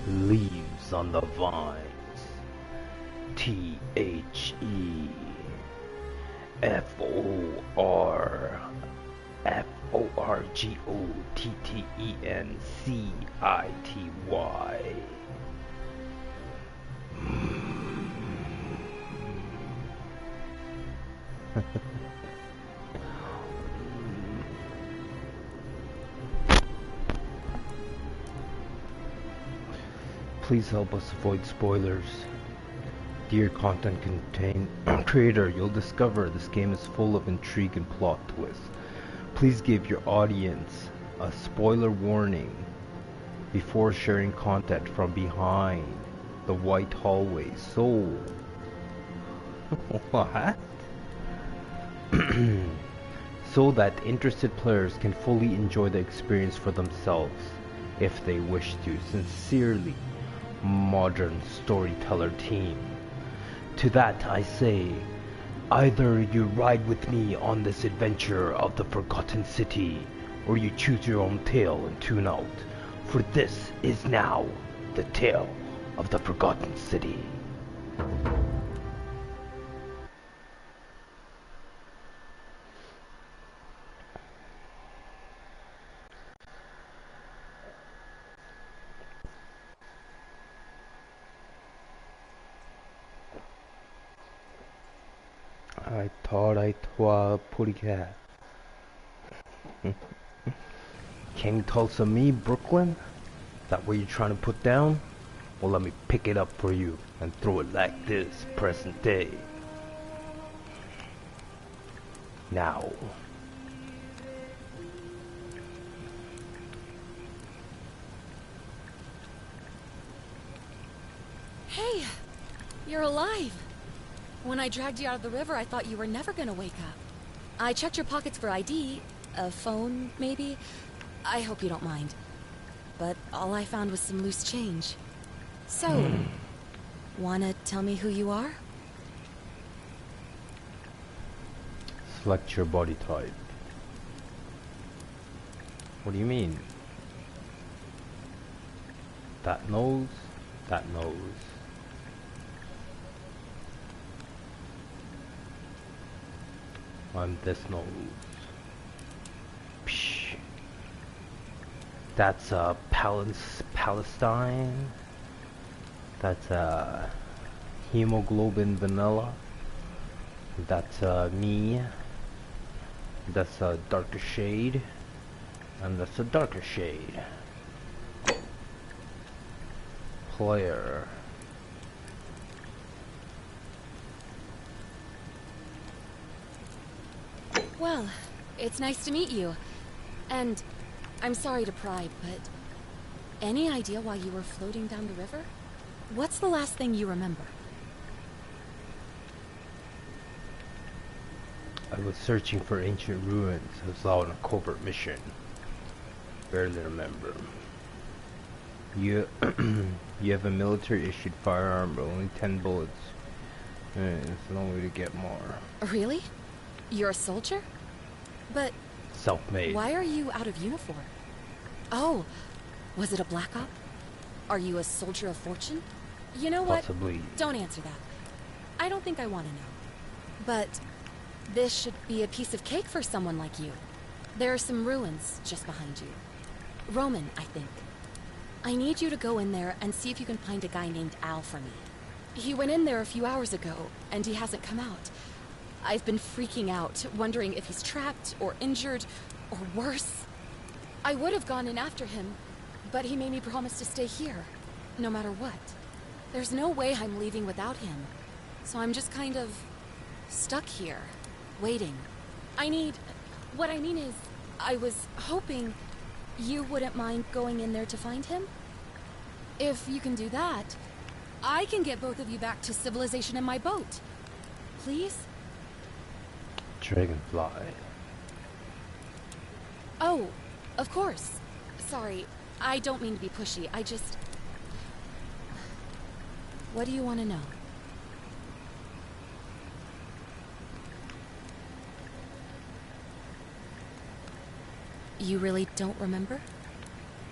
Leaves on the vines. Theforgottencity. Please help us avoid spoilers. Dear content creator, you'll discover this game is full of intrigue and plot twists. Please give your audience a spoiler warning before sharing content from behind the white hallway. So, what? So that interested players can fully enjoy the experience for themselves, if they wish to. Sincerely, Modern Storyteller Team. To that I say, either you ride with me on this adventure of the Forgotten City, or you choose your own tale and tune out, for this is now the tale of the Forgotten City. I thought I was a pretty cat. King Tulsa me, Brooklyn? That what you're trying to put down? Well, let me pick it up for you and throw it like this, present day. Now. Hey, you're alive. When I dragged you out of the river, I thought you were never gonna wake up. I checked your pockets for ID, a phone, maybe. I hope you don't mind. But all I found was some loose change. So, wanna tell me who you are? Select your body type. What do you mean? That nose, that nose. I'm this nose. Psh. That's Palestine. That's hemoglobin vanilla. That's me. That's a darker shade. And that's a darker shade. Player. Well, it's nice to meet you. And I'm sorry to pry, but any idea why you were floating down the river? What's the last thing you remember? I was searching for ancient ruins. I was out on a covert mission. Barely remember. You have a military-issued firearm, but only 10 bullets. It's a long way to get more. Really? You're a soldier? But Self-made. why are you out of uniform? Oh, was it a black op? Are you a soldier of fortune? You know what? Possibly. Don't answer that. I don't think I want to know. But this should be a piece of cake for someone like you. There are some ruins just behind you. Roman, I think. I need you to go in there and see if you can find a guy named Al for me. He went in there a few hours ago, and he hasn't come out. I've been freaking out, wondering if he's trapped, or injured, or worse. I would have gone in after him, but he made me promise to stay here, no matter what. There's no way I'm leaving without him, so I'm just kind of stuck here, waiting. What I mean is, I was hoping you wouldn't mind going in there to find him? If you can do that, I can get both of you back to civilization in my boat. Please? Dragonfly. Oh, of course. Sorry, I don't mean to be pushy. I just... What do you want to know? You really don't remember?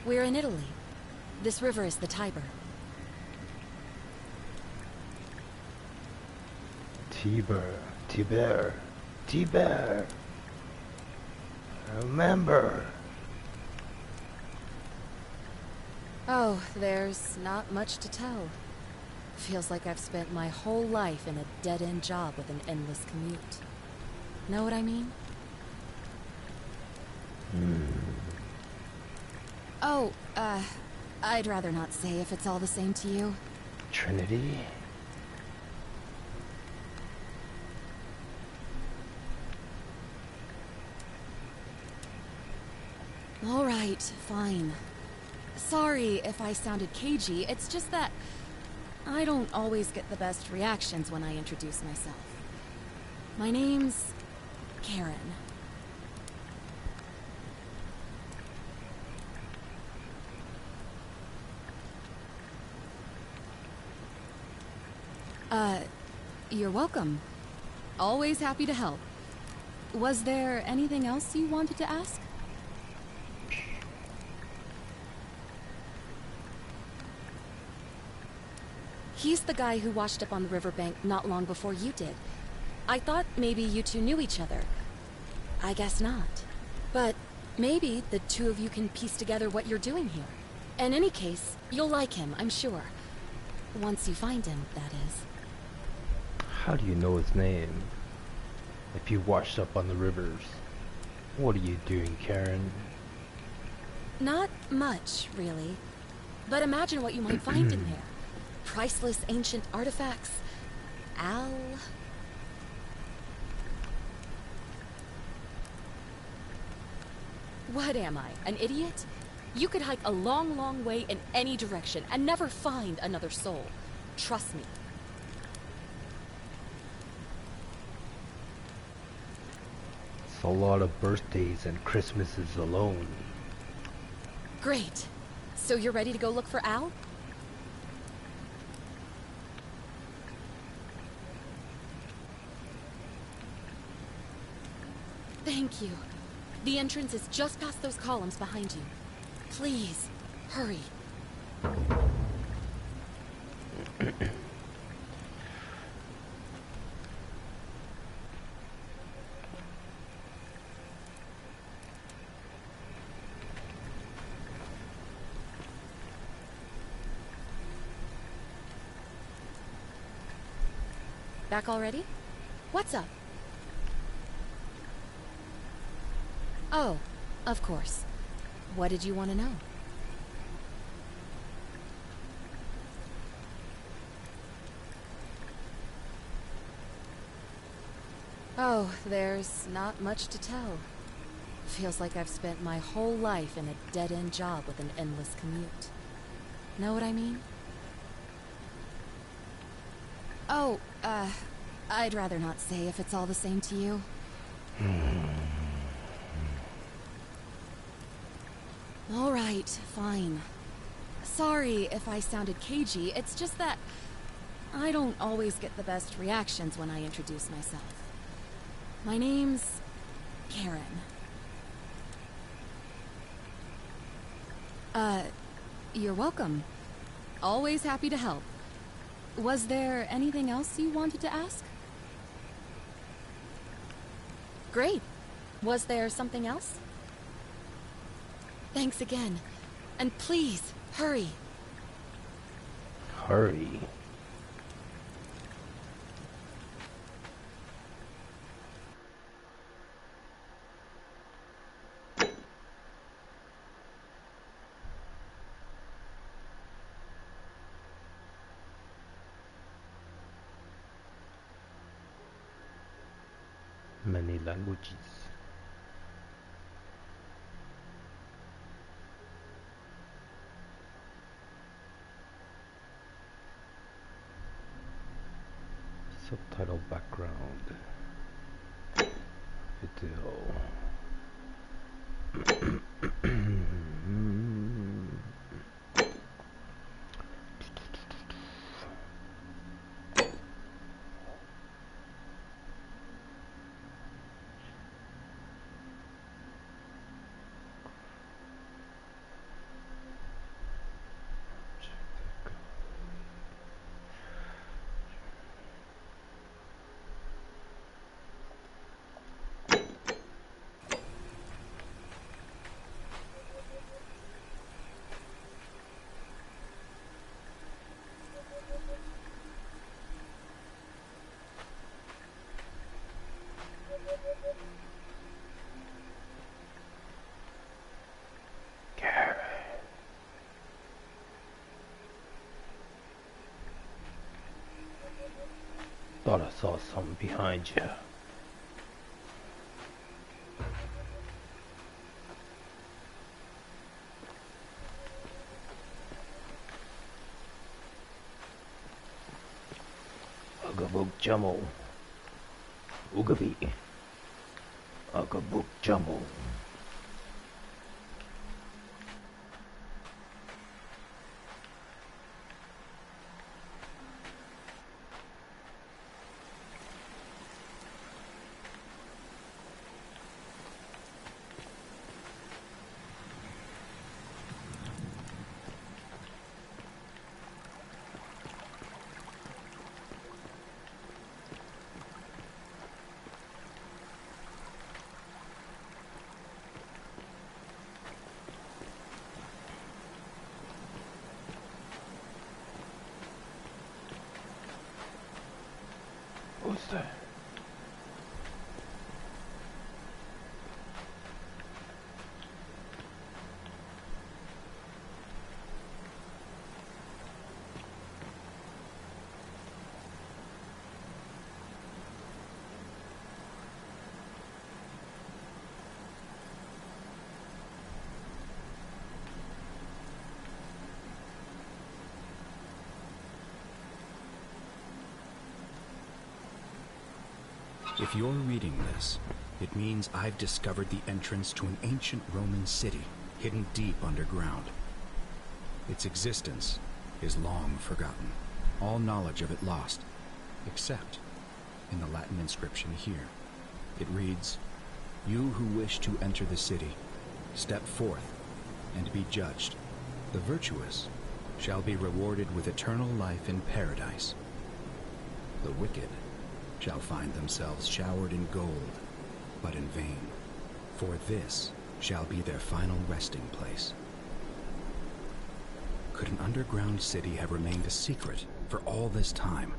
We're in Italy. This river is the Tiber. Tiber. Remember. Oh, there's not much to tell. Feels like I've spent my whole life in a dead-end job with an endless commute. Know what I mean? Oh, I'd rather not say if it's all the same to you. Trinity? All right, fine. Sorry if I sounded cagey, it's just that I don't always get the best reactions when I introduce myself. My name's Karen. You're welcome. Always happy to help. Was there anything else you wanted to ask? He's the guy who washed up on the riverbank not long before you did. I thought maybe you two knew each other. I guess not. But maybe the two of you can piece together what you're doing here. In any case, you'll like him, I'm sure. Once you find him, that is. How do you know his name? If you washed up on the rivers, what are you doing, Karen? Not much, really. But imagine what you might find in there. Priceless ancient artifacts. Al... What am I, an idiot? You could hike a long, long way in any direction and never find another soul. Trust me. It's a lot of birthdays and Christmases alone. Great. So you're ready to go look for Al? Thank you. The entrance is just past those columns behind you. Please, hurry. Back already? What's up? Oh, of course. What did you want to know? Oh, there's not much to tell. Feels like I've spent my whole life in a dead-end job with an endless commute. Know what I mean? Oh, I'd rather not say if it's all the same to you. All right, fine. Sorry if I sounded cagey, it's just that I don't always get the best reactions when I introduce myself. My name's Karen. You're welcome. Always happy to help. Was there anything else you wanted to ask? Great. Was there something else? Thanks again. And please, hurry. Hurry. Many languages. Subtitle background. Video. Thought I saw something behind you. Agabuk Jamo. Ugabi. Agabuk Jamo. What's that? If you're reading this, it means I've discovered the entrance to an ancient Roman city hidden deep underground. Its existence is long forgotten, all knowledge of it lost, except in the Latin inscription here. It reads, "You who wish to enter the city, step forth and be judged. The virtuous shall be rewarded with eternal life in paradise. The wicked shall find themselves showered in gold, but in vain, for this shall be their final resting place." Could an underground city have remained a secret for all this time?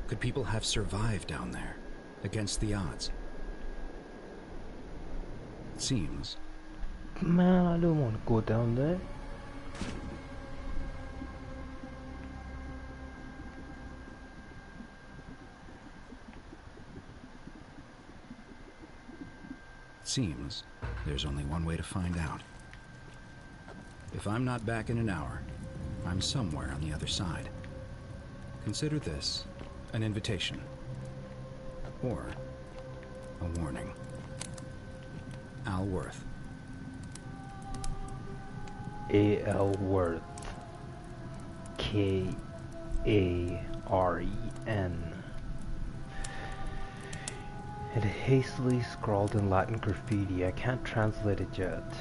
Could people have survived down there, against the odds? It seems. Man, I don't want to go down there. Seems there's only one way to find out. If I'm not back in an hour, I'm somewhere on the other side. Consider this an invitation, or a warning. Al Worth. A.L. Worth. K-A-R-E-N. It hastily scrawled in Latin graffiti. I can't translate it yet.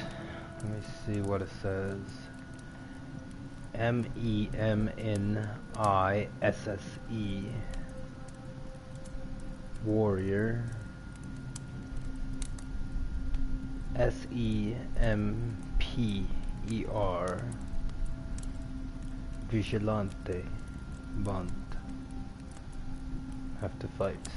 Let me see what it says. M-E-M-N-I-S-S-E. Warrior. S-E-M-P-E-R. Vigilante. Bond. Have to fight.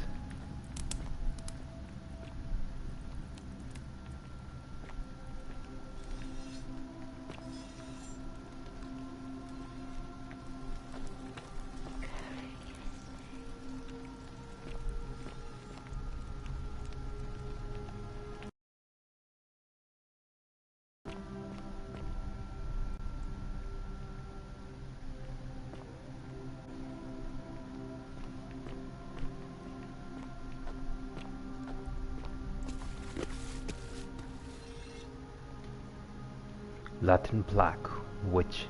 Latin plaque, which,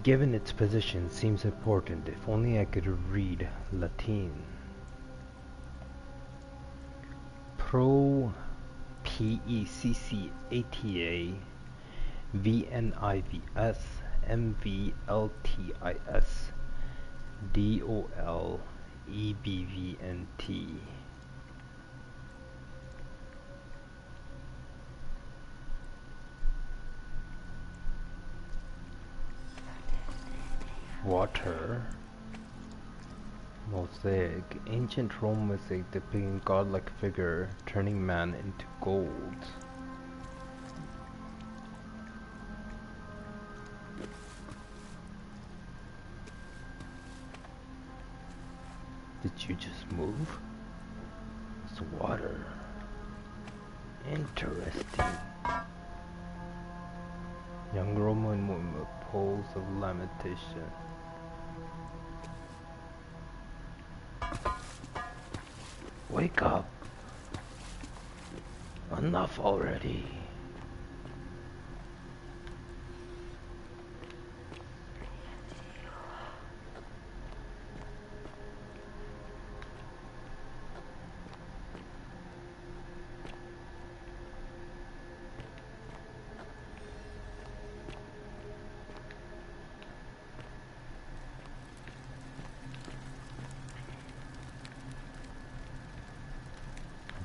given its position, seems important. If only I could read Latin. Pro P-E-C-C-A-T-A V-N-I-V-S M-V-L-T-I-S D-O-L-E-B-V-N-T. Water. Mosaic. Ancient Rome mosaic depicting godlike figure turning man into gold. Did you just move? It's water. Interesting. Young Roman woman pulls of lamentation. Wake up! Enough already.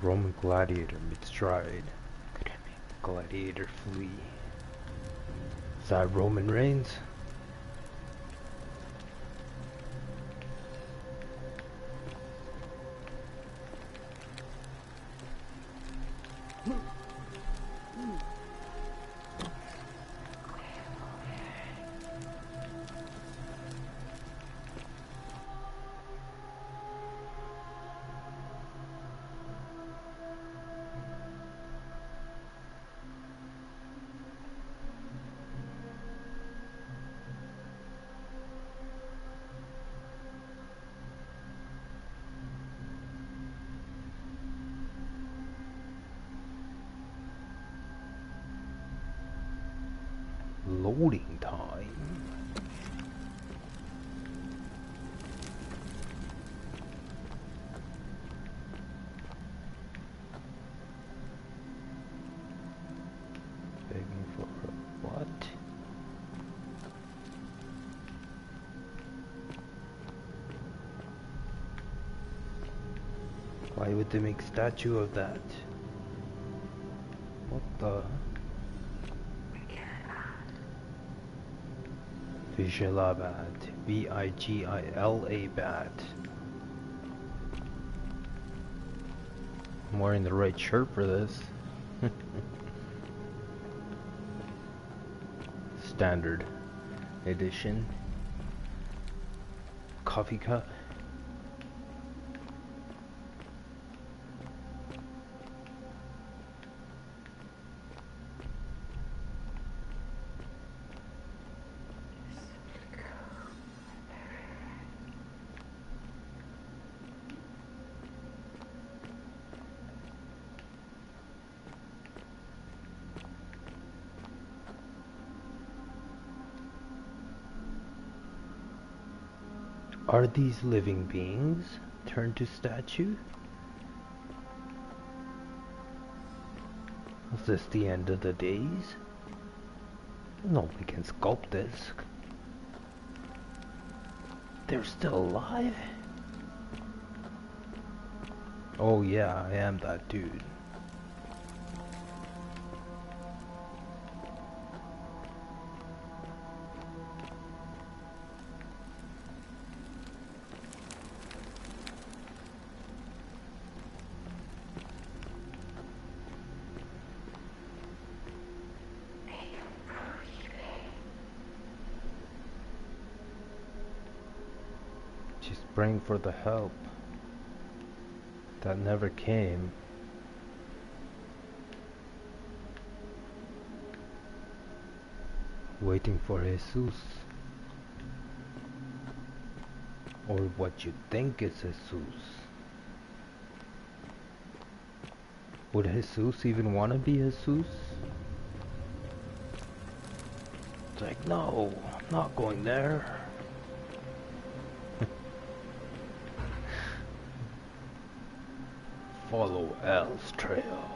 Roman gladiator mid-stride. Gladiator flee. Is that Roman Reigns? Loading time. Begging for what? Why would they make statue of that? What the? Vigilabad. V-I-G-I-L-A bat. I'm wearing the right shirt for this. Standard edition. Coffee cup. Are these living beings turned to statue? Is this the end of the days? Nobody can sculpt this. They're still alive? Oh yeah, I am that dude. Praying for the help that never came. Waiting for Jesus, or what you think is Jesus. Would Jesus even want to be Jesus? It's like, no, I'm not going there. Follow L's trail.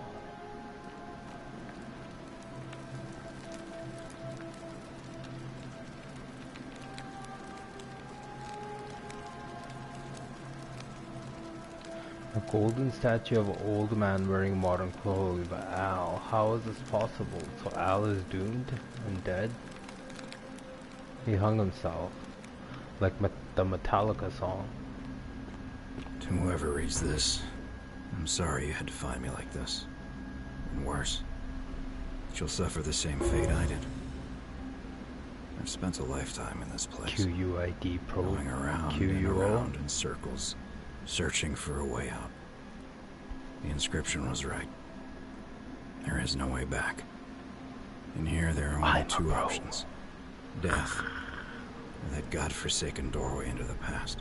A golden statue of an old man wearing modern clothes by Al. How is this possible? So Al is doomed and dead? He hung himself. Like the Metallica song. To whoever reads this, I'm sorry you had to find me like this. And worse, you'll suffer the same fate I did. I've spent a lifetime in this place. QUID Pro. Going around QUO. and around in circles, searching for a way out. The inscription was right. There is no way back. In here, there are only two options. Death, or that godforsaken doorway into the past.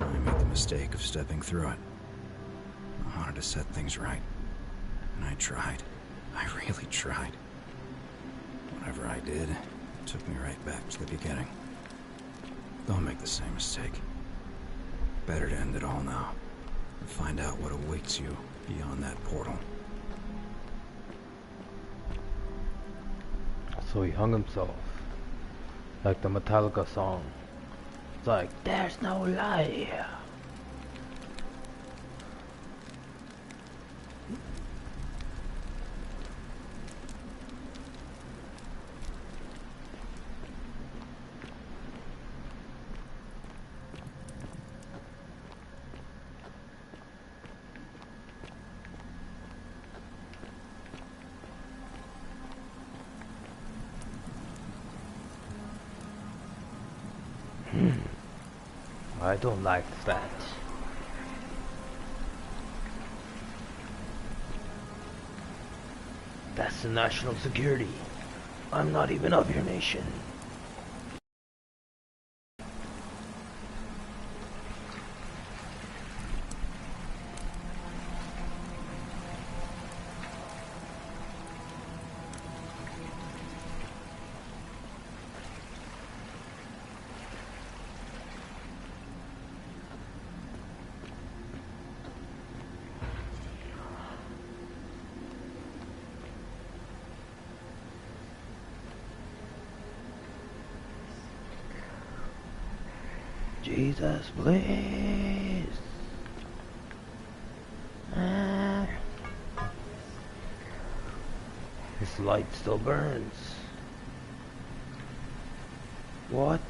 I made the mistake of stepping through it. I wanted to set things right. And I tried. I really tried. Whatever I did, it took me right back to the beginning. Don't make the same mistake. Better to end it all now, and find out what awaits you beyond that portal. So he hung himself, like the Metallica song. It's like, there's no lie. I don't like that. That's the national security. I'm not even of your nation. Jesus, please. This light still burns. What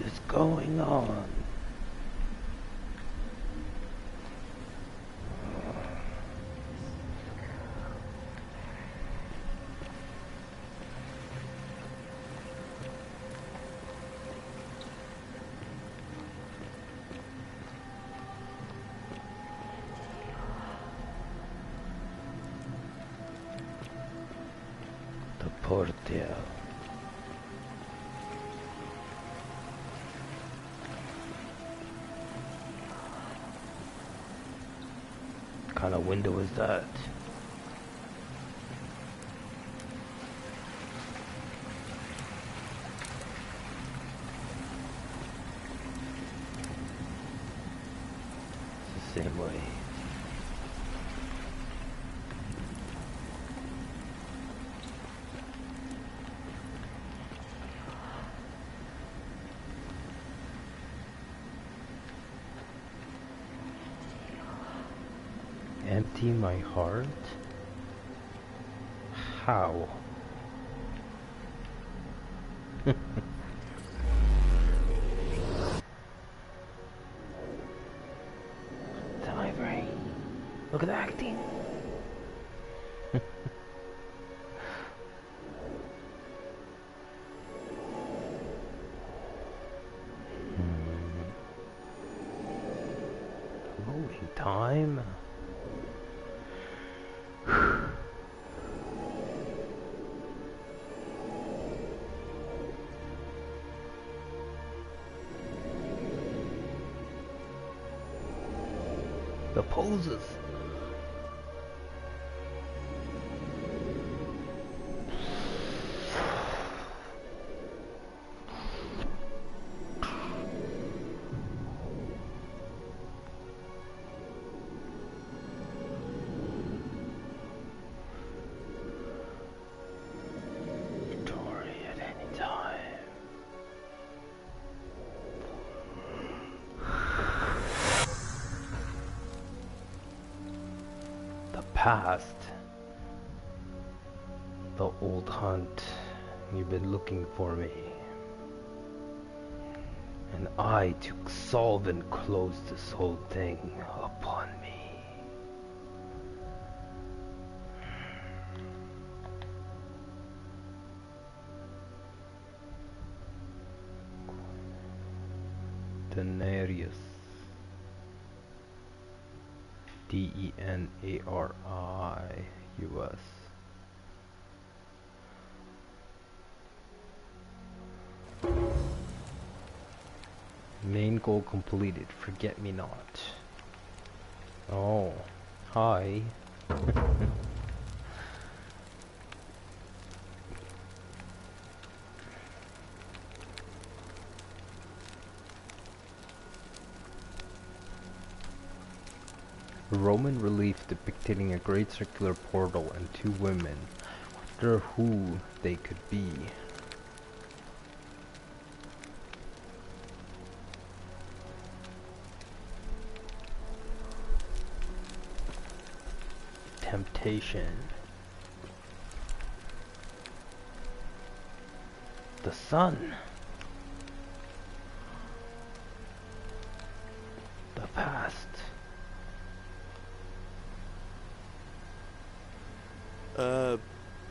is going on? Portal. What kind of window is that? It's the same way. Empty my heart? How? To my brain. Look at the acting. Loading time. The poses. Story at any time. Past, the old hunt. You've been looking for me, and I took solve and closed this whole thing upon me. Denarius. DENARIUS. Main goal completed. Forget me not. Oh, hi. Roman relief depicting a great circular portal and two women. Wonder who they could be. Temptation. The sun. The past.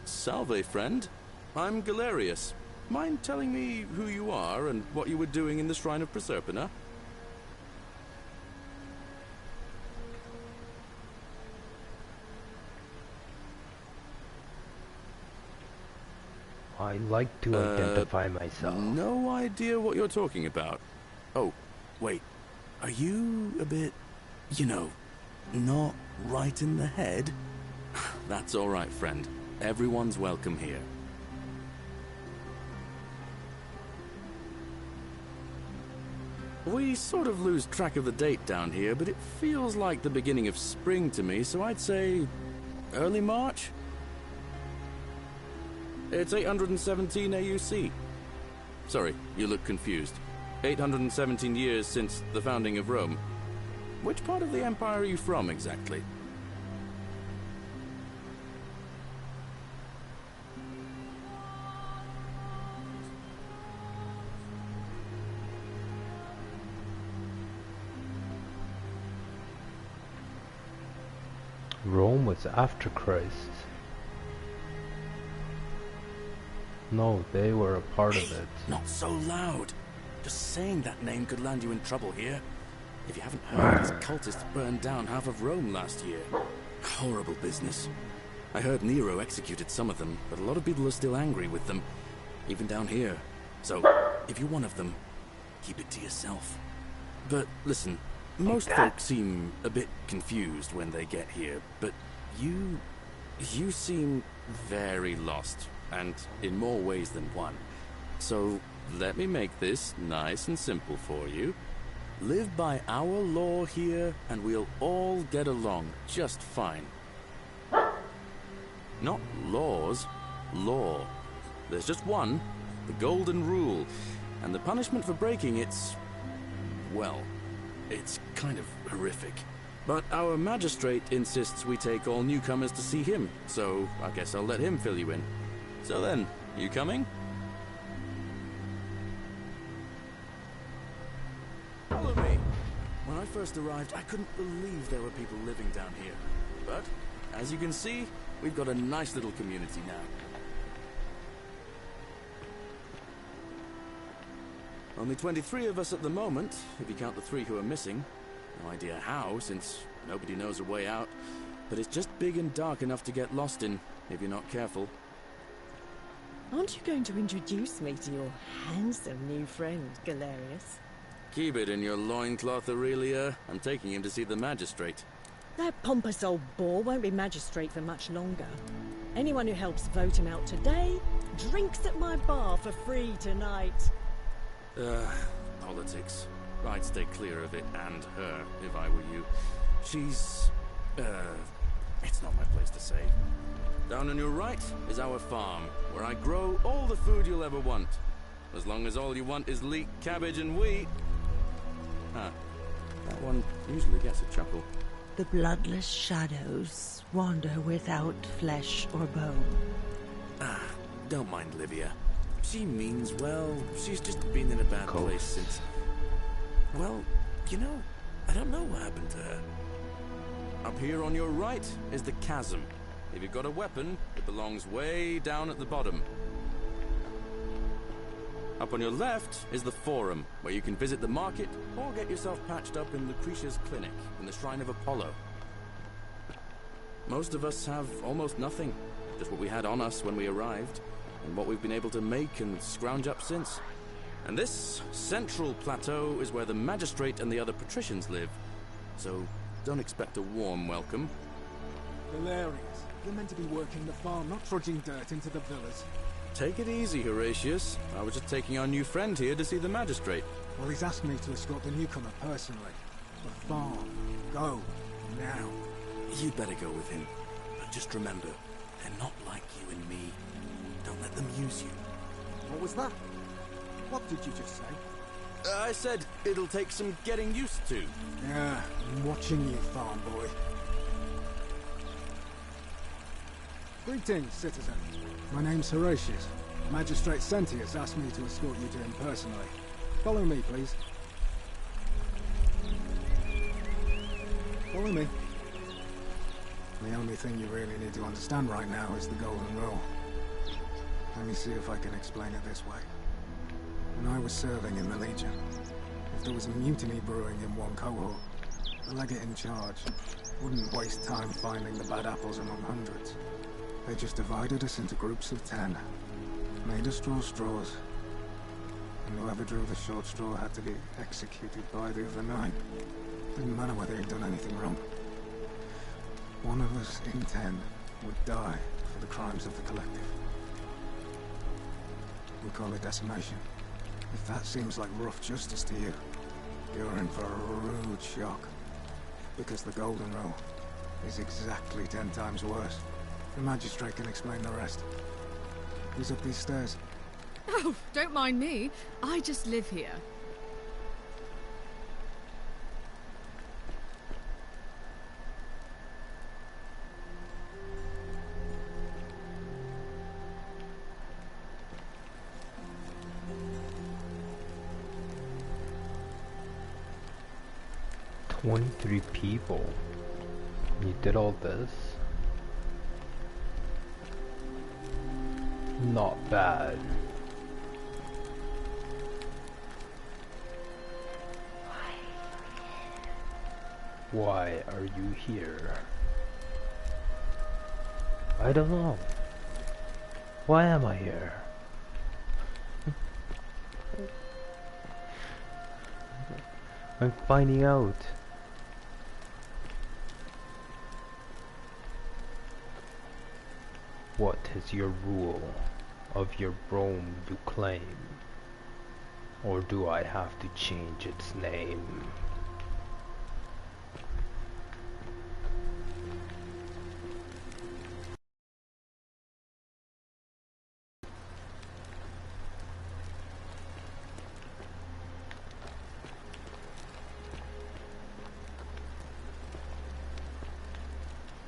Salve, friend. I'm Galerius. Mind telling me who you are and what you were doing in the Shrine of Proserpina? I like to identify myself. No idea what you're talking about. Oh, wait. Are you a bit, you know, not right in the head? That's all right, friend. Everyone's welcome here. We sort of lose track of the date down here, but it feels like the beginning of spring to me, so I'd say early March? It's 817 AUC. Sorry, you look confused. 817 years since the founding of Rome. Which part of the Empire are you from, exactly? Rome was after Christ. No, they were a part of it. Not so loud. Just saying that name could land you in trouble here. If you haven't heard, these cultists burned down half of Rome last year. Horrible business. I heard Nero executed some of them, but a lot of people are still angry with them, even down here. So, if you're one of them, keep it to yourself. But listen, most folk seem a bit confused when they get here, but you seem very lost, and in more ways than one. So, let me make this nice and simple for you. Live by our law here, and we'll all get along just fine. Not laws, law. There's just one, the golden rule, and the punishment for breaking it's, well, it's kind of horrific. But our magistrate insists we take all newcomers to see him, so I guess I'll let him fill you in. So then, you coming? Follow me. When I first arrived, I couldn't believe there were people living down here. But, as you can see, we've got a nice little community now. Only 23 of us at the moment, if you count the 3 who are missing. No idea how, since nobody knows a way out. But it's just big and dark enough to get lost in, if you're not careful. Aren't you going to introduce me to your handsome new friend, Galerius? Keep it in your loincloth, Aurelia. I'm taking him to see the magistrate. That pompous old bore won't be magistrate for much longer. Anyone who helps vote him out today drinks at my bar for free tonight. Politics. I'd stay clear of it, and her, if I were you. She's... it's not my place to say. Down on your right is our farm, where I grow all the food you'll ever want. As long as all you want is leek, cabbage, and wheat. Huh. That one usually gets a chuckle. The bloodless shadows wander without flesh or bone. Don't mind Livia. She means well. She's just been in a bad place since... Well, you know, I don't know what happened to her. Up here on your right is the chasm. If you've got a weapon, it belongs way down at the bottom. Up on your left is the Forum, where you can visit the market or get yourself patched up in Lucretia's clinic in the Shrine of Apollo. Most of us have almost nothing. Just what we had on us when we arrived, and what we've been able to make and scrounge up since. And this central plateau is where the Magistrate and the other patricians live. So, don't expect a warm welcome. Hilarious. You're meant to be working the farm, not trudging dirt into the villas. Take it easy, Horatius. I was just taking our new friend here to see the Magistrate. Well, he's asked me to escort the newcomer personally. The farm. Go. Now. You'd better go with him. But just remember, they're not like you and me. Don't let them use you. What was that? What did you just say? I said it'll take some getting used to. Yeah, I'm watching you, farm boy. Greetings, citizen. My name's Horatius. Magistrate Centius asked me to escort you to him personally. Follow me, please. Follow me. The only thing you really need to understand right now is the Golden Rule. Let me see if I can explain it this way. When I was serving in the Legion, if there was a mutiny brewing in one cohort, the legate in charge wouldn't waste time finding the bad apples among hundreds. They just divided us into groups of 10, made us draw straws, and whoever drew the short straw had to be executed by the other 9. Didn't matter whether he'd done anything wrong. One of us in 10 would die for the crimes of the collective. We call it decimation. If that seems like rough justice to you, you're in for a rude shock. Because the Golden Rule is exactly 10 times worse. The Magistrate can explain the rest. He's up these stairs. Oh, don't mind me. I just live here. "23 people. You did all this? Not bad." Why are you here? I don't know. Why am I here? I'm finding out. What is your rule of your Rome you claim? Or do I have to change its name?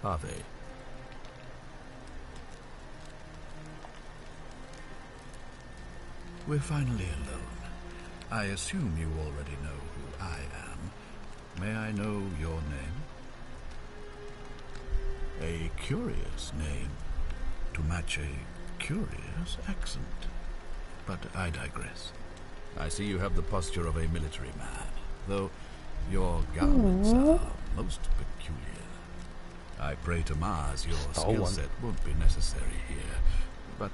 Are they? We're finally alone. I assume you already know who I am. May I know your name? A curious name to match a curious accent. But I digress. I see you have the posture of a military man, though your garments are most peculiar. I pray to Mars your skill set won't be necessary here, but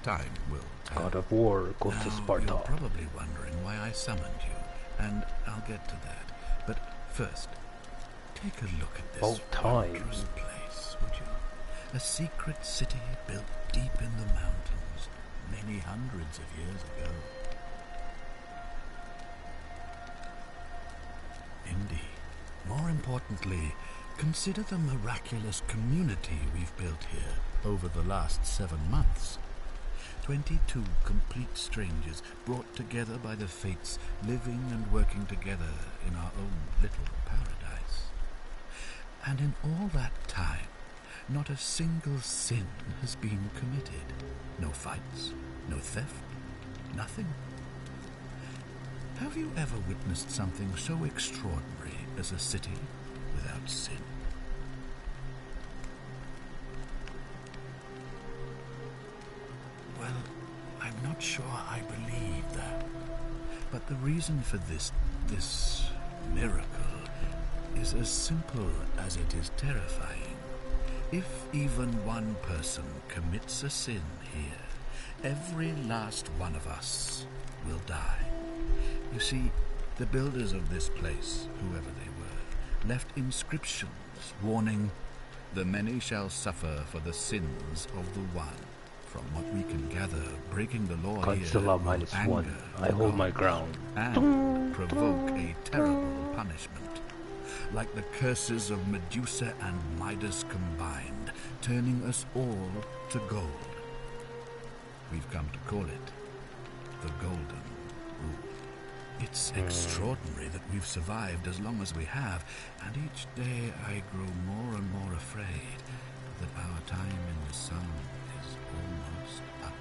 time will tell. God of War goes to Sparta. You're probably wondering why I summoned you, and I'll get to that. But first, take a look at this wondrous place, would you? A secret city built deep in the mountains, many hundreds of years ago. Indeed. More importantly, consider the miraculous community we've built here over the last 7 months. 22 complete strangers brought together by the fates, living and working together in our own little paradise. And in all that time, not a single sin has been committed. No fights, no theft, nothing. Have you ever witnessed something so extraordinary as a city without sin? Well, I'm not sure I believe that. But the reason for this miracle is as simple as it is terrifying. If even one person commits a sin here, every last one of us will die. You see, the builders of this place, whoever they were, left inscriptions warning, "The many shall suffer for the sins of the one." From what we can gather, breaking the law Godzilla here minus will one. anger I hold my ground. and provoke a terrible punishment, like the curses of Medusa and Midas combined, turning us all to gold. We've come to call it the Golden Rule. It's extraordinary that we've survived as long as we have, and each day I grow more and more afraid that our time in the sun is almost up.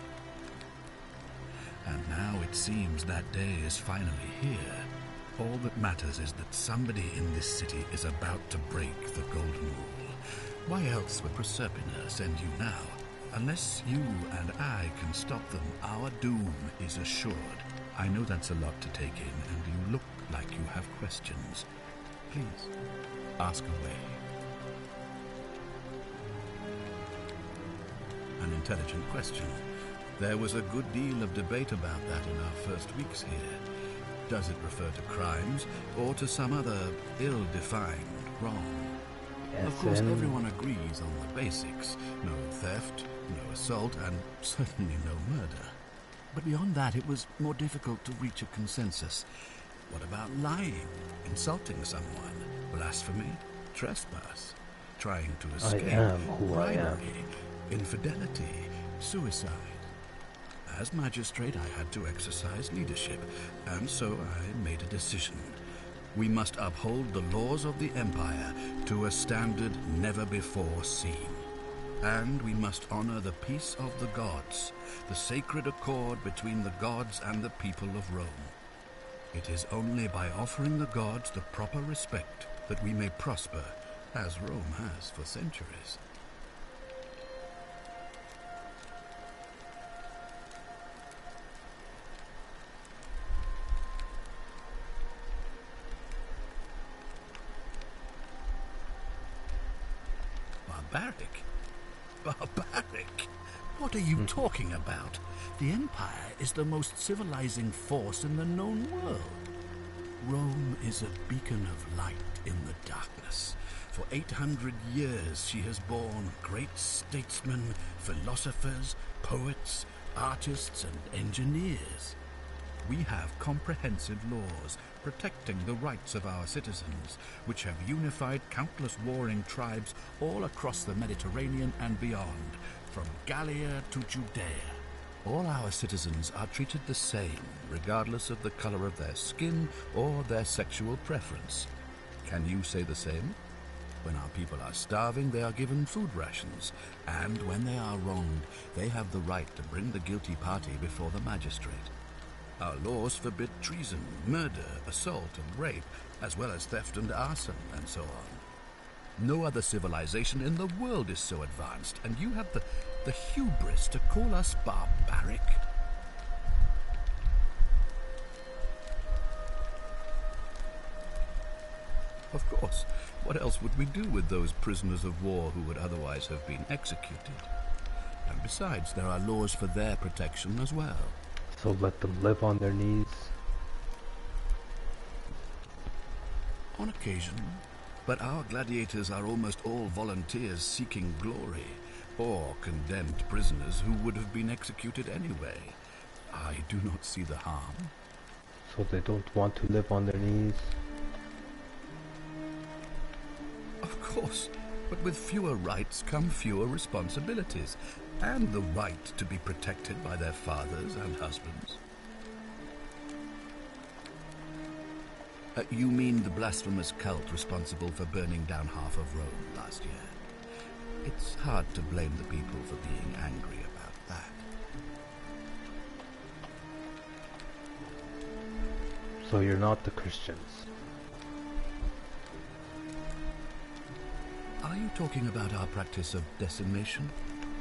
And now it seems that day is finally here. All that matters is that somebody in this city is about to break the Golden Rule. Why else would Proserpina send you now? Unless you and I can stop them, our doom is assured. I know that's a lot to take in, and you look like you have questions. Please, ask away. An intelligent question. There was a good deal of debate about that in our first weeks here. Does it refer to crimes, or to some other ill-defined wrong? Of course, everyone agrees on the basics. No theft, no assault, and certainly no murder. But beyond that, it was more difficult to reach a consensus. What about lying, insulting someone, blasphemy, trespass, trying to escape, I am who I am. bribery, infidelity, suicide? As magistrate, I had to exercise leadership, and so I made a decision. We must uphold the laws of the Empire to a standard never before seen. And we must honor the peace of the gods, the sacred accord between the gods and the people of Rome. It is only by offering the gods the proper respect that we may prosper, as Rome has for centuries. Barbaric? Barbaric? What are you talking about? The Empire is the most civilizing force in the known world. Rome is a beacon of light in the darkness. For 800 years she has borne great statesmen, philosophers, poets, artists, and engineers. We have comprehensive laws protecting the rights of our citizens, which have unified countless warring tribes all across the Mediterranean and beyond, from Gallia to Judea. All our citizens are treated the same, regardless of the color of their skin or their sexual preference. Can you say the same? When our people are starving, they are given food rations, and when they are wronged, they have the right to bring the guilty party before the magistrate. Our laws forbid treason, murder, assault, and rape, as well as theft and arson, and so on. No other civilization in the world is so advanced, and you have the hubris to call us barbaric? Of course. What else would we do with those prisoners of war who would otherwise have been executed? And besides, there are laws for their protection as well. So let them live on their knees. On occasion. But our gladiators are almost all volunteers seeking glory, or condemned prisoners who would have been executed anyway. I do not see the harm. So they don't want to live on their knees? Of course, but with fewer rights come fewer responsibilities, and the right to be protected by their fathers and husbands. You mean the blasphemous cult responsible for burning down half of Rome last year? It's hard to blame the people for being angry about that. So you're not the Christians? Are you talking about our practice of decimation?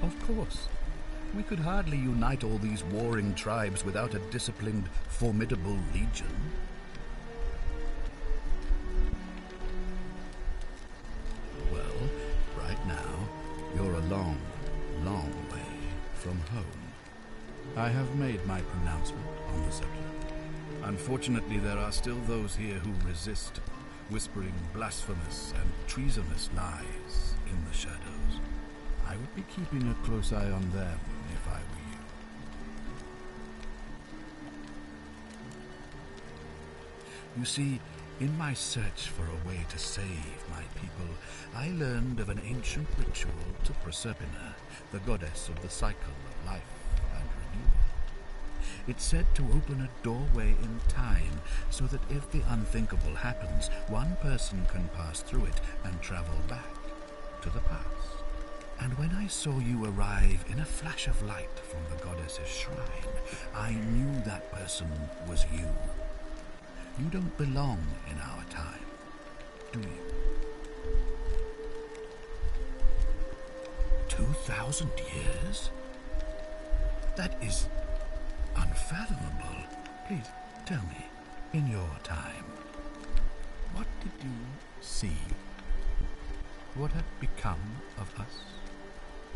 Of course. We could hardly unite all these warring tribes without a disciplined, formidable legion. Well, right now, I have made my pronouncement on the subject. Unfortunately, there are still those here who resist, whispering blasphemous and treasonous lies in the shadows. I would be keeping a close eye on them if I were you. You see, in my search for a way to save my people, I learned of an ancient ritual to Proserpina, the goddess of the cycle of life and renewal. It's said to open a doorway in time, so that if the unthinkable happens, one person can pass through it and travel back to the past. And when I saw you arrive in a flash of light from the goddess's shrine, I knew that person was you. You don't belong in our time, do you? 2,000 years? That is unfathomable. Please, tell me, in your time, what did you see? What had become of us,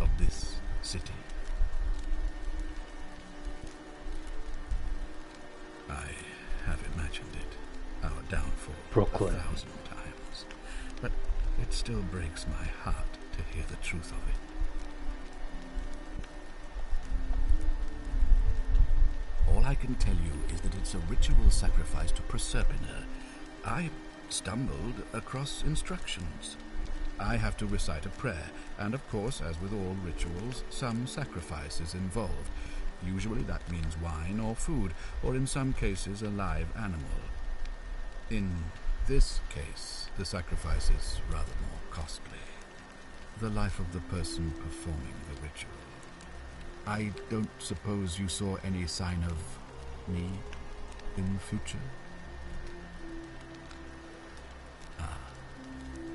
of this city? I have imagined it, our downfall, Brooklyn. 1,000 times, but it still breaks my heart to hear the truth of it. All I can tell you is that it's a ritual sacrifice to Proserpina. I stumbled across instructions. I have to recite a prayer, and of course, as with all rituals, some sacrifice is involved. Usually that means wine or food, or in some cases a live animal. In this case, the sacrifice is rather more costly. The life of the person performing the ritual. I don't suppose you saw any sign of me in the future?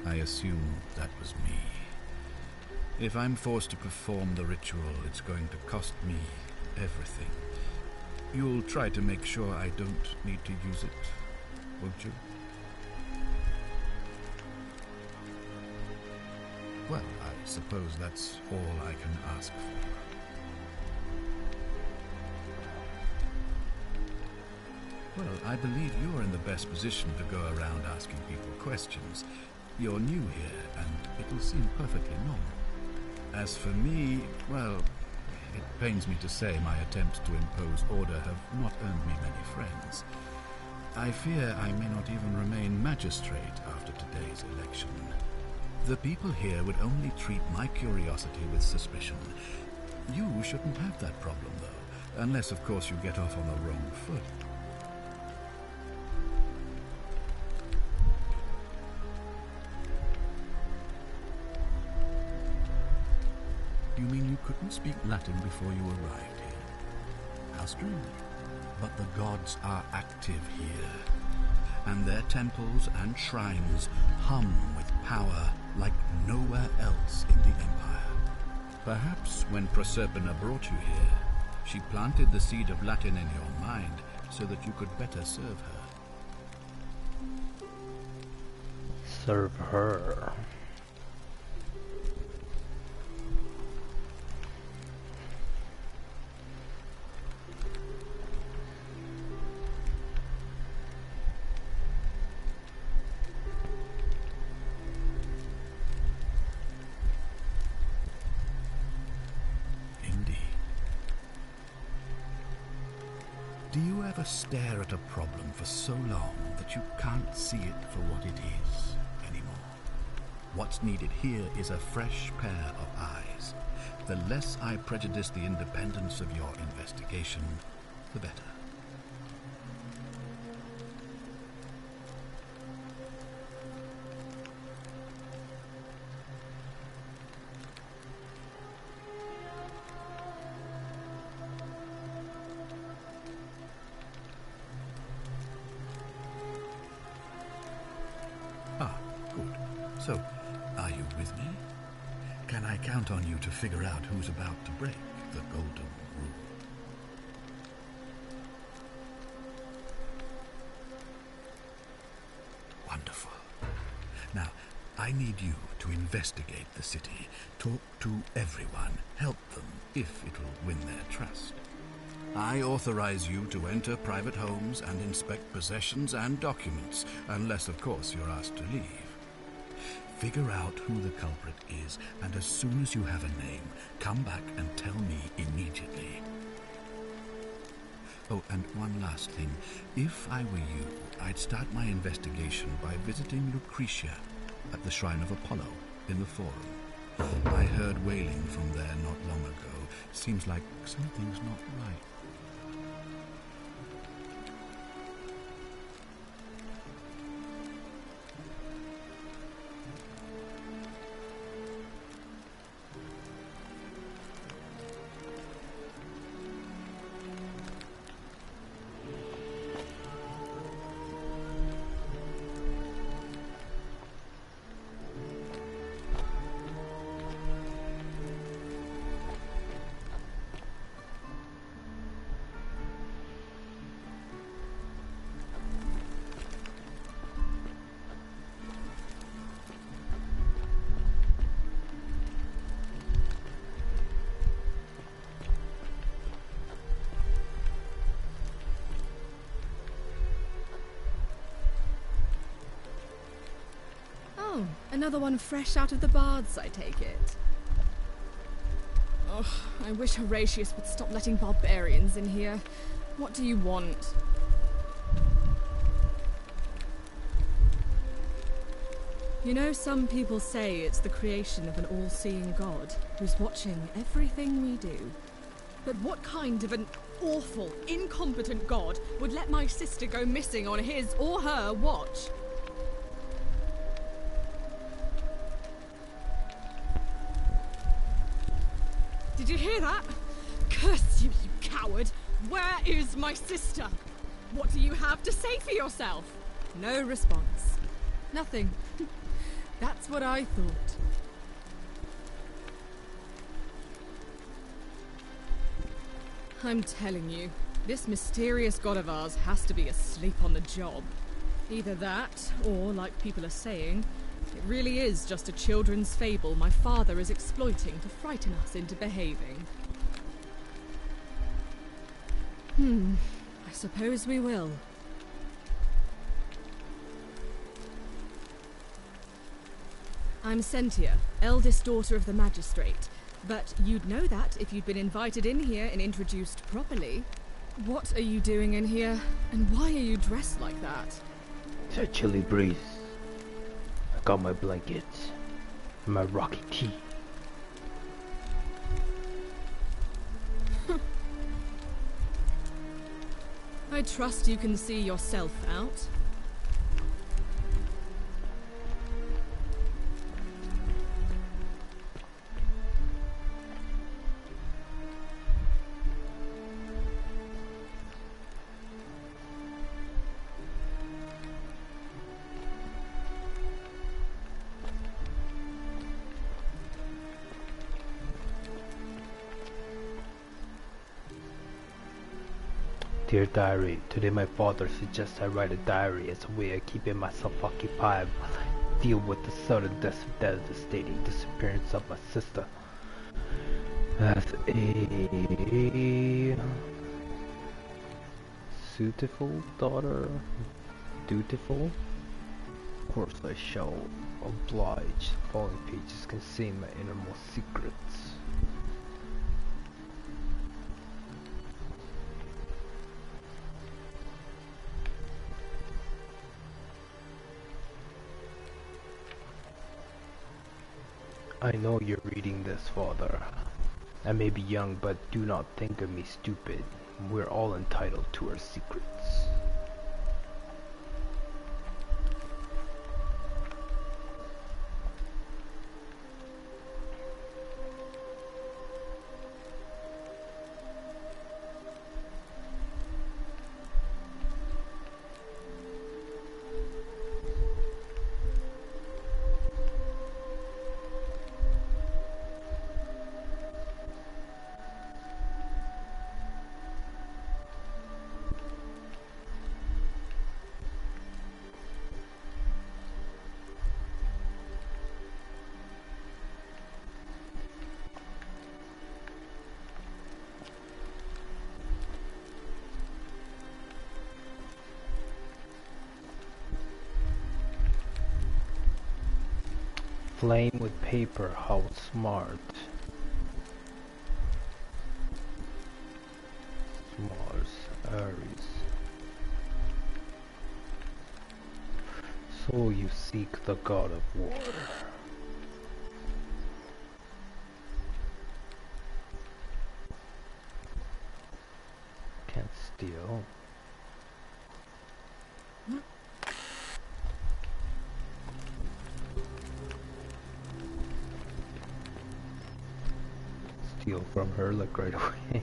I assume that was me. If I'm forced to perform the ritual, it's going to cost me everything. You'll try to make sure I don't need to use it, won't you? Well, I suppose that's all I can ask for. Well, I believe you're in the best position to go around asking people questions. You're new here, and it'll seem perfectly normal. As for me, well, it pains me to say my attempts to impose order have not earned me many friends. I fear I may not even remain magistrate after today's election. The people here would only treat my curiosity with suspicion. You shouldn't have that problem, though, unless, of course, you get off on the wrong foot. You mean you couldn't speak Latin before you arrived here? How strange. But the gods are active here, and their temples and shrines hum with power like nowhere else in the Empire. Perhaps when Proserpina brought you here, she planted the seed of Latin in your mind so that you could better serve her. Serve her. Stare at a problem for so long that you can't see it for what it is anymore. What's needed here is a fresh pair of eyes. The less I prejudice the independence of your investigation, the better. So, are you with me? Can I count on you to figure out who's about to break the golden rule? Wonderful. Now, I need you to investigate the city, talk to everyone, help them if it'll win their trust. I authorize you to enter private homes and inspect possessions and documents, unless, of course, you're asked to leave. Figure out who the culprit is, and as soon as you have a name, come back and tell me immediately. Oh, and one last thing. If I were you, I'd start my investigation by visiting Lucretia at the Shrine of Apollo in the Forum. I heard wailing from there not long ago. Seems like something's not right. Another one fresh out of the baths, I take it. Oh, I wish Horatius would stop letting barbarians in here. What do you want? You know, some people say it's the creation of an all-seeing god who's watching everything we do. But what kind of an awful, incompetent god would let my sister go missing on his or her watch? Did you hear that? Curse you, you coward! Where is my sister? What do you have to say for yourself? No response. Nothing. That's what I thought. I'm telling you, this mysterious god of ours has to be asleep on the job. Either that, or, like people are saying, it really is just a children's fable my father is exploiting to frighten us into behaving. I suppose we will. I'm Sentilla, eldest daughter of the Magistrate, but you'd know that if you'd been invited in here and introduced properly. What are you doing in here, and why are you dressed like that? It's a chilly breeze. I got my blanket and my rocky tea. I trust you can see yourself out. Dear Diary, today my father suggests I write a diary as a way of keeping myself occupied while I deal with the sudden devastating disappearance of my sister. As a dutiful daughter, of course I shall oblige. The following pages contain my innermost secrets. I know you're reading this, Father. I may be young, but do not think of me stupid. We're all entitled to our secrets. Flame with paper, how smart. Mars, Aries. So you seek the god of war. Can't steal. Steal from her like right away.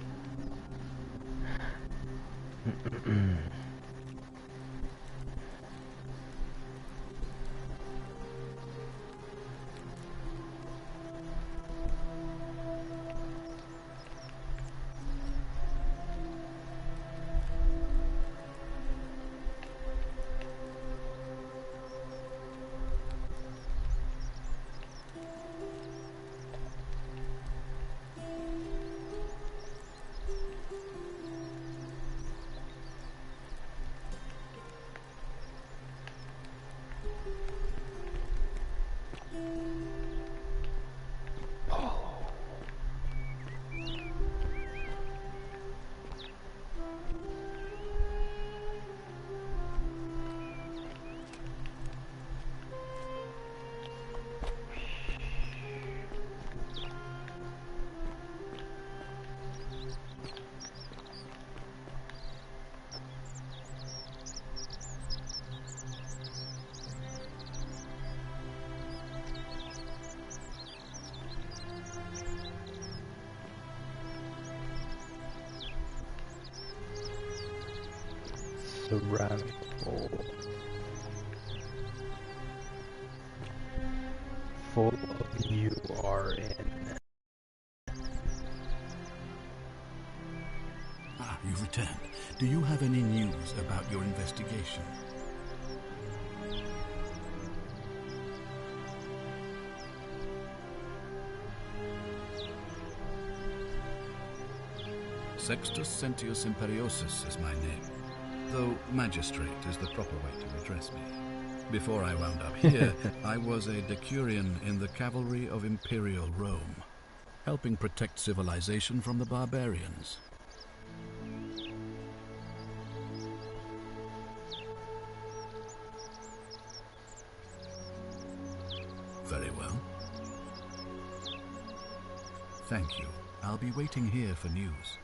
Ceramic bowl. Full of you are in. Ah, you've returned. Do you have any news about your investigation? Sextus Centius Imperiosus is my name, though Magistrate is the proper way to address me. Before I wound up here, I was a decurion in the cavalry of Imperial Rome, helping protect civilization from the barbarians. Very well. Thank you. I'll be waiting here for news.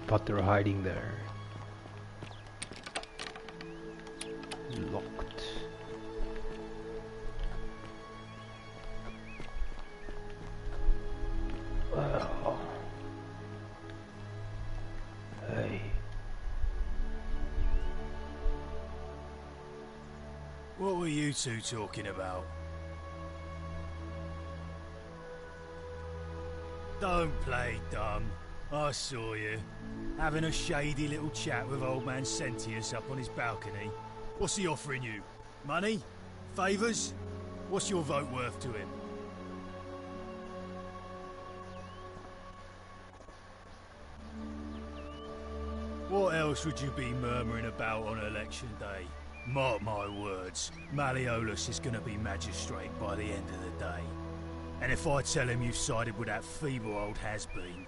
Thought they were hiding there. Locked. Well. Hey. What were you two talking about? Don't play dumb. I saw you, having a shady little chat with old man Sentius up on his balcony. What's he offering you? Money? Favours? What's your vote worth to him? What else would you be murmuring about on election day? Mark my words, Malololis is going to be magistrate by the end of the day. And if I tell him you've sided with that feeble old has-been,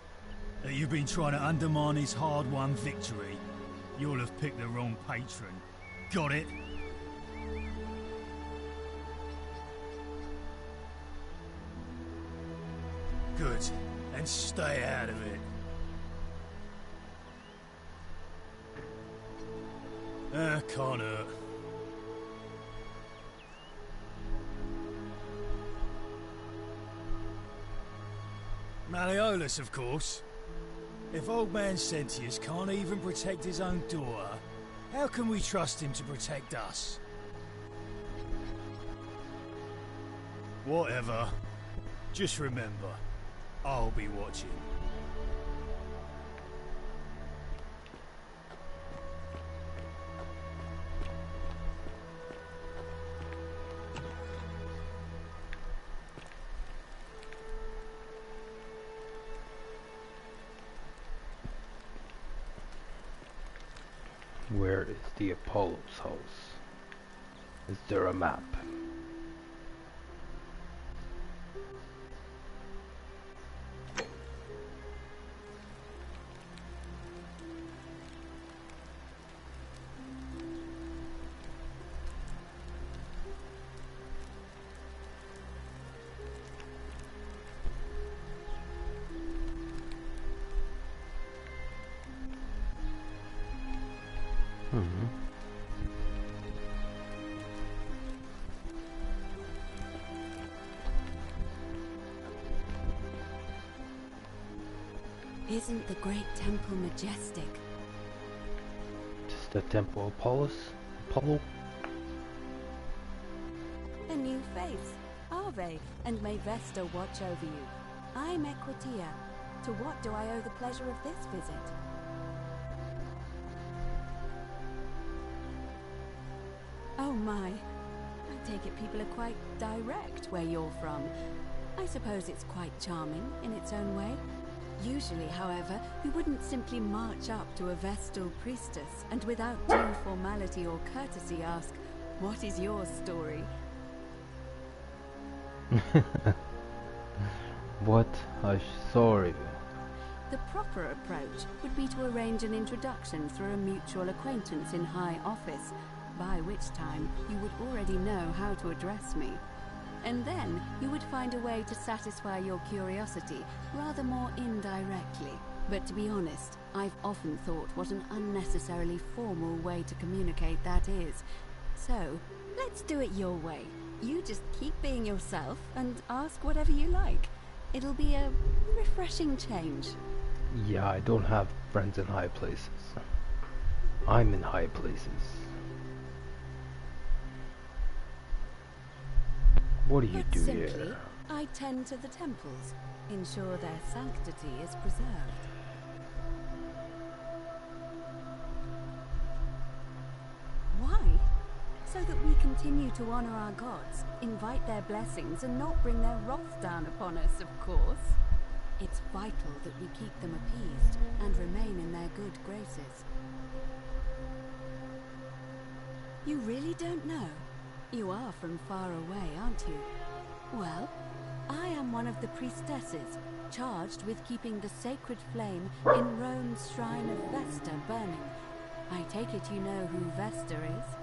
that you've been trying to undermine his hard-won victory, you'll have picked the wrong patron. Got it? Good. And stay out of it. Can't hurt. Malololis, of course. If old man Sentius can't even protect his own daughter, how can we trust him to protect us? Whatever. Just remember, I'll be watching. Where is the Apollo's house? Is there a map? Isn't the great temple majestic? Just the temple Apollo? A new face, Ave, and may Vesta watch over you. I'm Equitia. To what do I owe the pleasure of this visit? Oh my. I take it people are quite direct where you're from. I suppose it's quite charming in its own way. Usually, however, we wouldn't simply march up to a Vestal priestess and without due formality or courtesy ask, "What is your story?" What a story. The proper approach would be to arrange an introduction through a mutual acquaintance in high office, by which time you would already know how to address me. And then you would find a way to satisfy your curiosity rather more indirectly. But to be honest, I've often thought what an unnecessarily formal way to communicate that is. So, let's do it your way. You just keep being yourself and ask whatever you like. It'll be a refreshing change. Yeah, I don't have friends in high places. I'm in high places. What do you do simply, here? I tend to the temples, ensure their sanctity is preserved. Why? So that we continue to honor our gods, invite their blessings, and not bring their wrath down upon us, of course. It's vital that we keep them appeased and remain in their good graces. You really don't know? You are from far away, aren't you? Well, I am one of the priestesses, charged with keeping the sacred flame in Rome's shrine of Vesta burning. I take it you know who Vesta is?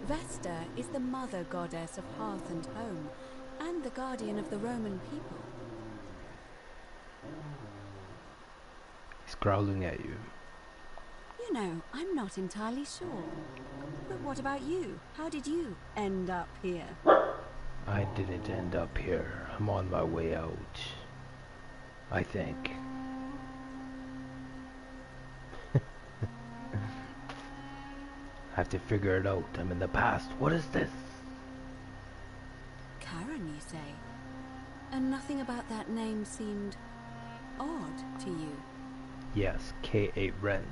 Vesta is the mother goddess of hearth and home, and the guardian of the Roman people. He's growling at you. You know, I'm not entirely sure. But what about you? How did you end up here? I didn't end up here. I'm on my way out. I think. I have to figure it out. I'm in the past. What is this? Karen, you say? And nothing about that name seemed odd to you? Yes, K.A. Wren.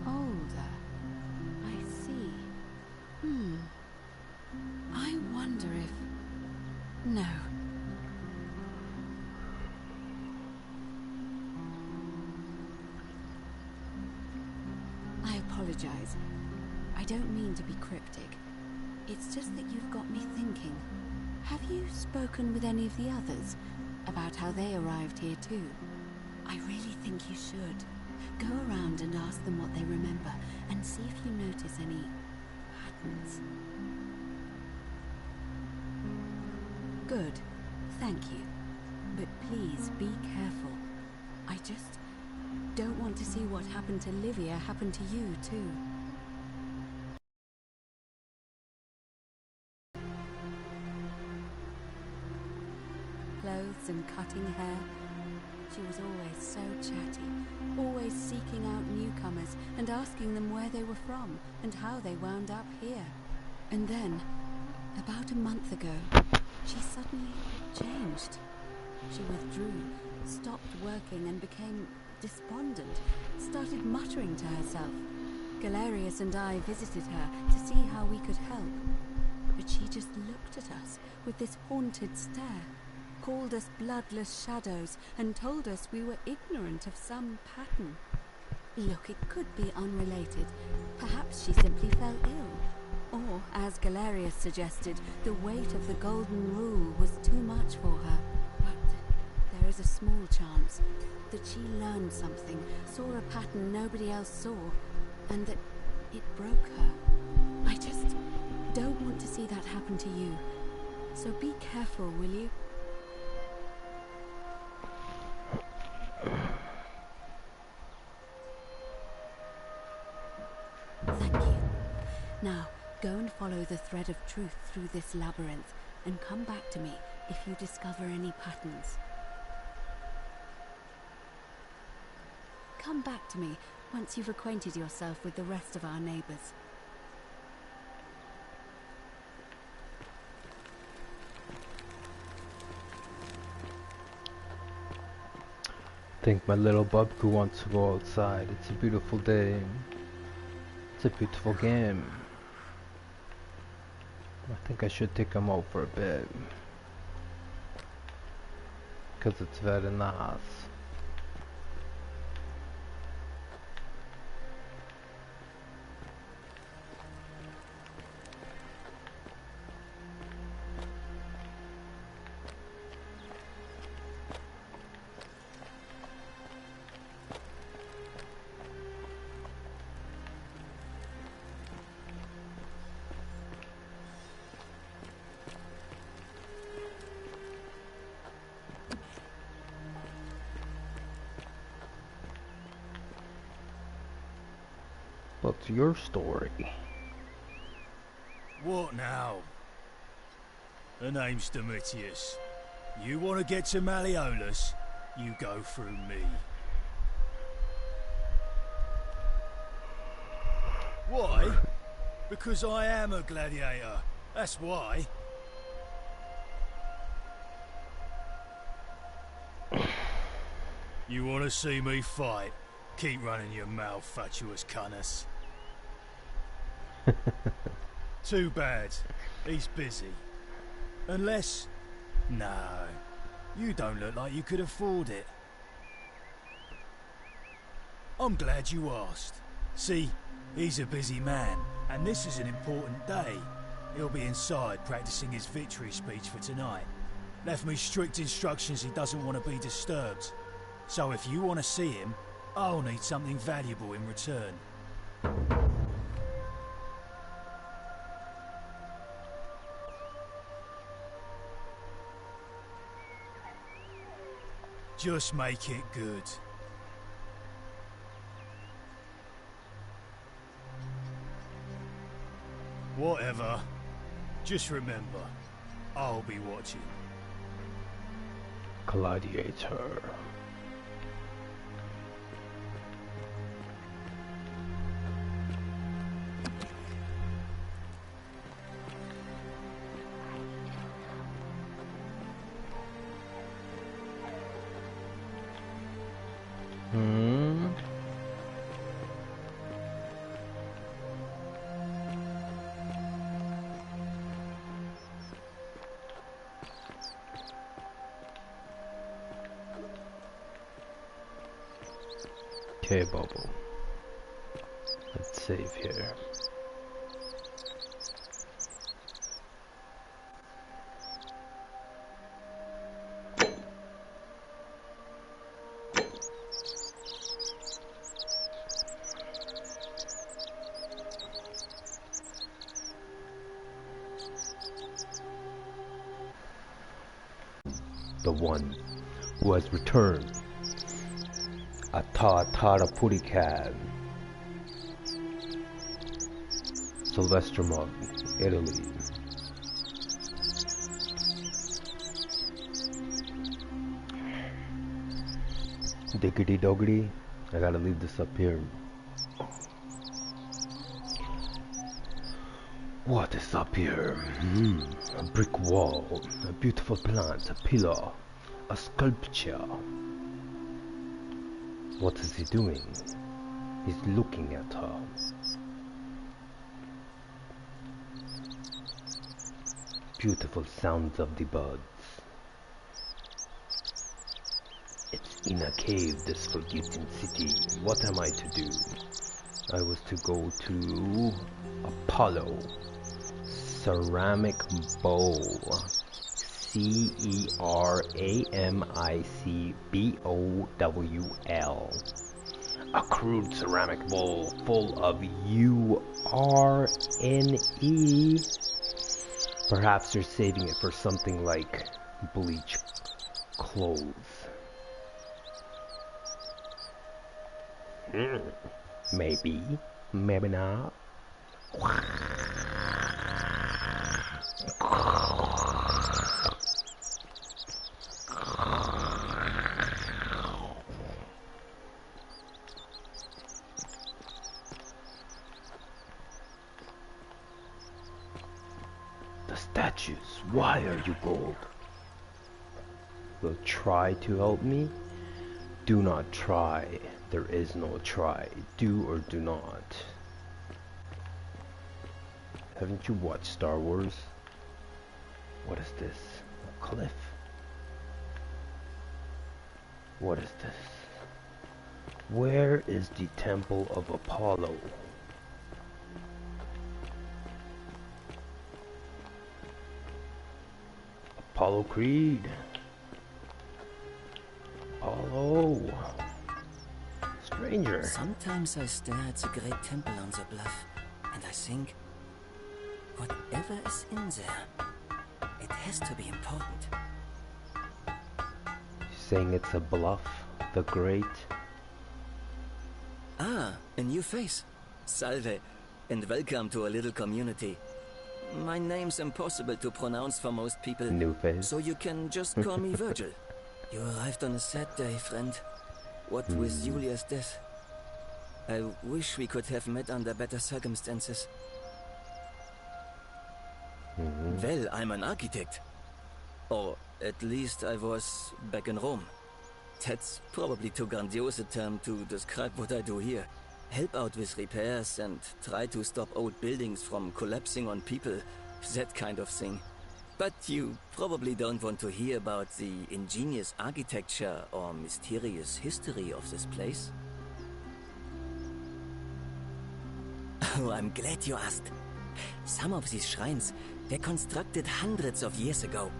Older. I see. I wonder if... No. I apologize. I don't mean to be cryptic. It's just that you've got me thinking. Have you spoken with any of the others about how they arrived here too? I really think you should. Go around and ask them what they remember and see if you notice any patterns. Good. Thank you. But please be careful. I just don't want to see what happened to Livia happen to you, too. Clothes and cutting hair. She was always so chatty, always seeking out newcomers and asking them where they were from and how they wound up here. And then, about a month ago, she suddenly changed. She withdrew, stopped working and became despondent, started muttering to herself. Galerius and I visited her to see how we could help. But she just looked at us with this haunted stare, called us bloodless shadows, and told us we were ignorant of some pattern. Look, it could be unrelated. Perhaps she simply fell ill. Or, as Galerius suggested, the weight of the golden rule was too much for her. But there is a small chance that she learned something, saw a pattern nobody else saw, and that it broke her. I just don't want to see that happen to you. So be careful, will you? Thank you. Now, go and follow the thread of truth through this labyrinth, and come back to me if you discover any patterns. Come back to me once you've acquainted yourself with the rest of our neighbors. I think my little bubku wants to go outside. It's a beautiful day. It's a beautiful game. I think I should take him out for a bit. Because it's very nice. What's your story? What now? Her name's Domitius. You want to get to Malololis? You go through me. Why? Because I am a gladiator. That's why. You want to see me fight? Keep running your mouth, fatuous cunners. Too bad. He's busy. Unless... No. You don't look like you could afford it. I'm glad you asked. See, he's a busy man, and this is an important day. He'll be inside practicing his victory speech for tonight. Left me strict instructions he doesn't want to be disturbed. So if you want to see him, I'll need something valuable in return. Just make it good. Whatever. Just remember, I'll be watching. Gladiator. Okay, Bubble. Let's save here. The one who has returned. Atara Purican. Sylvester Mug, Italy. Diggity doggity, I gotta leave this up here. What is up here? A brick wall, a beautiful plant, a pillar, a sculpture. What is he doing? He's looking at her. Beautiful sounds of the birds. It's in a cave, this forgotten city. What am I to do? I was to go to Apollo. Ceramic bowl. CERAMICBOWL. A crude ceramic bowl full of URNE. Perhaps you're saving it for something like bleach clothes. Maybe, maybe not. The statues, why are you gold? Will try to help me? Do not try. There is no try. Do or do not. Haven't you watched Star Wars? What is this? A cliff? What is this? Where is the Temple of Apollo? Apollo Creed. Apollo. Stranger. Sometimes I stare at the great temple on the bluff, and I think, whatever is in there, it has to be important. Saying it's a bluff, the great. Ah, a new face. Salve, and welcome to a little community. My name's impossible to pronounce for most people. New face. So you can just call me Virgil. You arrived on a sad day, friend. What with Julia's death? I wish we could have met under better circumstances. Well, I'm an architect. Or at least I was back in Rome. That's probably too grandiose a term to describe what I do here. Help out with repairs and try to stop old buildings from collapsing on people. That kind of thing. But you probably don't want to hear about the ingenious architecture or mysterious history of this place. Oh, I'm glad you asked. Some of these shrines were constructed hundreds of years ago,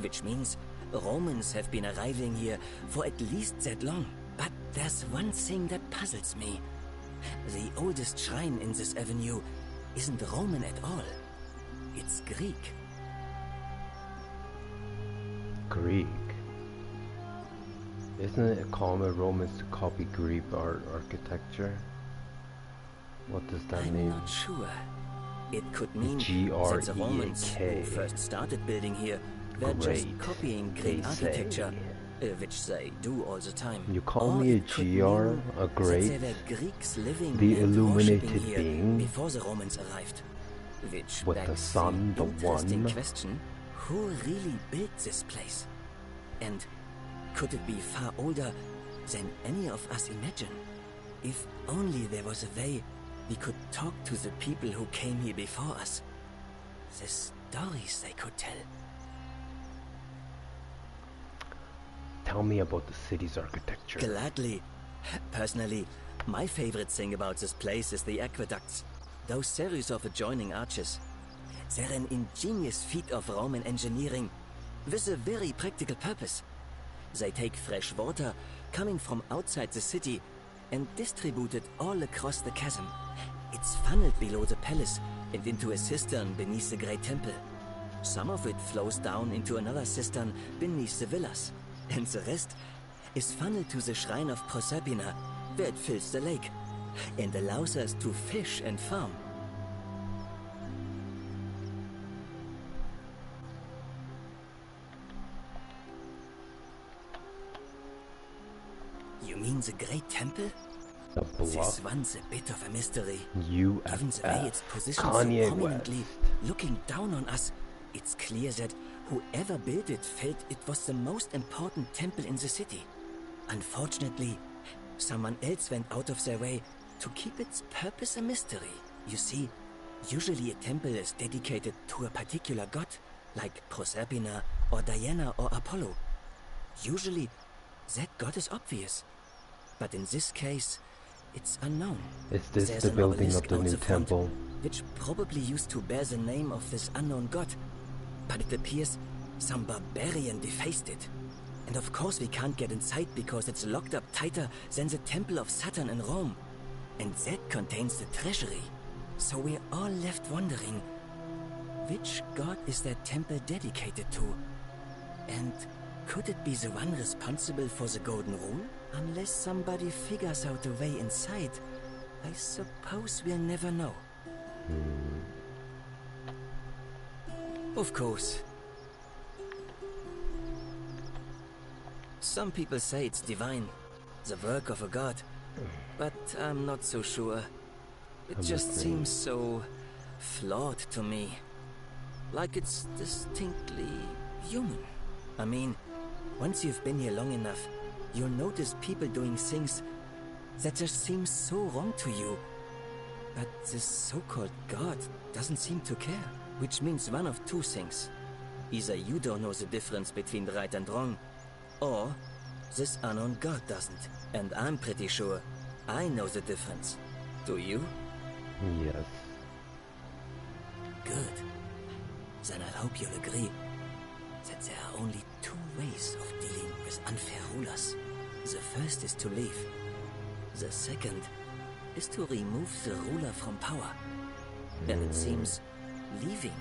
which means Romans have been arriving here for at least that long. But there's one thing that puzzles me. The oldest shrine in this avenue isn't Roman at all. It's Greek. Greek. Isn't it common Romans to copy Greek architecture? What does that mean? I'm not sure. It could mean that the Romans who first started building here were just copying Greek architecture, which they do all the time. You call me a GR, a great, the illuminated being, before the Romans arrived. Which with the sun, the one. Question, who really built this place? And could it be far older than any of us imagine? If only there was a way we could talk to the people who came here before us. The stories they could tell. Tell me about the city's architecture. Gladly. Personally, my favorite thing about this place is the aqueducts. Those series of adjoining arches. They're an ingenious feat of Roman engineering with a very practical purpose. They take fresh water coming from outside the city and distribute it all across the chasm. It's funneled below the palace and into a cistern beneath the great temple. Some of it flows down into another cistern beneath the villas. and the rest is funneled to the shrine of Proserpina, where it fills the lake, and allows us to fish and farm. You mean the Great Temple? The This bluff? one's a bit of a mystery. You Given the way it's positioned so Kanye prominently, West. looking down on us, it's clear that whoever built it felt it was the most important temple in the city. Unfortunately, someone else went out of their way to keep its purpose a mystery. You see, usually a temple is dedicated to a particular god, like Proserpina or Diana or Apollo. Usually, that god is obvious. But in this case, it's unknown. Is this There's the an building obelisk of the out new the front, temple? which probably used to bear the name of this unknown god. But it appears some barbarian defaced it. And of course we can't get inside because it's locked up tighter than the Temple of Saturn in Rome. And that contains the treasury. So we're all left wondering, which god is that temple dedicated to? And could it be the one responsible for the Golden Rule? Unless somebody figures out a way inside, I suppose we'll never know. Of course. Some people say it's divine, the work of a god, but I'm not so sure. It just seems so flawed to me. Like it's distinctly human. I mean, once you've been here long enough, you'll notice people doing things that just seem so wrong to you. But this so-called god doesn't seem to care. Which means one of two things. Either you don't know the difference between right and wrong, or this unknown god doesn't. And I'm pretty sure I know the difference. Do you? Yes. Good. Then I hope you'll agree that there are only two ways of dealing with unfair rulers. The first is to leave. The second is to remove the ruler from power. And it seems leaving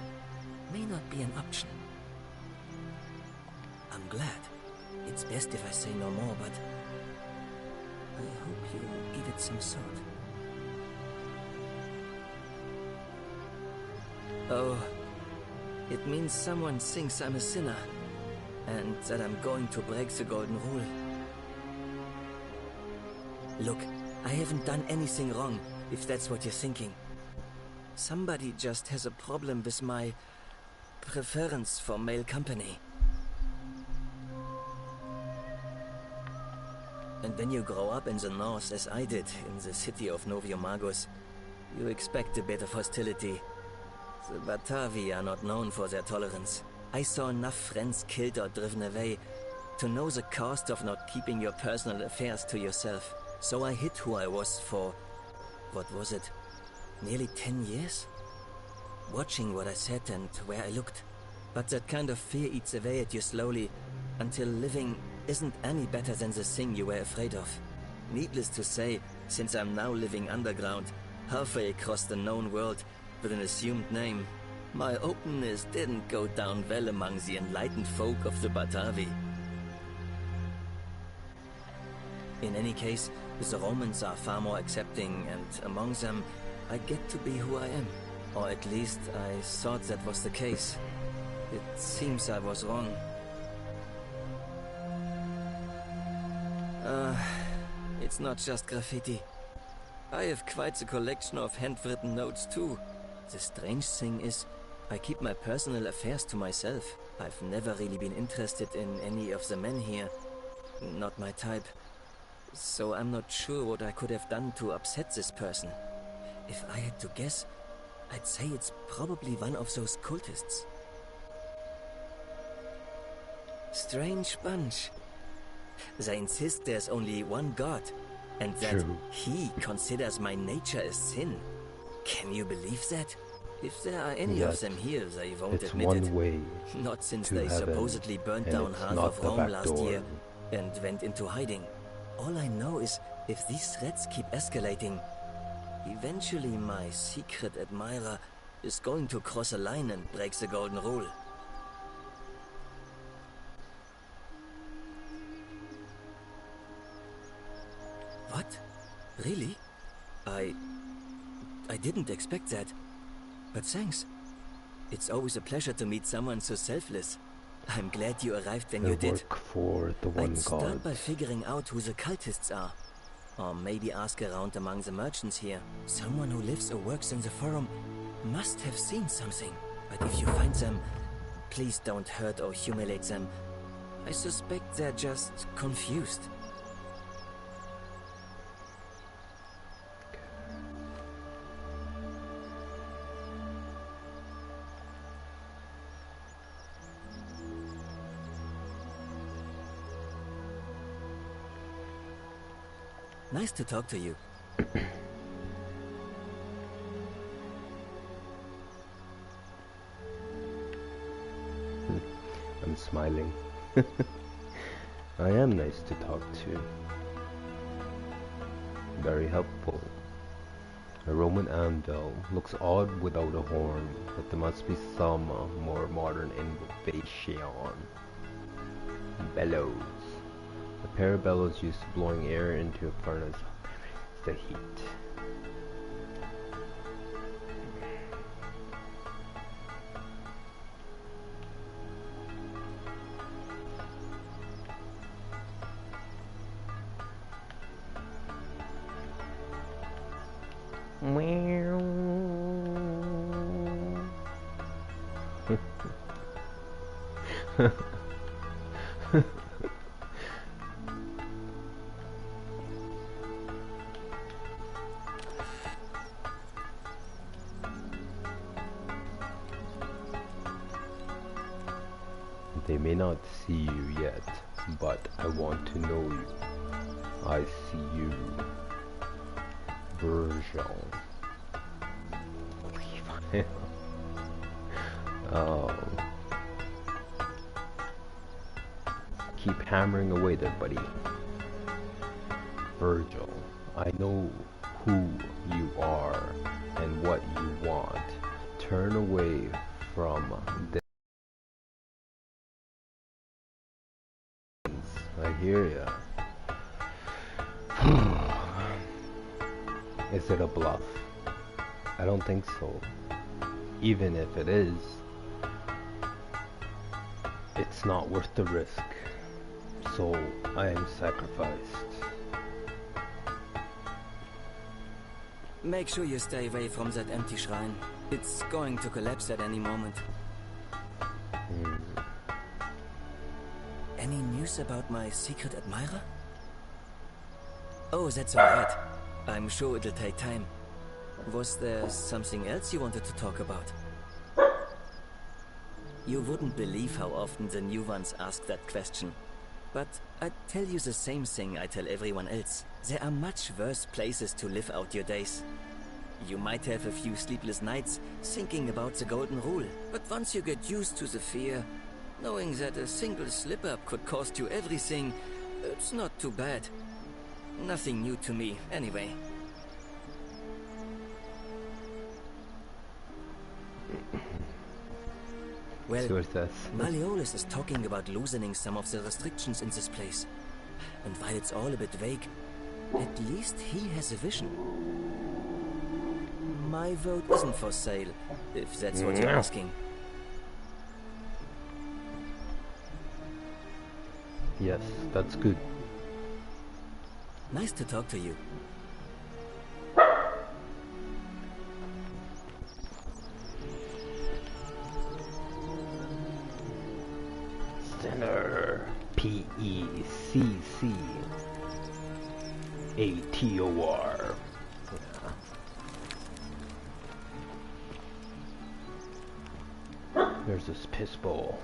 may not be an option. I'm glad. It's best if I say no more, but I hope you give it some thought. Oh, it means someone thinks I'm a sinner, and that I'm going to break the Golden Rule. Look, I haven't done anything wrong, if that's what you're thinking. Somebody just has a problem with my preference for male company. And when you grow up in the north, as I did, in the city of Noviomagus, you expect a bit of hostility. The Batavi are not known for their tolerance. I saw enough friends killed or driven away to know the cost of not keeping your personal affairs to yourself. So I hid who I was for, what was it, nearly 10 years? Watching what I said and where I looked. But that kind of fear eats away at you slowly, until living isn't any better than the thing you were afraid of. Needless to say, since I'm now living underground, halfway across the known world, with an assumed name, my openness didn't go down well among the enlightened folk of the Batavi. In any case, the Romans are far more accepting, and among them, I get to be who I am. Or at least I thought that was the case. It seems I was wrong. It's not just graffiti. I have quite the collection of handwritten notes too. The strange thing is, I keep my personal affairs to myself. I've never really been interested in any of the men here. Not my type. So I'm not sure what I could have done to upset this person. If I had to guess, I'd say it's probably one of those cultists. Strange bunch. They insist there's only one god, and that he considers my nature a sin. Can you believe that? If there are any of them here, they won't admit it. Way not since to they heaven, supposedly burnt down half of the Rome back last door. year and went into hiding. All I know is, if these threats keep escalating, eventually my secret admirer is going to cross a line and break the Golden Rule. What? Really? I didn't expect that. But thanks. It's always a pleasure to meet someone so selfless. I'm glad you arrived when you did. Work for the one I'd start god. by figuring out who the cultists are. Or maybe ask around among the merchants here. Someone who lives or works in the forum must have seen something. But if you find them, please don't hurt or humiliate them. I suspect they're just confused. Nice to talk to you. I'm smiling. I am nice to talk to. Very helpful. A Roman anvil looks odd without a horn, but there must be some more modern innovation. Bellows. A pair of bellows used to blowing air into a furnace. The heat. They may not see you yet, but I want to know you. I see you, Virgil. Keep hammering away there, buddy. Virgil, I know who you are and what you want. Turn away from this. I hear ya. Is it a bluff? I don't think so. Even if it is, it's not worth the risk. So I am sacrificed. Make sure you stay away from that empty shrine. It's going to collapse at any moment. Any news about my secret admirer? Oh, that's alright. I'm sure it'll take time. Was there something else you wanted to talk about? You wouldn't believe how often the new ones ask that question. But I'd tell you the same thing I tell everyone else. There are much worse places to live out your days. You might have a few sleepless nights thinking about the golden rule, but once you get used to the fear, knowing that a single slip-up could cost you everything, it's not too bad. Nothing new to me, anyway. Well, Malololis is talking about loosening some of the restrictions in this place. And while it's all a bit vague, at least he has a vision. My vote isn't for sale, if that's what you're asking. Yes, that's good. Nice to talk to you. Center. P-E-C-C-A-T-O-R. Yeah. There's this piss bowl.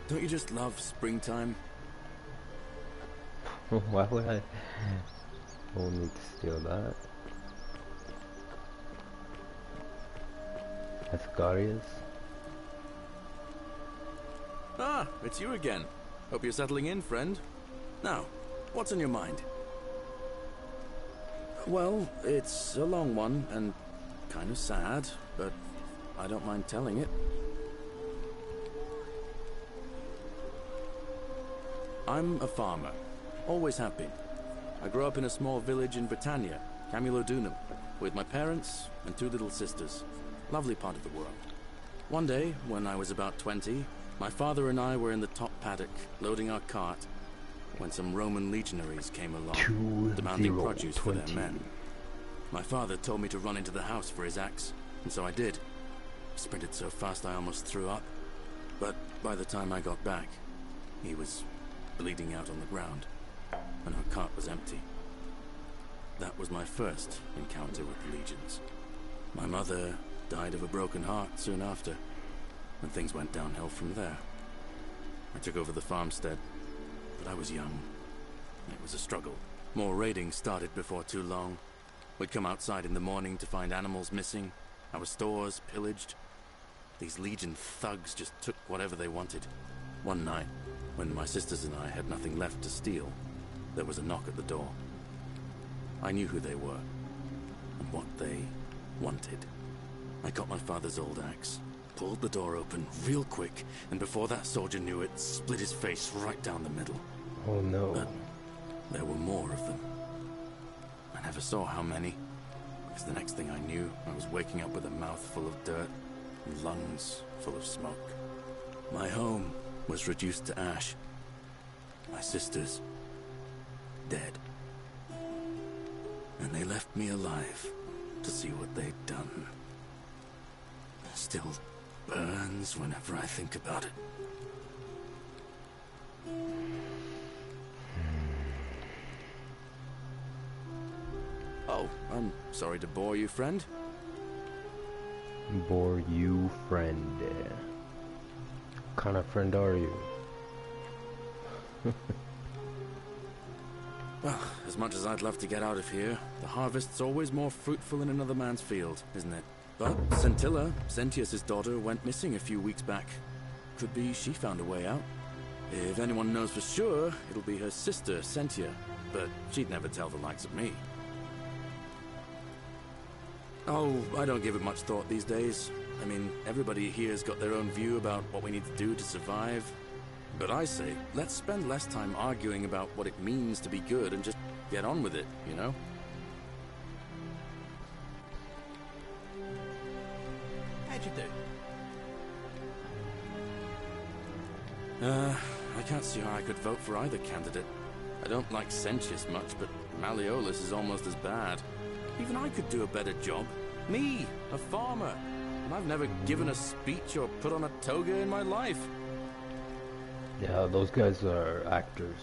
Don't you just love springtime? Why would I only to steal that? Ascarius? Ah, it's you again. Hope you're settling in, friend. Now, what's on your mind? Well, it's a long one and kind of sad, but I don't mind telling it. I'm a farmer. Always have been. I grew up in a small village in Britannia, Camulodunum, with my parents and 2 little sisters. Lovely part of the world. One day, when I was about 20, my father and I were in the top paddock, loading our cart, when some Roman legionaries came along, demanding produce for their men. My father told me to run into the house for his axe, and so I did. I sprinted so fast I almost threw up, but by the time I got back, he was bleeding out on the ground, and our cart was empty. That was my first encounter with the legions. My mother died of a broken heart soon after, and things went downhill from there. I took over the farmstead, but I was young. It was a struggle. More raiding started before too long. We'd come outside in the morning to find animals missing, our stores pillaged. These legion thugs just took whatever they wanted. One night, when my sisters and I had nothing left to steal, there was a knock at the door. I knew who they were, and what they wanted. I got my father's old axe, pulled the door open real quick, and before that soldier knew it, split his face right down the middle. Oh no. But there were more of them. I never saw how many, because the next thing I knew, I was waking up with a mouth full of dirt and lungs full of smoke. My home was reduced to ash. My sisters, dead. And they left me alive to see what they'd done. Still burns whenever I think about it. Oh, I'm sorry to bore you, friend. Bore you, friend. What kind of friend are you? Well, as much as I'd love to get out of here, the harvest's always more fruitful in another man's field, isn't it? But Sentilla, Centius' daughter, went missing a few weeks back. Could be she found a way out. If anyone knows for sure, it'll be her sister, Sentia. But she'd never tell the likes of me. Oh, I don't give it much thought these days. I mean, everybody here's got their own view about what we need to do to survive. But I say, let's spend less time arguing about what it means to be good and just get on with it, you know? How'd you do? I can't see how I could vote for either candidate. I don't like Centius much, but Malololis is almost as bad. Even I could do a better job. Me, a farmer. And I've never given a speech or put on a toga in my life. Yeah, those guys are actors.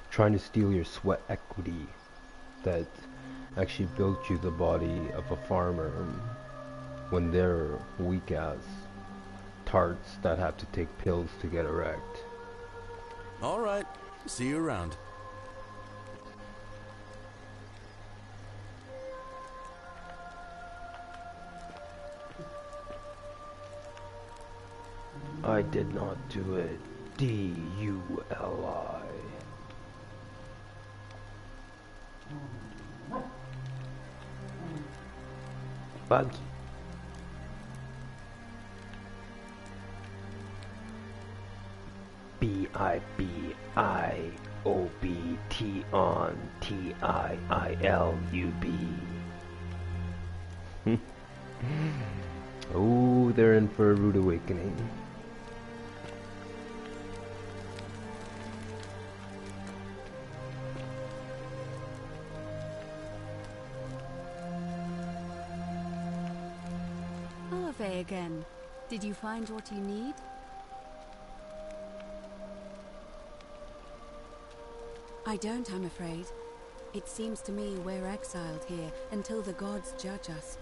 Trying to steal your sweat equity that actually built you the body of a farmer when they're weak ass tarts that have to take pills to get erect. Alright, see you around. I did not do it. D-U-L-I. Bugs. B-I-B-I-O-B-T on T-I-I-L-U-B. Oh, they're in for a rude awakening. Again. Did you find what you need? I don't, I'm afraid. It seems to me we're exiled here until the gods judge us,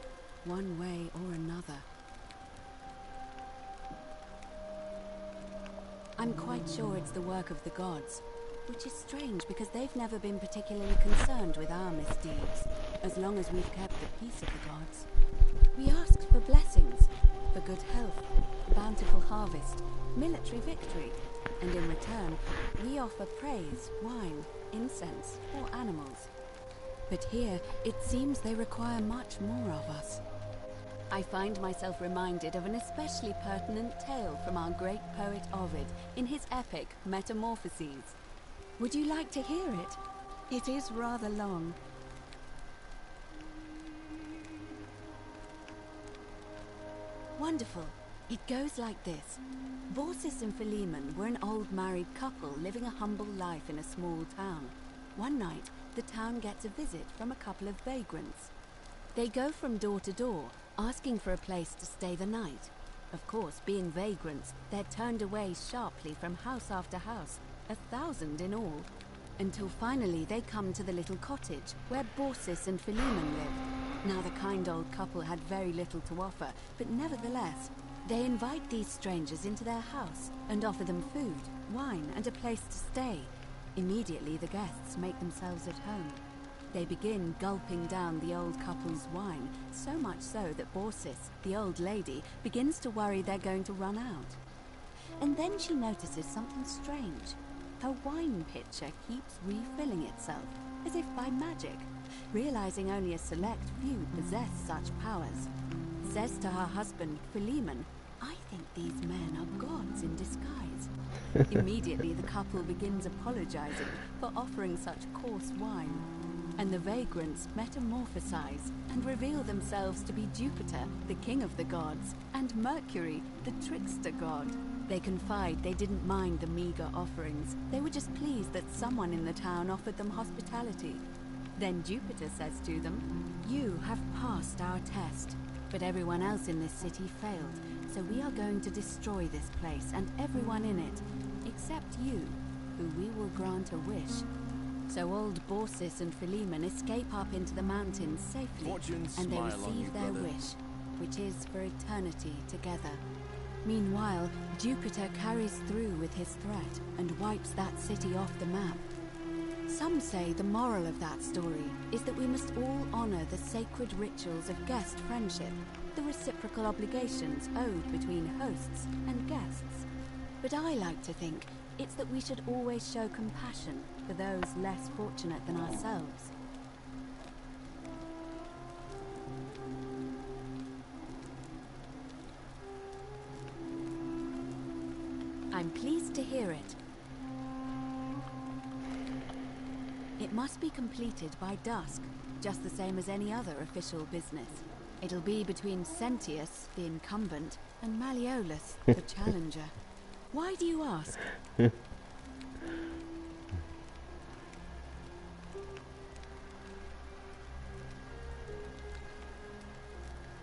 one way or another. I'm quite sure it's the work of the gods, which is strange because they've never been particularly concerned with our misdeeds, as long as we've kept the peace of the gods. We asked for blessings, for good health, bountiful harvest, military victory, and in return, we offer praise, wine, incense, or animals. But here, it seems they require much more of us. I find myself reminded of an especially pertinent tale from our great poet Ovid in his epic Metamorphoses. Would you like to hear it? It is rather long. Wonderful. It goes like this. Baucis and Ferryman were an old married couple living a humble life in a small town. One night, the town gets a visit from a couple of vagrants. They go from door to door, asking for a place to stay the night. Of course, being vagrants, they're turned away sharply from house after house, 1,000 in all, until finally they come to the little cottage where Baucis and Ferryman lived. Now, the kind old couple had very little to offer, but nevertheless, they invite these strangers into their house and offer them food, wine, and a place to stay. Immediately, the guests make themselves at home. They begin gulping down the old couple's wine, so much so that Baucis, the old lady, begins to worry they're going to run out. And then she notices something strange. Her wine pitcher keeps refilling itself, as if by magic, realizing only a select few possess such powers. Says to her husband, Ferryman, "I think these men are gods in disguise." Immediately, the couple begins apologizing for offering such coarse wine. And the vagrants metamorphosize and reveal themselves to be Jupiter, the king of the gods, and Mercury, the trickster god. They confide they didn't mind the meager offerings. They were just pleased that someone in the town offered them hospitality. Then Jupiter says to them, "You have passed our test, but everyone else in this city failed, so we are going to destroy this place and everyone in it, except you, who we will grant a wish." So old Baucis and Ferryman escape up into the mountains safely, and they receive their wish, which is for eternity together. Meanwhile, Jupiter carries through with his threat and wipes that city off the map. Some say the moral of that story is that we must all honor the sacred rituals of guest friendship, the reciprocal obligations owed between hosts and guests. But I like to think it's that we should always show compassion for those less fortunate than ourselves. I'm pleased to hear it. It must be completed by dusk, just the same as any other official business. It'll be between Sentius, the incumbent, and Malololis, the challenger. Why do you ask?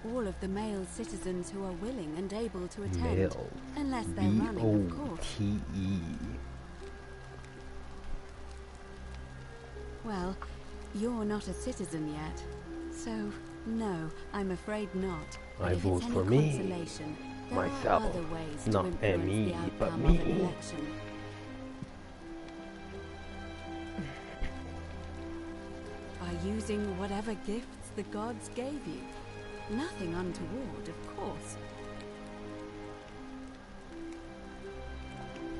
All of the male citizens who are willing and able to attend, Male. unless they're running, of course. V-O-T-E. Well, you're not a citizen yet, so no, I'm afraid not. But I if vote it's any for me, consolation, there myself, are other ways not to influence me, the but outcome me. of an election. By using whatever gifts the gods gave you. Nothing untoward, of course.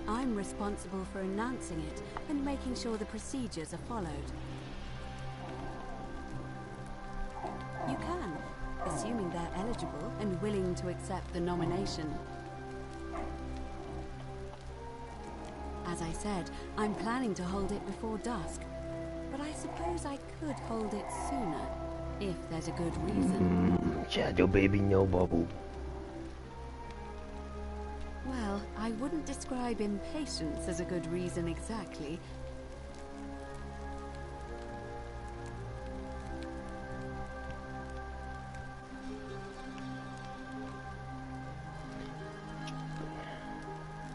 I'm responsible for announcing it and making sure the procedures are followed. You can, assuming they're eligible and willing to accept the nomination. As I said, I'm planning to hold it before dusk, but I suppose I could hold it sooner, if there's a good reason. Shadow baby, no bubble. Well, I wouldn't describe impatience as a good reason exactly.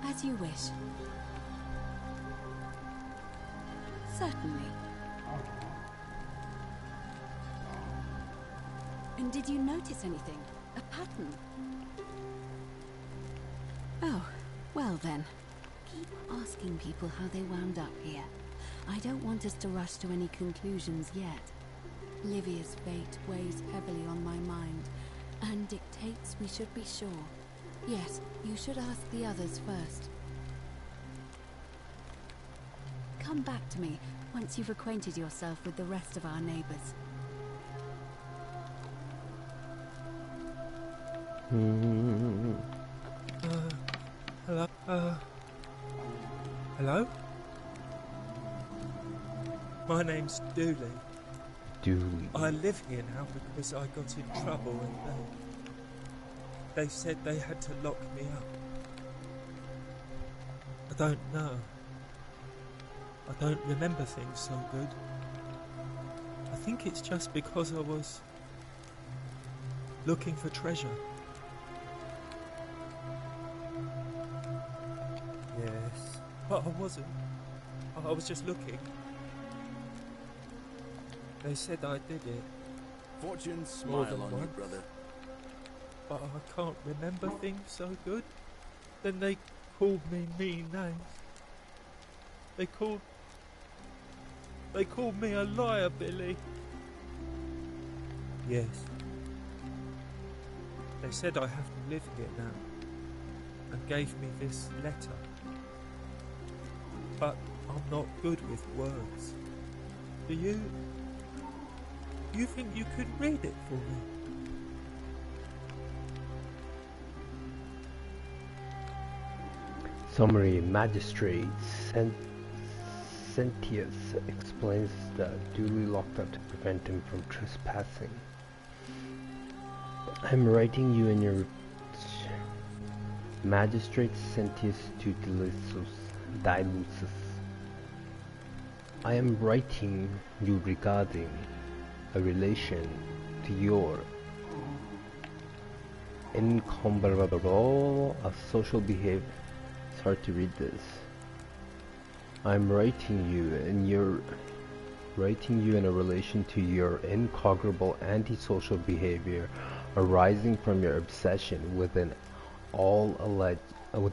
As you wish. Certainly. And did you notice anything? A pattern? Oh, well then. Keep asking people how they wound up here. I don't want us to rush to any conclusions yet. Livia's fate weighs heavily on my mind, and dictates we should be sure. Yes, you should ask the others first. Come back to me once you've acquainted yourself with the rest of our neighbors. Hello? Hello? My name's Dooley. Dooley. I live here now because I got in trouble and they said they had to lock me up. I don't know. I don't remember things so good. I think it's just because I was looking for treasure. Yes, but I wasn't. I was just looking. They said I did it. Fortune More smile than on you, once. brother. But I can't remember things so good. Then they called me mean names. They called me a liar, Billy. Yes. They said I have to live here now, and gave me this letter. But I'm not good with words. Do you think you could read it for me? Summary. Magistrate Centius explains that Duly locked up to prevent him from trespassing. I'm writing you in your Magistrate Centius to Dilusus. I am writing you regarding a relation to your incomparable of social behavior. It's hard to read this. I'm writing you in a relation to your incomparable antisocial behavior arising from your obsession with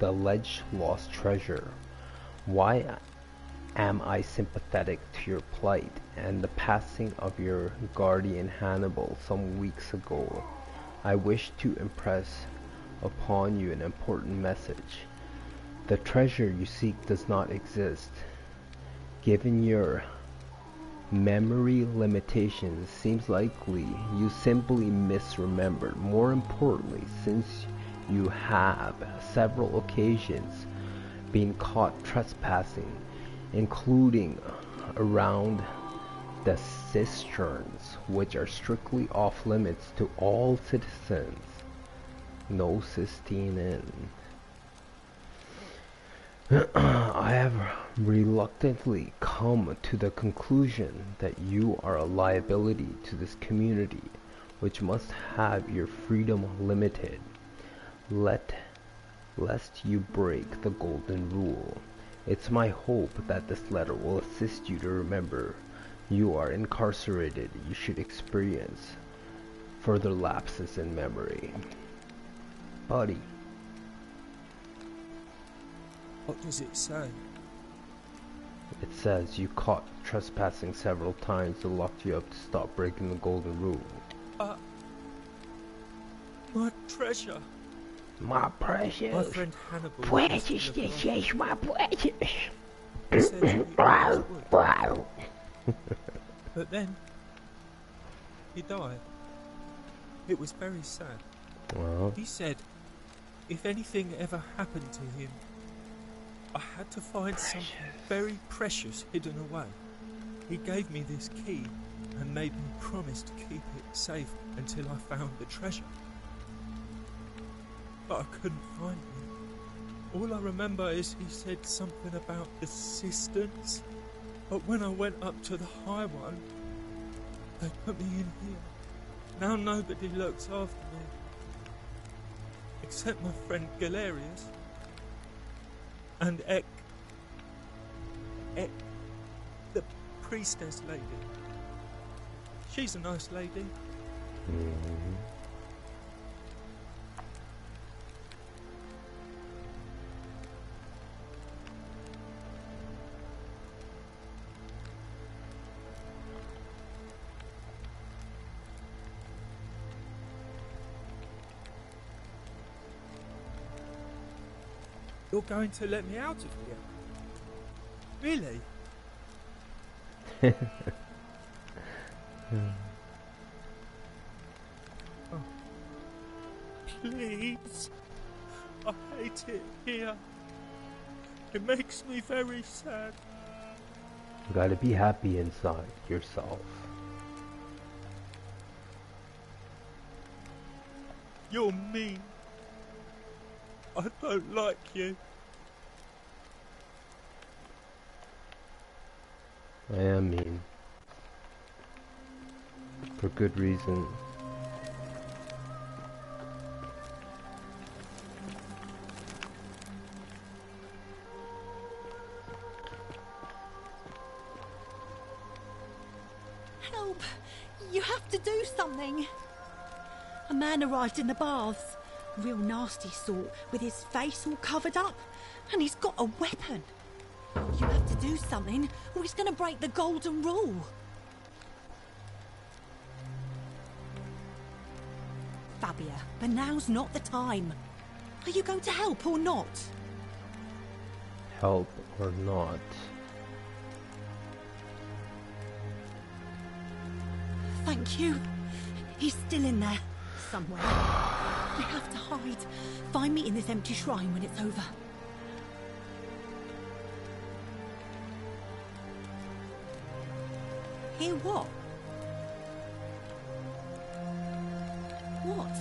alleged lost treasure. Why am I sympathetic to your plight and the passing of your guardian Hannibal some weeks ago? I wish to impress upon you an important message. The treasure you seek does not exist. Given your memory limitations, seems likely you simply misremembered. More importantly, since you have several occasions been caught trespassing, including around the cisterns, which are strictly off limits to all citizens. No cistine in. I have reluctantly come to the conclusion that you are a liability to this community, which must have your freedom limited, lest you break the golden rule. It's my hope that this letter will assist you to remember you are incarcerated. You should experience further lapses in memory. Buddy. What does it say? It says you caught trespassing several times and locked you up to stop breaking the golden rule. My treasure. My precious. My friend Hannibal. Precious, yes, my precious. He said to eat this wood. But then, he died. It was very sad. Well. He said, if anything ever happened to him, I had to find something very precious hidden away. He gave me this key and made me promise to keep it safe until I found the treasure. But I couldn't find it. All I remember is he said something about the cisterns, but when I went up to the high one, they put me in here. Now nobody looks after me, except my friend Galerius. And Ek, the priestess lady. She's a nice lady. Mm-hmm. You're going to let me out of here? Really? Oh. Please. I hate it here. It makes me very sad. You gotta be happy inside yourself. You're mean. I don't like you. I am mean. For good reason. Help! You have to do something! A man arrived in the baths. Real nasty sort, with his face all covered up. And he's got a weapon. You have to do something, or he's going to break the golden rule. Fabia, but now's not the time. Are you going to help or not? Help or not. Thank you. He's still in there, somewhere. I have to hide. Find me in this empty shrine when it's over. Hear what? What?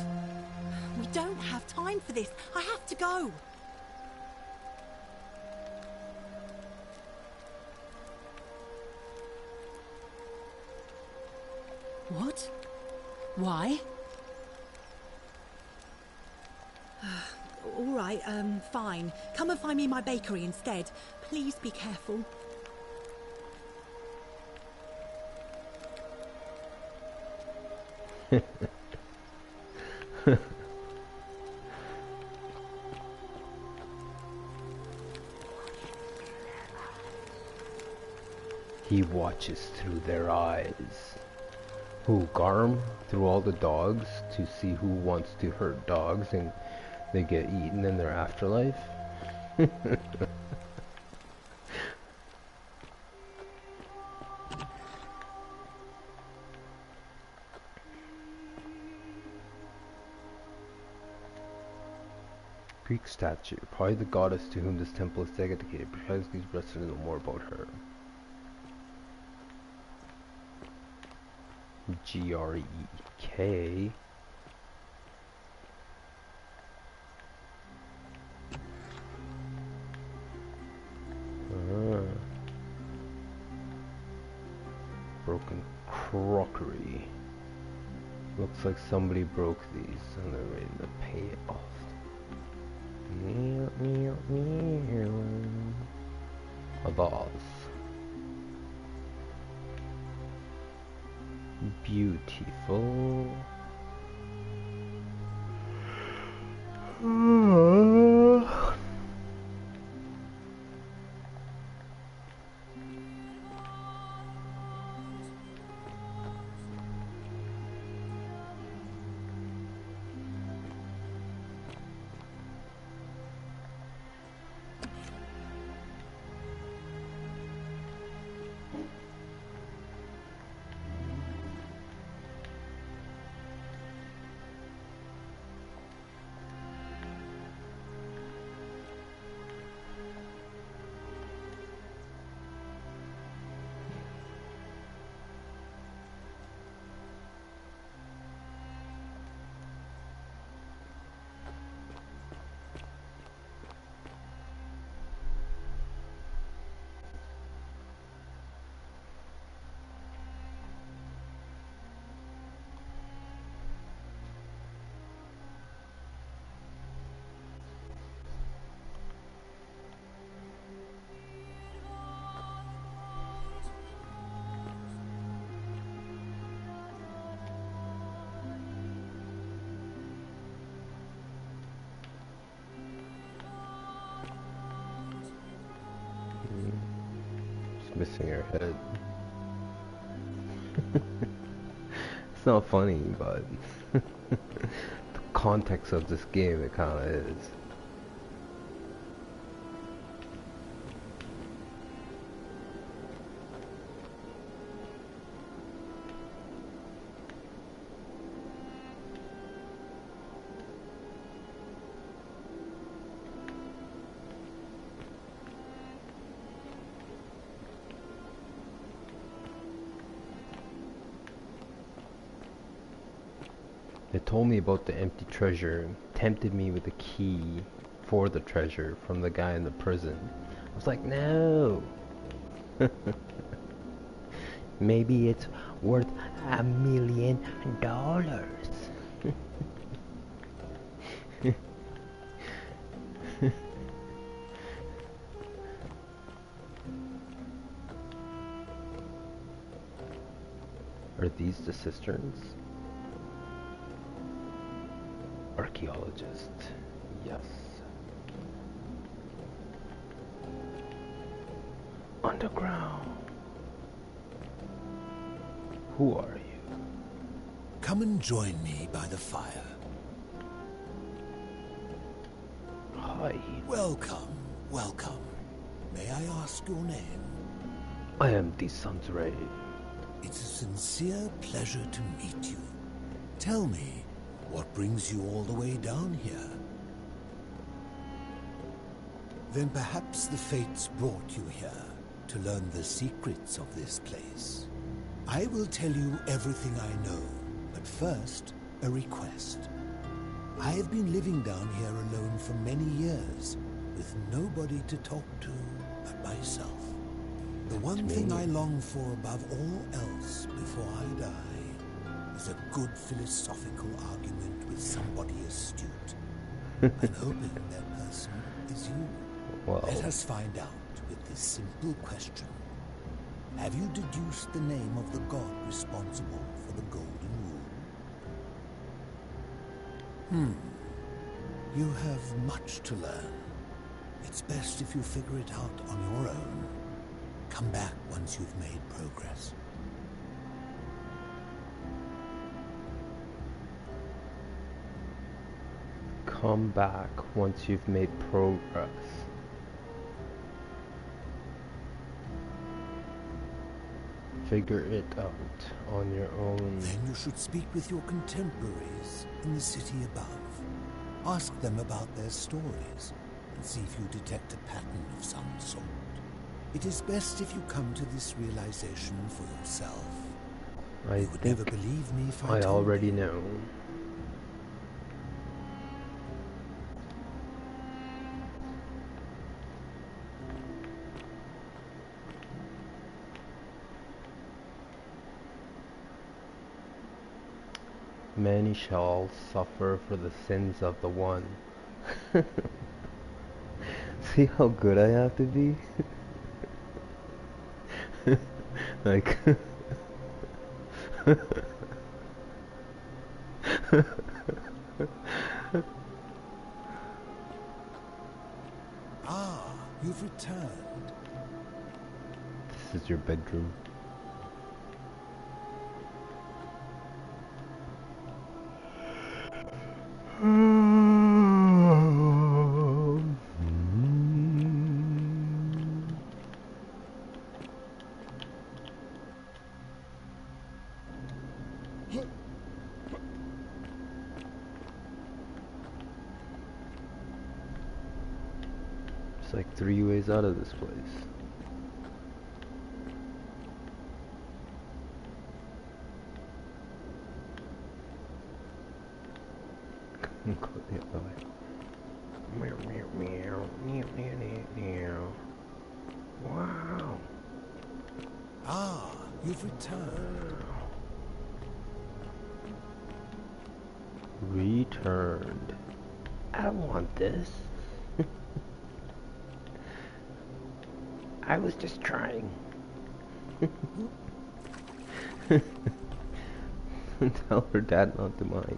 We don't have time for this. I have to go. What? Why? All right, fine. Come and find me in my bakery instead. Please be careful. He watches through their eyes. Who, Garm? Through all the dogs to see who wants to hurt dogs and they get eaten in their afterlife? Greek statue. Probably the goddess to whom this temple is dedicated. Perhaps these blessed to know more about her. G-R-E-K. Broken crockery. Looks like somebody broke these and they're ready to pay it off. A vase. Beautiful. Missing her head. It's not funny, but the context of this game, it kind of is. It told me about the empty treasure, tempted me with the key for the treasure from the guy in the prison. I was like, no! Maybe it's worth $1 million. Are these the cisterns? Archaeologist. Yes. Underground. Who are you? Come and join me by the fire. Hi. Welcome, welcome. May I ask your name? I am TheSunsRay. It's a sincere pleasure to meet you. Tell me, what brings you all the way down here? Then perhaps the fates brought you here to learn the secrets of this place. I will tell you everything I know, but first, a request. I have been living down here alone for many years, with nobody to talk to but myself. The one thing I long for above all else before I die is a good philosophical argument with somebody astute. I'm hoping that person is you. Well, let us find out with this simple question. Have you deduced the name of the god responsible for the golden rule? You have much to learn. It's best if you figure it out on your own. Come back once you've made progress. come back once you've made progress. Figure it out on your own. Then you should speak with your contemporaries in the city above. Ask them about their stories and see if you detect a pattern of some sort. It is best if you come to this realization for yourself. You would never believe me if I I told already you. know. Many shall suffer for the sins of the one. See how good I have to be? Like Ah, you've returned. This is your bedroom. It's like 3 ways out of this place. Go the other way. Meow, meow, meow, meow, meow, meow. Wow. Ah, you've returned. Returned. I don't want this. I was just trying. Tell her dad not to mind.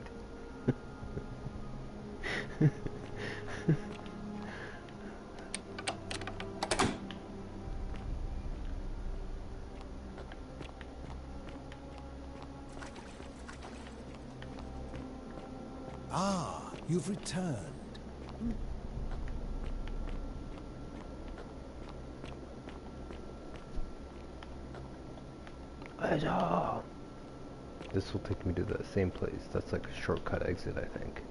Ah, you've returned. This will take me to the same place. That's like a shortcut exit, I think.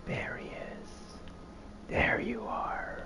There he is. There you are.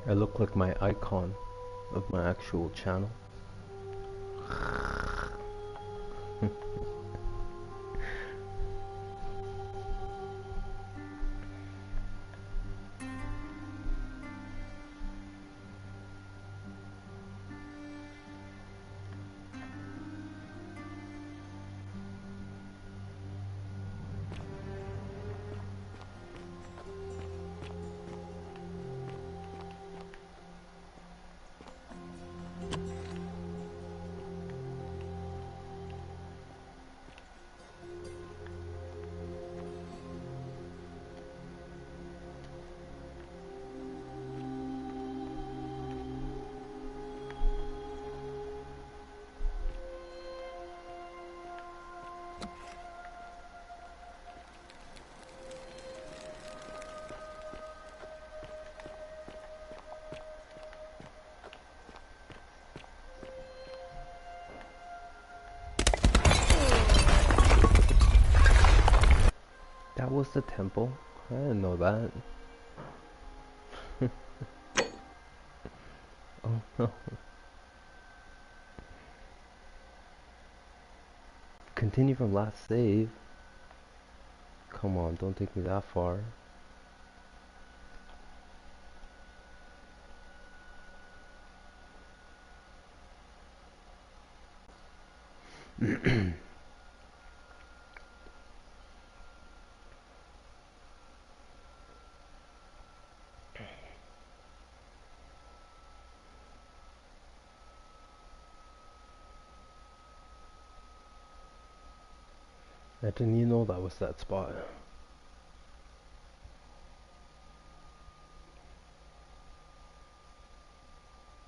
I look like my icon of my actual channel. That was the temple? I didn't know that. Oh no. Continue from last save. Come on, don't take me that far. I didn't even know that was that spot.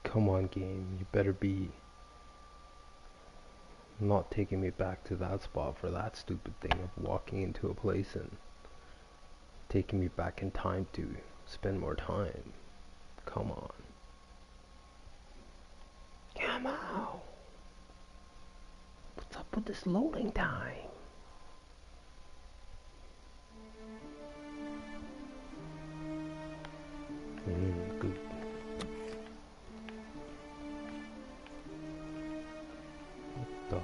Come on, game, you better be not taking me back to that spot for that stupid thing of walking into a place and taking me back in time to spend more time. Come on. Come on. What's up with this loading time? Good. What the?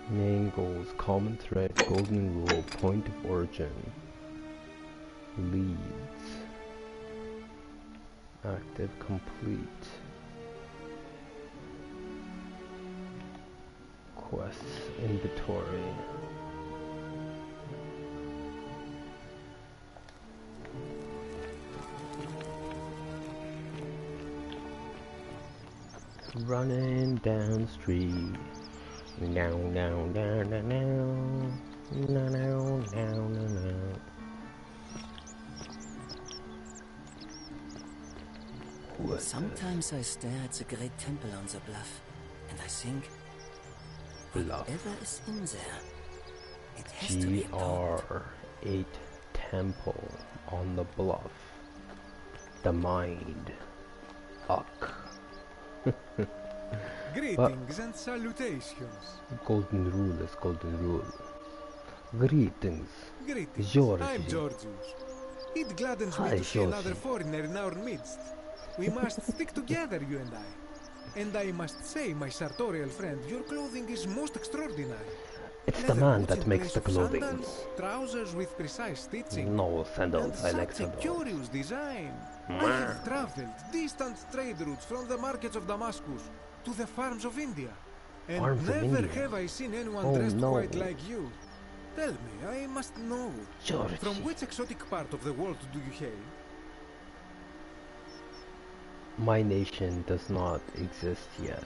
Main goals, common thread, golden rule, point of origin, leads, active, complete, quests, inventory. Running down the street. No, no, no, no, no, no, no, no, no. Sometimes I stare at the great temple on the bluff, and I think, whatever is in there, it has to be GR8 temple on the bluff. The mind. Uck. Greetings and salutations. Golden rule is golden rule. Greetings. Greetings. George. I'm Georgius. It gladdens me to see another foreigner in our midst. We must stick together, you and I. And I must say, my sartorial friend, your clothing is most extraordinary. It's the man that makes the clothing. Sandals, trousers with precise stitching. No sandals, I like such sandals. a curious design. I have traveled distant trade routes from the markets of Damascus to the farms of India. And Farms of never India? have I seen anyone Oh, dressed no. quite like you. Tell me, I must know. George. From which exotic part of the world do you hail? My nation does not exist yet.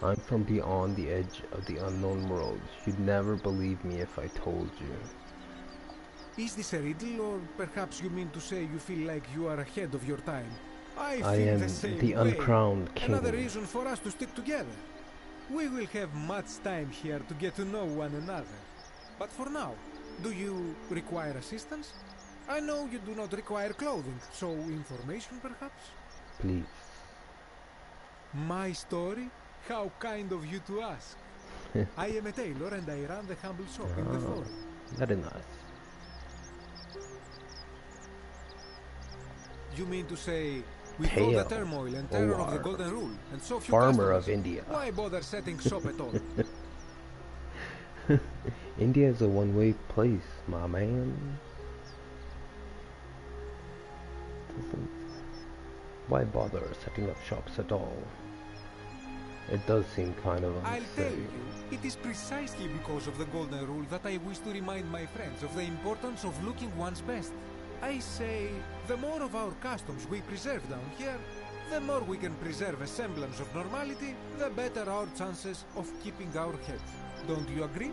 I'm from beyond the edge of the unknown world. You'd never believe me if I told you. Is this a riddle, or perhaps you mean to say you feel like you are ahead of your time? I I feel am the same the way. uncrowned king. Another reason for us to stick together. We will have much time here to get to know one another. But for now, do you require assistance? I know you do not require clothing, so information perhaps? Please. My story? How kind of you to ask. I am a tailor and I run the humble shop in the forum. Very nice. You mean to say, with all the turmoil and terror of the Golden Rule, and so few Farmer customers, of India. why bother setting shop at all? India is a one-way place, my man. Why bother setting up shops at all? It does seem kind of unsafe. I'll tell you, it is precisely because of the Golden Rule that I wish to remind my friends of the importance of looking one's best. I say, the more of our customs we preserve down here, the more we can preserve a semblance of normality, the better our chances of keeping our heads. Don't you agree?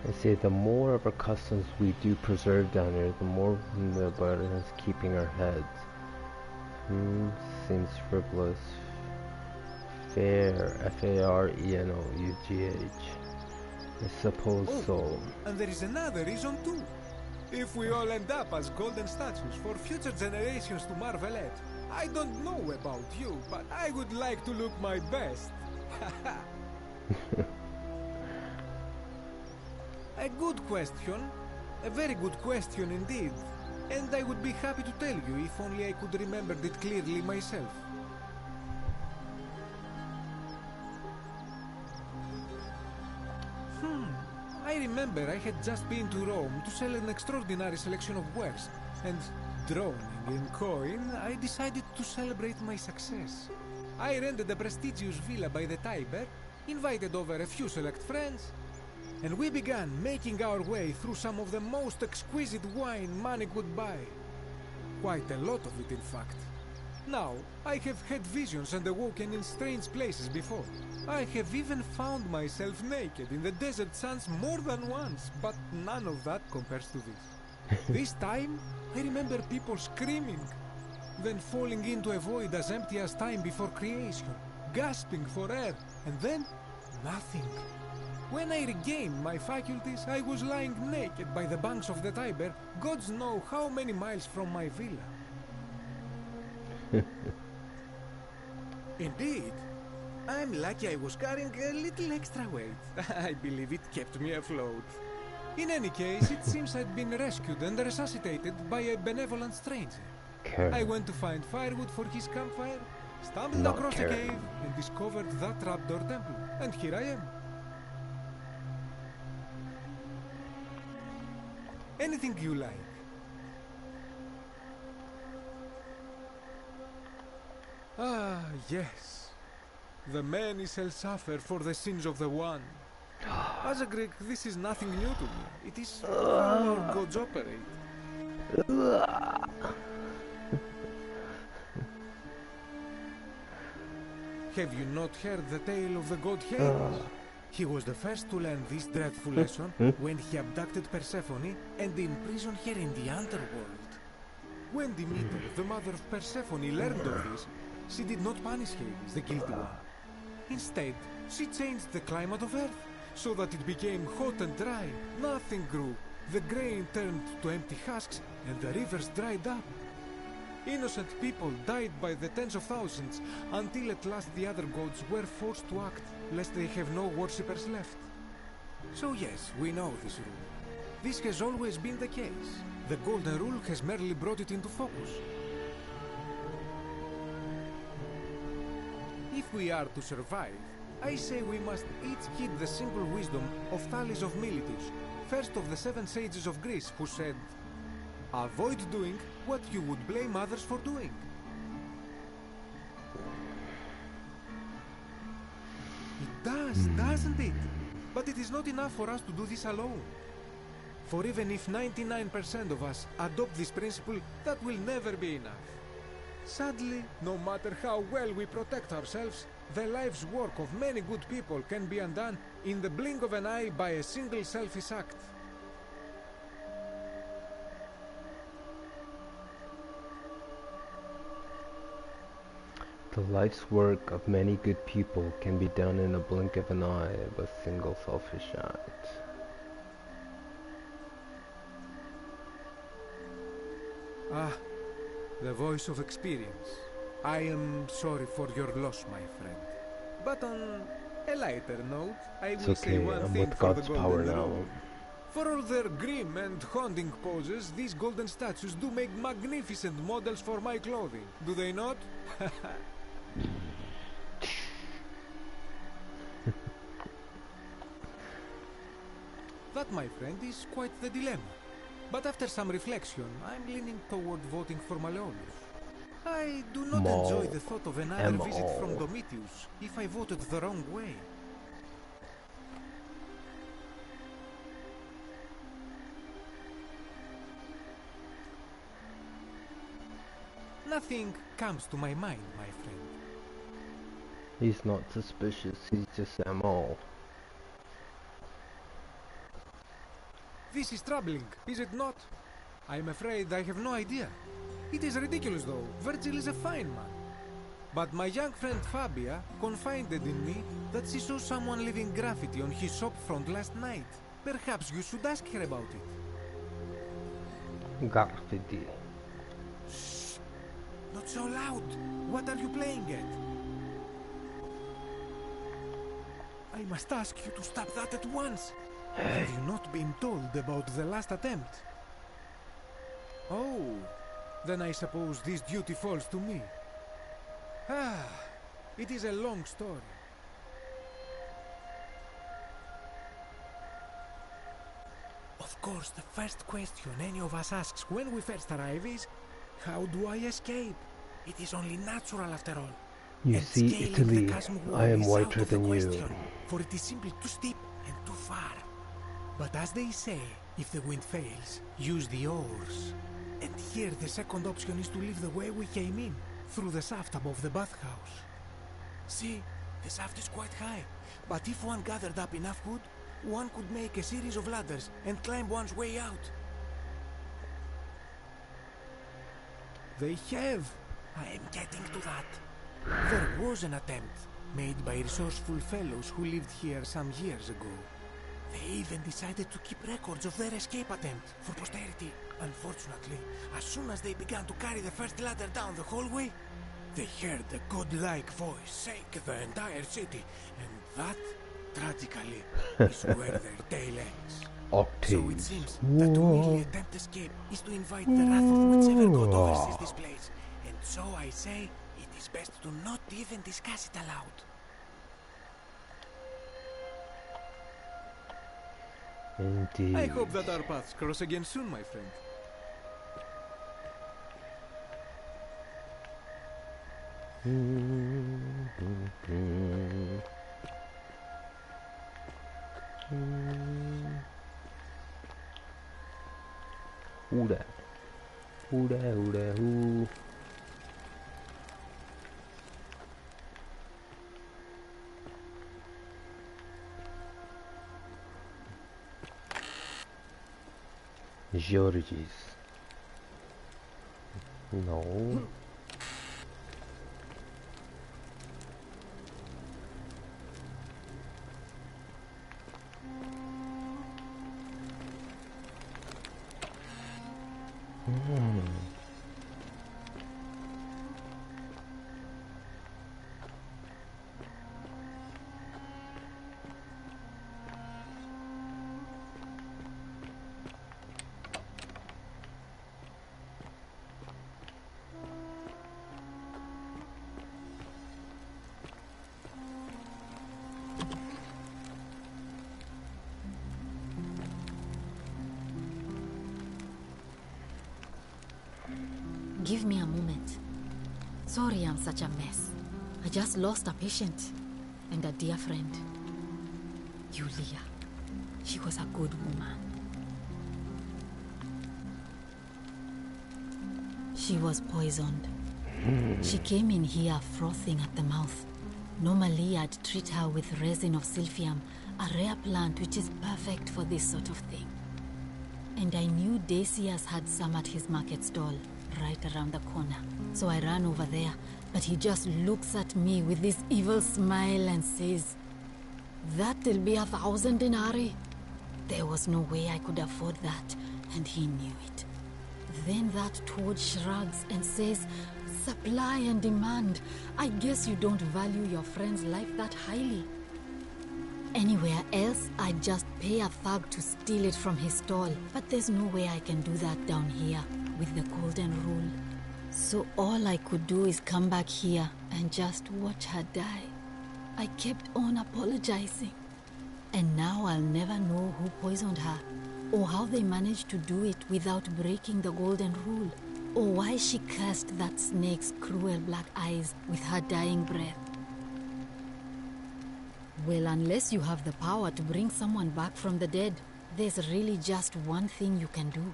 I say the more of our customs we do preserve down here, the more the better it is keeping our heads. Seems frivolous. Fair, F-A-R-E-N-O-U-G-H. I suppose so. And there is another reason too. If we all end up as golden statues for future generations to marvel at, I don't know about you, but I would like to look my best. A good question. A very good question indeed. And I would be happy to tell you if only I could remember it clearly myself. I remember I had just been to Rome to sell an extraordinary selection of wares, and drowning in coin, I decided to celebrate my success. I rented a prestigious villa by the Tiber, invited over a few select friends, and we began making our way through some of the most exquisite wine money could buy. Quite a lot of it, in fact. Now, I have had visions and awoken in strange places before. I have even found myself naked in the desert sands more than once, but none of that compares to this. This time, I remember people screaming, then falling into a void as empty as time before creation, gasping for air, and then nothing. When I regained my faculties, I was lying naked by the banks of the Tiber, gods know how many miles from my villa. Indeed. I'm lucky I was carrying a little extra weight. I believe it kept me afloat. In any case, it seems I'd been rescued and resuscitated by a benevolent stranger. I went to find firewood for his campfire, stumbled across a cave, and discovered that trapdoor temple. And here I am. Anything you like. Ah, yes. The many shall suffer for the sins of the one. As a Greek, this is nothing new to me. It is how our gods operate. Have you not heard the tale of the god Hades? He was the first to learn this dreadful lesson when he abducted Persephone and imprisoned her in the underworld. When Demeter, the mother of Persephone, learned of this, she did not punish Hades, the guilty one. Instead, she changed the climate of Earth, so that it became hot and dry. Nothing grew. The grain turned to empty husks, and the rivers dried up. Innocent people died by the tens of thousands, until at last the other gods were forced to act, lest they have no worshippers left. So yes, we know this rule. This has always been the case. The Golden Rule has merely brought it into focus. If we are to survive, I say we must each heed the simple wisdom of Thales of Miletus, first of the 7 sages of Greece, who said, "Avoid doing what you would blame others for doing." It does, doesn't it? But it is not enough for us to do this alone. For even if 99% of us adopt this principle, that will never be enough. Sadly, no matter how well we protect ourselves, the life's work of many good people can be undone in the blink of an eye by a single selfish act. The life's work of many good people can be done in a blink of an eye of a single selfish act. Ah, the voice of experience. I am sorry for your loss, my friend. But on a lighter note, I will say one I'm thing with for the God's power Golden now. Rule. For all their grim and haunting poses, these golden statues do make magnificent models for my clothing, do they not? That, my friend, is quite the dilemma. But after some reflection, I'm leaning toward voting for Malololis. I do not enjoy the thought of another visit from Domitius if I voted the wrong way. Nothing comes to my mind, my friend. He's not suspicious, he's just MO. This is troubling, is it not? I'm afraid I have no idea. It is ridiculous, though. Virgil is a fine man. But my young friend Fabia confided in me that she saw someone leaving graffiti on his shop front last night. Perhaps you should ask her about it. Graffiti. Shh! Not so loud! What are you playing at? I must ask you to stop that at once. Have you not been told about the last attempt? Oh, then I suppose this duty falls to me. Ah, it is a long story. Of course, the first question any of us asks when we first arrive is, how do I escape? It is only natural after all. You see, Italy, I am whiter than you. For it is simply too steep and too far. But as they say, if the wind fails, use the oars. And here the second option is to leave the way we came in, through the shaft above the bathhouse. See, the shaft is quite high, but if one gathered up enough wood, one could make a series of ladders and climb one's way out. They have. I am getting to that. There was an attempt, made by resourceful fellows who lived here some years ago. They even decided to keep records of their escape attempt for posterity. Unfortunately, as soon as they began to carry the first ladder down the hallway, they heard a godlike voice shake the entire city, and that, tragically, is where their tale ends. So it seems that to merely attempt escape is to invite the wrath of whichever god oversees this place. And so I say, it is best to not even discuss it aloud. Indeed. I hope that our paths cross again soon, my friend. Ooda. Ooda, ooda, ooh. Georges. No. Give me a moment. Sorry I'm such a mess. I just lost a patient and a dear friend. Julia. She was a good woman. She was poisoned. She came in here frothing at the mouth. Normally I'd treat her with resin of silphium, a rare plant which is perfect for this sort of thing. And I knew Decius had some at his market stall, right around the corner. So I ran over there, but he just looks at me with this evil smile and says, "That'll be 1,000 denarii." There was no way I could afford that, and he knew it. Then that toad shrugs and says, "Supply and demand. I guess you don't value your friend's life that highly." Anywhere else, I'd just pay a thug to steal it from his stall, but there's no way I can do that down here with the golden rule. So all I could do is come back here and just watch her die. I kept on apologizing. And now I'll never know who poisoned her, or how they managed to do it without breaking the golden rule, or why she cursed that snake's cruel black eyes with her dying breath. Well, unless you have the power to bring someone back from the dead, there's really just one thing you can do.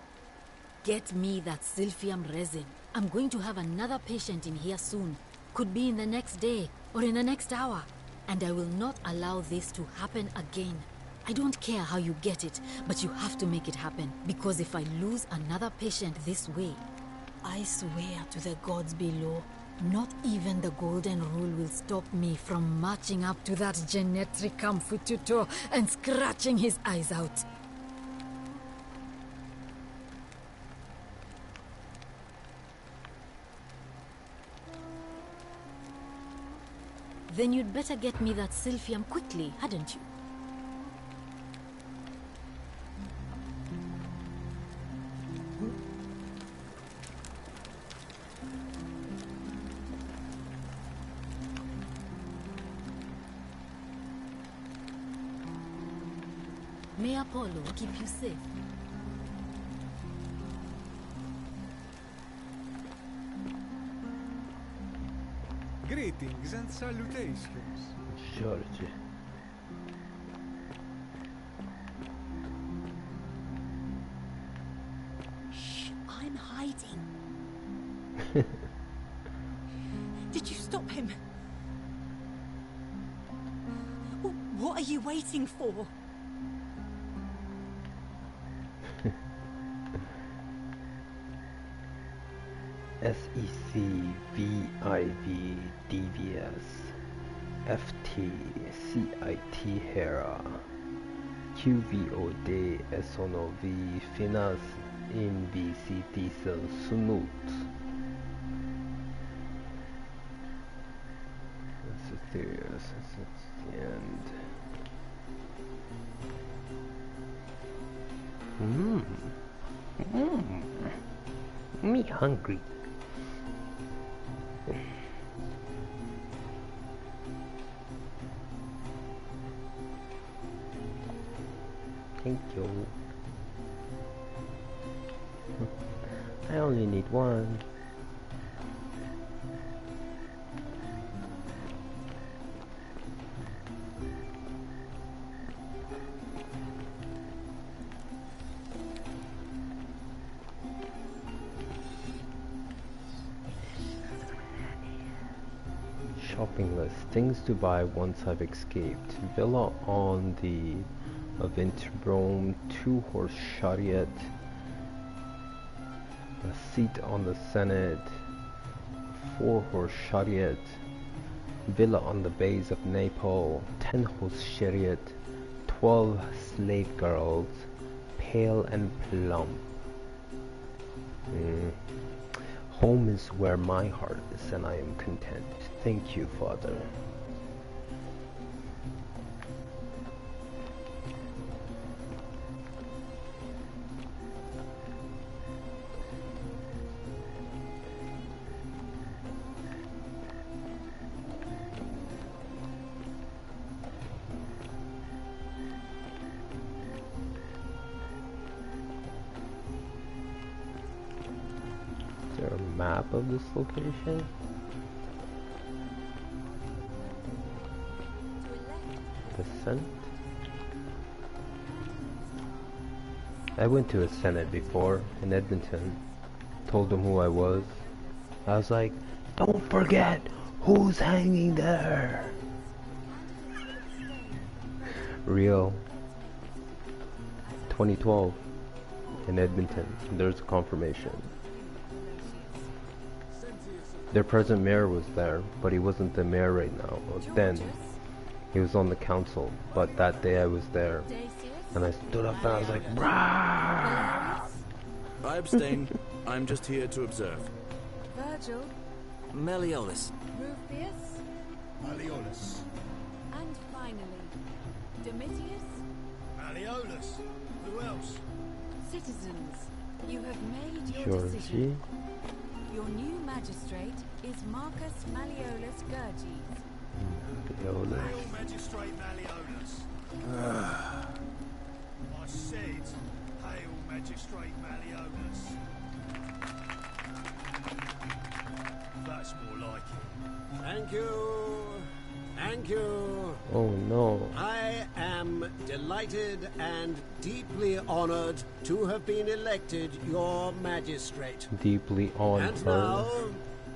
Get me that silphium resin. I'm going to have another patient in here soon. Could be in the next day, or in the next hour. And I will not allow this to happen again. I don't care how you get it, but you have to make it happen. Because if I lose another patient this way, I swear to the gods below, not even the golden rule will stop me from marching up to that genetricum fututo and scratching his eyes out. Then you'd better get me that silphium quickly, hadn't you? May Apollo keep you safe. Greetings and salutations. George. Shh, I'm hiding. Did you stop him? What are you waiting for? SECVIVDVS FTCIT Hera QVOD SONOV Finas NVCT Sunut. This is the end. Me hungry. Thank you. I only need one. Shopping list. Things to buy once I've escaped. Villa on the Aventurome, 2-horse chariot, a seat on the Senate, 4-horse chariot, villa on the bays of Naples, 10-horse chariot, 12 slave girls, pale and plump. Home is where my heart is, and I am content. Thank you, Father. Is there a map of this location? Senate? I went to a Senate before in Edmonton. Told them who I was. I was like, don't forget who's hanging there. Real. 2012 in Edmonton. There's a confirmation. Their present mayor was there, but he wasn't the mayor right now. Then, he was on the council, but that day I was there. And I stood up and I was like, "Rah!" I abstain. I'm just here to observe. Virgil, Malololis. Rufius, Malololis. and finally, Domitius. Malololis. Who else? Citizens, you have made your Georgie. decision. Your new magistrate is Marcus Malleolus Gurges. Hail Magistrate Malleolus. I said, hail Magistrate Malleolus. That's more like it. Thank you. Thank you. Oh no. I am delighted and deeply honored to have been elected your magistrate. Deeply honored. And now,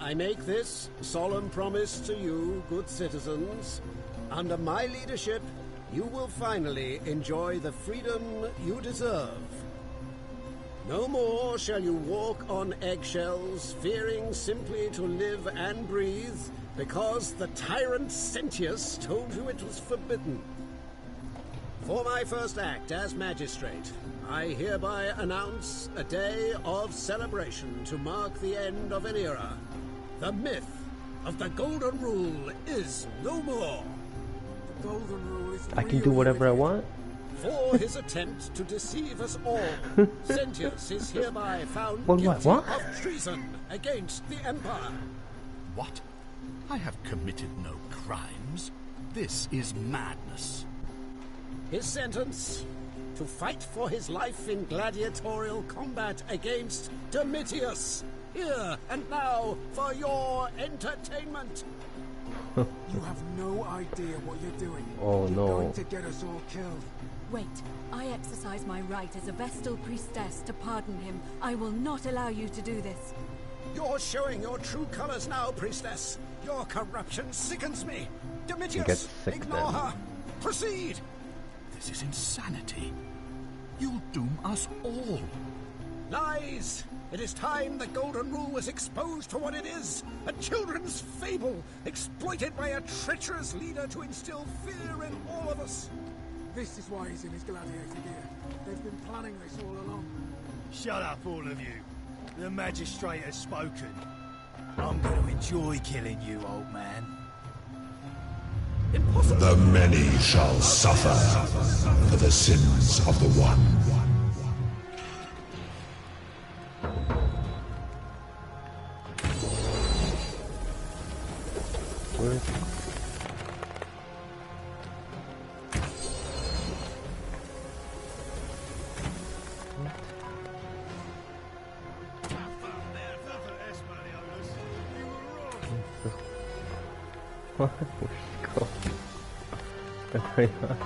I make this solemn promise to you, good citizens. Under my leadership, you will finally enjoy the freedom you deserve. No more shall you walk on eggshells, fearing simply to live and breathe, because the tyrant Sentius told you it was forbidden. For my first act as magistrate, I hereby announce a day of celebration to mark the end of an era. The myth of the Golden Rule is no more. The Golden Rule is I can do whatever I want? For his attempt to deceive us all, Sentius is hereby found guilty What? of treason against the Empire. What? I have committed no crimes. This is madness. His sentence: to fight for his life in gladiatorial combat against Domitius. Here and now for your entertainment. You have no idea what you're doing. Oh You're no. going to get us all killed. Wait, I exercise my right as a Vestal priestess to pardon him. I will not allow you to do this. You're showing your true colors now, priestess. Your corruption sickens me. Get Domitius, sick ignore then. her. Proceed. This is insanity. You'll doom us all. Lies! It is time the Golden Rule was exposed for what it is. A children's fable, exploited by a treacherous leader to instill fear in all of us. This is why he's in his gladiator gear. They've been planning this all along. Shut up, all of you. The magistrate has spoken. I'm going to enjoy killing you, old man. Impossible. The many shall suffer for the sins of the one. Where is it? What? Where'd she go? Hurry up.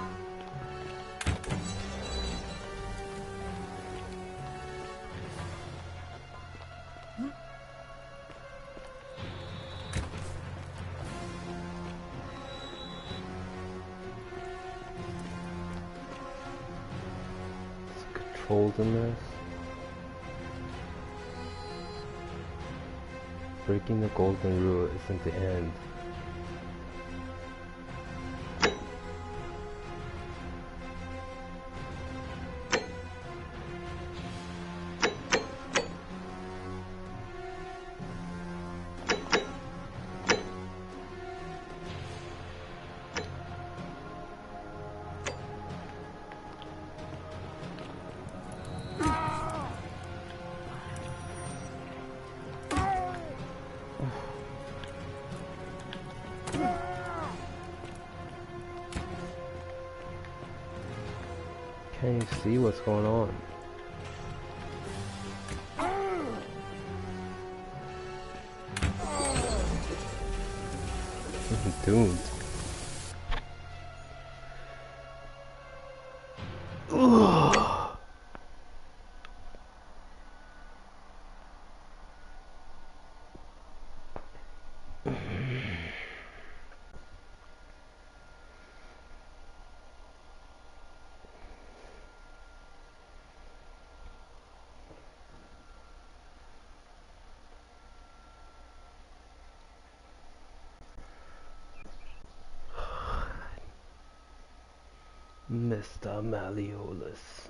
Controls in this. Breaking the golden rule isn't the end. Can't even see what's going on. Doomed. Ugh. Mr. Malololis.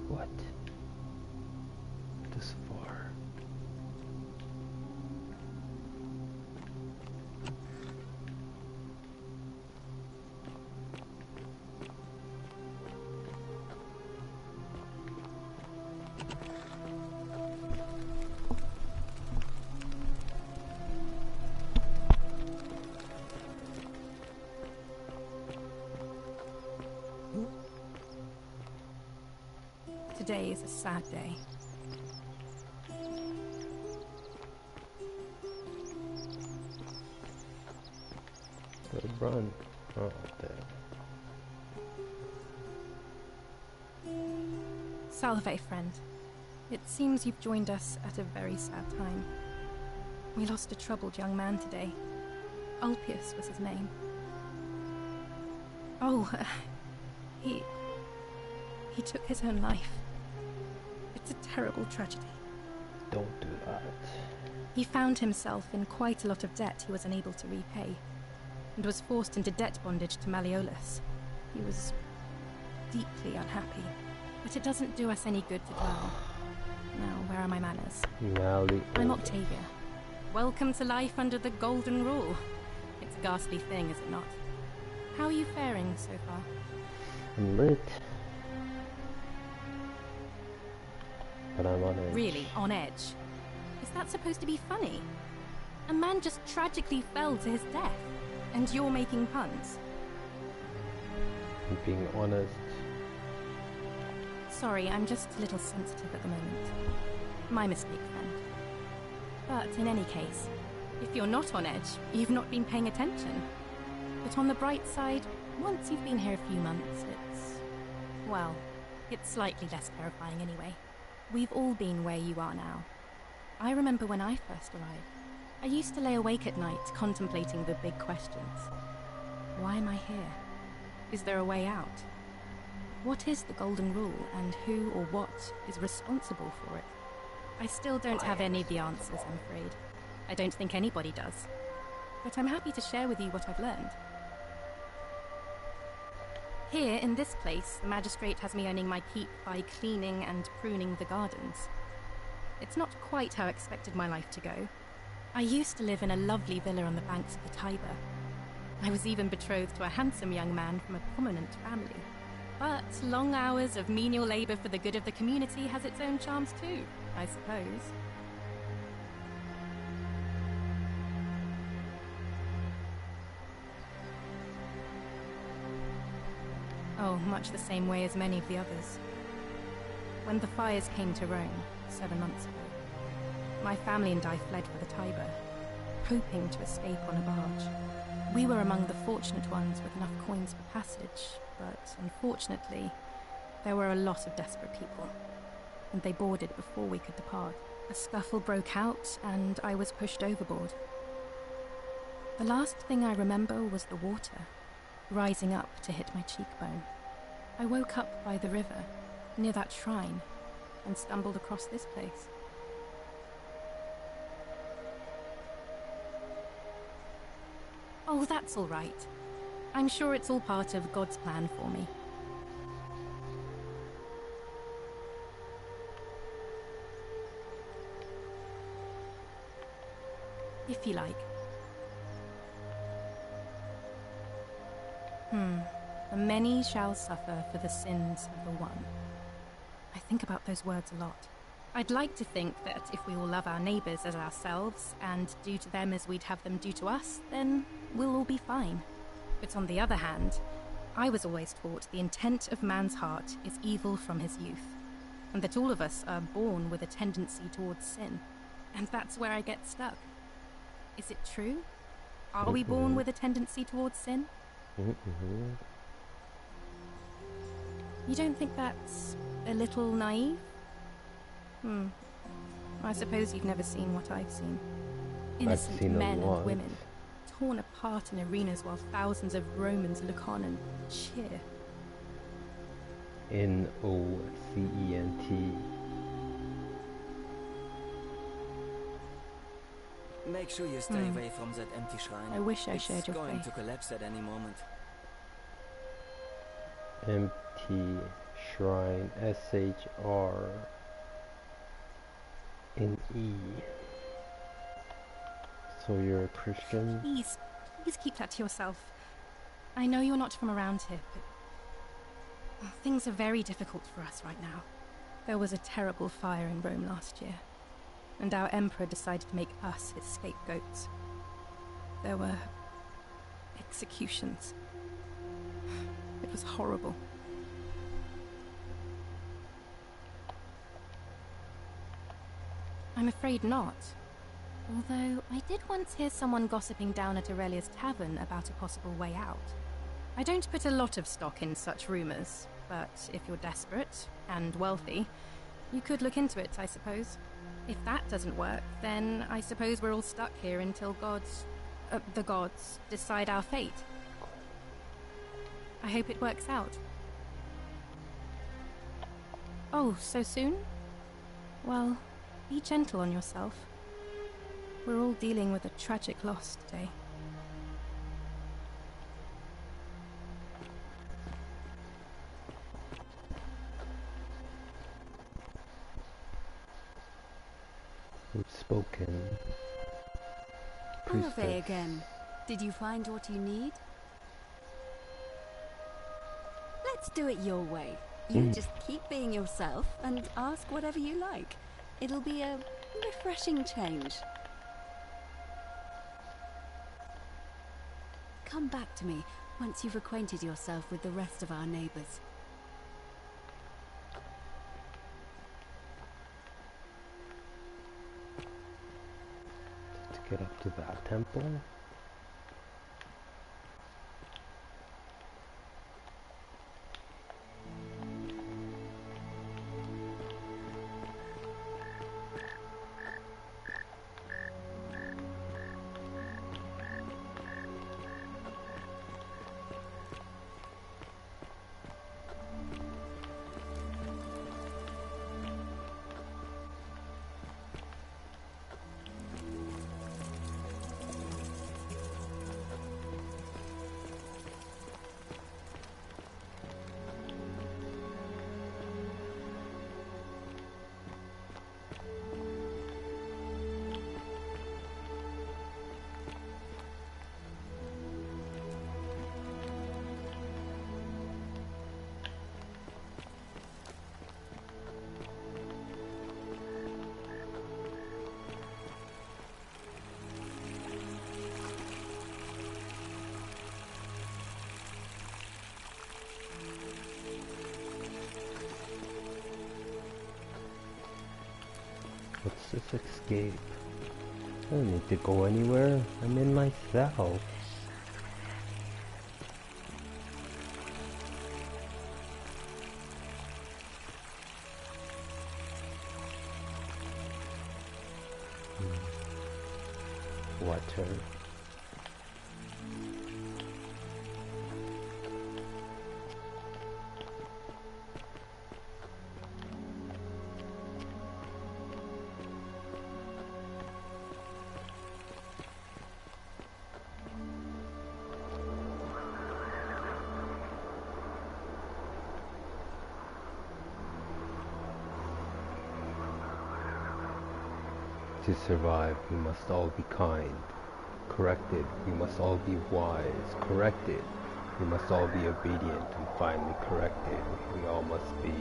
What? This far? Today is a sad day. Good run. Oh, there. Salve, friend. It seems you've joined us at a very sad time. We lost a troubled young man today. Ulpius was his name. Oh, he took his own life. It's a terrible tragedy. Don't do that. He found himself in quite a lot of debt he was unable to repay, and was forced into debt bondage to Malololis. He was deeply unhappy, but it doesn't do us any good to dwell. Now, where are my manners? I'm Octavia. Welcome to life under the Golden Rule. It's a ghastly thing, is it not? How are you faring so far? I'm lit. But I'm on edge. Really, on edge? Is that supposed to be funny? A man just tragically fell to his death, and you're making puns. I'm being honest. Sorry, I'm just a little sensitive at the moment. My mistake, friend. But in any case, if you're not on edge, you've not been paying attention. But on the bright side, once you've been here a few months, well, it's slightly less terrifying anyway. We've all been where you are now. I remember when I first arrived. I used to lay awake at night contemplating the big questions. Why am I here? Is there a way out? What is the Golden Rule, and who or what is responsible for it? I still don't have any of the answers, I'm afraid. I don't think anybody does. But I'm happy to share with you what I've learned. Here, in this place, the Magistrate has me earning my keep by cleaning and pruning the gardens. It's not quite how I expected my life to go. I used to live in a lovely villa on the banks of the Tiber. I was even betrothed to a handsome young man from a prominent family. But long hours of menial labor for the good of the community has its own charms too, I suppose. Oh, much the same way as many of the others. When the fires came to Rome, 7 months ago, my family and I fled for the Tiber, hoping to escape on a barge. We were among the fortunate ones with enough coins for passage, but unfortunately, there were a lot of desperate people, and they boarded before we could depart. A scuffle broke out, and I was pushed overboard. The last thing I remember was the water, rising up to hit my cheekbone. I woke up by the river, near that shrine, and stumbled across this place. Oh, that's all right. I'm sure it's all part of God's plan for me. If you like. The many shall suffer for the sins of the one. I think about those words a lot. I'd like to think that if we all love our neighbours as ourselves, and do to them as we'd have them do to us, then we'll all be fine. But on the other hand, I was always taught the intent of man's heart is evil from his youth, and that all of us are born with a tendency towards sin. And that's where I get stuck. Is it true? Are we born with a tendency towards sin? You don't think that's a little naive? I suppose you've never seen what I've seen. Innocent men and women, torn apart in arenas while thousands of Romans look on and cheer. Innocent. Make sure you stay away from that empty shrine. I wish I shared your faith. It's going to collapse at any moment. Empty shrine. SHRNE. So you're a Christian? Please keep that to yourself. I know you're not from around here, but things are very difficult for us right now. There was a terrible fire in Rome last year, and our emperor decided to make us his scapegoats. There were executions. It was horrible. I'm afraid not. Although, I did once hear someone gossiping down at Aurelia's tavern about a possible way out. I don't put a lot of stock in such rumors, but if you're desperate and wealthy, you could look into it, I suppose. If that doesn't work, then I suppose we're all stuck here until the gods decide our fate. I hope it works out. Oh, so soon? Well, be gentle on yourself. We're all dealing with a tragic loss today. Outspoken. Priestess. Again. Did you find what you need? Let's do it your way. You just keep being yourself and ask whatever you like. It'll be a refreshing change. Come back to me once you've acquainted yourself with the rest of our neighbors. To get up to that temple. What's this escape? I don't need to go anywhere. I'm in myself. Water. To survive, we must all be kind. Corrected, we must all be wise. Corrected, we must all be obedient. And finally corrected, we all must be.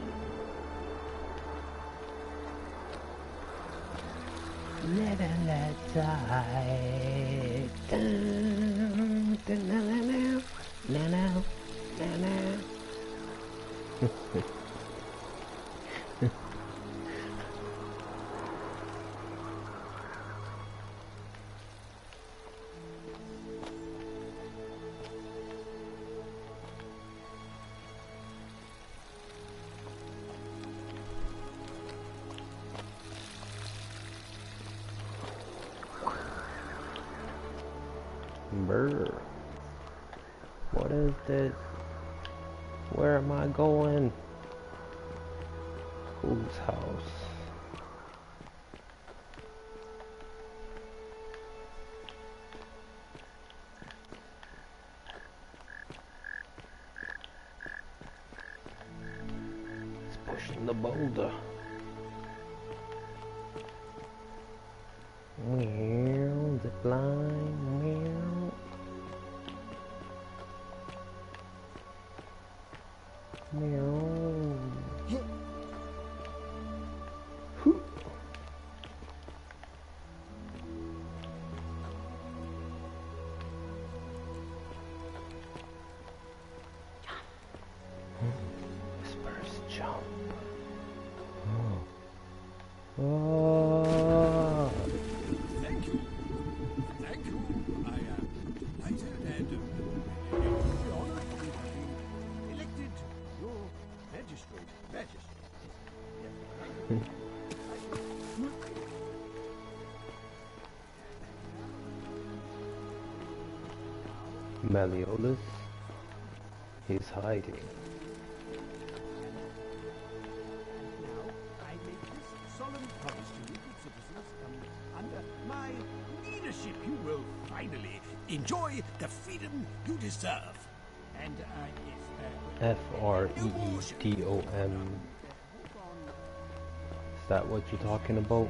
Live and let die. Brr. What is this? Where am I going? Whose house? It's pushing the boulder. Meow, zip line, meow. Meow. Hoo. Whispers jump. Oh. Oh. Thank you. Thank you. I am delighted and honored to be elected your magistrate. Malololis, he's hiding. I make this solemn promise to you, good citizens, under my leadership you will finally enjoy the freedom you deserve. And Freedom. Is that what you're talking about?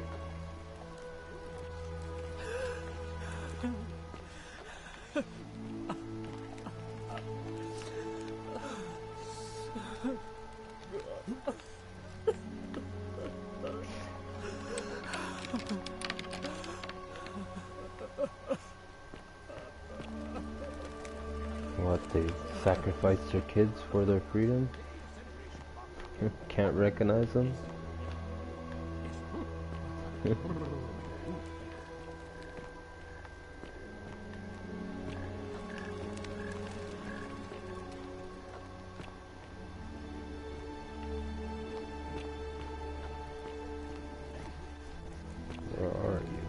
What, they sacrificed their kids for their freedom? Can't recognize them? Where are you?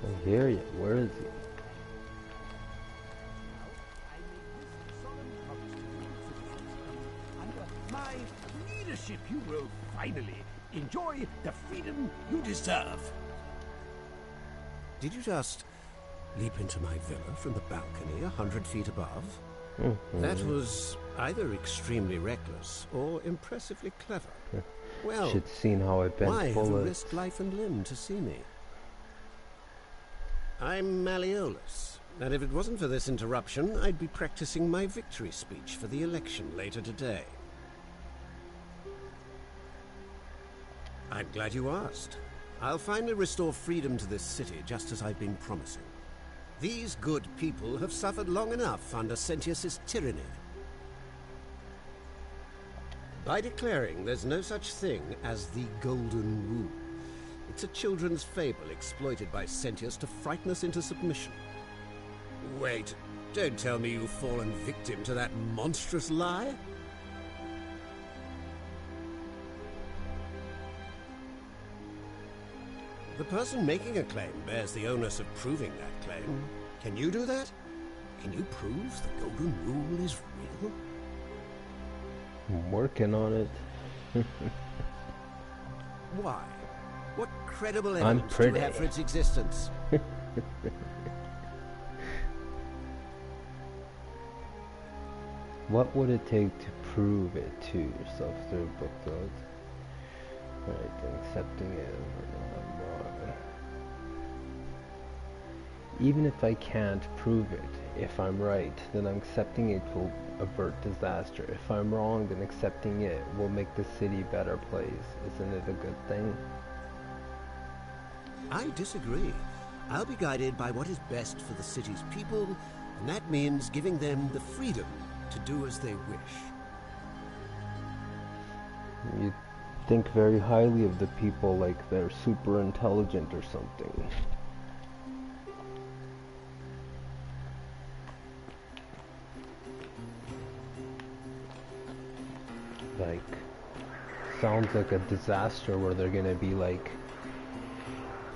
I hear you. Where is he? under my leadership you will finally enjoy the freedom you deserve. Did you just leap into my villa from the balcony 100 feet above? That was either extremely reckless or impressively clever. Well, should seen how I bent why have you bullets. risked life and limb to see me? I'm Malololis, and if it wasn't for this interruption, I'd be practicing my victory speech for the election later today. I'm glad you asked. I'll finally restore freedom to this city, just as I've been promising. These good people have suffered long enough under Sentius's tyranny. By declaring there's no such thing as the Golden Rule, it's a children's fable exploited by Sentius to frighten us into submission. Wait, don't tell me you've fallen victim to that monstrous lie? The person making a claim bears the onus of proving that claim. Can you do that? Can you prove the Golden Rule is real? I'm working on it. Why? What credible I'm evidence do you pretty. have for its existence? What would it take to prove it to yourself through book notes? Right, accepting it. Even if I can't prove it, If I'm right, then accepting it will avert disaster. If I'm wrong, then accepting it will make the city a better place. Isn't it a good thing? I disagree. I'll be guided by what is best for the city's people, and that means giving them the freedom to do as they wish. You think very highly of the people, like they're super intelligent or something. Like, sounds like a disaster where they're gonna be like,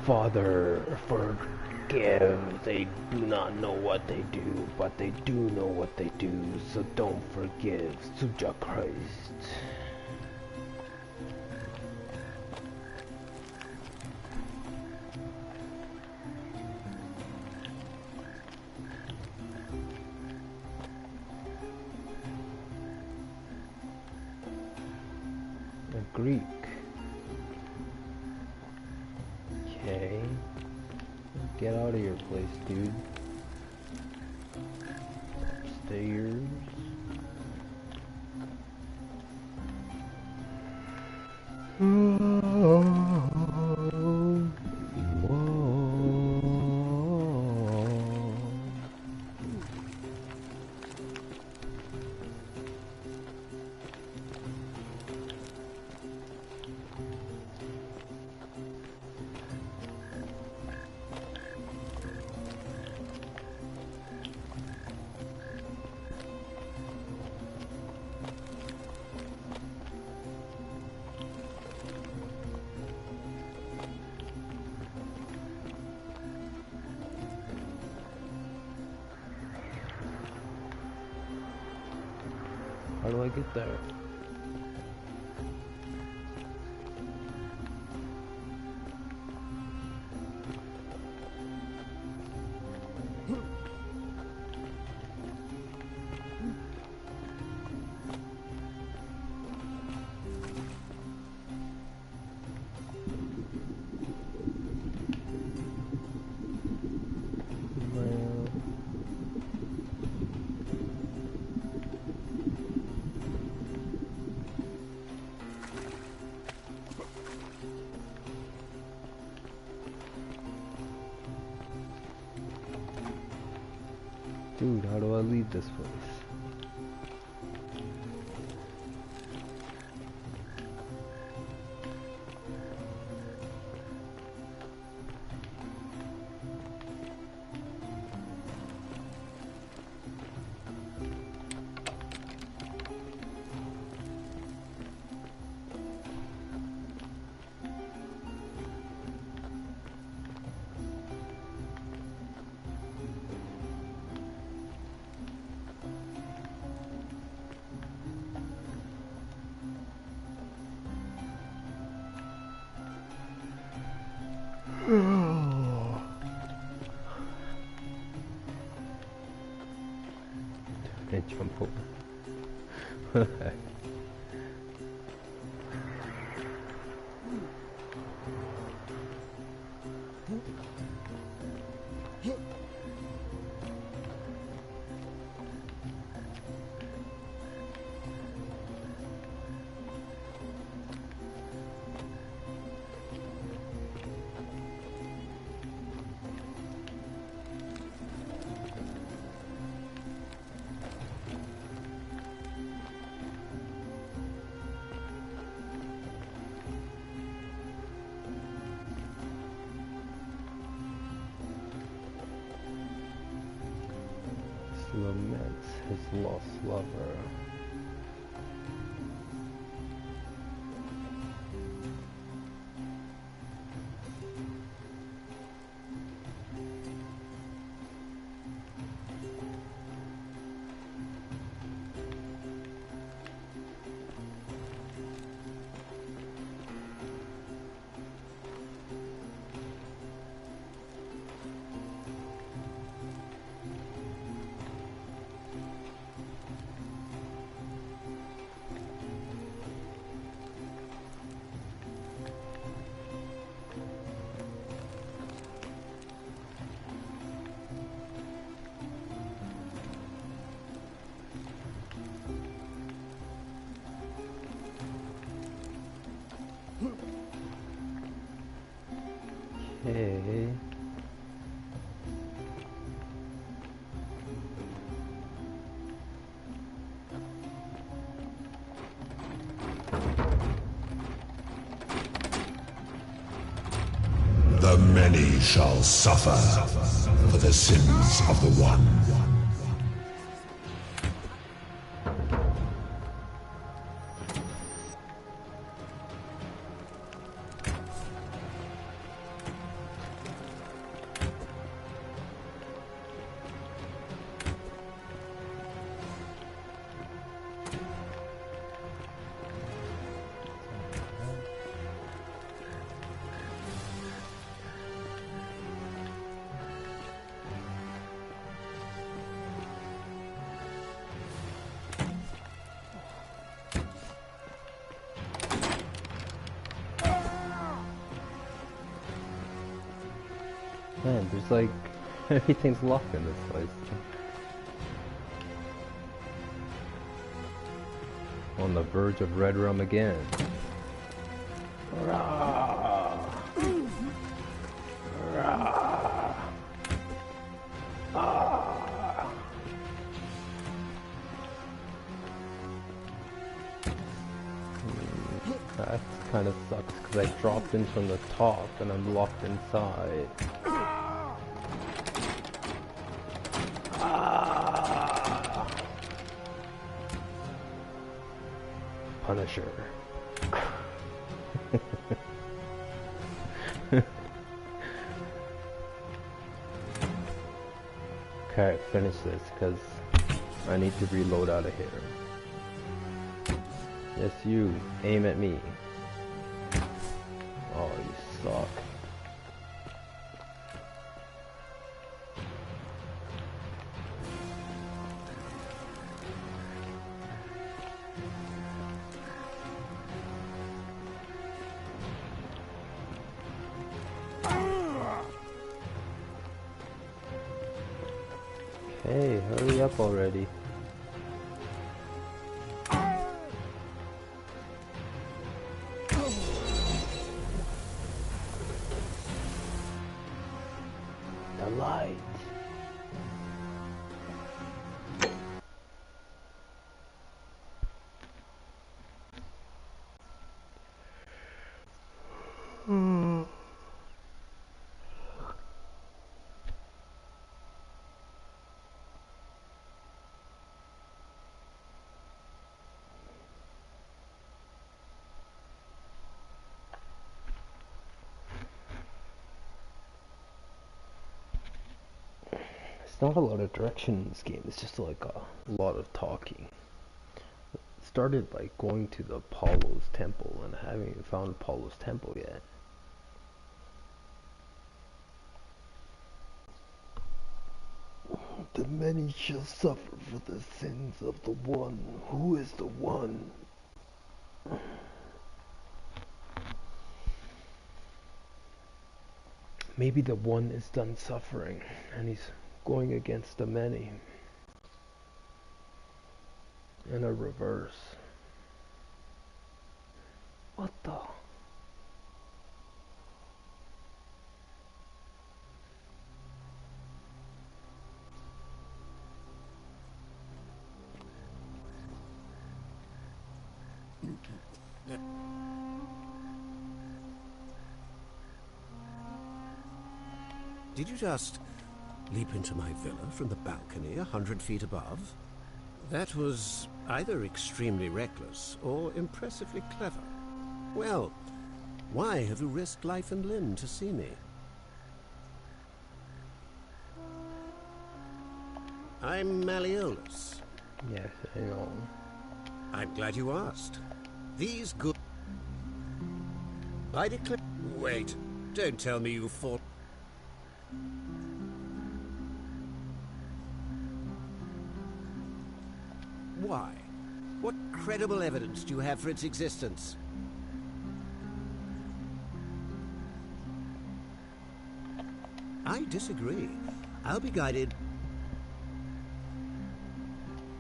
Father, forgive, they do not know what they do, but they do know what they do, so don't forgive, Suja Christ. Greek. Okay. Get out of your place, dude. Stairs. How do I get there? Dude, how do I leave this place? And jump over. Laments his lost lover. Okay. The many shall suffer for the sins of the one. Man, there's like everything's locked in this place. On the verge of red rum again. Rah! Rah! Ah! That kind of sucks because I dropped in from the top and I'm locked inside. Punisher. Okay, finish this because I need to reload out of here. Yes, you. Aim at me. Oh, you suck. Hey, hurry up already. The light. It's not a lot of direction in this game, it's just like a lot of talking. It started like going to the Apollo's temple and I haven't even found Apollo's temple yet. The many shall suffer for the sins of the one. Who is the one? Maybe the one is done suffering and he's going against the many. In a reverse. What the? Did you just leap into my villa from the balcony 100 feet above? That was either extremely reckless or impressively clever. Well, why have you risked life and limb to see me? I'm Malololis. Yes, I know. I'm glad you asked. These good... I declare... Wait, don't tell me you fought... Why? What credible evidence do you have for its existence? I disagree. I'll be guided...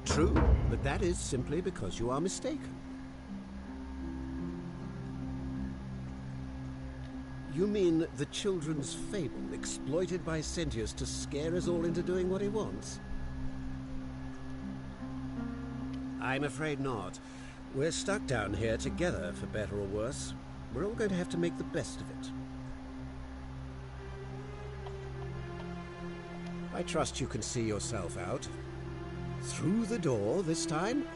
True, but that is simply because you are mistaken. You mean the children's fable exploited by Centius to scare us all into doing what he wants? I'm afraid not. We're stuck down here together, for better or worse. We're all going to have to make the best of it. I trust you can see yourself out. Through the door this time.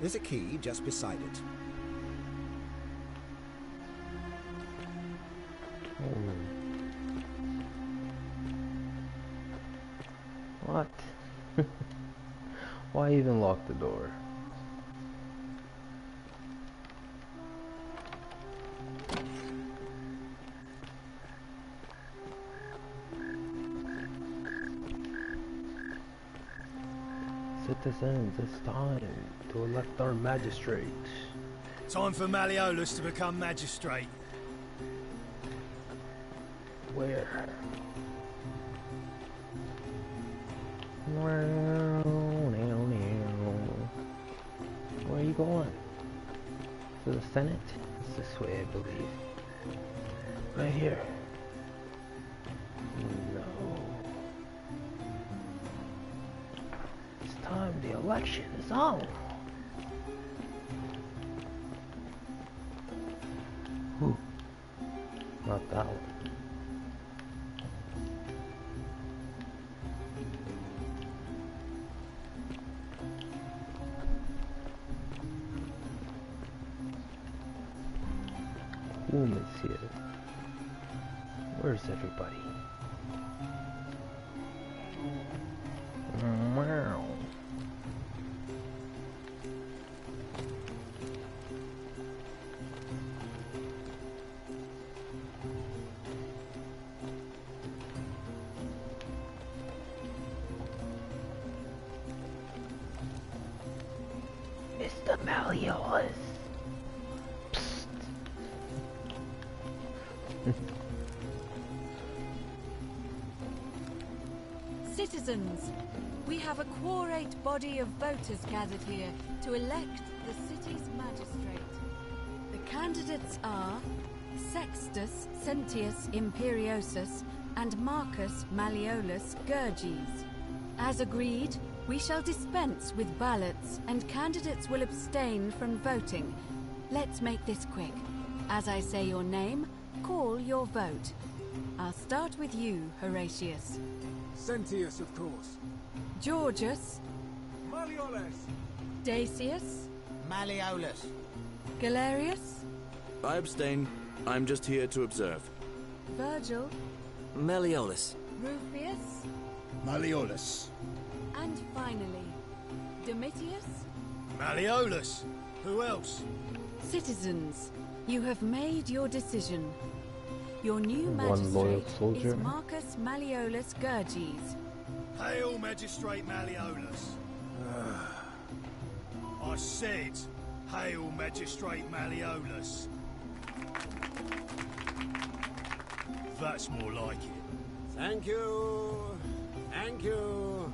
There's a key just beside it. What? Why even lock the door? Citizens, it's time to elect our magistrate. Time for Malololis to become magistrate. Where? Where are you going? To the Senate? It's this way, I believe. Right here. No. It's time. The election is on. Ooh. Not that one. Whom is here? Where's everybody? Wow. Mr. Malololis. Citizens, we have a quorate body of voters gathered here to elect the city's magistrate. The candidates are Sextus Centius Imperiosus and Marcus Malololis Gurges. As agreed, we shall dispense with ballots and candidates will abstain from voting. Let's make this quick. As I say your name, call your vote. I'll start with you, Horatius. Centius, of course. Georgius. Malololis. Dacius. Malololis. Galerius. I abstain. I'm just here to observe. Virgil. Malololis. Rufius. Malololis. And finally, Domitius. Malololis. Who else? Citizens, you have made your decision. Your new magistrate is Marcus Malololis Gurges. Hail, Magistrate Malololis. I said, hail, Magistrate Malololis. That's more like it. Thank you. Thank you.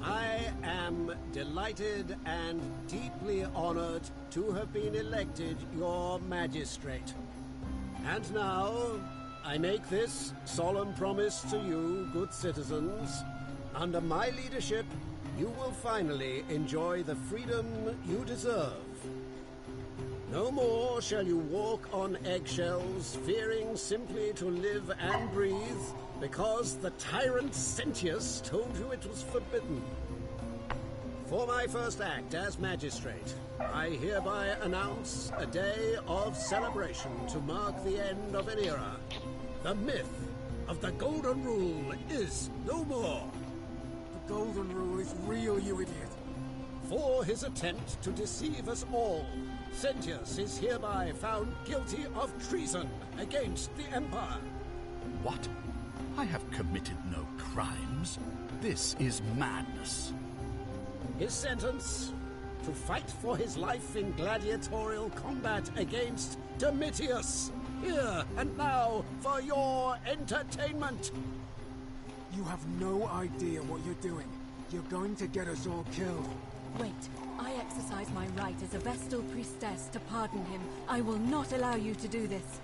I am delighted and deeply honored to have been elected your magistrate. And now, I make this solemn promise to you, good citizens. Under my leadership, you will finally enjoy the freedom you deserve. No more shall you walk on eggshells, fearing simply to live and breathe, because the tyrant Centius told you it was forbidden. For my first act as magistrate, I hereby announce a day of celebration to mark the end of an era. The myth of the Golden Rule is no more. The Golden Rule is real, you idiot. For his attempt to deceive us all, Centius is hereby found guilty of treason against the Empire. What? I have committed no crimes. This is madness. His sentence: to fight for his life in gladiatorial combat against Domitius. Here and now for your entertainment. You have no idea what you're doing. You're going to get us all killed. Wait, I exercise my right as a Vestal priestess to pardon him. I will not allow you to do this.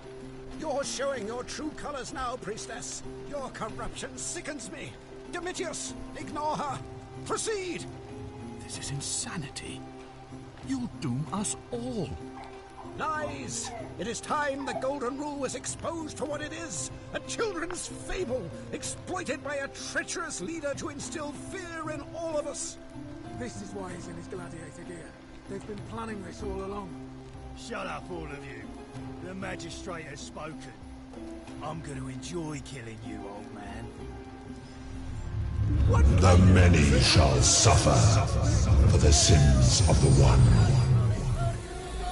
You're showing your true colors now, priestess. Your corruption sickens me. Domitius, ignore her. Proceed. This is insanity. You'll doom us all. Lies! It is time the Golden Rule was exposed for what it is. A children's fable, exploited by a treacherous leader to instill fear in all of us. This is why he's in his gladiator gear. They've been planning this all along. Shut up, all of you. The magistrate has spoken. I'm going to enjoy killing you, old man. The many shall suffer for the sins of the one.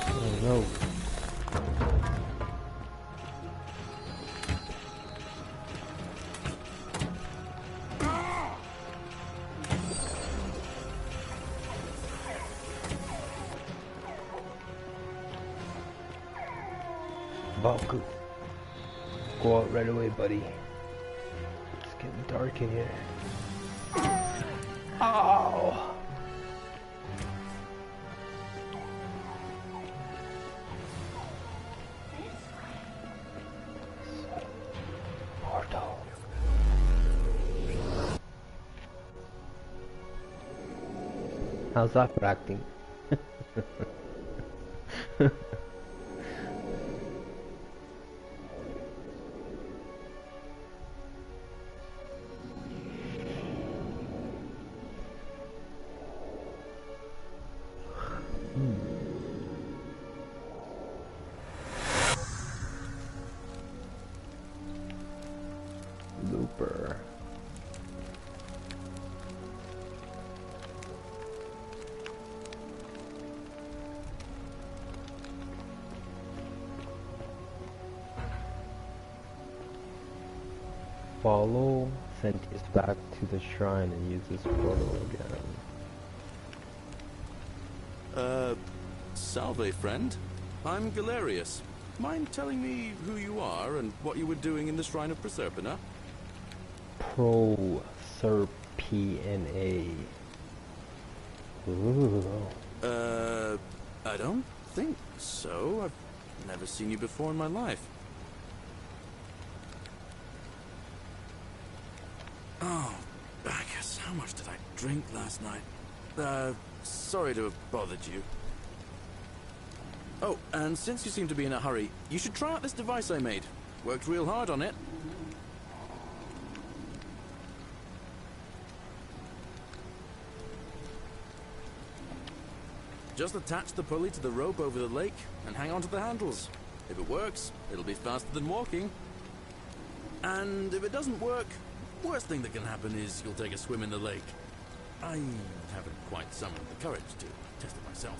Oh no. Baku. Go out right away, buddy. It's getting dark in here. Ow! Portal. How's that for acting? Looper. Follow Centius back to the shrine and use this portal again. Salve, friend. I'm Galerius. Mind telling me who you are and what you were doing in the Shrine of Proserpina? Proserpina. Ooh. I don't think so. I've never seen you before in my life. Oh, Bacchus, how much did I drink last night? Sorry to have bothered you. Oh, and since you seem to be in a hurry, you should try out this device I made. Worked real hard on it. Just attach the pulley to the rope over the lake and hang on to the handles. If it works, it'll be faster than walking. And if it doesn't work, worst thing that can happen is you'll take a swim in the lake. I haven't quite summoned the courage to test it myself.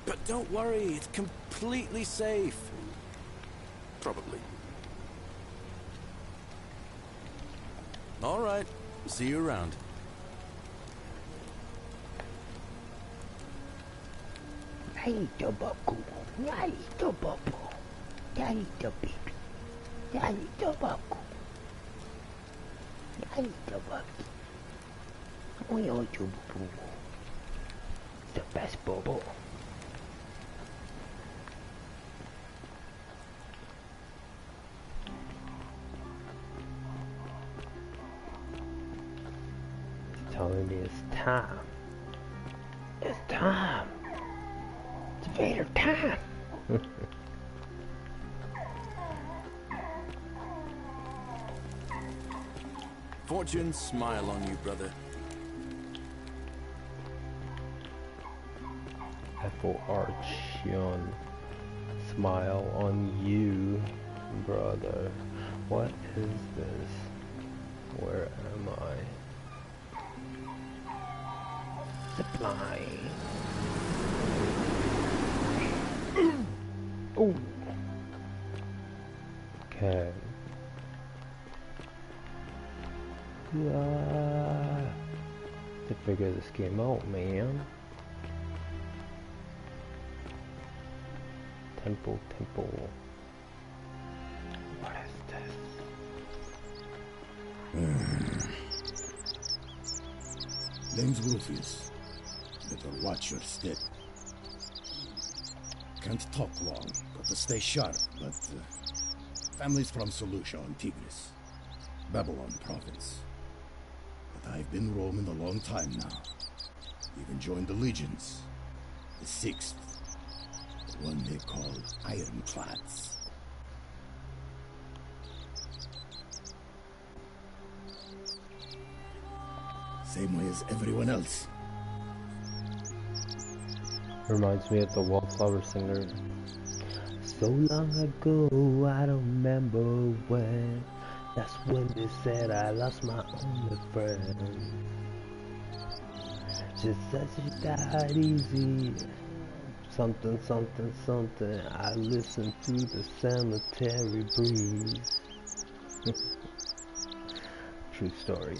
But don't worry, it's completely safe. Probably. All right, see you around. Dalito Baku, Dalito Babu, Dalito Baby, Dalito Baku, Dalito Baby. We all do Boo. The best Bobo. Telling me it's time. It's time. It's Vader time. Fortune smile on you, brother. Fortune smile on you, brother. What is this? Where am I? Supply. Oh. Okay. To figure this game out, man. Temple. What is this? Name's Wolfius. Better watch your step. Can't talk long, got to stay sharp, but family's from Seleucia on Tigris, Babylon province. But I've been roaming a long time now. Even joined the legions, the 6th, the one they call Ironclads. Same way as everyone else. Reminds me of the Wallflower Singer. So long ago, I don't remember when. That's when they said I lost my only friend. Just said she died easy. Something, something, something. I listen to the cemetery breeze. True story.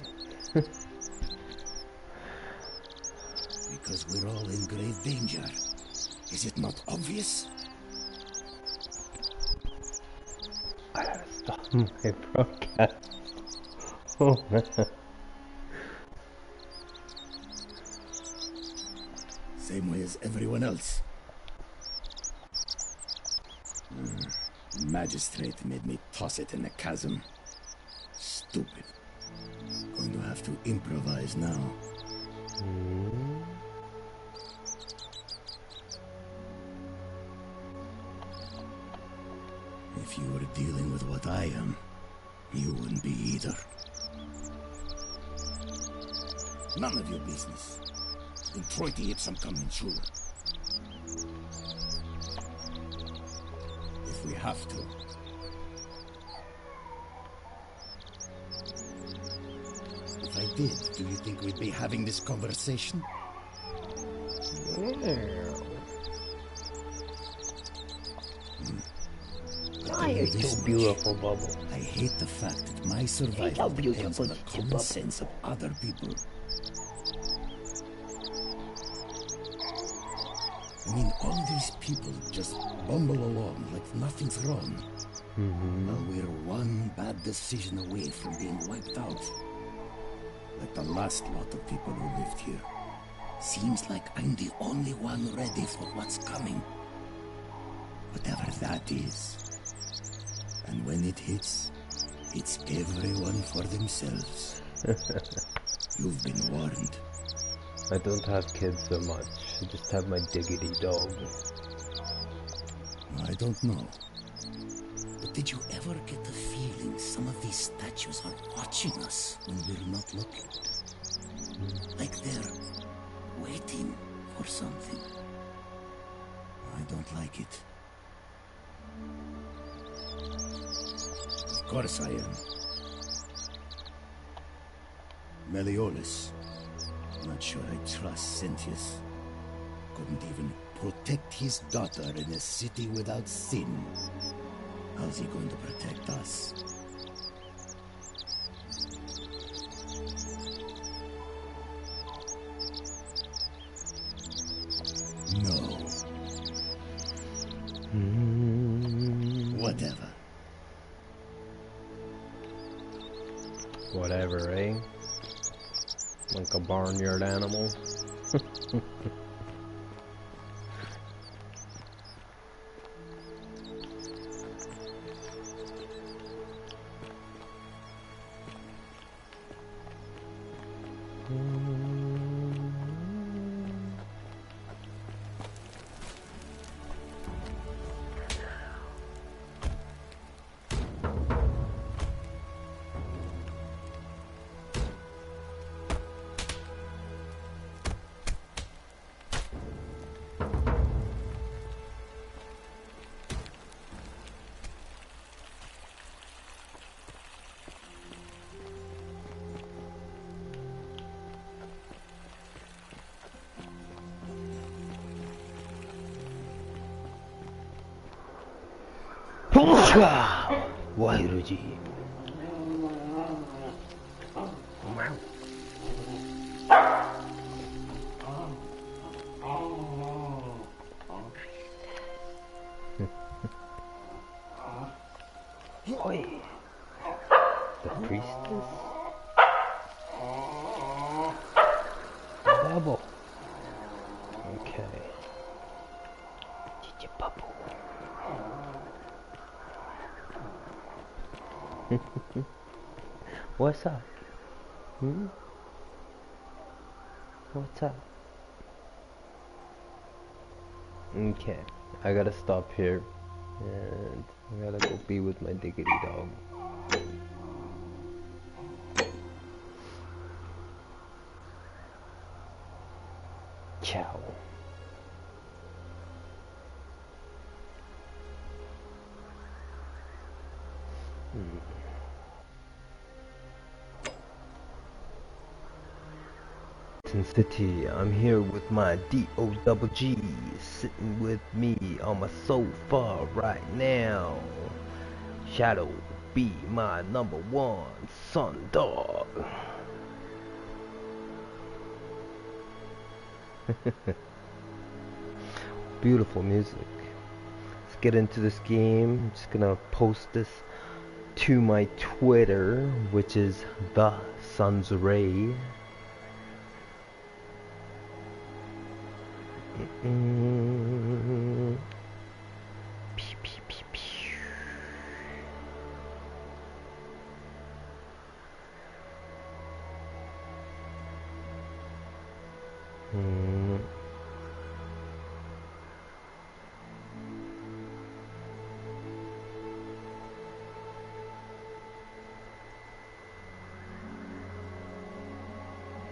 Because we're all in grave danger. Is it not obvious? I gotta stop my broadcast. Oh man. Same way as everyone else. Magistrate made me toss it in the chasm. Stupid. Going to have to improvise now. If you were dealing with what I am, you wouldn't be either. None of your business. In Troiti ipsum coming sure. If we have to. If I did, do you think we'd be having this conversation? It's so beautiful, Bubble. I hate the fact that my survival depends on the common sense of other people. I mean, all these people just bumble along like nothing's wrong. While we're one bad decision away from being wiped out. Like the last lot of people who lived here. Seems like I'm the only one ready for what's coming. Whatever that is. And when it hits, it's everyone for themselves. You've been warned. I don't have kids so much. I just have my diggity dog. I don't know. But did you ever get the feeling some of these statues are watching us when we're not looking? Like they're waiting for something. I don't like it. Of course I am. Malololis. Not sure I trust Centius. Couldn't even protect his daughter in a city without sin. How's he going to protect us? No. Whatever. Whatever, eh? Like a barnyard animal. Waheguru ji Oi, the priestess. Bubble. Okay. Bubble. What's up? Hmm? What's up? Okay, I gotta stop here. And I gotta go be with my diggity dog. Ciao. City, I'm here with my D-O-double-G, sitting with me on my sofa right now. Shadow, be my #1 son dog. Beautiful music. Let's get into this game. I'm just gonna post this to my Twitter, which is TheSunsRay.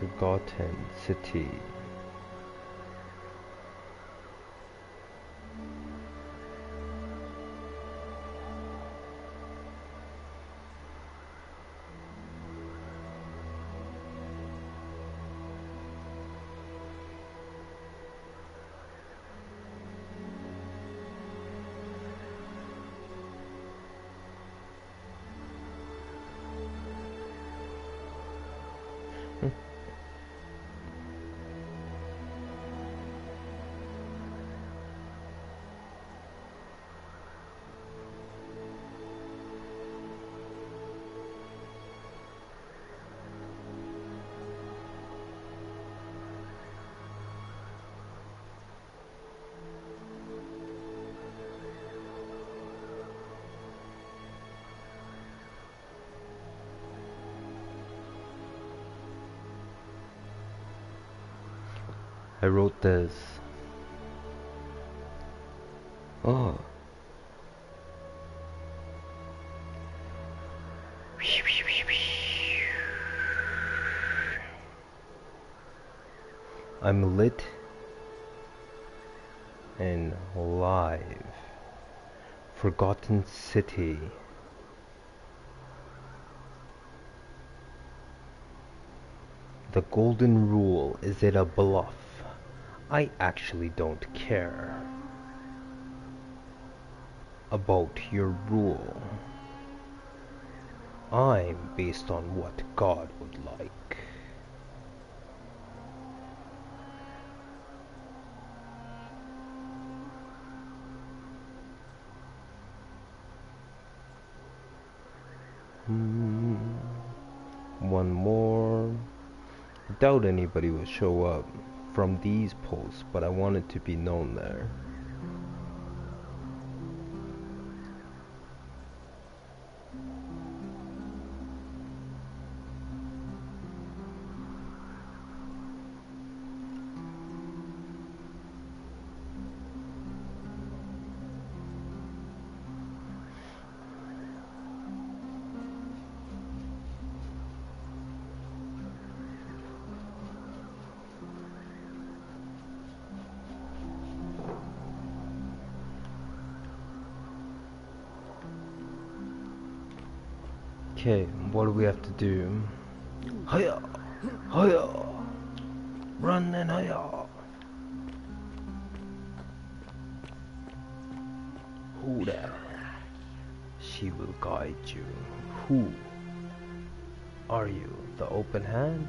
Forgotten City. I wrote this. Oh. I'm lit and alive. Forgotten City. The golden rule, is it a bluff? I actually don't care about your rule. I'm based on what God would like. One more. I doubt anybody will show up from these posts, but I want it to be known there. Okay, what do we have to do? Hiya! Hiya! Run and hiya! Who there? She will guide you. Who are you? The open hand?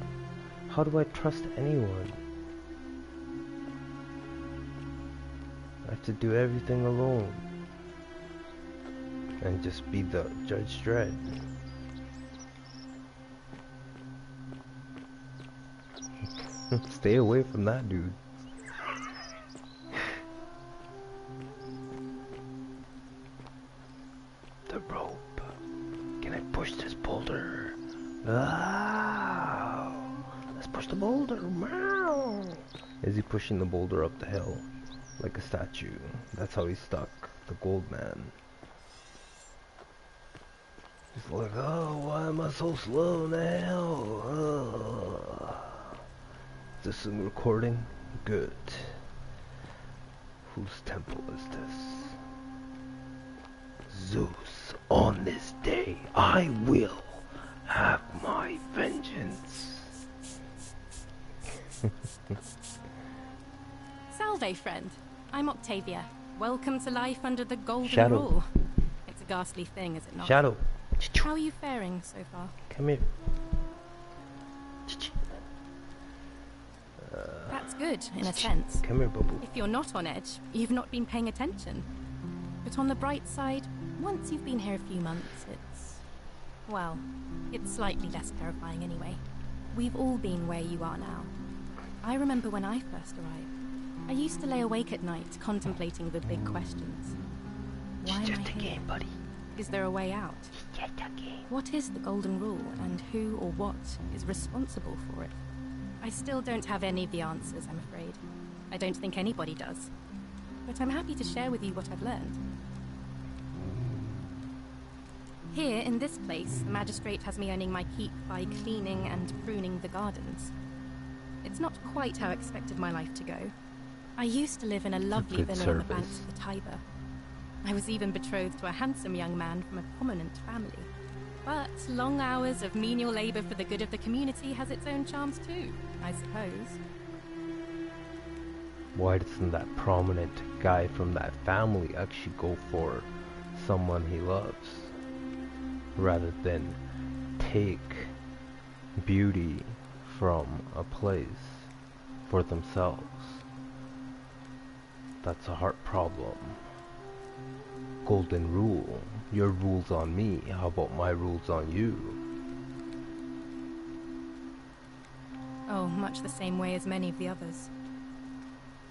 How do I trust anyone? I have to do everything alone. And just be the Judge Dredd. Stay away from that dude. The rope. Can I push pushing the boulder up the hill like a statue. That's how he's stuck, the gold man. He's like, oh, why am I so slow now? Is this a recording? Good. Whose temple is this? Zeus, on this day I will have my vengeance. Salve, friend. I'm Octavia. Welcome to life under the golden Shadow. rule. It's a ghastly thing, is it not? Shadow. How are you faring so far? Come here. That's good, in a sense. Come here, Bubble. If you're not on edge, you've not been paying attention. But on the bright side, once you've been here a few months, well, it's slightly less terrifying anyway. We've all been where you are now. I remember when I first arrived. I used to lay awake at night contemplating the big questions. Why am I here? Buddy. Is there a way out? What is the golden rule, and who or what is responsible for it? I still don't have any of the answers, I'm afraid. I don't think anybody does. But I'm happy to share with you what I've learned. Here, in this place, the magistrate has me earning my keep by cleaning and pruning the gardens. It's not quite how I expected my life to go. I used to live in a lovely villa on the banks of the Tiber. I was even betrothed to a handsome young man from a prominent family. But long hours of menial labor for the good of the community has its own charms too, I suppose. Why doesn't that prominent guy from that family actually go for someone he loves, rather than take beauty from a place for themselves? That's a heart problem. Golden rule. Your rule's on me. How about my rule's on you? Oh, much the same way as many of the others.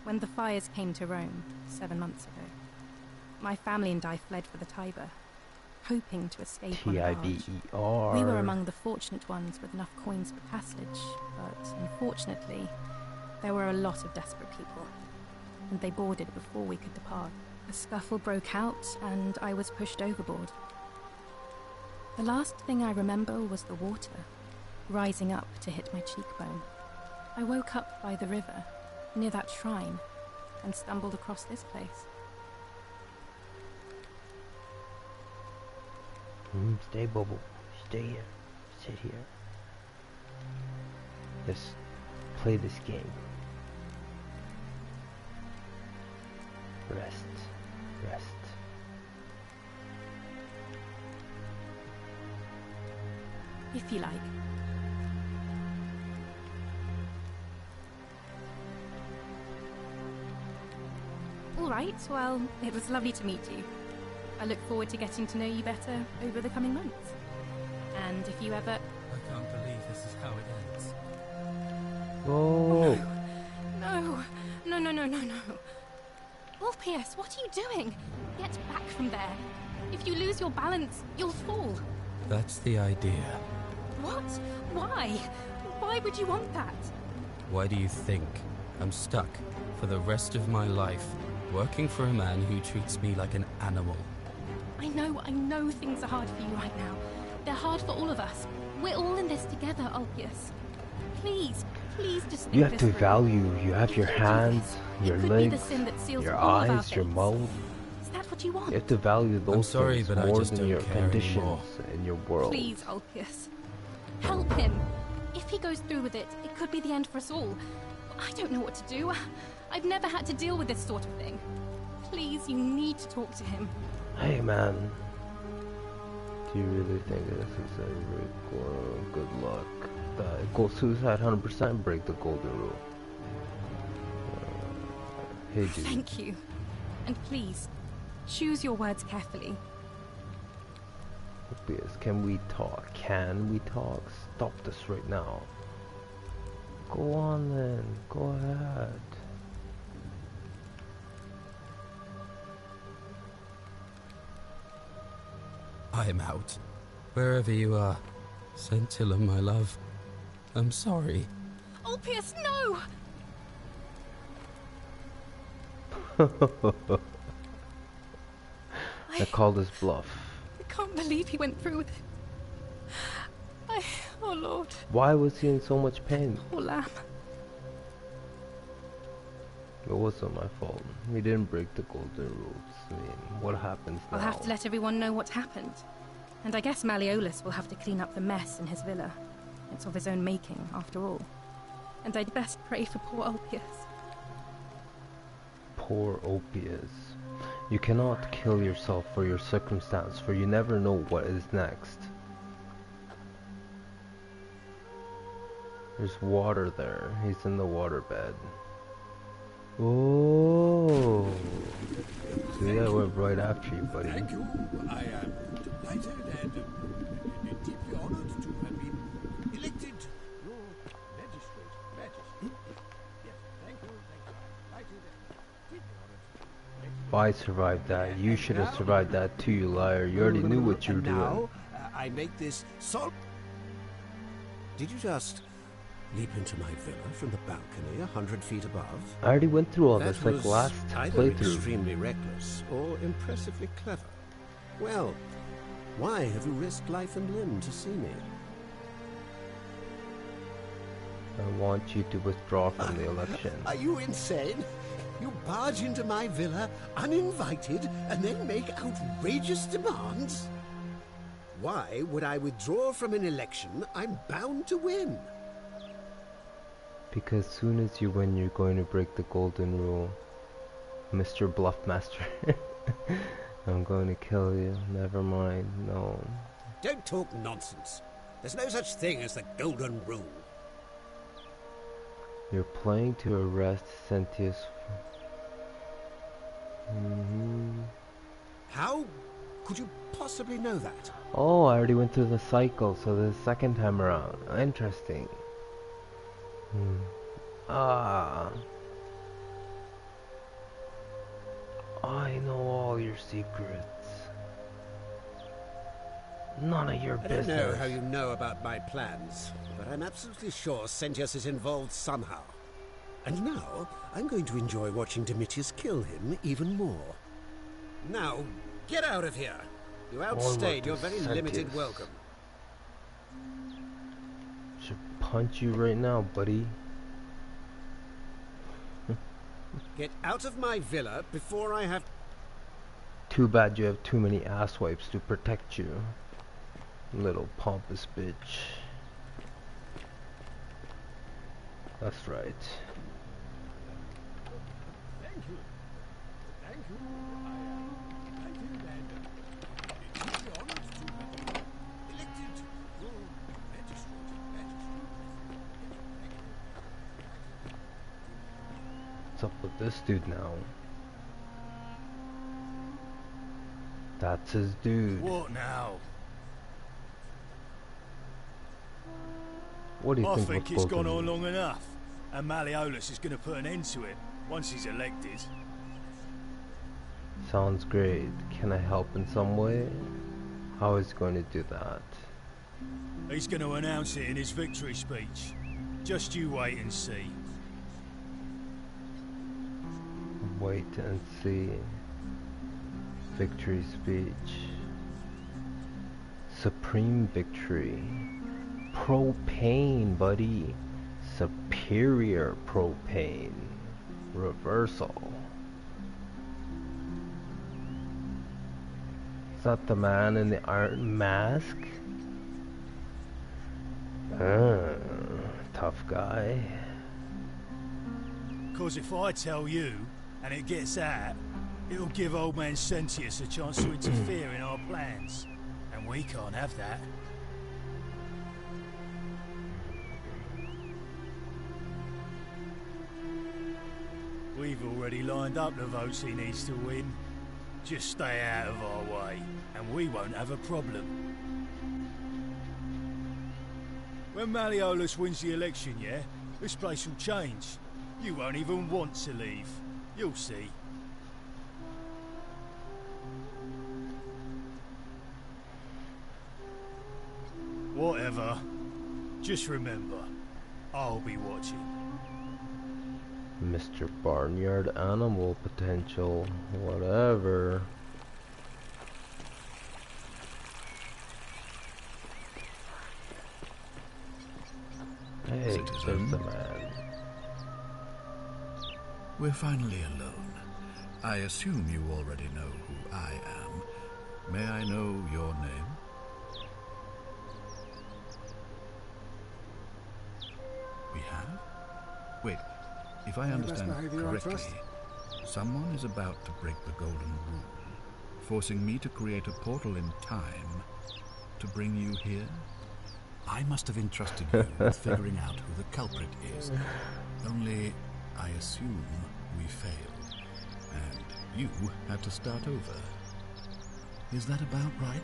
When the fires came to Rome 7 months ago, my family and I fled for the Tiber, hoping to escape on a barge. T-I-B-E-R. We were among the fortunate ones with enough coins for passage, but unfortunately, there were a lot of desperate people, and they boarded before we could depart. A scuffle broke out, and I was pushed overboard. The last thing I remember was the water, rising up to hit my cheekbone. I woke up by the river, near that shrine, and stumbled across this place. Stay, Bubble. Stay here. Sit here. Just play this game. Rest. Rest. If you like. All right, well, it was lovely to meet you. I look forward to getting to know you better over the coming months. And if you ever... I can't believe this is how it ends. Oh. No. Ulpius, what are you doing? Get back from there. If you lose your balance, you'll fall. That's the idea. What? Why? Why would you want that? Why do you think I'm stuck for the rest of my life working for a man who treats me like an animal? I know things are hard for you right now. They're hard for all of us. We're all in this together, Ulpius. Please just You think have to this through. value. You have your hands, your It could be the legs, sin that seals your all of our eyes, your fates. mouth. Is that what you want? You have to value those I'm sorry, things but I more just than don't your care conditions anymore. in your world. Please, Ulpius. Help him. If he goes through with it, it could be the end for us all. I don't know what to do. I've never had to deal with this sort of thing. Please, you need to talk to him. Hey, man. Do you really think this is a good luck? Go suicide 100%, break the golden rule. Hey, dude. Thank you. And please, choose your words carefully. Obvious. Can we talk? Can we talk? Stop this right now. Go on then. Go ahead. I'm out. Wherever you are. Sentilla, my love. I'm sorry. Ulpius, no! I called his bluff. I can't believe he went through with it. Oh Lord. Why was he in so much pain? Poor lamb. It wasn't my fault. We didn't break the golden rules. I mean, what happens now? I'll have to let everyone know what's happened. And I guess Malololis will have to clean up the mess in his villa. It's of his own making, after all. And I'd best pray for poor Ulpius. Poor Ulpius. You cannot kill yourself for your circumstance, for you never know what is next. There's water there. He's in the waterbed. Oh, see, I went right after you, buddy. Thank you. I am delighted and deeply honored to have been elected your magistrate. Yes, thank you. Delighted and deeply honored. If I survived that, you should have survived that too, you liar. You already knew what you were doing. Now, I make this Did you just leap into my villa from the balcony 100 feet above? I already went through all That this like was last either playthrough. extremely reckless or impressively clever. Well, why have you risked life and limb to see me? I want you to withdraw from the election. Are you insane? You barge into my villa uninvited and then make outrageous demands? Why would I withdraw from an election I'm bound to win? Because soon as you win, you're going to break the golden rule. Mr. Bluffmaster. I'm going to kill you. Never mind. No. Don't talk nonsense. There's no such thing as the golden rule. You're playing to arrest Centius. How could you possibly know that? Oh, I already went through the cycle, so the second time around. Interesting. I know all your secrets. None of your business. I don't know how you know about my plans, but I'm absolutely sure Centius is involved somehow. And now, I'm going to enjoy watching Domitius kill him even more. Now, get out of here! You outstayed your very limited welcome. Should punch you right now, buddy. Get out of my villa before I have... Too bad you have too many asswipes to protect you. Little pompous bitch. That's right. Thank you. Thank you. I am delighted and deeply honored to have been elected your magistrate. What's up with this dude now? That's his dude. What now? What do you I think? think it's gone on long enough, and Malololis is going to put an end to it once he's elected. Sounds great. Can I help in some way? How is he going to do that? He's going to announce it in his victory speech. Just you wait and see. Wait and see. Victory speech. Supreme victory. Propane, buddy. Superior propane. Reversal. Is that the man in the iron mask? Tough guy. 'Cause if I tell you, and it gets out, it'll give old man Sentius a chance to interfere in our plans. And we can't have that. We've already lined up the votes he needs to win. Just stay out of our way, and we won't have a problem. When Malololis wins the election, yeah, this place will change. You won't even want to leave. You'll see. Whatever. Just remember, I'll be watching. Mr. Barnyard Animal Potential, whatever. Hey, Citizen. there's the man. We're finally alone. I assume you already know who I am. May I know your name? We have? Wait, if I understand correctly, someone is about to break the golden rule, forcing me to create a portal in time to bring you here? I must have entrusted you with figuring out who the culprit is. Only, I assume we failed, and you had to start over. Is that about right?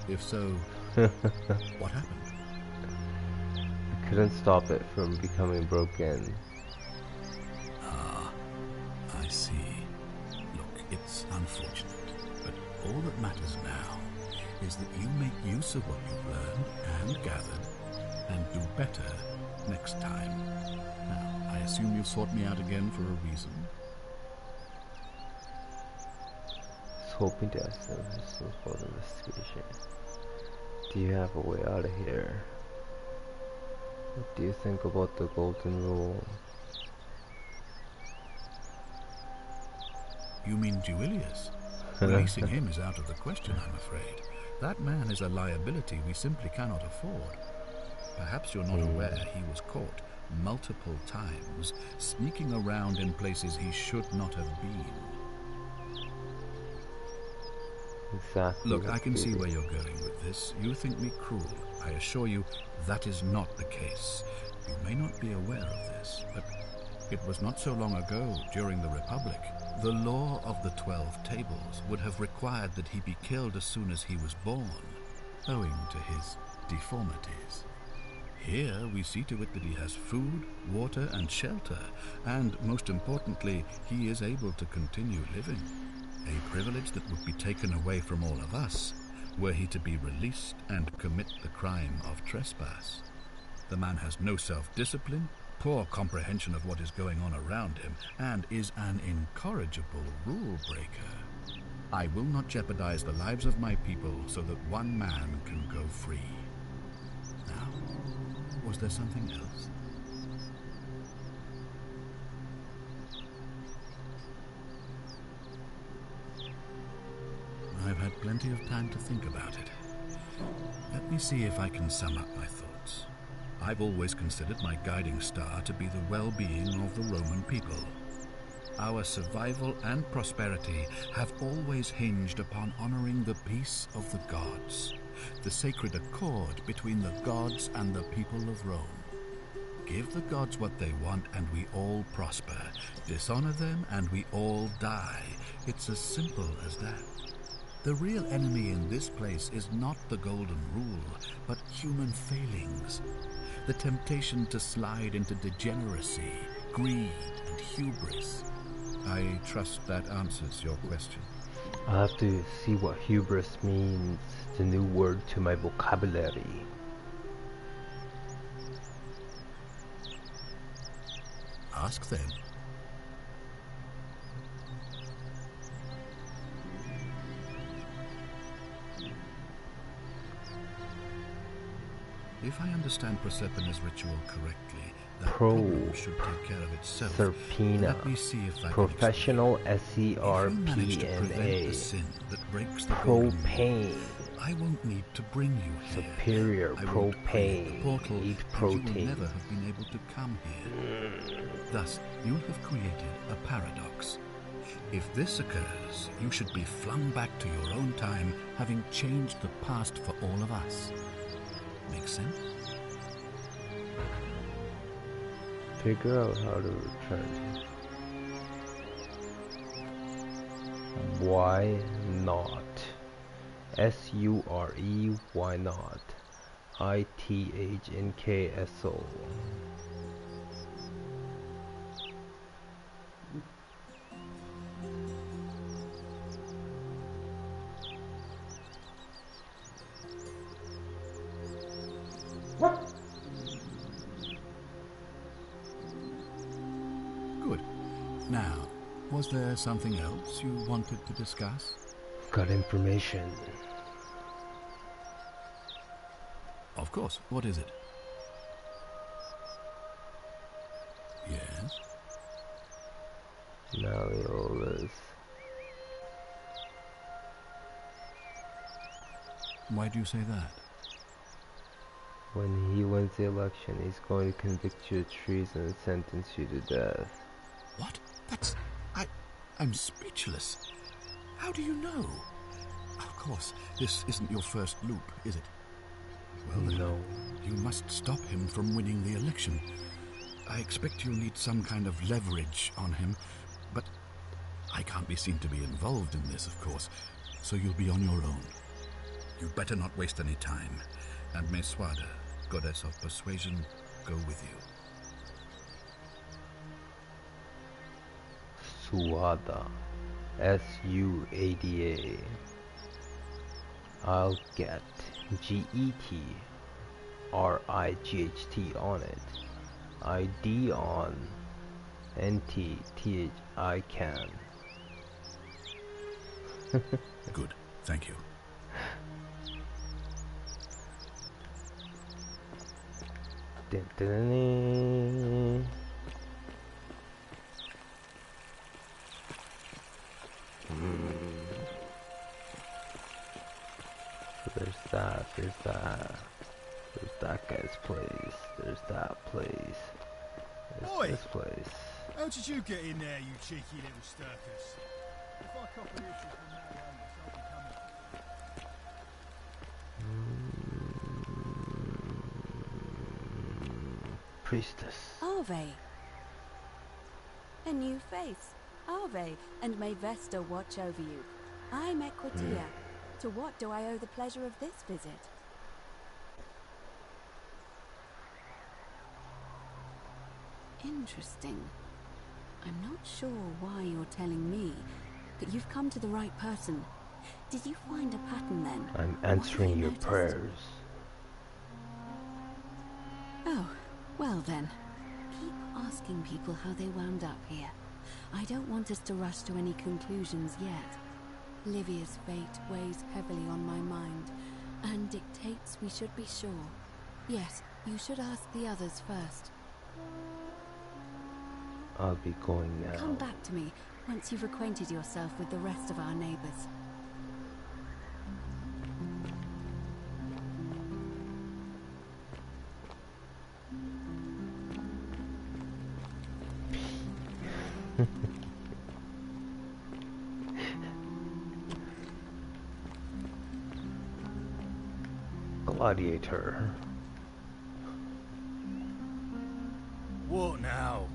If so, what happened? I couldn't stop it from becoming broken. Ah, I see. Look, it's unfortunate, but all that matters now is that you make use of what you've learned and gathered, and do better next time. Now, I assume you've sought me out again for a reason. I was hoping to ask them some sort of investigation. Do you have a way out of here? What do you think about the golden rule? You mean Duilius? Releasing him is out of the question, I'm afraid. That man is a liability we simply cannot afford. Perhaps you're not aware he was caught multiple times, sneaking around in places he should not have been. Exactly. Look, I can see where you're going with this. You think me cruel. I assure you, that is not the case. You may not be aware of this, but it was not so long ago, during the Republic, the law of the 12 Tables would have required that he be killed as soon as he was born, owing to his deformities. Here, we see to it that he has food, water, and shelter, and, most importantly, he is able to continue living. A privilege that would be taken away from all of us, were he to be released and commit the crime of trespass. The man has no self-discipline, poor comprehension of what is going on around him, and is an incorrigible rule-breaker. I will not jeopardize the lives of my people so that one man can go free. Now, was there something else? I've had plenty of time to think about it. Let me see if I can sum up my thoughts. I've always considered my guiding star to be the well-being of the Roman people. Our survival and prosperity have always hinged upon honoring the peace of the gods, the sacred accord between the gods and the people of Rome. Give the gods what they want and we all prosper. Dishonor them and we all die. It's as simple as that. The real enemy in this place is not the golden rule, but human failings. The temptation to slide into degeneracy, greed, and hubris. I trust that answers your question. I'll have to see what hubris means. It's a new word to my vocabulary. Ask them. If I understand Prosepina's ritual correctly, that problem should take care of itself. Serpina. Let me see if I Professional can SERPNA. sin that breaks the Propane. I won't need to bring you here. Superior propane. Portal, Eat and protein. you will never have been able to come here. Thus, you have created a paradox. If this occurs, you should be flung back to your own time, having changed the past for all of us. Make sense? Figure out how to return. Why not? SURE, why not? ITHNKSO. Was there something else you wanted to discuss? Got information. Of course. What is it? Yes? Malololis. Why do you say that? When he wins the election, he's going to convict you of treason and sentence you to death. What? I'm speechless. How do you know? Of course, this isn't your first loop, is it? Well, no. You must stop him from winning the election. I expect you'll need some kind of leverage on him, but I can't be seen to be involved in this, of course, so you'll be on your own. You'd better not waste any time, and may Suada, goddess of persuasion, go with you. Suada. S-U-A-D-A. I'll get G-E-T-R-I-G-H-T on it. I-D on N-T-T-H I can. Good, thank you. Dun, dun, dun, dun. So there's that guy's place, there's that place, there's this place. How did you get in there, you cheeky little stirkers? If I cop an issue from Malololis, I'll be coming. Priestess. Ave. A new face. Ave, and may Vesta watch over you. I'm Equitia. To what do I owe the pleasure of this visit? Interesting. I'm not sure why you're telling me, but you've come to the right person. Did you find a pattern then? I'm answering your prayers. Oh, well then. Keep asking people how they wound up here. I don't want us to rush to any conclusions yet. Livia's fate weighs heavily on my mind, and dictates we should be sure. Yes, you should ask the others first. I'll be going now. Come back to me once you've acquainted yourself with the rest of our neighbors. Gladiator. What now?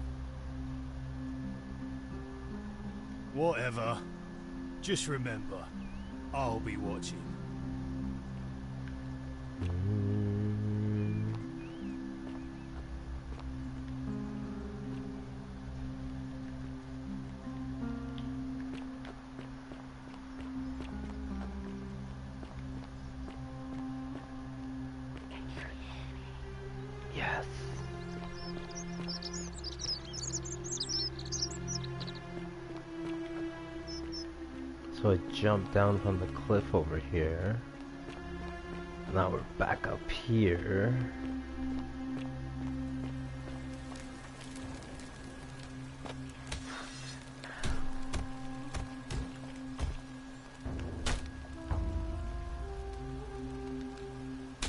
Whatever. Just remember, I'll be watching. Yes. So I jumped down from the cliff over here. Now we're back up here.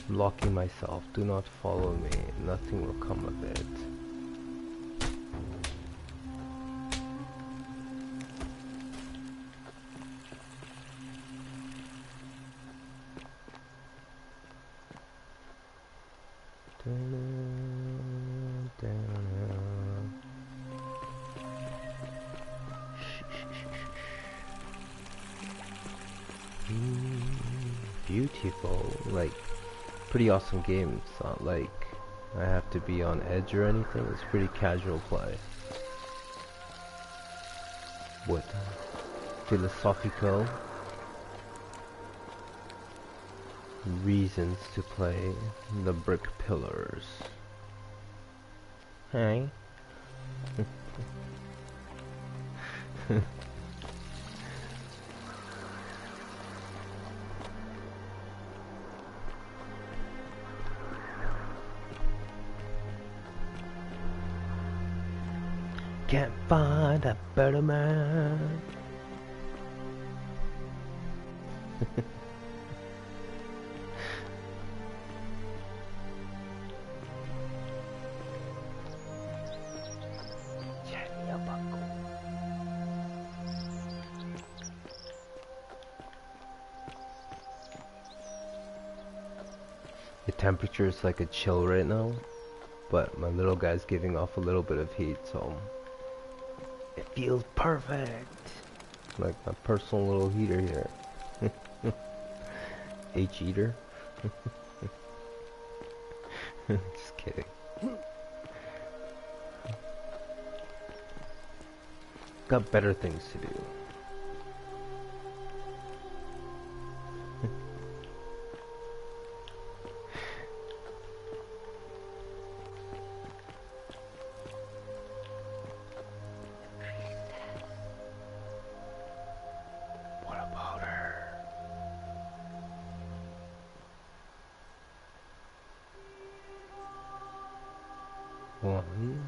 Locking myself. Do not follow me. Nothing will come of it. Beautiful, like pretty awesome game. It's not like I have to be on edge or anything. It's pretty casual play with philosophical reasons to play the brick pillars. Hey. Can't find a better man. The temperature is like a chill right now, but my little guy's giving off a little bit of heat, so it feels perfect. Like my personal little heater here. H-eater. Just kidding. Got better things to do. One,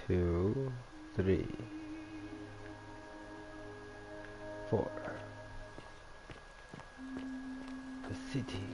two, three, 4. The city.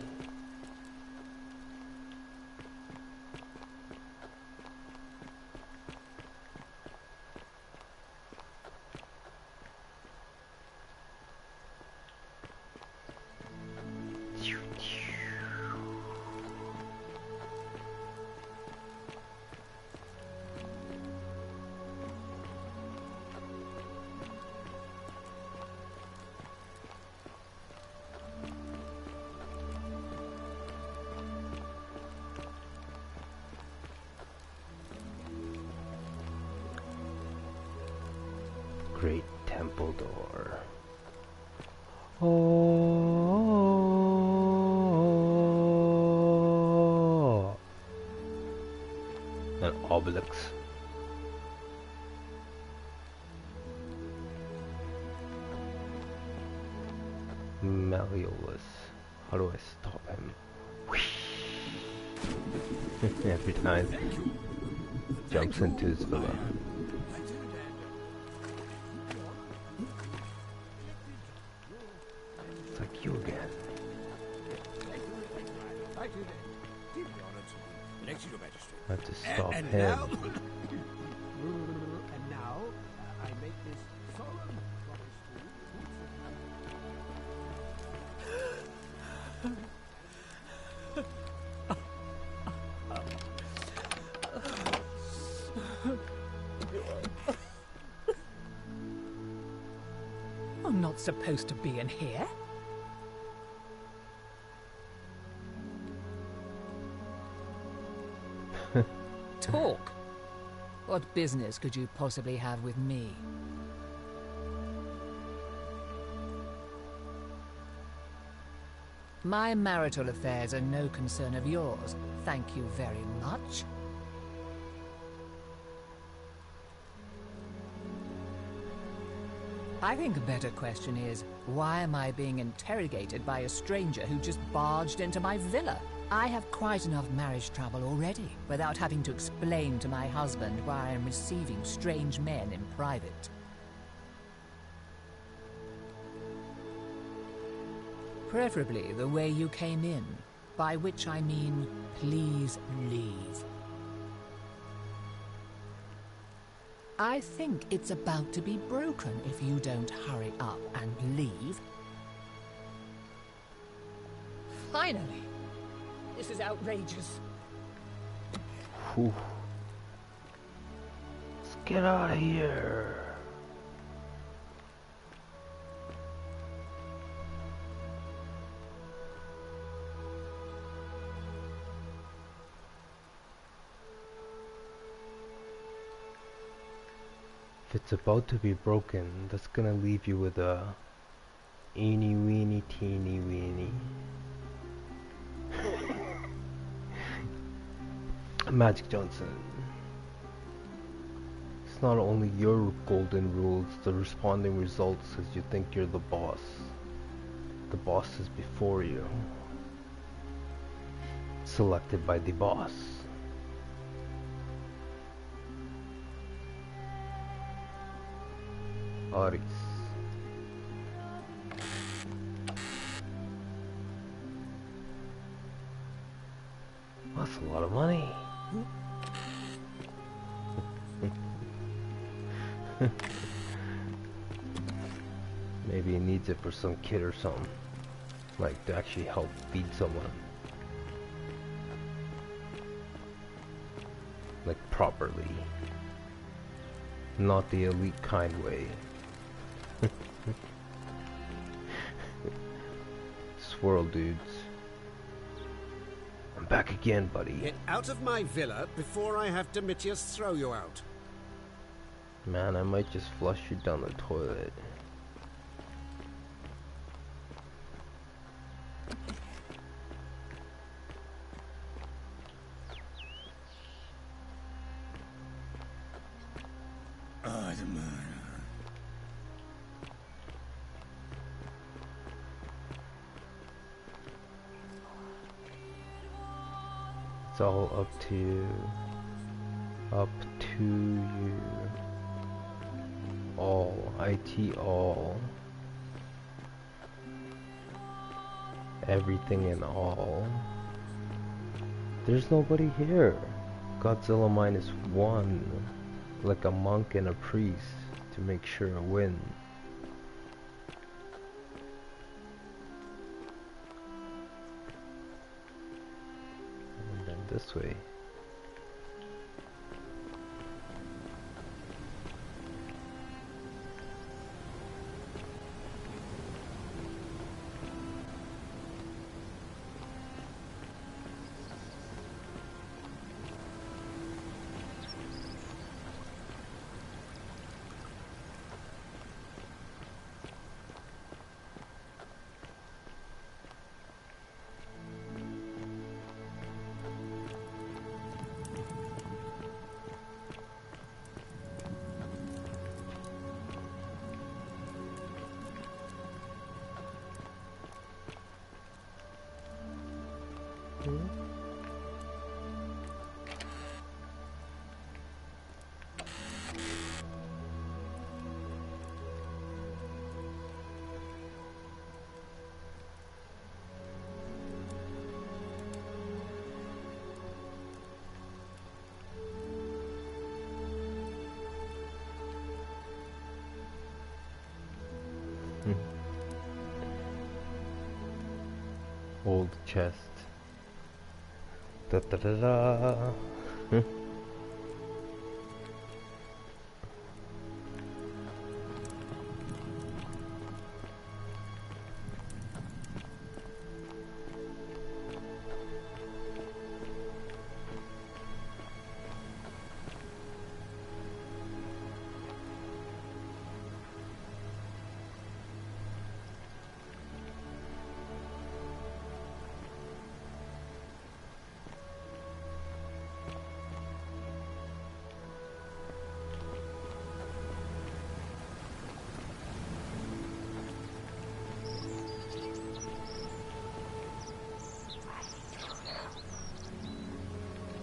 Great temple door. Oh, an obelix. Malololis. How do I stop him? Every time jumps into his villa. It's like you again. I have to stop him. And now, I make this solemn promise I'm not supposed to be in here. Talk. What business could you possibly have with me? My marital affairs are no concern of yours. Thank you very much. I think a better question is, why am I being interrogated by a stranger who just barged into my villa? I have quite enough marriage trouble already, without having to explain to my husband why I am receiving strange men in private. Preferably the way you came in, by which I mean, please leave. I think it's about to be broken if you don't hurry up and leave. Finally! This is outrageous. Whew. Let's get out of here. If it's about to be broken, that's gonna leave you with a eeny weeny teeny weeny. Magic Johnson. It's not only your golden rules, the responding results as you think you're the boss. The boss is before you. Selected by the boss. Aris. That's a lot of money. Maybe he needs it for some kid or something. Like to actually help feed someone. Like properly. Not the elite kind way. Swirl dudes. I'm back again, buddy. Get out of my villa before I have Domitius throw you out. Man, I might just flush you down the toilet. It's all up to you. Up to you. All. IT all. Everything and all. There's nobody here. Godzilla -1. Like a monk and a priest to make sure I win. And then this way. Old chest. Da da da da.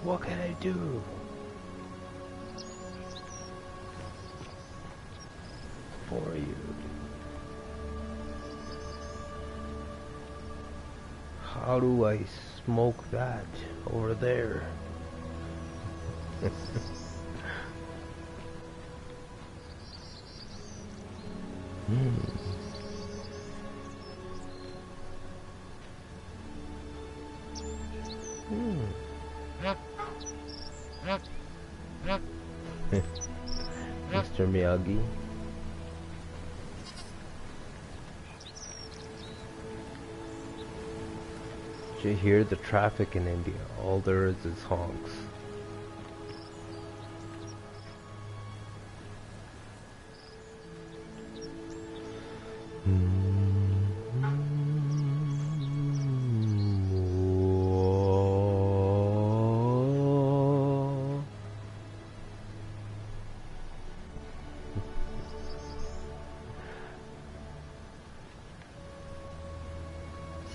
What can I do? For you. How do I smoke that over there? Mr. Miyagi. Did you hear the traffic in India? All there is honks.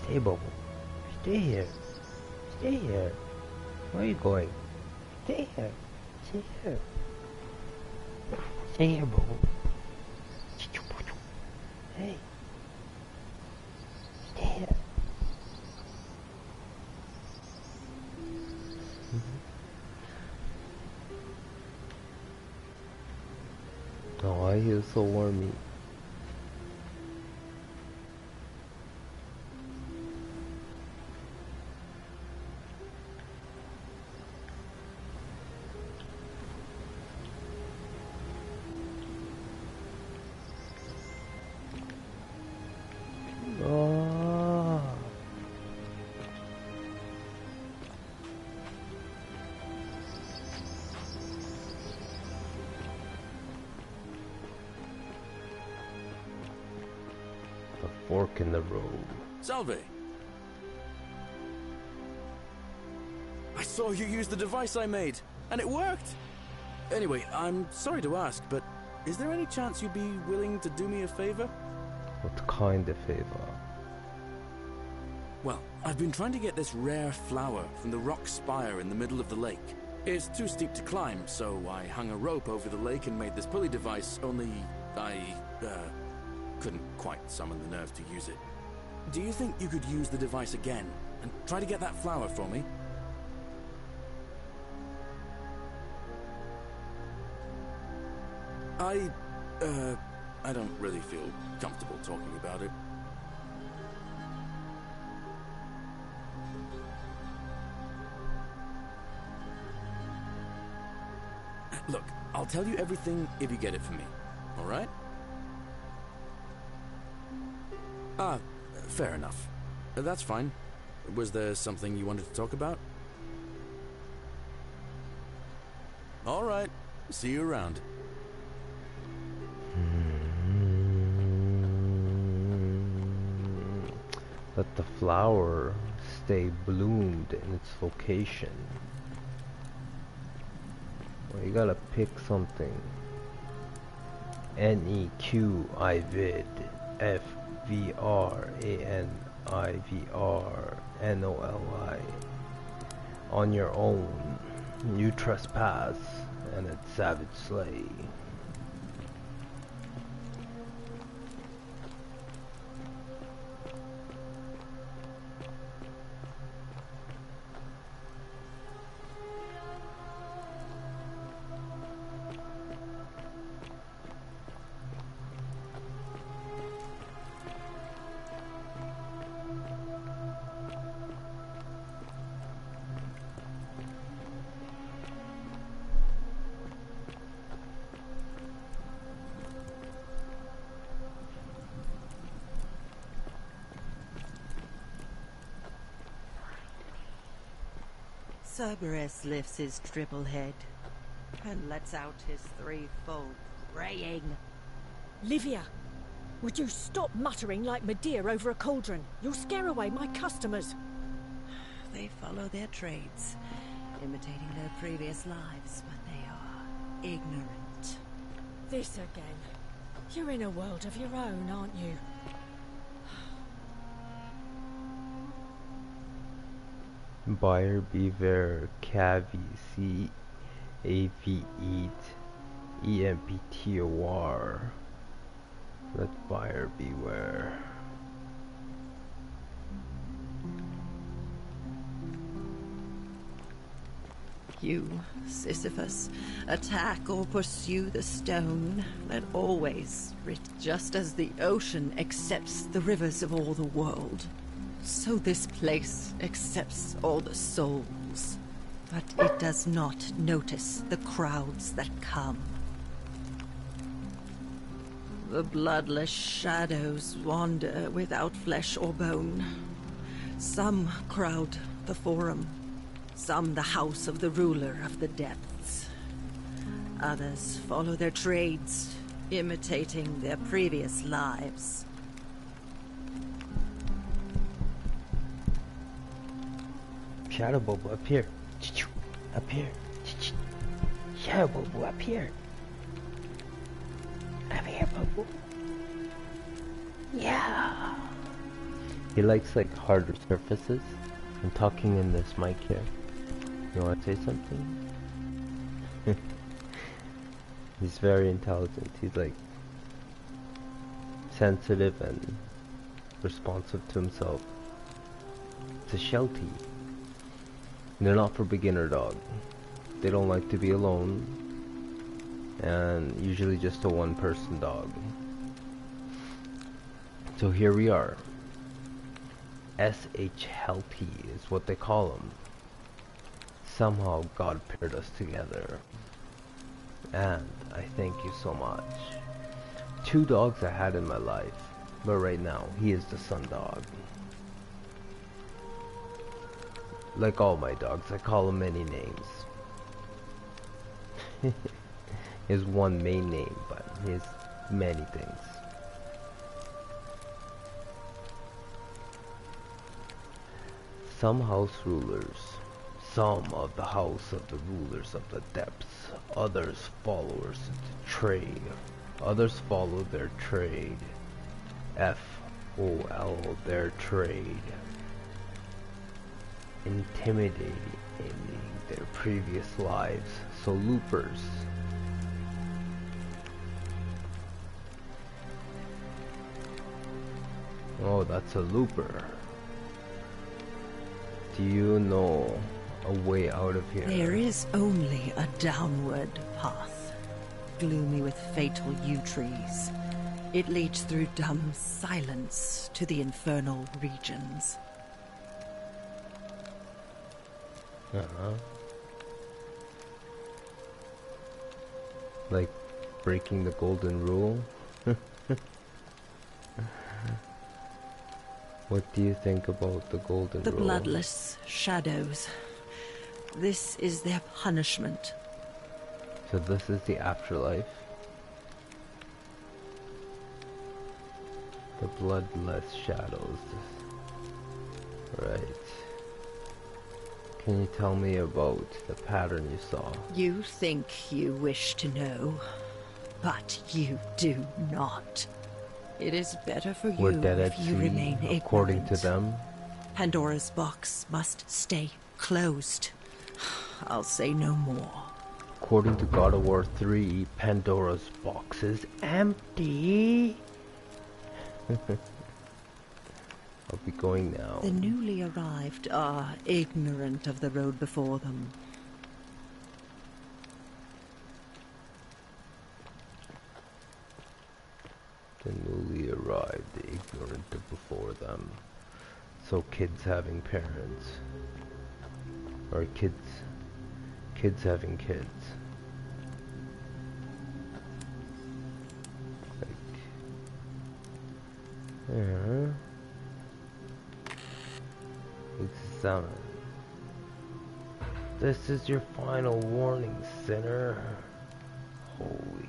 Stay, Bubble. Stay here. Stay here. Where are you going? Stay here. Stay here. Stay here, Bubble. Hey. Stay here. Oh, I feel so warmy. Fork in the road. Salve! I saw you use the device I made, and it worked! Anyway, I'm sorry to ask, but is there any chance you'd be willing to do me a favor? What kind of favor? Well, I've been trying to get this rare flower from the rock spire in the middle of the lake. It's too steep to climb, so I hung a rope over the lake and made this pulley device, only I couldn't quite summon the nerve to use it. Do you think you could use the device again and try to get that flower for me? I don't really feel comfortable talking about it. Look, I'll tell you everything if you get it for me, all right? Ah, fair enough. That's fine. Was there something you wanted to talk about? All right. See you around. Let the flower stay bloomed in its location. Well, you gotta pick something. N-E-Q-I-V-I-D F-V-R-A-N-I-V-R-N-O-L-I. On your own, you trespass, and it's savage slay. Cerberus lifts his triple head and lets out his threefold braying. Livia, would you stop muttering like Medea over a cauldron? You'll scare away my customers. They follow their trades, imitating their previous lives, but they are ignorant. This again. You're in a world of your own, aren't you? Buyer beware, cavi, C-A-V-E-T, E-M-P-T-O-R. Let buyer beware. You, Sisyphus, attack or pursue the stone that always just as the ocean accepts the rivers of all the world. So this place accepts all the souls, but it does not notice the crowds that come. The bloodless shadows wander without flesh or bone. Some crowd the forum, some the house of the ruler of the depths. Others follow their trades, imitating their previous lives. Shadow Bobo, up here. Up here. Shadow Bobo, up here. Up here, Bobo. Yeah. He likes like harder surfaces. I'm talking in this mic here. You want to say something? He's very intelligent. He's like sensitive and responsive to himself. It's a Sheltie. They're not for beginner dog. They don't like to be alone, and usually just a one-person dog. So here we are. S.H. Heltie is what they call him. Somehow God paired us together, and I thank you so much. 2 dogs I had in my life, but right now he is the sun dog. Like all my dogs, I call him many names. He has one main name, but he has many things. Some house rulers, some of the house of the rulers of the depths, others followers into trade, others follow their trade, F-O-L, their trade, intimidating their previous lives, so loopers. Oh, that's a looper. Do you know a way out of here? There is only a downward path, gloomy with fatal yew trees. It leads through dumb silence to the infernal regions. Like breaking the golden rule? What do you think about the golden rule? The bloodless shadows. This is their punishment. So this is the afterlife. The bloodless shadows. Right. Can you tell me about the pattern you saw? You think you wish to know, but you do not. It is better for We're you dead if at you sea, remain according ignorant. to them. Pandora's box must stay closed. I'll say no more. According to God of War 3, Pandora's box is empty. I'll be going now. The newly arrived are ignorant of the road before them. The newly arrived, the ignorant of before them. So kids having parents. Or kids having kids. Like, yeah. Examine. This is your final warning, sinner. Holy.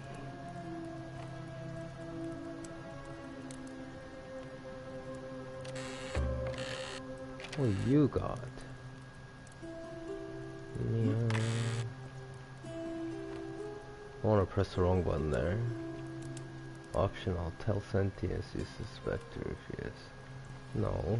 What you got? Yeah. I want to press the wrong button there. Optional. Tell Sentius you suspect her if he is. No.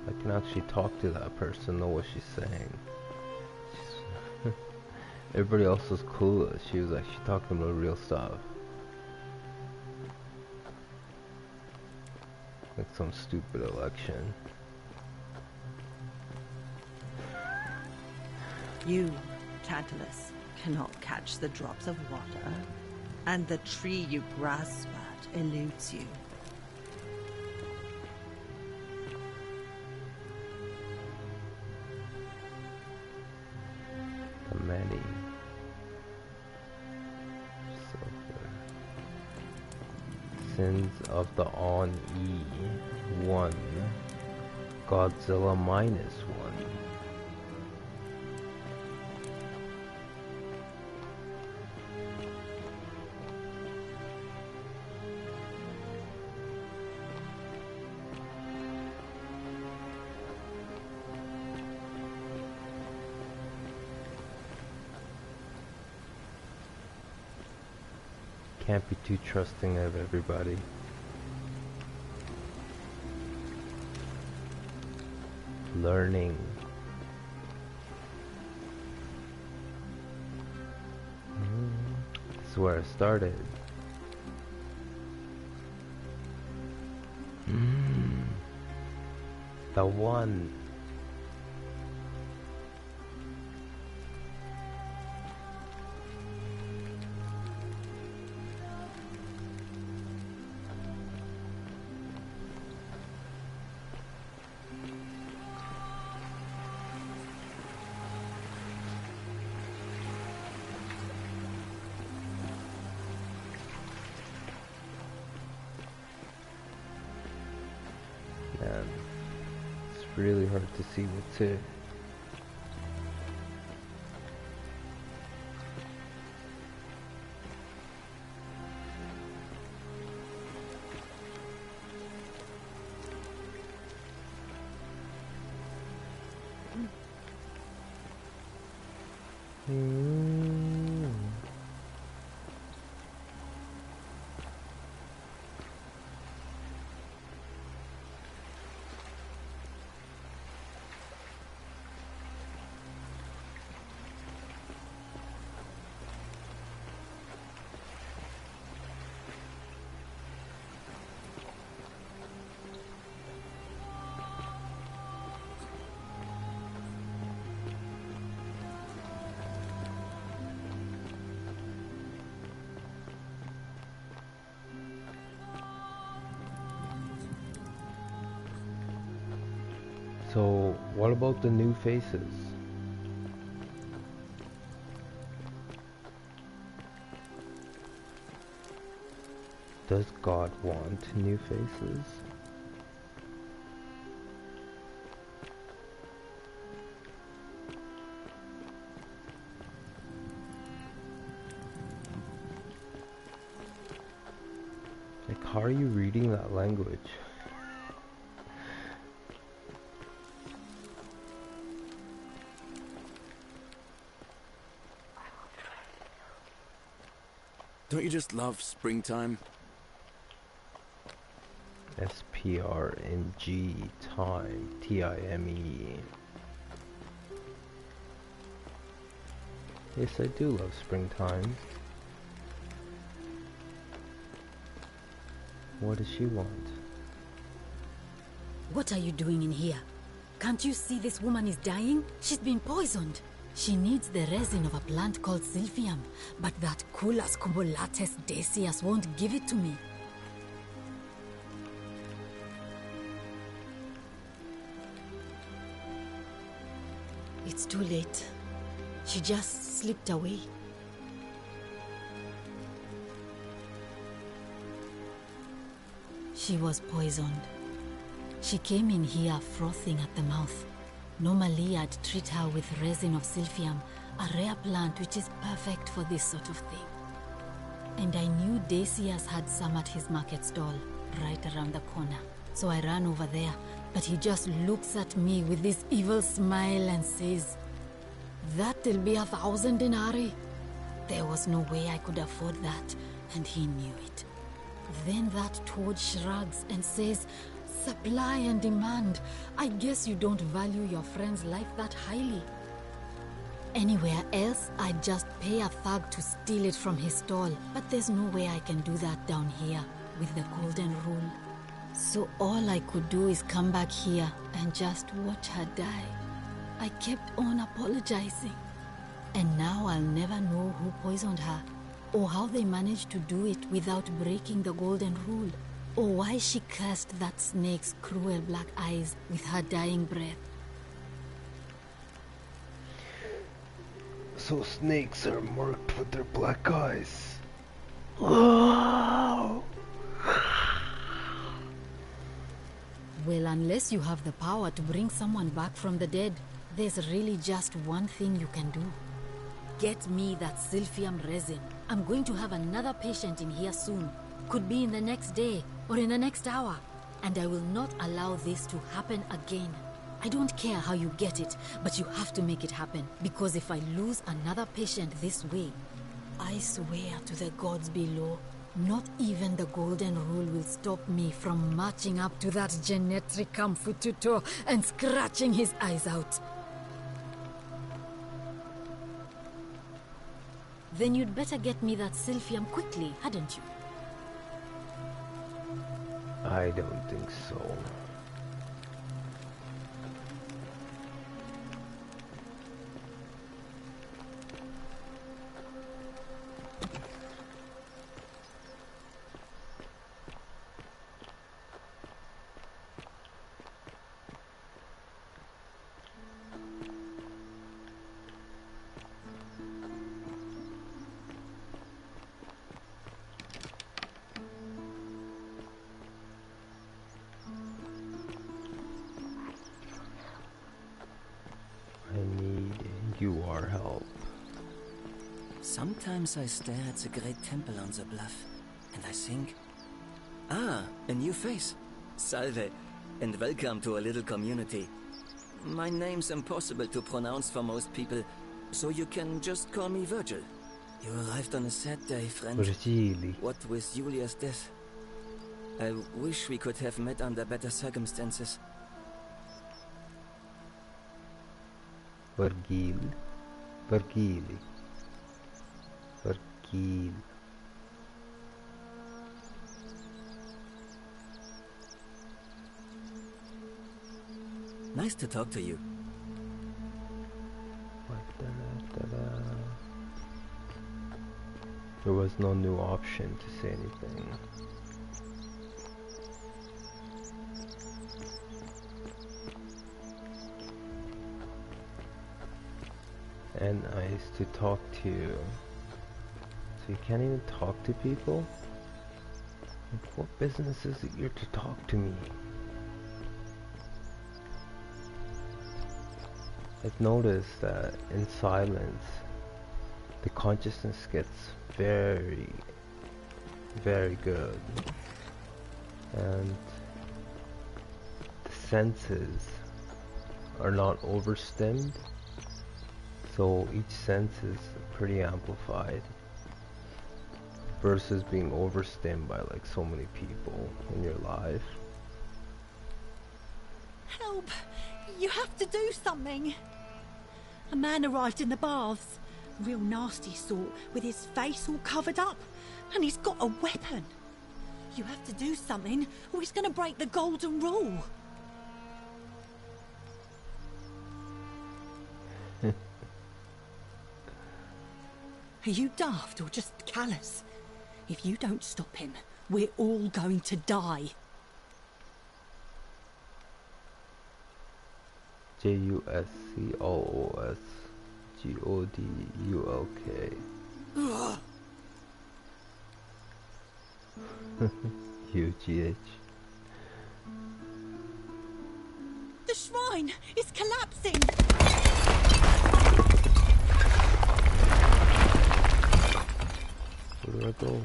I can actually talk to that person, know what she's saying. Everybody else was cool. She was actually talking about real stuff. Like some stupid election. You, Tantalus, cannot catch the drops of water, and the tree you grasp at eludes you. The many. Sins of the On-E 1. Godzilla -1. Can't be too trusting of everybody. Learning. This is where I started. The one. Man, it's really hard to see what's it. So, what about the new faces? Does God want new faces? Like, how are you reading that language? Don't you just love springtime? S-P-R-N-G time. T-I-M-E. Yes, I do love springtime. What does she want? What are you doing in here? Can't you see this woman is dying? She's been poisoned. She needs the resin of a plant called silphium, but that Culus cumulatus decius won't give it to me. It's too late. She just slipped away. She was poisoned. She came in here frothing at the mouth. Normally I'd treat her with resin of silphium, a rare plant which is perfect for this sort of thing. And I knew Decius had some at his market stall, right around the corner. So I ran over there, but he just looks at me with this evil smile and says, "That'll be 1,000 denarii." There was no way I could afford that, and he knew it. Then that toad shrugs and says, "Supply and demand. I guess you don't value your friend's life that highly." Anywhere else, I'd just pay a thug to steal it from his stall, but there's no way I can do that down here with the golden rule. So all I could do is come back here and just watch her die. I kept on apologizing. And now I'll never know who poisoned her, or how they managed to do it without breaking the golden rule, or why she cursed that snake's cruel black eyes with her dying breath. So snakes are marked with their black eyes. Oh. Well, unless you have the power to bring someone back from the dead, there's really just one thing you can do. Get me that silphium resin. I'm going to have another patient in here soon. Could be in the next day, or in the next hour. And I will not allow this to happen again. I don't care how you get it, but you have to make it happen. Because if I lose another patient this way, I swear to the gods below, Not even the golden rule will stop me from marching up to that genetricum fututo and scratching his eyes out. Then you'd better get me that Sylphium quickly, hadn't you? I don't think so. Our help. Sometimes I stare at the great temple on the bluff, and I think, ah, a new face. Salve, and welcome to a little community. My name's impossible to pronounce for most people, so you can just call me Virgil. You arrived on a sad day, friend. Virgil. What with Julia's death? I wish we could have met under better circumstances. Virgil. Virgil. Virgil. Nice to talk to you. There was no new option to say anything. And nice to talk to you. So you can't even talk to people? Like, what business is it you're to talk to me? I've noticed that in silence, the consciousness gets very, very good. And the senses are not overstimmed. So each sense is pretty amplified versus being overstimmed by like so many people in your life. Help! You have to do something! A man arrived in the baths. Real nasty sort, with his face all covered up. And he's got a weapon. You have to do something, or he's gonna break the golden rule. Are you daft or just callous? If you don't stop him, we're all going to die. JUSCOOSGODULK. UGH. The shrine is collapsing! Where do I go?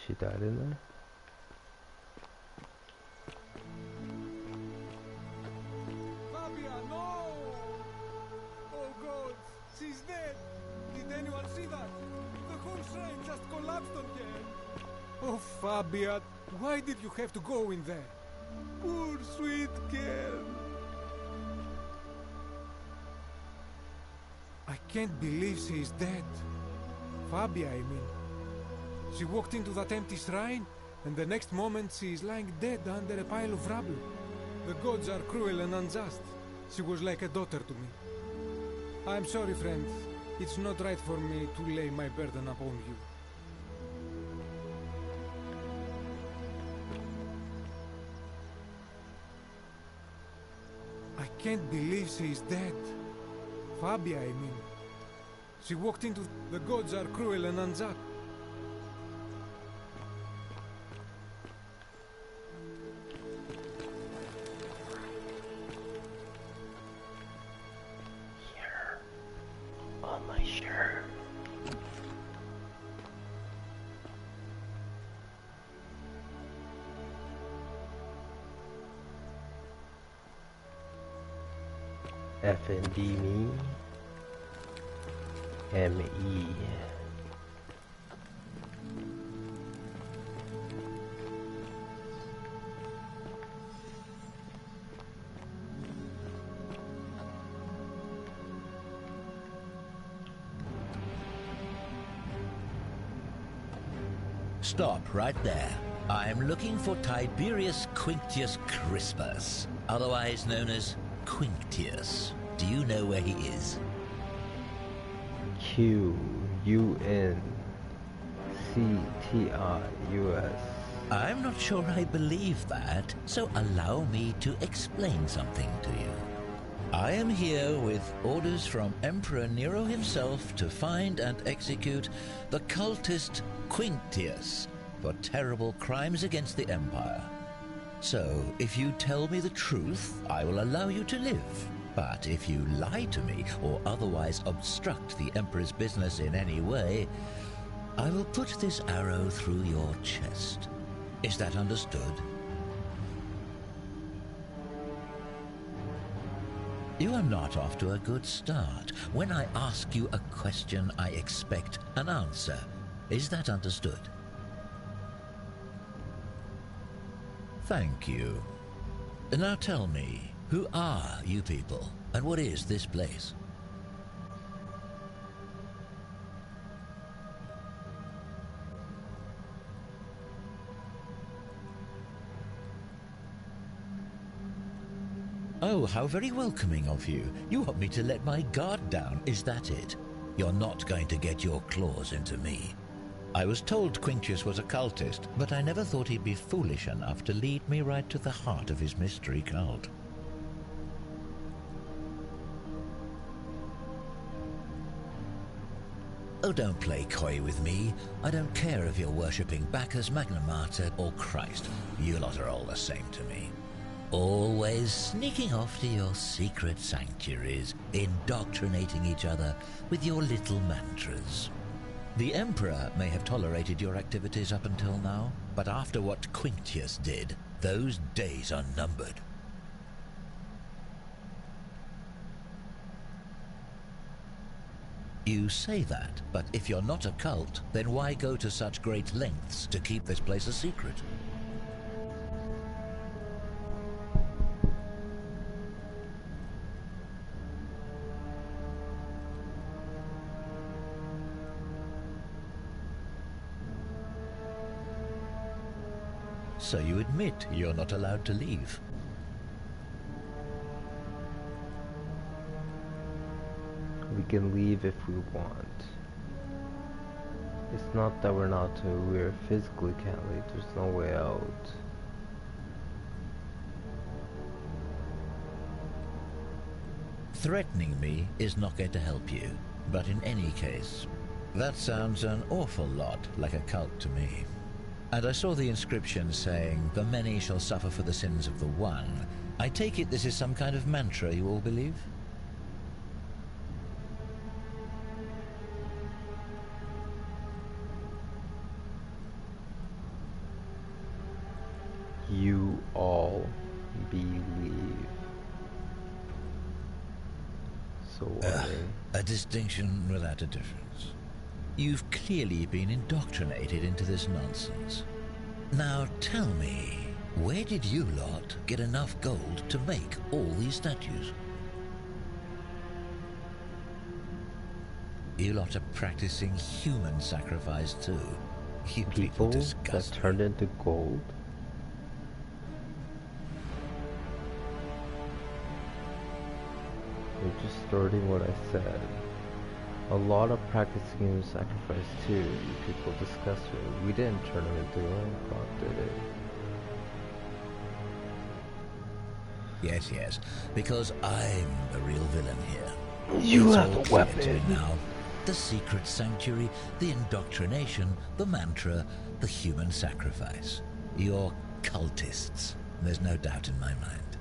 She died in there? Fabia, no! Oh God, she's dead! Did anyone see that? The whole shrine just collapsed on her! Oh Fabia, why did you have to go in there? Poor sweet girl! I can't believe she is dead. Fabia, I mean. She walked into that empty shrine, and the next moment she is lying dead under a pile of rubble. The gods are cruel and unjust. She was like a daughter to me. I'm sorry, friend. It's not right for me to lay my burden upon you. I can't believe she is dead. Fabia, I mean. She walked into... The gods are cruel and unjust. Here. On my shirt. FND me. M-E. Stop right there. I'm looking for Tiberius Quinctius Crispus, otherwise known as Quinctius. Do you know where he is? Q-U-N-C-T-I-U-S. I'm not sure I believe that, so allow me to explain something to you. I am here with orders from Emperor Nero himself to find and execute the cultist Quinctius for terrible crimes against the Empire. So, if you tell me the truth, I will allow you to live. But if you lie to me or otherwise obstruct the Emperor's business in any way, I will put this arrow through your chest. Is that understood? You are not off to a good start. When I ask you a question, I expect an answer. Is that understood? Thank you. Now tell me, who are you people, and what is this place? Oh, how very welcoming of you. You want me to let my guard down, is that it? You're not going to get your claws into me. I was told Quinctius was a cultist, but I never thought he'd be foolish enough to lead me right to the heart of his mystery cult. Oh, don't play coy with me. I don't care if you're worshipping Bacchus, Magna Mater, or Christ. You lot are all the same to me. Always sneaking off to your secret sanctuaries, indoctrinating each other with your little mantras. The Emperor may have tolerated your activities up until now, but after what Quinctius did, those days are numbered. You say that, but if you're not a cult, then why go to such great lengths to keep this place a secret? So you admit you're not allowed to leave? We can leave if we want. It's not that we're not to, we physically can't leave, there's no way out. Threatening me is not going to help you, but in any case, that sounds an awful lot like a cult to me. And I saw the inscription saying, "The many shall suffer for the sins of the one." I take it this is some kind of mantra you all believe? You all believe. So a distinction without a difference. You've clearly been indoctrinated into this nonsense. Now tell me, where did you lot get enough gold to make all these statues? You lot are practicing human sacrifice too. You people that turned into gold? You're distorting what I said. A lot of practicing human sacrifice too. You people discussed it. We didn't turn them into gold, did it? Yes, yes, because I'm the real villain here. You It's have all a clear weapon. to me now. The secret sanctuary, the indoctrination, the mantra, the human sacrifice. You're cultists. There's no doubt in my mind.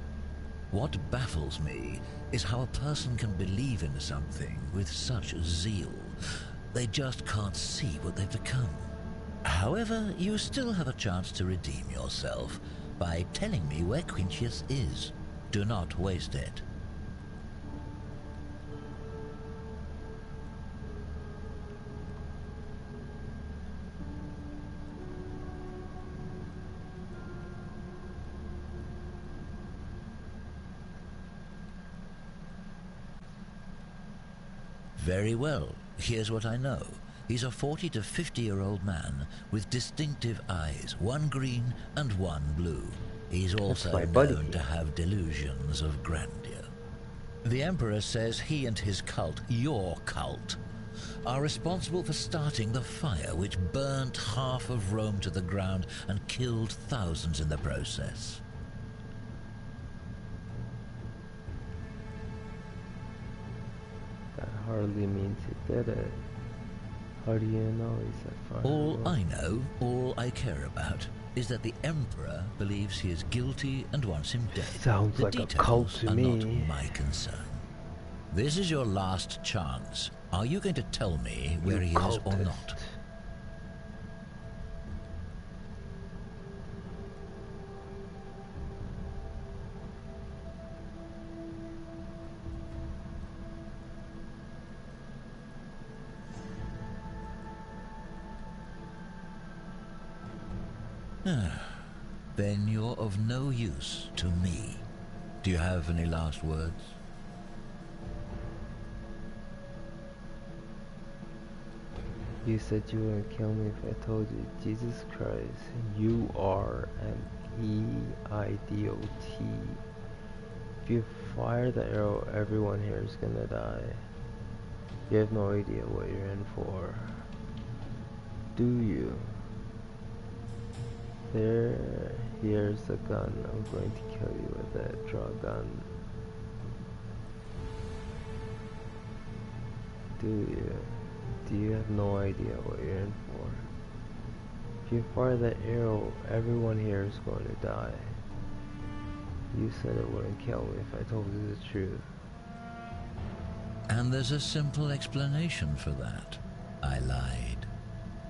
What baffles me is how a person can believe in something with such zeal. They just can't see what they've become. However, you still have a chance to redeem yourself by telling me where Quinctius is. Do not waste it. Very well. Here's what I know. He's a 40 to 50-year-old man with distinctive eyes, one green and one blue. He's also known to have delusions of grandeur. The Emperor says he and his cult, your cult, are responsible for starting the fire which burnt half of Rome to the ground and killed thousands in the process. That hardly means he did it. How do you know he set fire? All I know, all I care about, is that the Emperor believes he is guilty and wants him dead. Sounds like a cult to me. Not my concern. This is your last chance. Are you going to tell me where he is or not? Then you're of no use to me. Do you have any last words? You said you wouldn't kill me if I told you. Jesus Christ, you are an E-I-D-O-T. If you fire the arrow, everyone here is gonna die. You have no idea what you're in for. Do you? Here's a gun. I'm going to kill you with it. Draw a gun. Do you? Do you have no idea what you're in for? If you fire that arrow, everyone here is going to die. You said it wouldn't kill me if I told you the truth. And there's a simple explanation for that. I lied.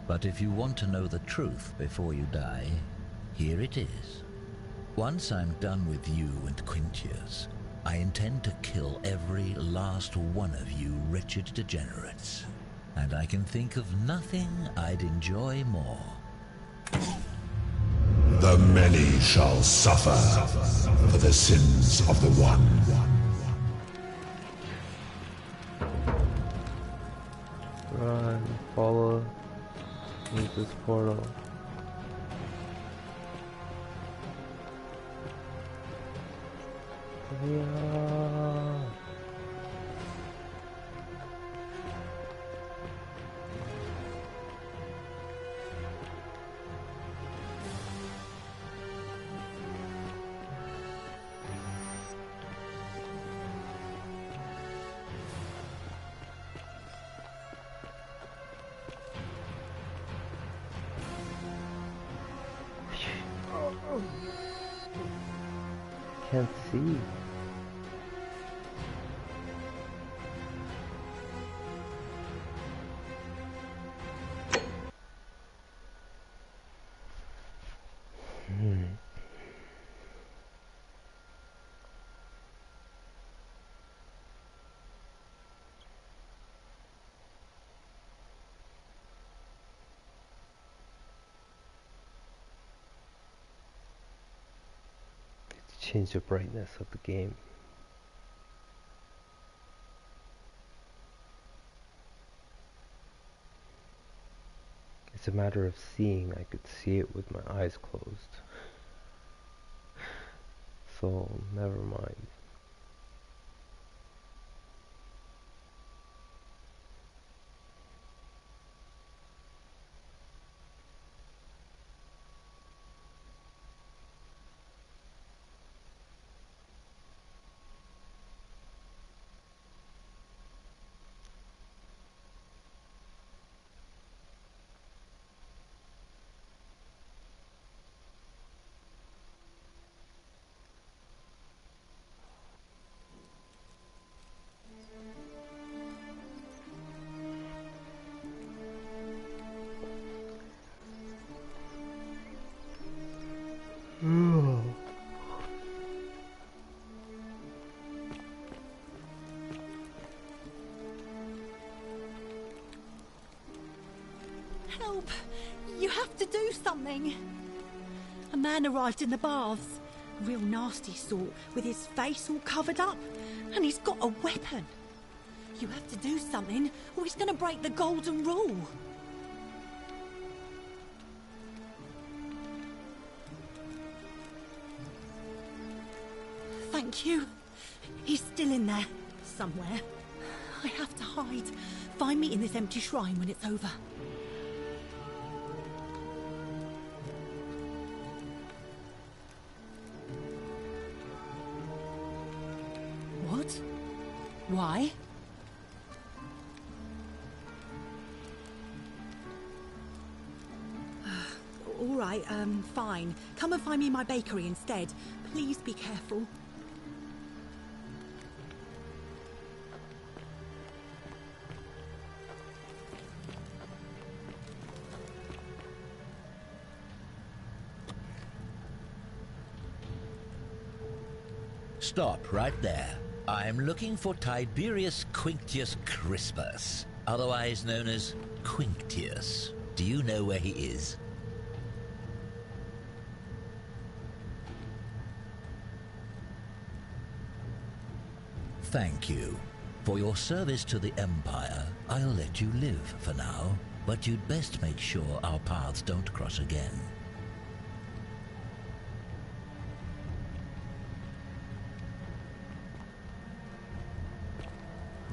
But if you want to know the truth before you die, here it is. Once I'm done with you and Quintius, I intend to kill every last one of you wretched degenerates. And I can think of nothing I'd enjoy more. The many shall suffer for the sins of the one. Run, follow, use this portal. Yeah. Can't see. Change the brightness of the game. It's a matter of seeing. I could see it with my eyes closed. So, never mind. Help! You have to do something! A man arrived in the baths. A real nasty sort, with his face all covered up. And he's got a weapon. You have to do something, or he's going to break the golden rule. Thank you. He's still in there, somewhere. I have to hide. Find me in this empty shrine when it's over. What? Why? All right, fine. Come and find me in my bakery instead. Please be careful. Stop right there. I'm looking for Tiberius Quinctius Crispus, otherwise known as Quinctius. Do you know where he is? Thank you. For your service to the Empire, I'll let you live for now, but you'd best make sure our paths don't cross again.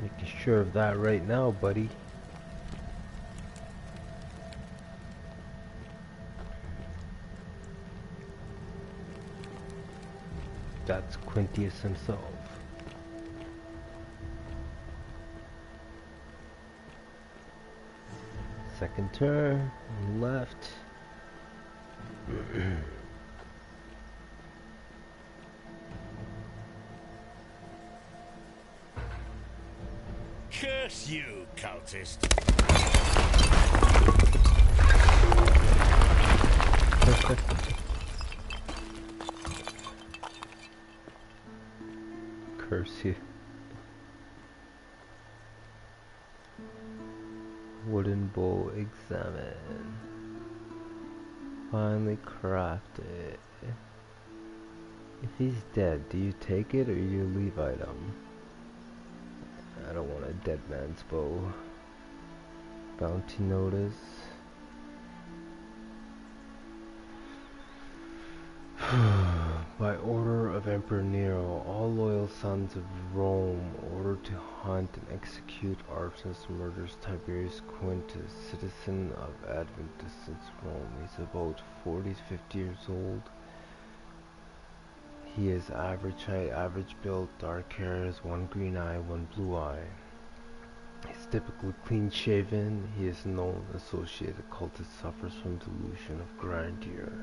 Making sure of that right now, buddy. That's Quintius himself. Second turn, left. Curse you, cultist! Curse you. Wooden bow, examine. Finally crafted. If he's dead, do you take it or you leave item? I don't want a dead man's bow. Bounty notice. By order of Emperor Nero, all loyal sons of Rome ordered to hunt and execute arsonist murders Tiberius Quintus, citizen of Adventist Rome. He's about 40 to 50 years old. He is average height, average build, dark hair, one green eye, one blue eye. He's typically clean shaven. He is known associated cultist, suffers from delusion of grandeur.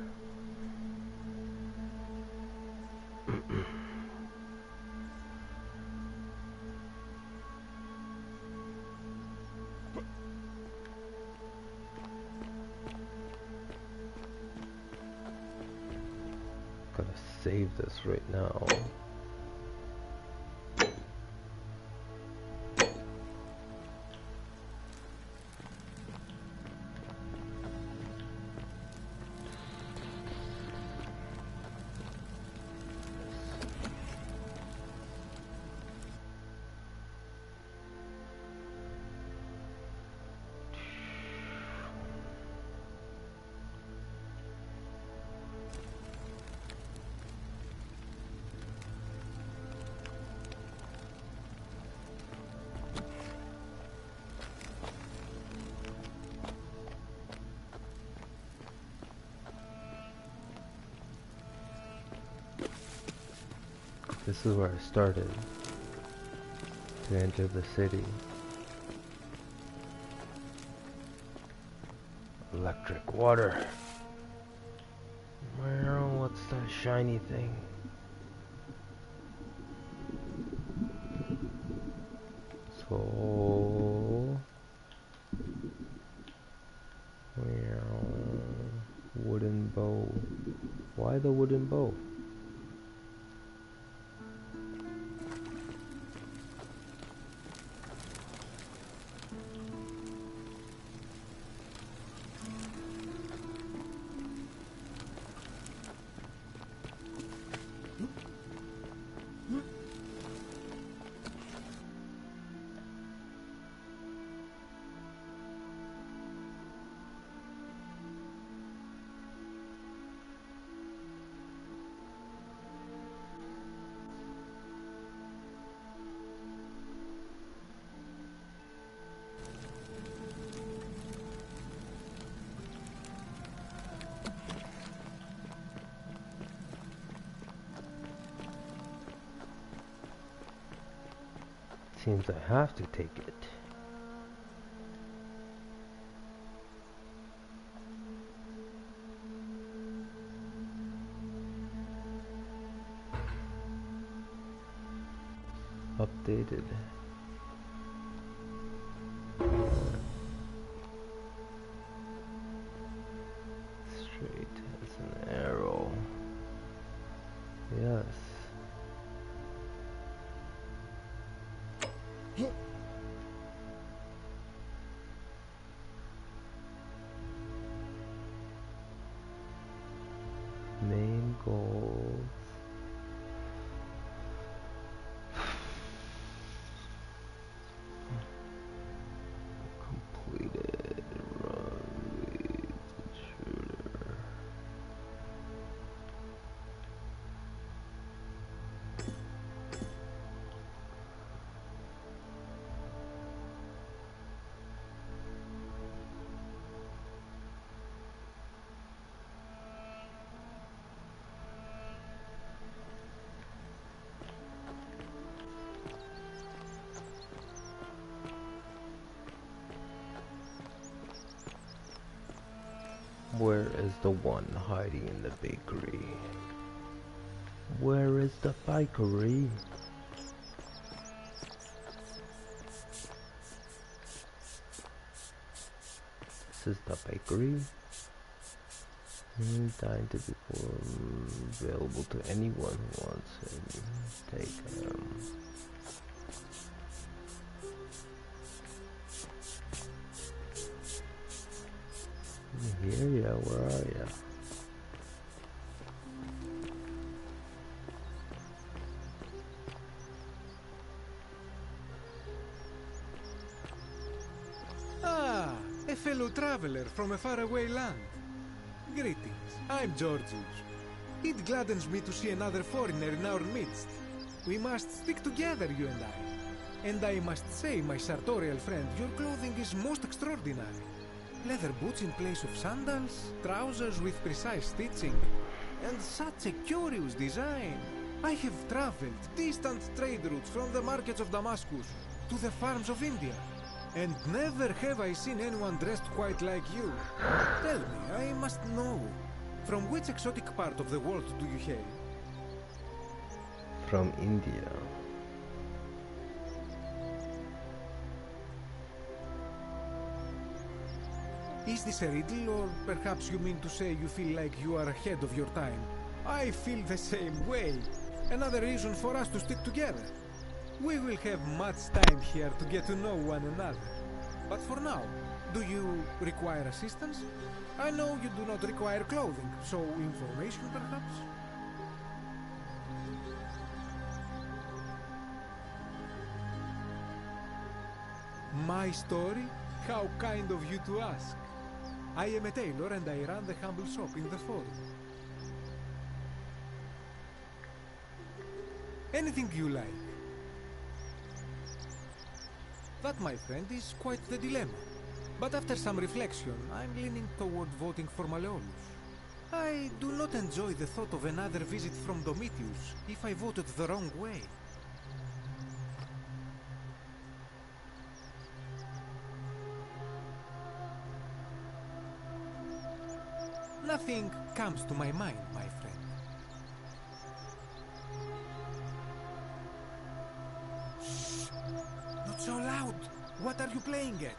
Gotta save this right now. This is where I started to enter the city. Electric water. What's that shiny thing? So wooden bow. Why the wooden bow? seems I have to take it. Updated. Straight as an arrow. Yes. Main goals. Completed. Run lead shooter. Where is the one hiding in the bakery? Where is the bakery? This is the bakery. Dine to be available to anyone who wants it. Take them. Here, yeah, where are ya? Ah, a fellow traveler from a faraway land. Greetings, I'm Georgius. It gladdens me to see another foreigner in our midst. We must stick together, you and I. And I must say, my sartorial friend, your clothing is most extraordinary. Leather boots in place of sandals, trousers with precise stitching, and such a curious design. I have traveled distant trade routes from the markets of Damascus to the farms of India, and never have I seen anyone dressed quite like you. Tell me, I must know, from which exotic part of the world do you hail? From India. Is this a riddle, or perhaps you mean to say you feel like you are ahead of your time? I feel the same way. Another reason for us to stick together. We will have much time here to get to know one another. But for now, do you require assistance? I know you do not require clothing, so information perhaps? My story? How kind of you to ask. I am a tailor and I run the humble shop in the forum. Anything you like. That, my friend, is quite the dilemma. But after some reflection, I'm leaning toward voting for Malololis. I do not enjoy the thought of another visit from Domitius if I voted the wrong way. Nothing comes to my mind, my friend. Shh! Not so loud! What are you playing at?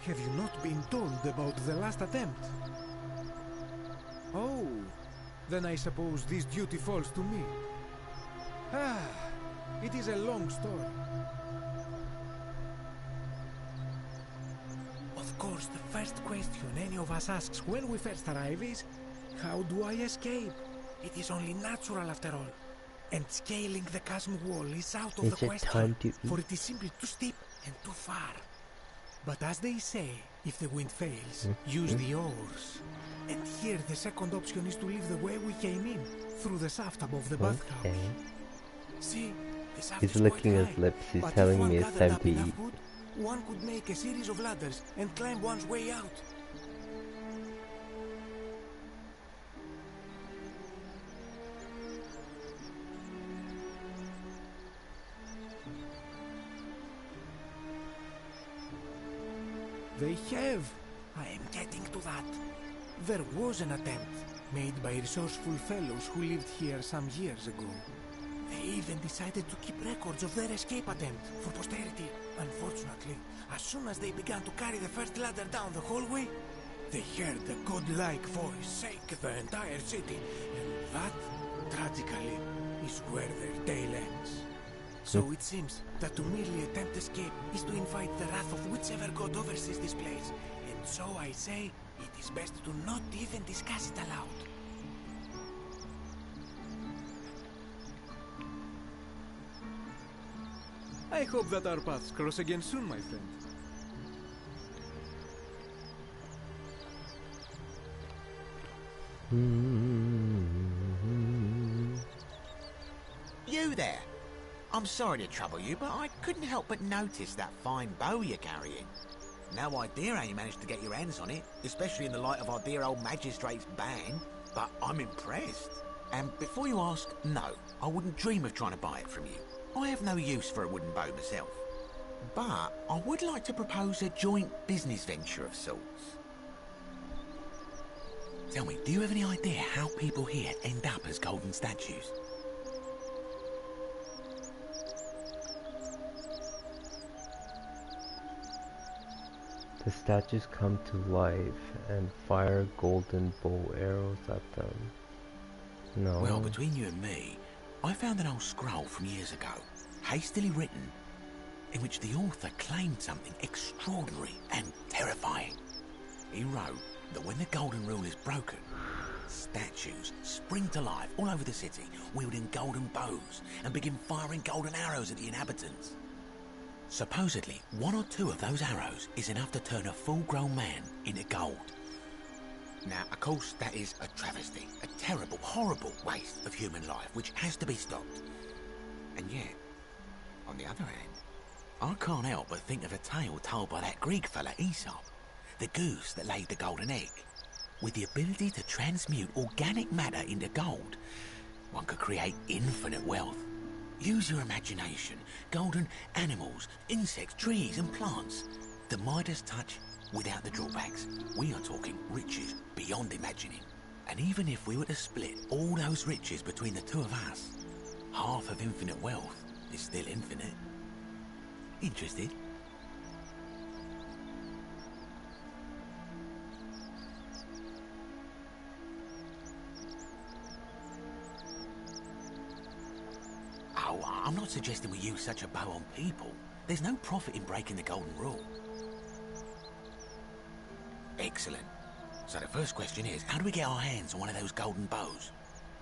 Have you not been told about the last attempt? Oh, then I suppose this duty falls to me. Ah, it is a long story. Of course, the first question any of us asks when we first arrive is, how do I escape? It is only natural after all. And scaling the chasm wall is out of the question, for it is simply too steep and too far. But as they say, if the wind fails, use the oars. And here the second option is to leave the way we came in, through the shaft above the bathhouse. See, the shaft He's is licking quite his high, lips, he's but telling if me one it's gathered time up to enough eat. wood, one could make a series of ladders and climb one's way out. They have. I am getting to that. There was an attempt made by resourceful fellows who lived here some years ago. They even decided to keep records of their escape attempt for posterity. Unfortunately, as soon as they began to carry the first ladder down the hallway, they heard the godlike voice shake the entire city, and that, tragically, is where their tale ends. So it seems that to merely attempt escape is to invite the wrath of whichever god oversees this place, and so I say it is best to not even discuss it aloud. I hope that our paths cross again soon, my friend. You there! I'm sorry to trouble you, but I couldn't help but notice that fine bow you're carrying. No idea how you managed to get your hands on it, especially in the light of our dear old Magistrate's ban, but I'm impressed. And before you ask, no, I wouldn't dream of trying to buy it from you. I have no use for a wooden bow myself. But I would like to propose a joint business venture of sorts. Tell me, do you have any idea how people here end up as golden statues? The statues come to life and fire golden bow arrows at them. No. Well, between you and me, I found an old scroll from years ago, hastily written, in which the author claimed something extraordinary and terrifying. He wrote that when the golden rule is broken, statues spring to life all over the city, wielding golden bows and begin firing golden arrows at the inhabitants. Supposedly, 1 or 2 of those arrows is enough to turn a full-grown man into gold. Now, of course, that is a travesty, a terrible, horrible waste of human life, which has to be stopped. And yet, on the other hand, I can't help but think of a tale told by that Greek fella Aesop, the goose that laid the golden egg. With the ability to transmute organic matter into gold, one could create infinite wealth. Use your imagination. Golden animals, insects, trees and plants. The Midas touch without the drawbacks. We are talking riches beyond imagining. And even if we were to split all those riches between the two of us, half of infinite wealth is still infinite. Interested? Oh, I'm not suggesting we use such a bow on people. There's no profit in breaking the golden rule. Excellent. So the first question is, how do we get our hands on one of those golden bows?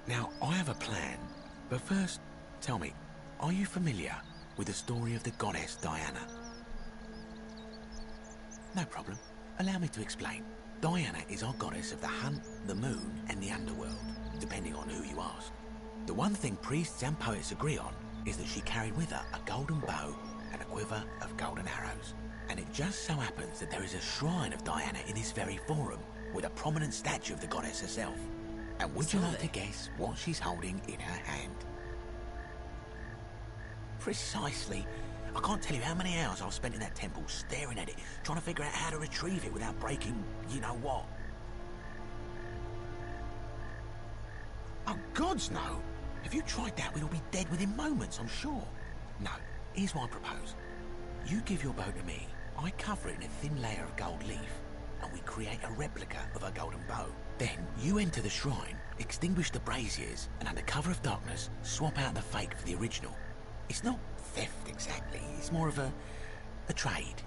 Now, I have a plan, but first, tell me, are you familiar with the story of the goddess Diana? No problem. Allow me to explain. Diana is our goddess of the hunt, the moon, and the underworld, depending on who you ask. The one thing priests and poets agree on is that she carried with her a golden bow and a quiver of golden arrows. And it just so happens that there is a shrine of Diana in this very forum, with a prominent statue of the goddess herself. And would you like to guess what she's holding in her hand? Precisely. I can't tell you how many hours I've spent in that temple staring at it, trying to figure out how to retrieve it without breaking you-know-what. Oh, gods no! If you tried that, we'd all be dead within moments, I'm sure. No, here's what I propose. You give your bow to me, I cover it in a thin layer of gold leaf, and we create a replica of a golden bow. Then, you enter the shrine, extinguish the braziers, and under cover of darkness, swap out the fake for the original. It's not theft exactly, it's more of a trade.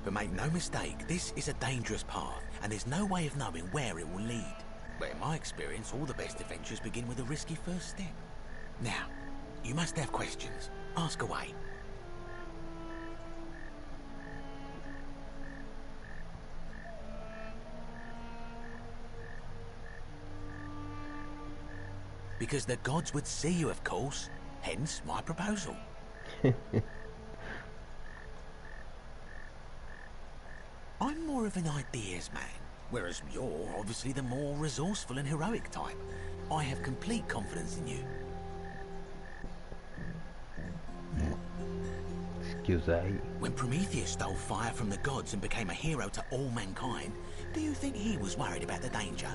But make no mistake, this is a dangerous path, and there's no way of knowing where it will lead. But in my experience, all the best adventures begin with a risky first step. Now, you must have questions. Ask away. Because the gods would see you, of course. Hence, my proposal. I'm more of an ideas man, whereas you're obviously the more resourceful and heroic type. I have complete confidence in you. you say? When Prometheus stole fire from the gods and became a hero to all mankind, do you think he was worried about the danger?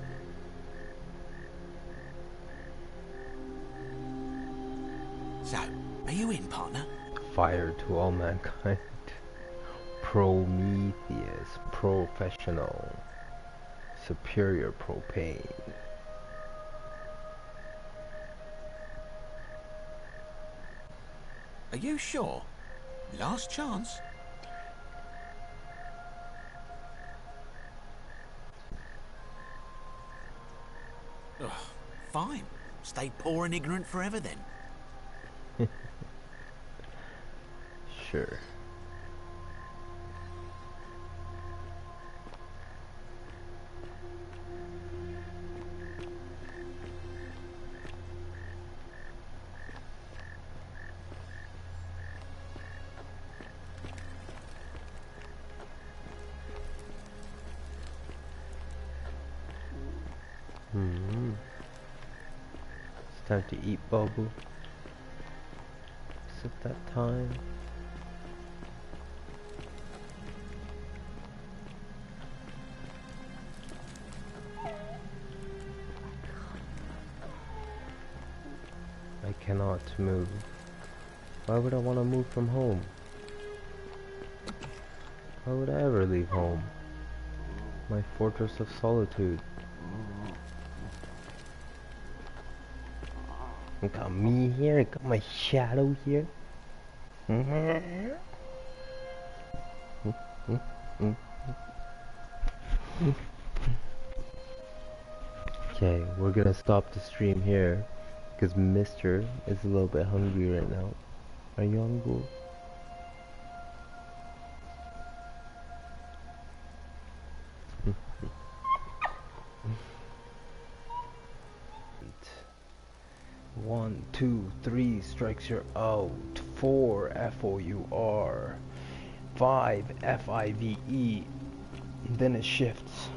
So, are you in, partner? Fire to all mankind. Prometheus, professional. Superior propane. Are you sure? Last chance? Ugh, fine. Stay poor and ignorant forever then. Sure. It's time to eat, Bubble. Is it that time? I cannot move. Why would I want to move from home? Why would I ever leave home? My fortress of solitude. I got me here, I got my shadow here. Okay, we're gonna stop the stream here because Mister is a little bit hungry right now. Are you hungry? One, two, three strikes you're out. 4 FOUR. 5 FIVE. Then it shifts.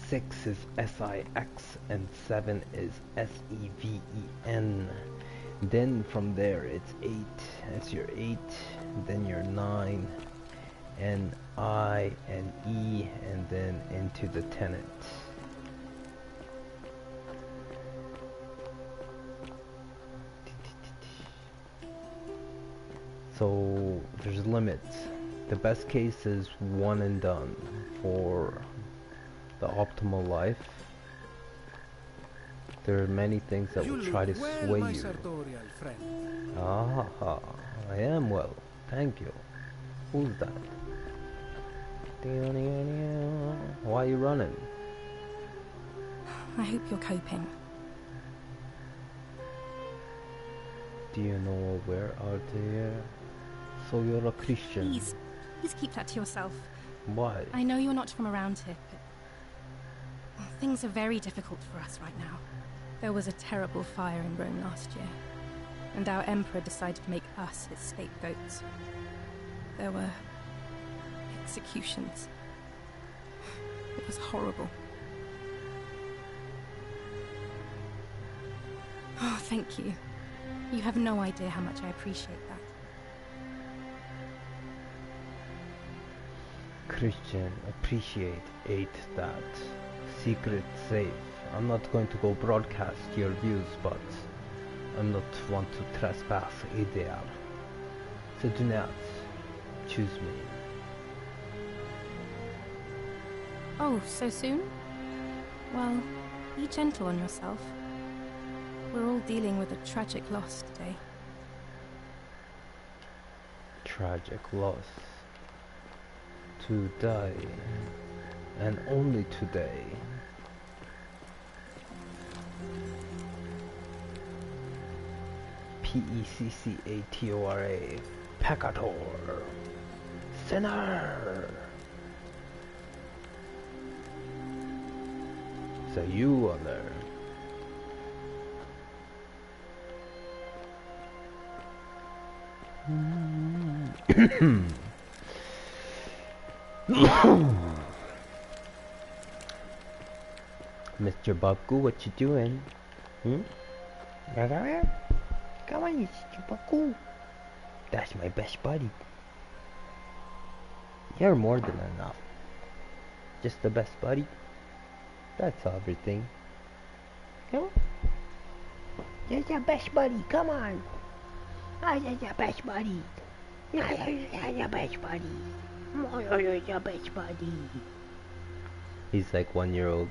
6 is SIX and 7 is SEVEN. Then from there it's 8. That's your 8. Then your 9 and I and E, and then into the tenant. So there's limits. The best case is one and done for the optimal life. There are many things that will try to sway you. Ah, I am well, thank you. Who's that? Why are you running? I hope you're coping. Do you know where are they? So you're a Christian. Please keep that to yourself. Why? I know you're not from around here, but things are very difficult for us right now. There was a terrible fire in Rome last year, and our emperor decided to make us his scapegoats. There were executions. It was horrible. Oh, thank you. You have no idea how much I appreciate that. Christian, appreciate that. Secret safe. I'm not going to go broadcast your views, but I'm not want to trespass either. So do not choose me. Oh, so soon? Well, be gentle on yourself. We're all dealing with a tragic loss today. Tragic loss. To die. And only today. Peccatora. Peccator. Sinner. So you are there. Mr. Baku, what you doing? Come on, Mr. Baku. That's my best buddy. You're more than enough. Just the best buddy. That's everything. Come on. You're your best buddy, come on. You're your best buddy. You're your best buddy. You're your best buddy. He's like 1 year old.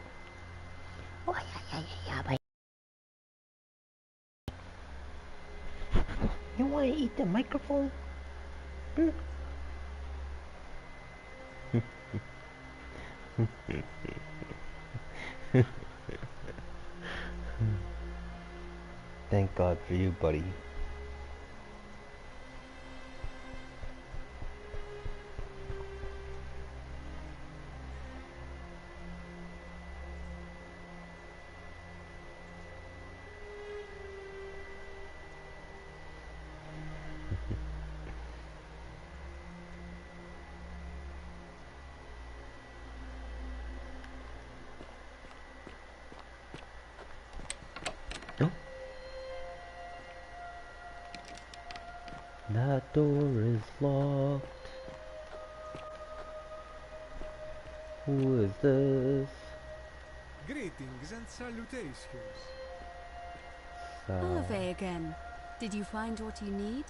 You want to eat the microphone? Hmm? Thank God for you, buddy. That door is locked. Who is this? Greetings and salutations. Ave again. Did you find what you need?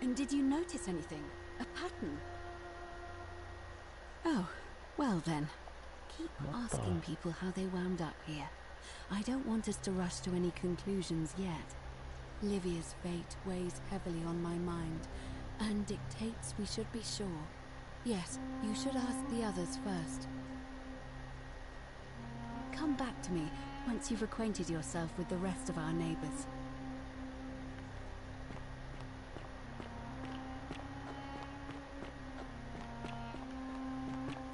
And did you notice anything? A pattern? Oh, well then. Keep asking people how they wound up here. I don't want us to rush to any conclusions yet. Livia's fate weighs heavily on my mind, and dictates we should be sure. Yes, you should ask the others first. Come back to me once you've acquainted yourself with the rest of our neighbors.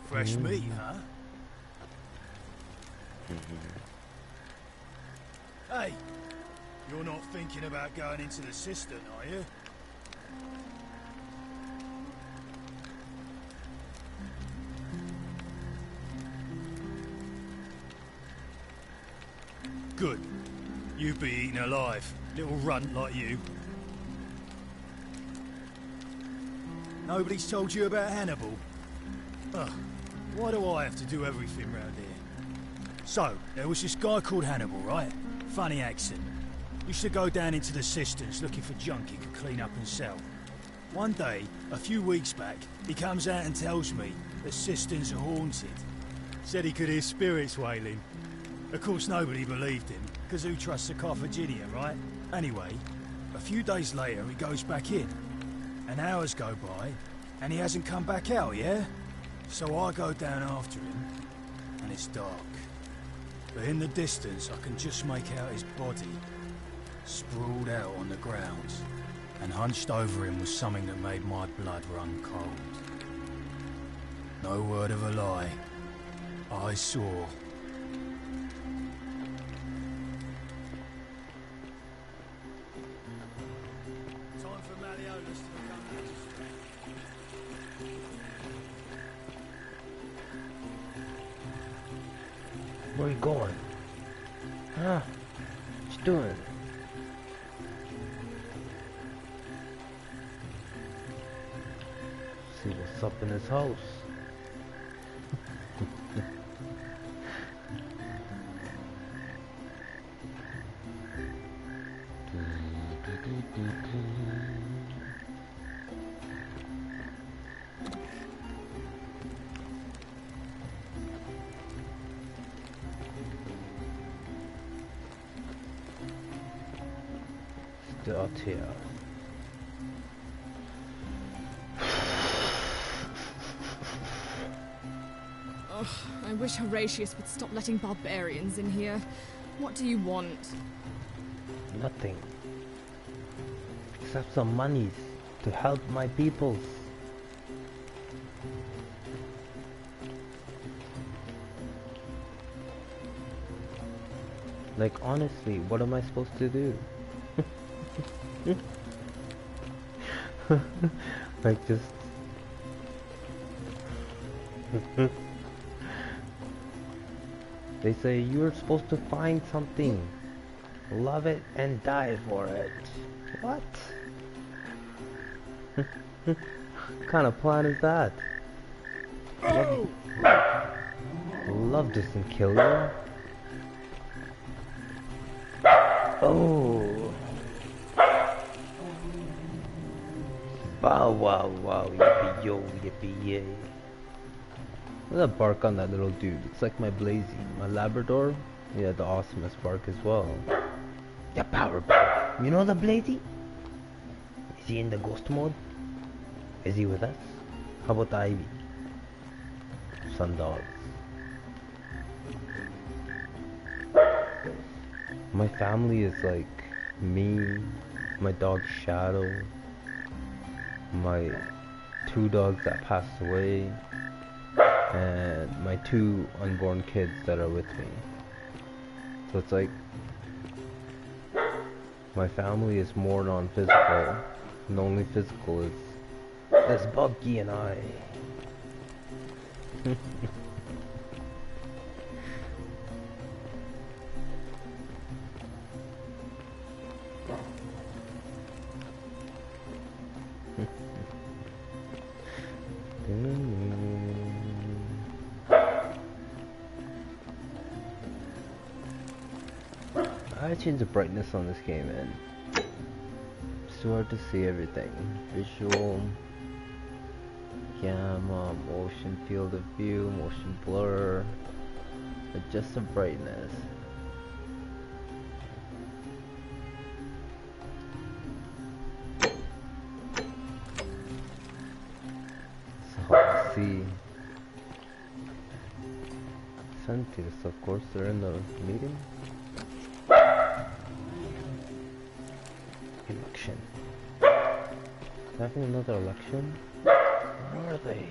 Fresh meat, huh? Hey, you're not thinking about going into the cistern, are you? Good. You'd be eaten alive, little runt like you. Nobody's told you about Hannibal? Ugh, why do I have to do everything round here? So, there was this guy called Hannibal, right? Funny accent. Used to go down into the cisterns looking for junk he could clean up and sell. One day, a few weeks back, he comes out and tells me the cisterns are haunted. Said he could hear spirits wailing. Of course, nobody believed him, because who trusts a Carthaginian, right? Anyway, a few days later, he goes back in. And hours go by, and he hasn't come back out, yeah? So I go down after him, and it's dark. But in the distance, I can just make out his body, sprawled out on the ground. And hunched over him was something that made my blood run cold. No word of a lie. I saw. Time for Malololis to become magistrate. Where are you going? Huh? What you doing? See what's up in his house. Still out here. Ugh, I wish Horatius would stop letting barbarians in here. What do you want? Nothing. Except some monies to help my peoples. Like, honestly, what am I supposed to do? Like, just... They say you're supposed to find something, love it, and die for it. What? kind of plan is that? Love doesn't kill you. Oh. Wow, wow, wow, yippee yo, yippee yay. Look at that bark on that little dude. It's like my Blazy, my Labrador. Yeah, the awesomest bark as well. Yeah, power. You know the Blazy? Is he in the ghost mode? Is he with us? How about the Ivy? Sun dogs. My family is like me, my dog Shadow, my 2 dogs that passed away, and my 2 unborn kids that are with me. So it's like my family is more non-physical, and the only physical is this Buggy and I. I changed the brightness on this game, man. It's too hard to see everything. Visual, gamma, motion field of view, motion blur, adjust the brightness. It's hard to see. Sentius, of course, they're in the meeting. Election. Having another election? Where are they?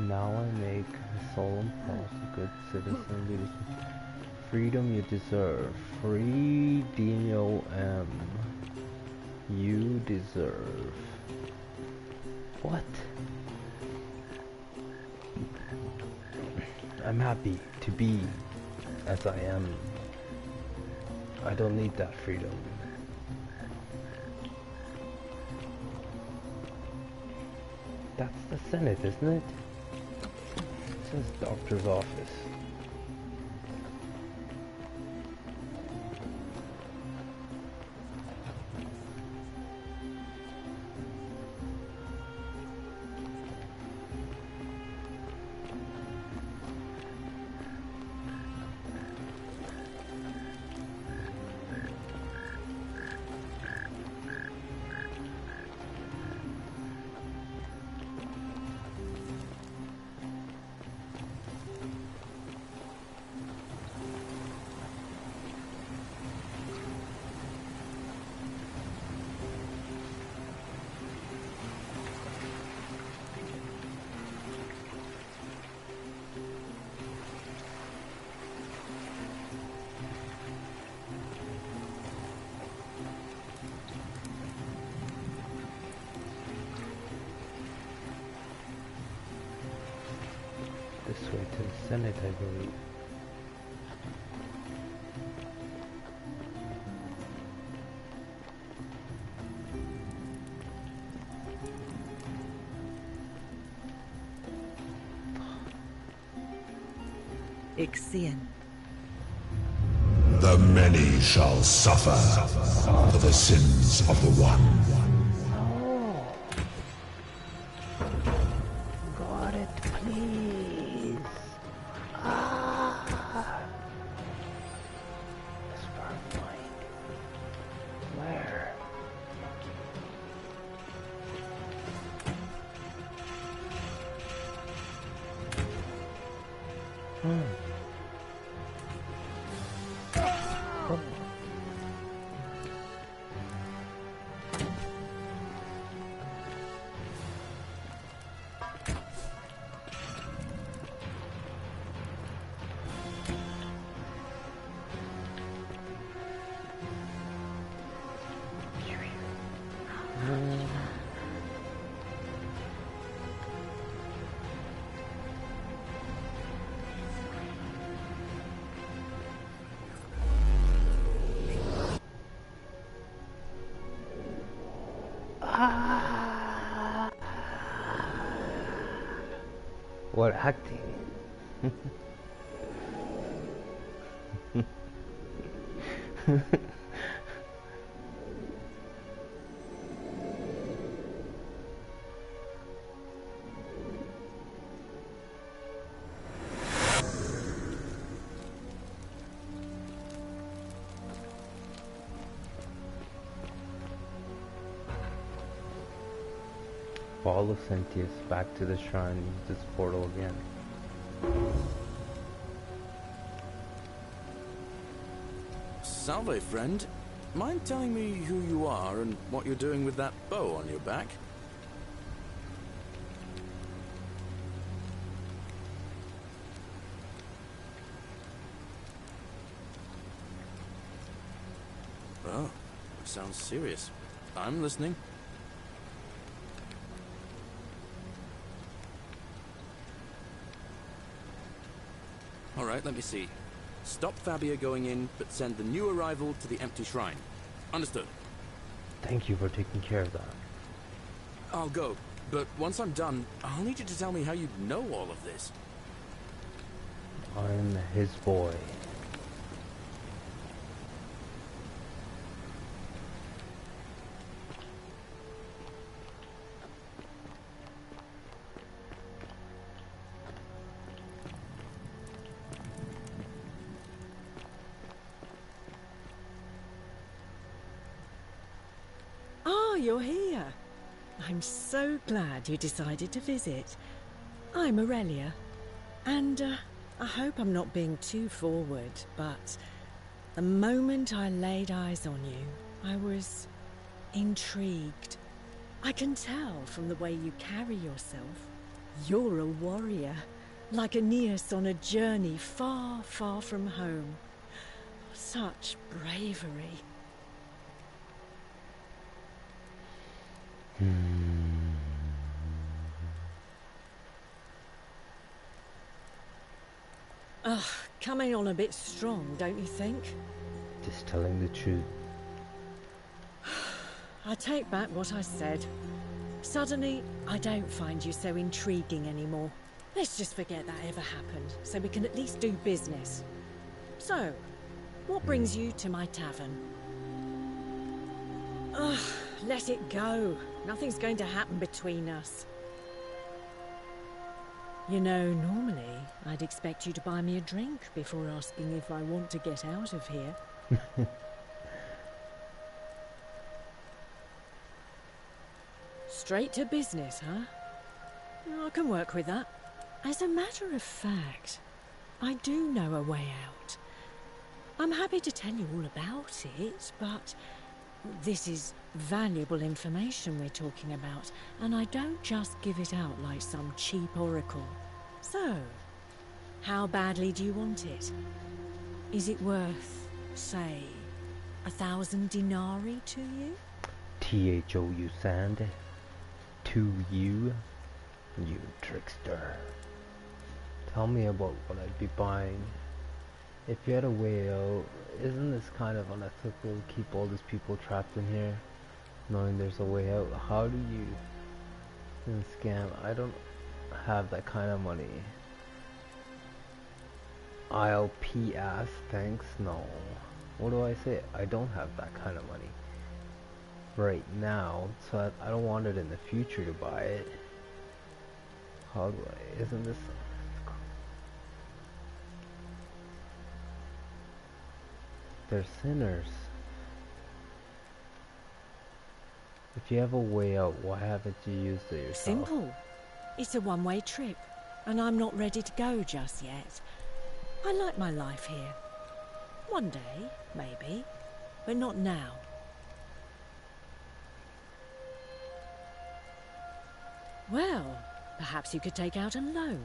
Now I make a solemn promise of good citizen leadership. Freedom you deserve. Free Dino M. You deserve. What? I'm happy to be as I am. I don't need that freedom. That's the Senate, isn't it? It says doctor's office. This way to the Senate, I believe. Ixion. The many shall suffer for the sins of the one. Got it, please. Ah. What acting? Follow Sentius back to the shrine. Use this portal again. Salve, friend. Mind telling me who you are and what you're doing with that bow on your back? Oh, sounds serious. I'm listening. Alright, let me see. Stop Fabia going in, but send the new arrival to the empty shrine. Understood. Thank you for taking care of that. I'll go, but once I'm done, I'll need you to tell me how you know all of this. I'm his boy. You're here. I'm so glad you decided to visit. I'm Aurelia, and I hope I'm not being too forward, but the moment I laid eyes on you, I was intrigued. I can tell from the way you carry yourself. You're a warrior, like Aeneas on a journey far, far from home. Such bravery. Ugh, coming on a bit strong, don't you think? Just telling the truth. I take back what I said. Suddenly, I don't find you so intriguing anymore. Let's just forget that ever happened, so we can at least do business. So, what brings you to my tavern? Ugh, let it go. Nothing's going to happen between us. You know, normally, I'd expect you to buy me a drink before asking if I want to get out of here. Straight to business, huh? I can work with that. As a matter of fact, I do know a way out. I'm happy to tell you all about it, but this is valuable information we're talking about, and I don't just give it out like some cheap oracle. So, how badly do you want it? Is it worth, say, 1,000 denarii to you? T-H-O-U sand. To you, you trickster. Tell me about what I'd be buying. If you had a way out, isn't this kind of unethical to keep all these people trapped in here, knowing there's a way out? How do you scam? I don't have that kind of money. I'll P.S. thanks, no. What do I say? I don't have that kind of money right now, so I don't want it in the future to buy it. How do I? Isn't this... They're sinners. If you have a way out, why haven't you used it yourself? Simple. It's a one-way trip, and I'm not ready to go just yet. I like my life here. One day, maybe, but not now. Well, perhaps you could take out a loan.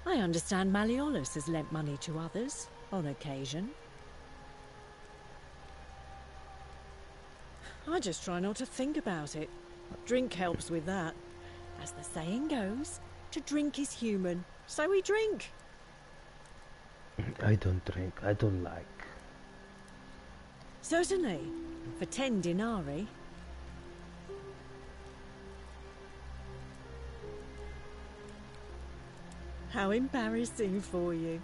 I understand Malololis has lent money to others, on occasion. I just try not to think about it. Drink helps with that. As the saying goes, to drink is human, so we drink. I don't drink, I don't like. Certainly, for 10 denarii. How embarrassing for you.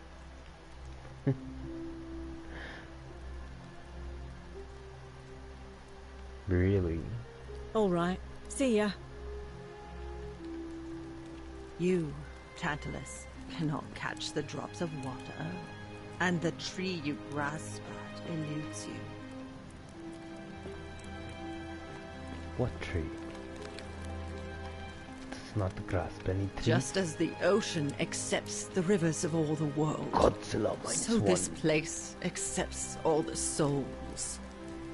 Really? All right. See ya. You, Tantalus, cannot catch the drops of water, and the tree you grasp at eludes you. What tree? Does not grasp any tree. Just as the ocean accepts the rivers of all the world, Godzilla so this place accepts all the souls.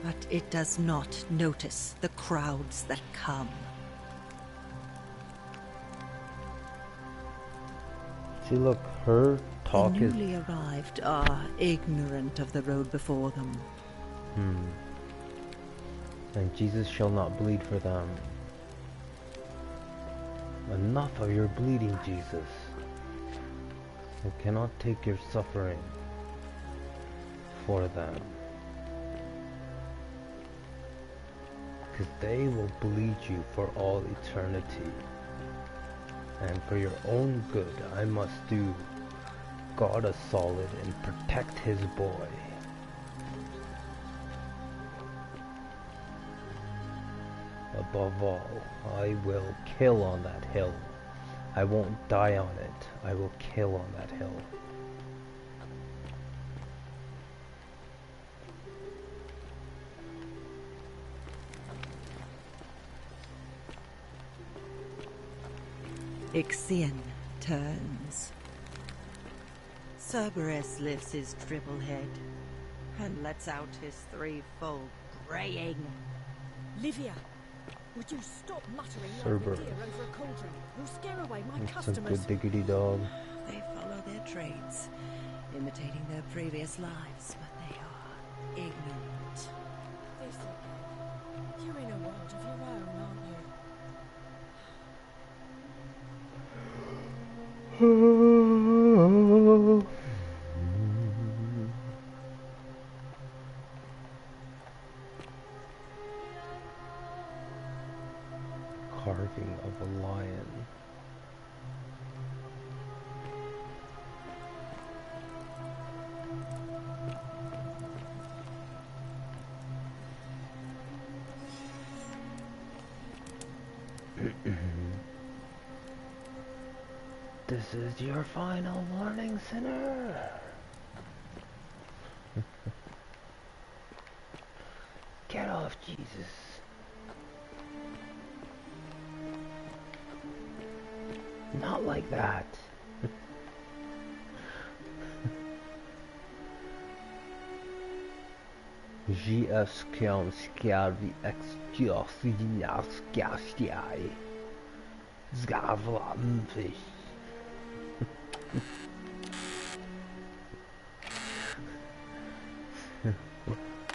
But it does not notice the crowds that come. See, look, her talk the is... newly arrived are ignorant of the road before them. And Jesus shall not bleed for them. Enough of your bleeding, Jesus. I cannot take your suffering for them. Because they will bleed you for all eternity. And for your own good, I must do God a solid and protect his boy. Above all, I will kill on that hill. I won't die on it. I will kill on that hill. Ixion turns. Cerberus lifts his triple head and lets out his threefold braying. Livia, would you stop muttering Cerberus. like a deer over a cauldron? You'll scare away my It's a customers. good diggity dog. They follow their trades, imitating their previous lives, but they are ignorant. Listen, you're in a world of your own, aren't you? Carving of a lion. This is your final warning, sinner. Get off, Jesus. Not like that. JS scarvi extiosiascasti. Zgavlamfish.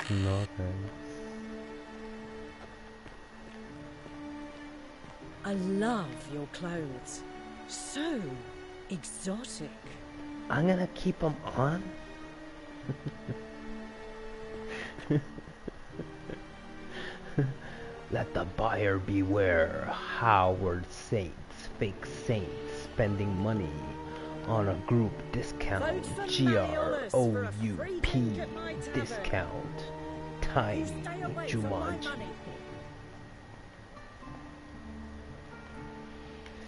Nothing. I love your clothes. So exotic. I'm gonna keep them on. Let the buyer beware. Howard Saints, fake saints, spending money on a group discount. GROUP discount. Tiny Jumanji.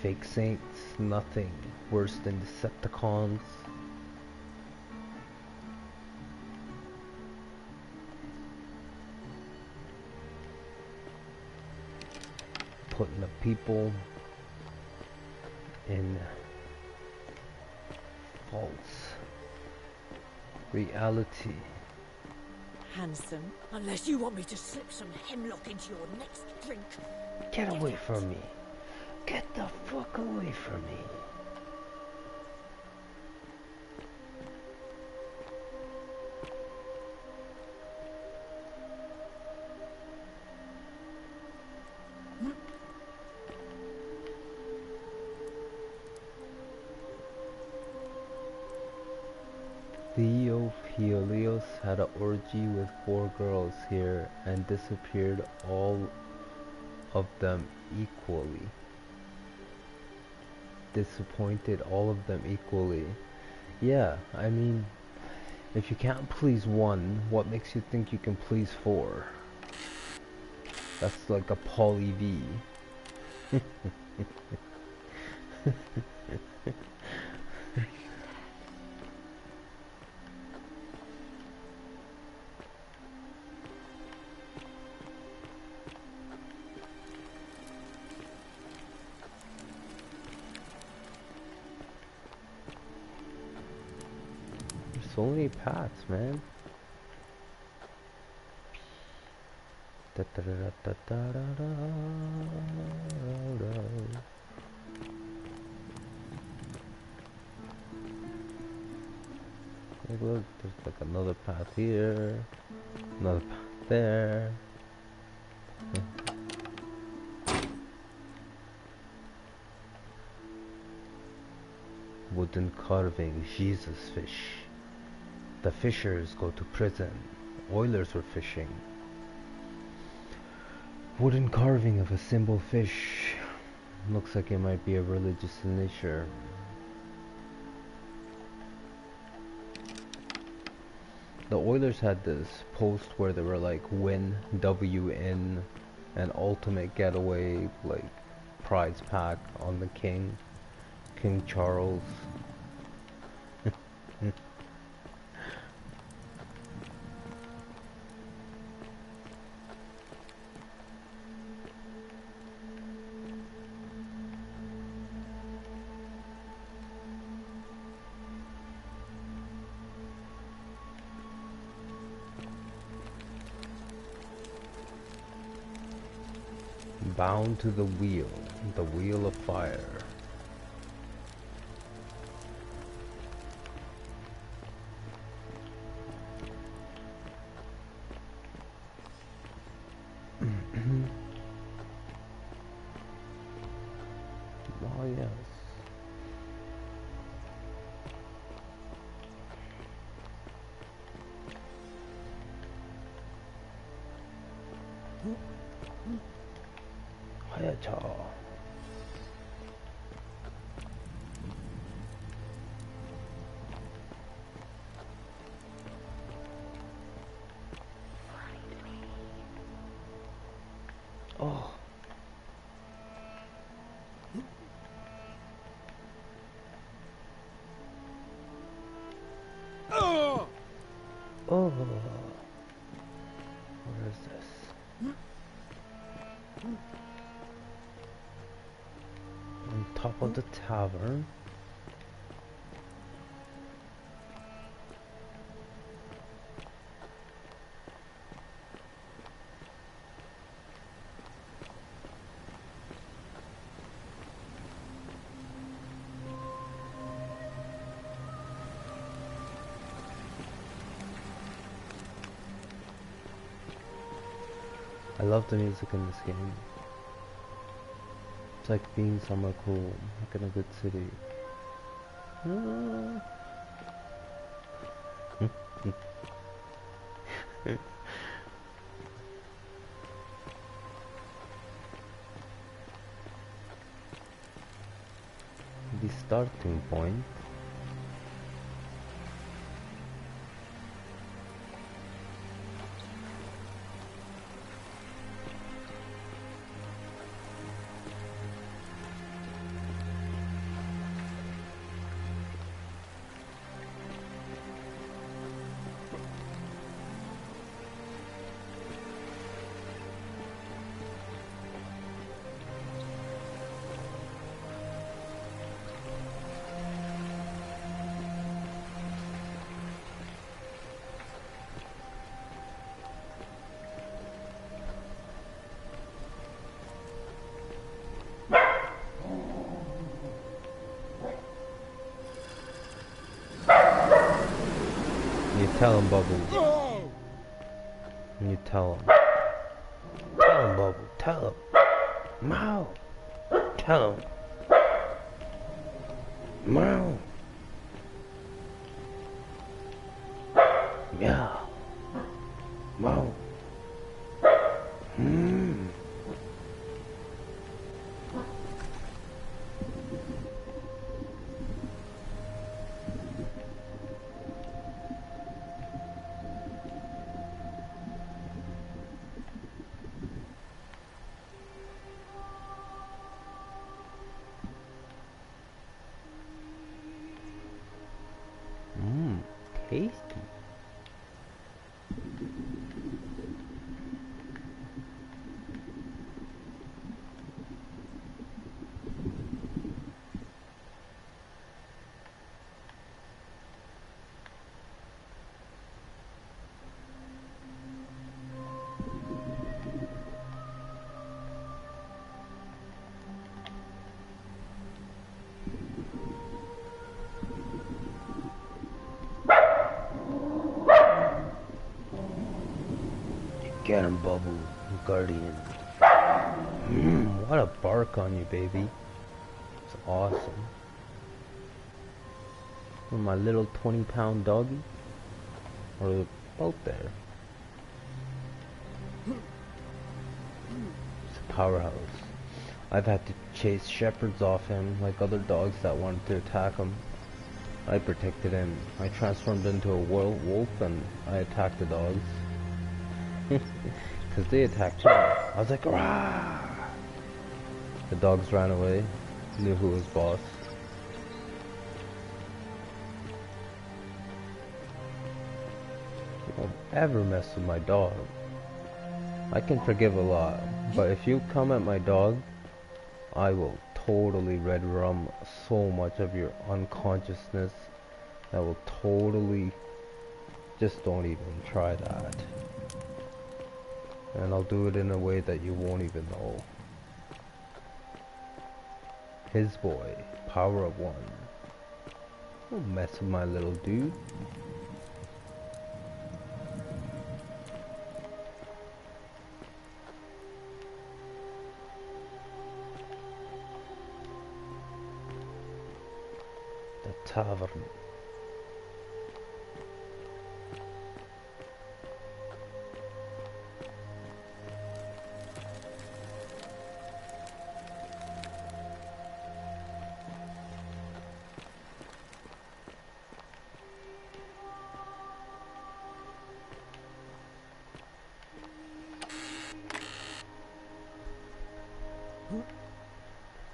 Fake saints, nothing worse than Decepticons. Putting the people in false reality. Handsome, unless you want me to slip some hemlock into your next drink. Get away from me. Get the fuck away from me. Theophilus had an orgy with 4 girls here and disappeared all of them equally. disappointed all of them equally. Yeah, I mean, if you can't please one, what makes you think you can please four? That's like a poly V. So many paths, man. Hey, look, there's like another path here, another path there. Wooden carving, Jesus fish. The fishers go to prison. Oilers were fishing. Wooden carving of a symbol fish. Looks like it might be a religious in nature. The Oilers had this post where they were like win, W-in, and ultimate getaway, like prize pack on the King Charles. Bound to the wheel of fire. Oh yes. Oh. Oh. What is this? On top of the tavern. I love the music in this game. It's like being somewhere cool, like in a good city. The starting point. Tell him, Bubble. You tell him. Tell him, Bubble. Tell him. Meow. Tell him. Meow. Meow. Meow. tasty. Get him, Bubble, Guardian. What a bark on you, baby. It's awesome. For my little 20-pound doggy. Or about there. It's a powerhouse. I've had to chase shepherds off him like other dogs that wanted to attack him. I protected him. I transformed into a wolf and I attacked the dogs. Because they attacked me. I was like, rah! The dogs ran away. Knew who was boss. You don't ever mess with my dog. I can forgive a lot, but if you come at my dog, I will totally red rum so much of your unconsciousness that will totally... Just don't even try that. And I'll do it in a way that you won't even know. His boy, power of one. Don't mess with my little dude. The tavern.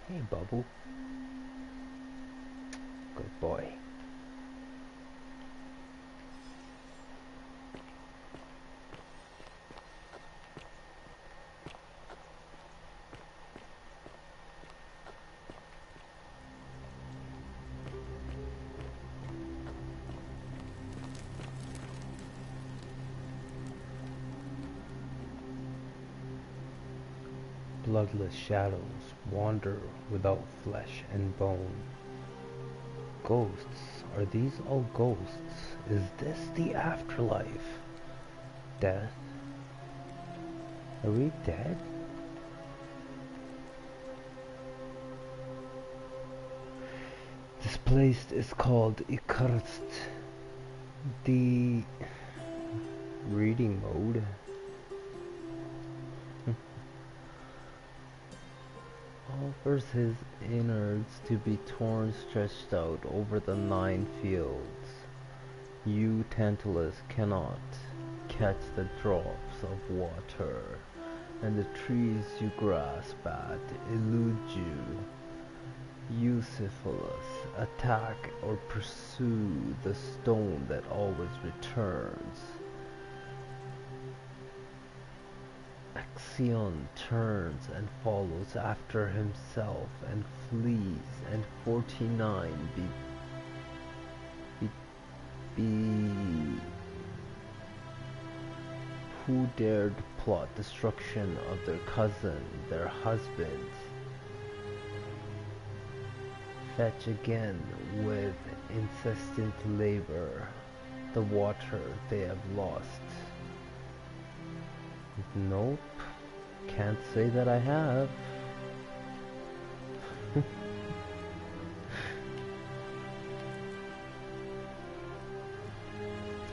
Hey, Bubble. Good boy. Bloodless shadows wander without flesh and bone. Ghosts, are these all ghosts? Is this the afterlife? Death? Are we dead? This place is called Accursed. The reading mode. Offers his innards to be torn, stretched out over the 9 fields. You, Tantalus, cannot catch the drops of water, and the trees you grasp at elude you. You, Syphilis, attack or pursue the stone that always returns. Axion turns and follows after himself and flees, and 49 who dared plot destruction of their cousin, their husband, fetch again with incessant labor the water they have lost. Nope, can't say that I have.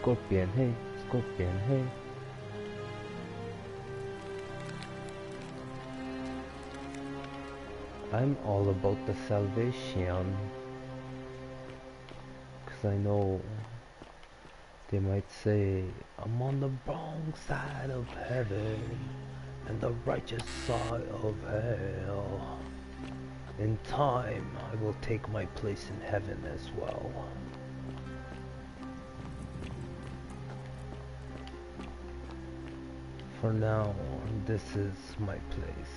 Scorpion, hey, Scorpion, hey. I'm all about the salvation, 'cause I know they might say, I'm on the wrong side of heaven and the righteous side of hell. In time, I will take my place in heaven as well. For now, this is my place.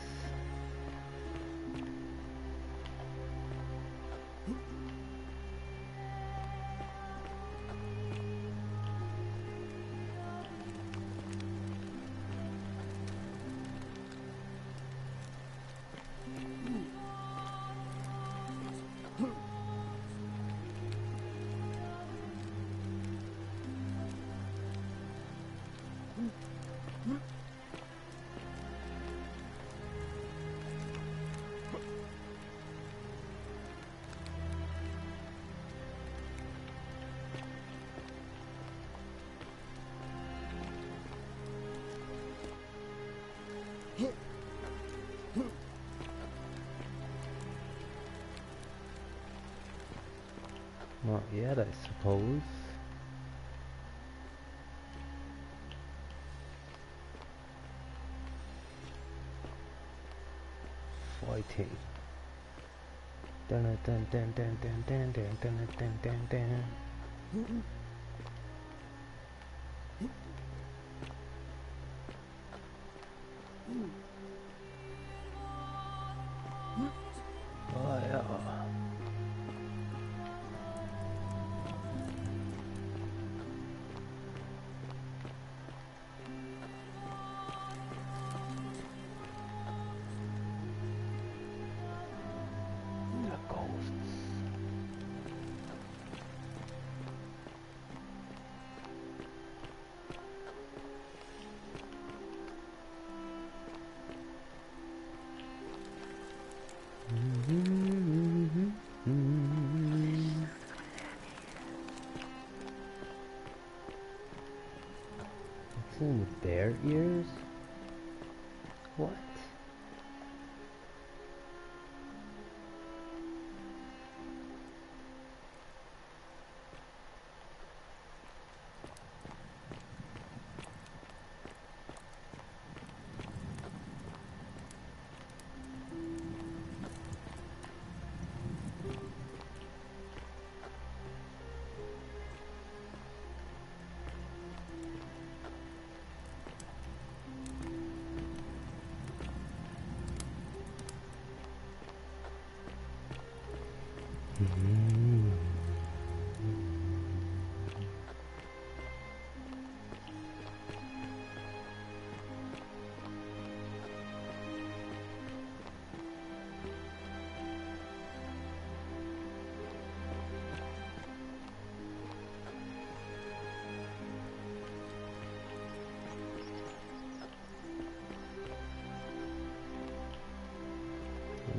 Not yet, I suppose. Fighting. Dun dun dun dun dun dun dun dun dun dun dun. Oh yeah. With their ears? What?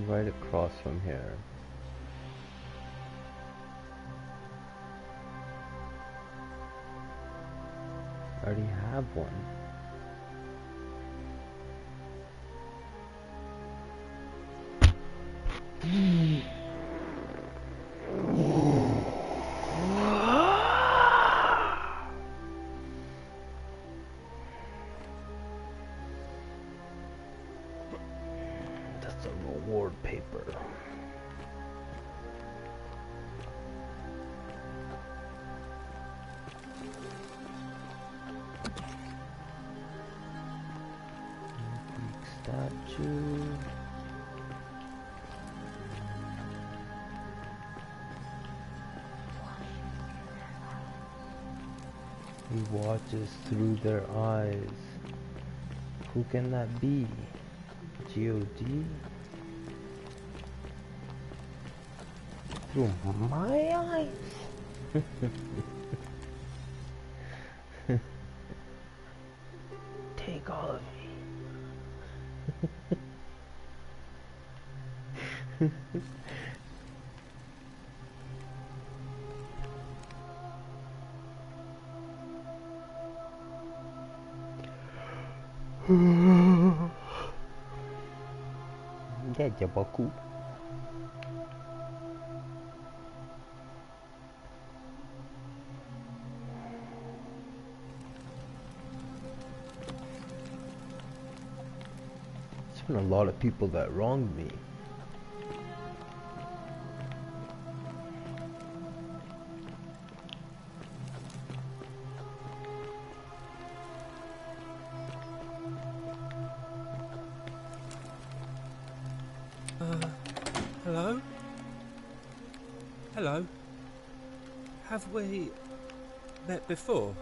Right across from here. I already have one. That's a reward paper. Statue. He watches through their eyes. Who can that be? G.O.D.? Through my eyes? Take all of me. Dядя Баку. There's been a lot of people that wronged me. Have we met before?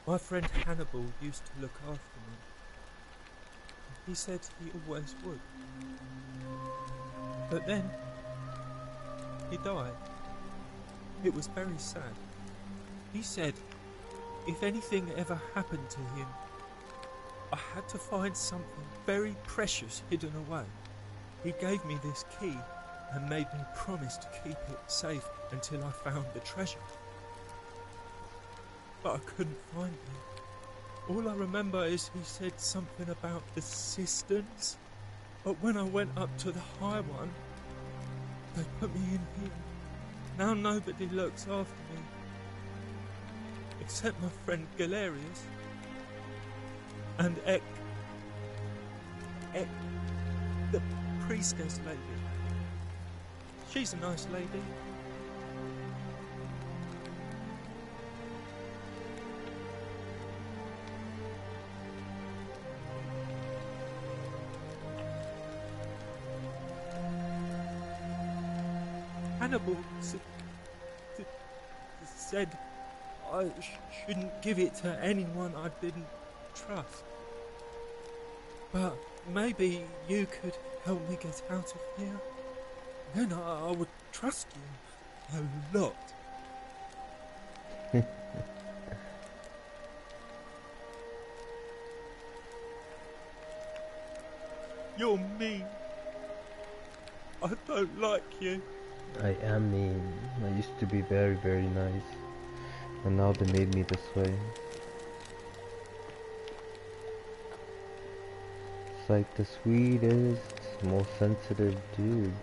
My friend Hannibal used to look after me. He said he always would. But then, he died. It was very sad. He said, if anything ever happened to him, I had to find something very precious hidden away. He gave me this key and made me promise to keep it safe until I found the treasure. But I couldn't find it. All I remember is he said something about the cisterns. But when I went up to the high one, they put me in here. Now nobody looks after me. Except my friend Galerius. And Ek, the priestess lady. She's a nice lady. Hannibal said I shouldn't give it to anyone I didn't trust. But maybe you could help me get out of here. Then I would trust you a lot. You're mean. I don't like you. I am mean. I used to be very, very nice. And now they made me this way. It's like the sweetest, most sensitive dude.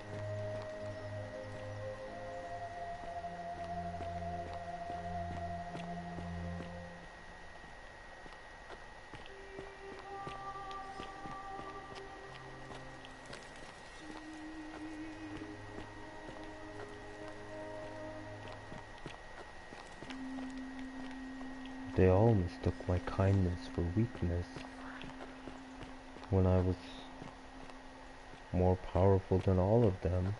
They all mistook my kindness for weakness, when I was more powerful than all of them.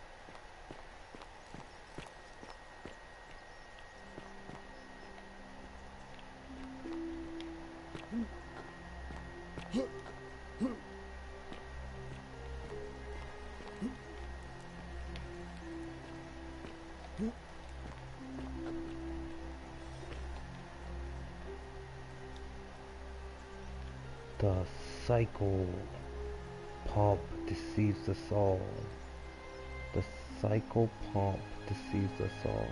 The psycho pop deceives us all. The psycho pop deceives us all.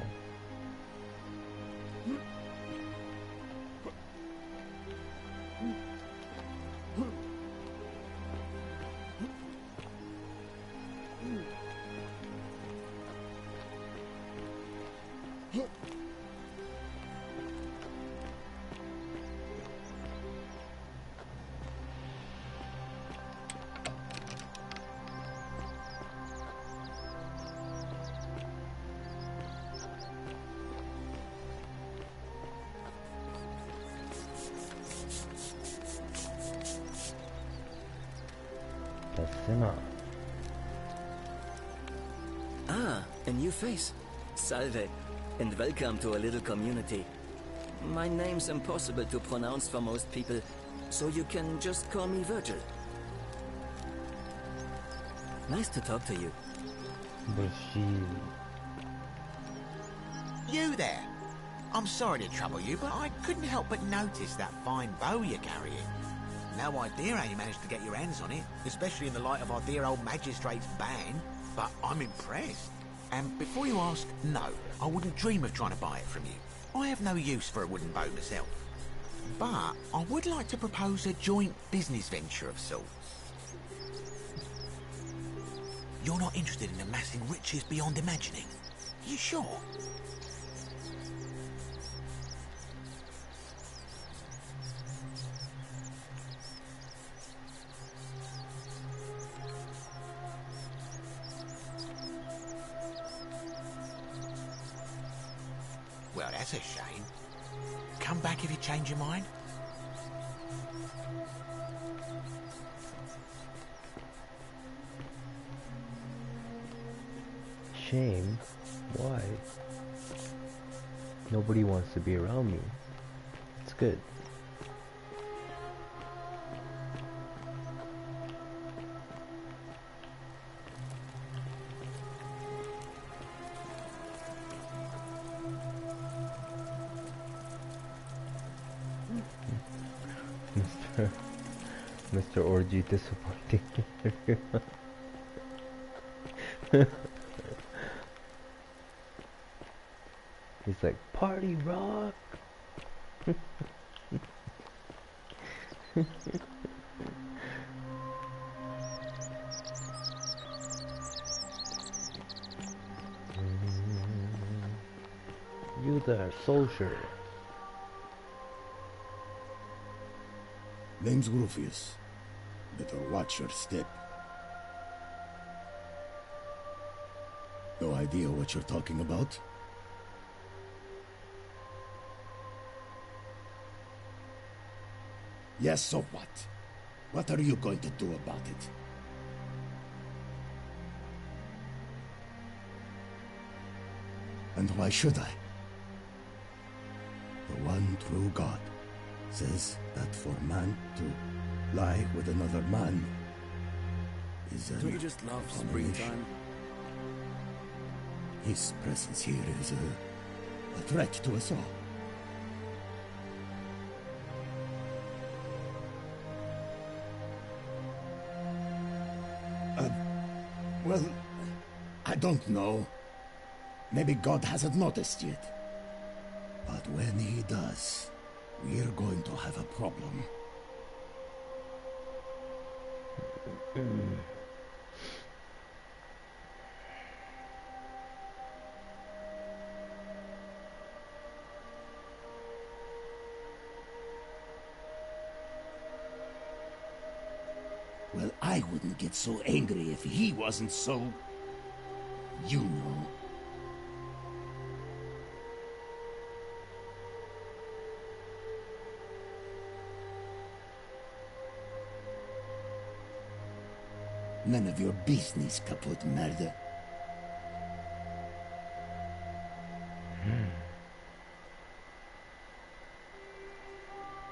Ah, a new face. Salve, and welcome to a little community. My name's impossible to pronounce for most people, so you can just call me Virgil. Nice to talk to you. You there! I'm sorry to trouble you, but I couldn't help but notice that fine bow you're carrying. No idea how you managed to get your hands on it, especially in the light of our dear old Magistrate's ban, but I'm impressed. And before you ask, no, I wouldn't dream of trying to buy it from you. I have no use for a wooden bow myself. But I would like to propose a joint business venture of sorts. You're not interested in amassing riches beyond imagining? You sure? Well, that's a shame. Come back if you change your mind. shame. Why? Nobody wants to be around me. It's good. Mr. Orgy disappointing. He's like, party rock. You there, soldier. Name's Rufius. Better watch your step. No idea what you're talking about? Yes, so what? What are you going to do about it? And why should I? The one true God says that for man to lie with another man is Don't you just love abomination. springtime? His presence here is a threat to us all. Well, I don't know. Maybe God hasn't noticed yet. But when he does, we're going to have a problem. Well, I wouldn't get so angry if he wasn't so... you know. None of your business, kaput merda.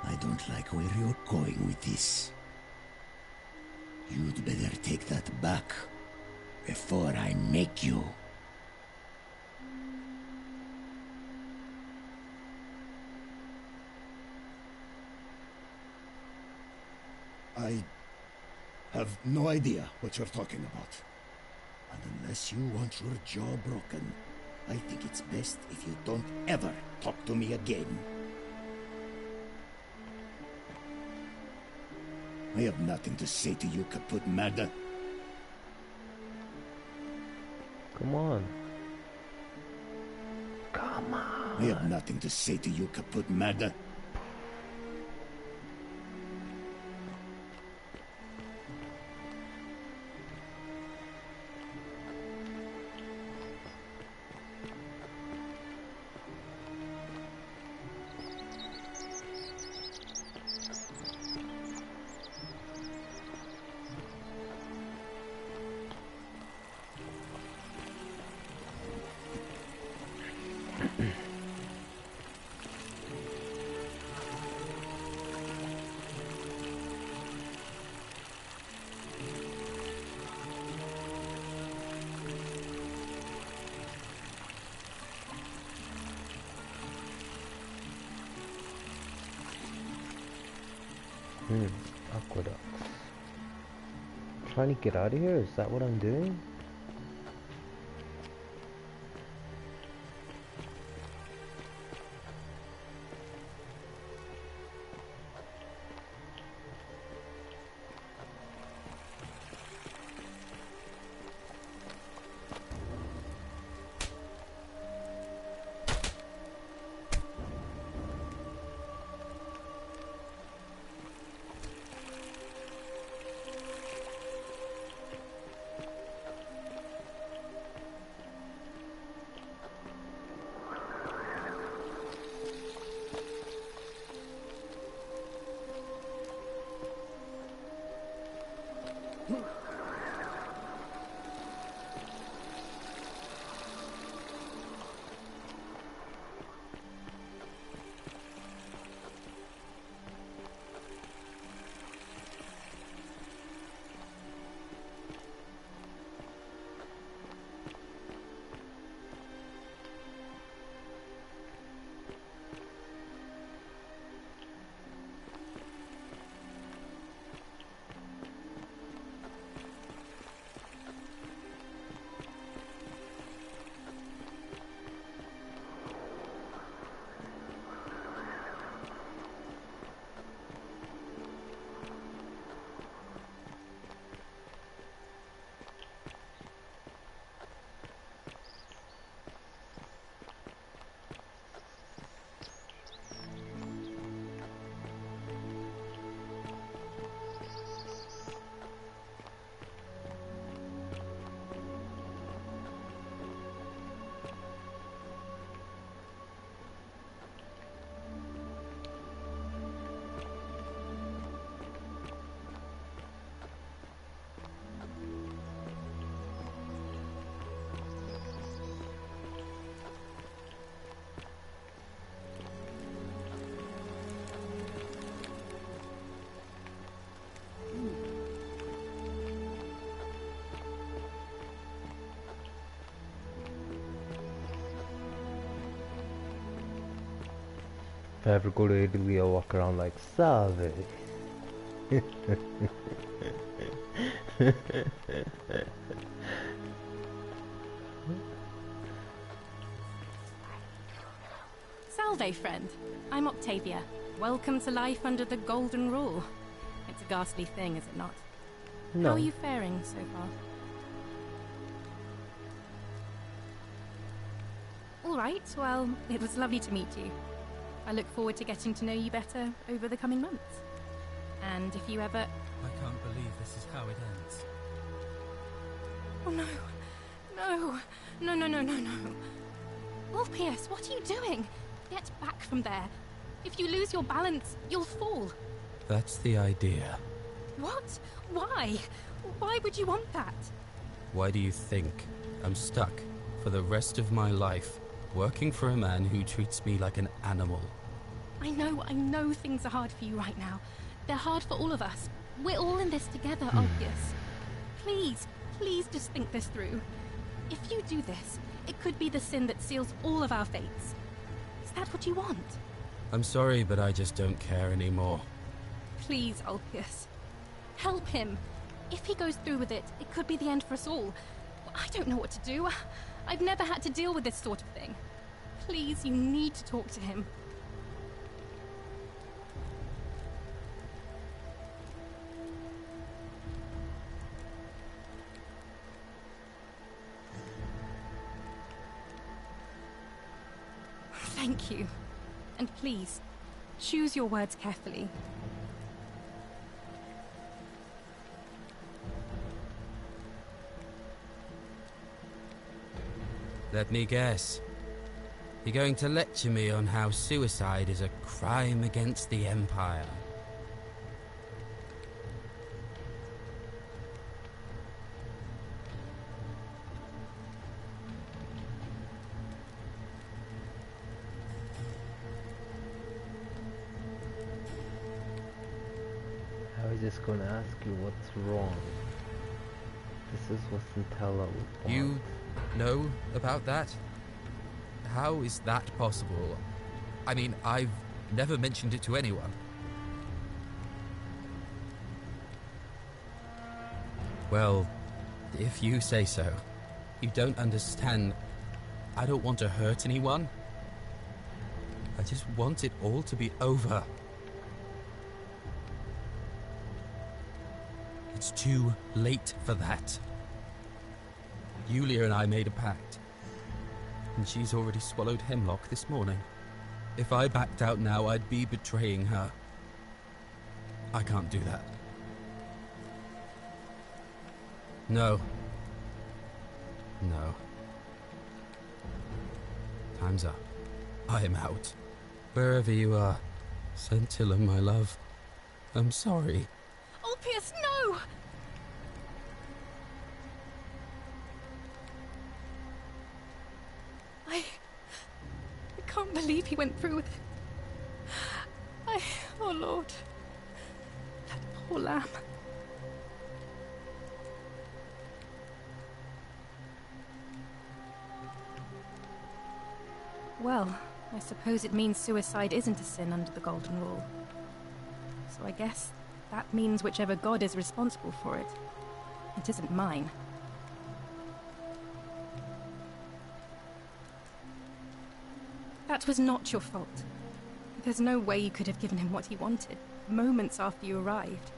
I don't like where you're going with this. You'd better take that back before I make you. I have no idea what you're talking about. And unless you want your jaw broken, I think it's best if you don't ever talk to me again. I have nothing to say to you, kaput merda. Come on. Come on. I have nothing to say to you, kaput merda. Aqueducts. Trying to get out of here? Is that what I'm doing? If I ever go to Italy, I'll walk around like Salve. Salve, friend. I'm Octavia. Welcome to life under the Golden Rule. It's a ghastly thing, is it not? No. How are you faring so far? All right, well, it was lovely to meet you. I look forward to getting to know you better over the coming months. And if you ever... I can't believe this is how it ends. Oh no. No. No, no, no, no, no. Ulpius, what are you doing? Get back from there. If you lose your balance, you'll fall. That's the idea. What? Why? Why would you want that? Why do you think I'm stuck for the rest of my life working for a man who treats me like an animal? I know things are hard for you right now. They're hard for all of us. We're all in this together, Ulpius. Please just think this through. If you do this, it could be the sin that seals all of our fates. Is that what you want? I'm sorry, but I just don't care anymore. Please, Ulpius. Help him. If he goes through with it, it could be the end for us all. I don't know what to do. I've never had to deal with this sort of thing. Please, you need to talk to him. Thank you. And please, choose your words carefully. Let me guess. You're going to lecture me on how suicide is a crime against the Empire. I was just going to ask you what's wrong. This is what Sentilla would want. You know about that? How is that possible? I mean, I've never mentioned it to anyone. Well, if you say so. You don't understand. I don't want to hurt anyone. I just want it all to be over. It's too late for that. Yulia and I made a pact, and she's already swallowed hemlock this morning. If I backed out now, I'd be betraying her. I can't do that. No. No. Time's up. I am out. Wherever you are, Sentilla, my love, I'm sorry. Ulpius, no! I can't believe he went through with it. Oh Lord. That poor lamb. Well, I suppose it means suicide isn't a sin under the Golden Rule. So I guess that means whichever god is responsible for it. It isn't mine. That was not your fault. There's no way you could have given him what he wanted, moments after you arrived.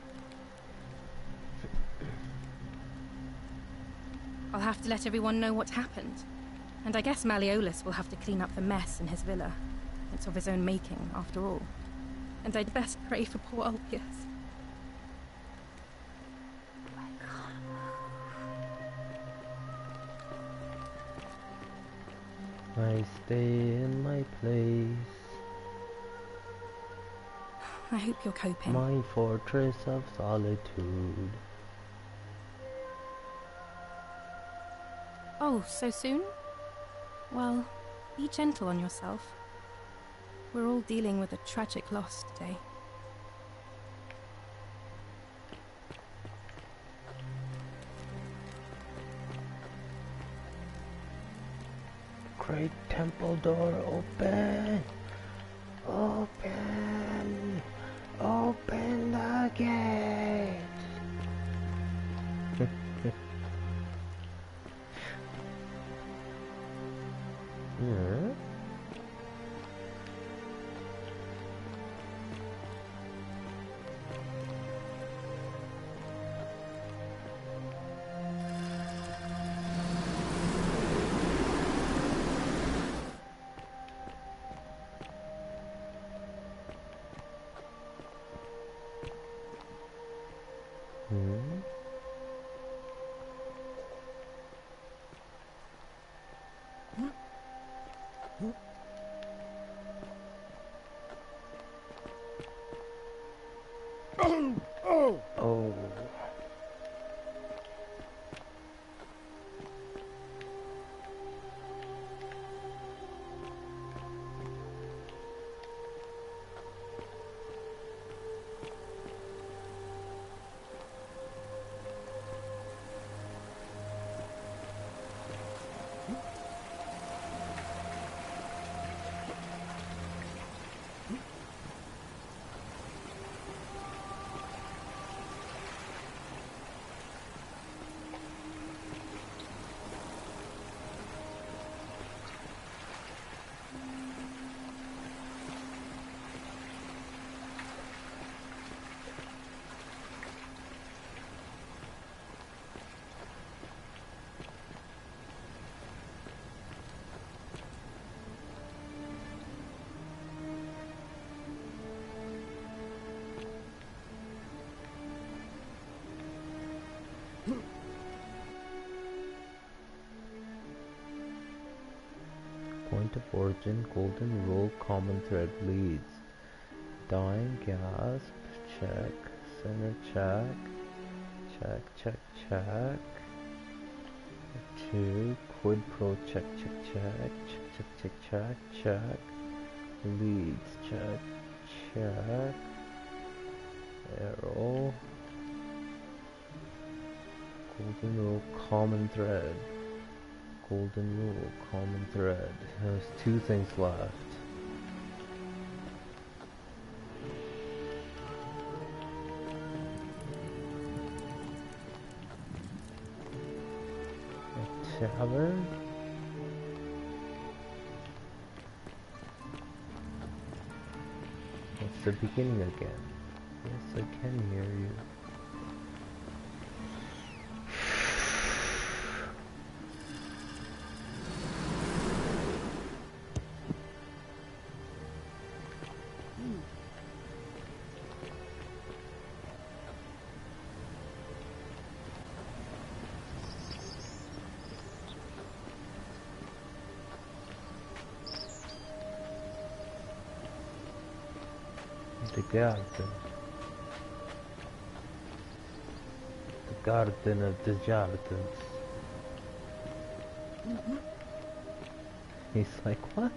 I'll have to let everyone know what happened. And I guess Malololis will have to clean up the mess in his villa. It's of his own making, after all. And I'd best pray for poor Ulpius. I stay in my place. I hope you're coping. My fortress of solitude. Oh, so soon? Well, be gentle on yourself. We're all dealing with a tragic loss today. Great temple door open! Open! Oh. Point of origin, golden rule, common thread leads. Dying, gasp, check, center check, check, check, check. 2, quid pro, check, check, check, check, check, check, check, check. Leads, check, check. Arrow. Golden rule, common thread. Golden rule, common thread. There's 2 things left. A tavern? It's the beginning again. Yes, I can hear you. The garden of the gardens. He's like, what?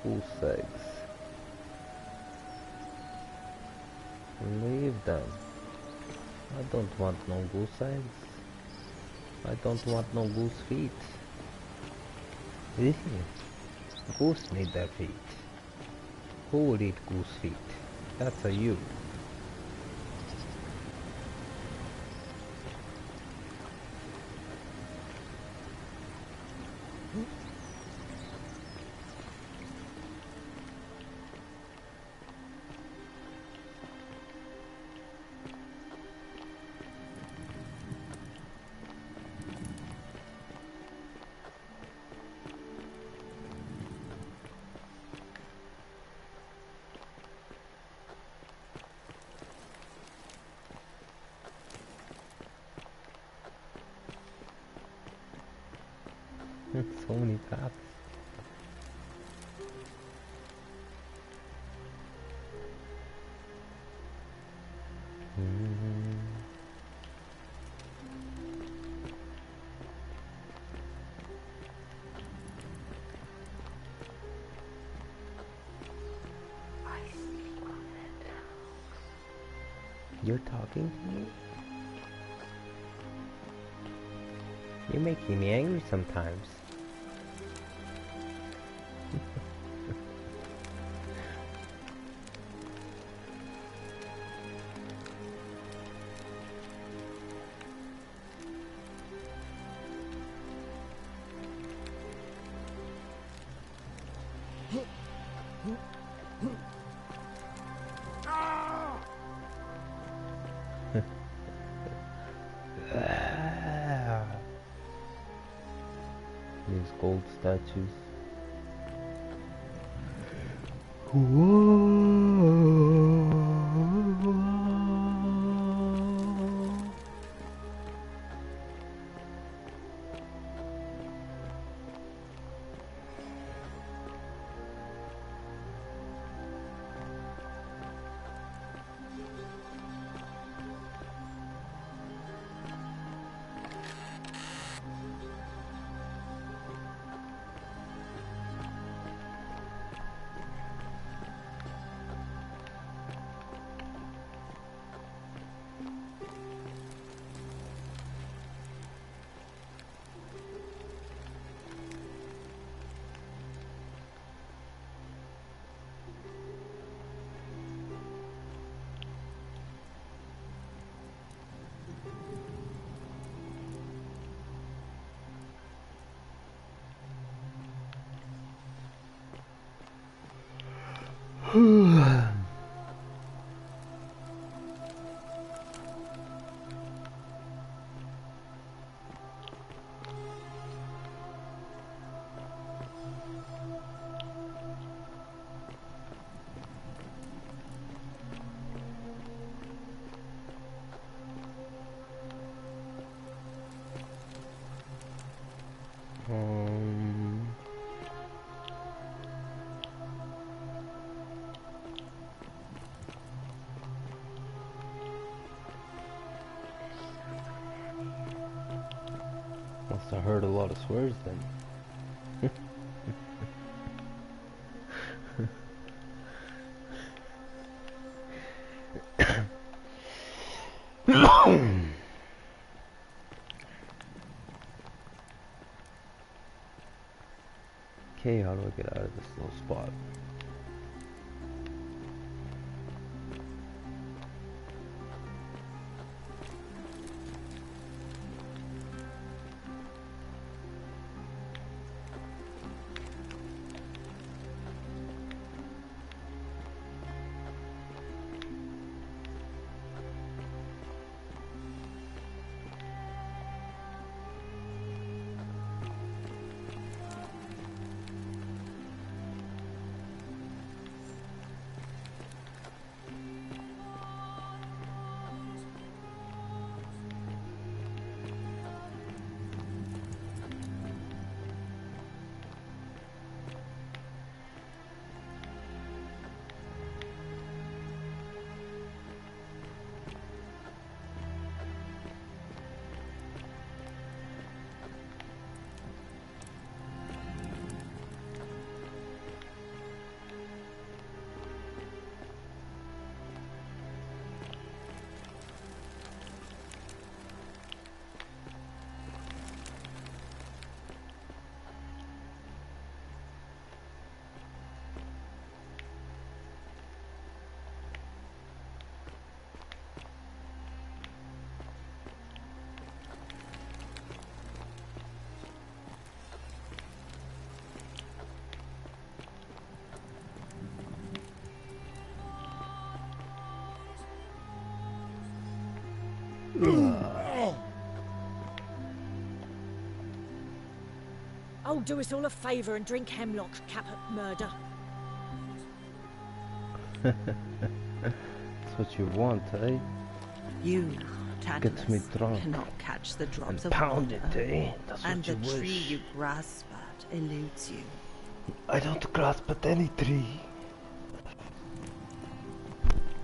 Goose eggs. Leave them. I don't want no goose eggs. I don't want no goose feet. Goose need their feet. Who would eat goose feet? That's a you. So many paths. You're talking to me? You're making me angry sometimes. These gold statues. Must have heard a lot of swears then. Okay, how do I get out of this little spot? Oh, do us all a favour and drink hemlock, Caput Murder. That's what you want, eh? You, Gets me Tantalus, drunk. cannot catch the drops And of pound water, it, eh? That's and what the you tree wish. you grasp at eludes you. I don't grasp at any tree.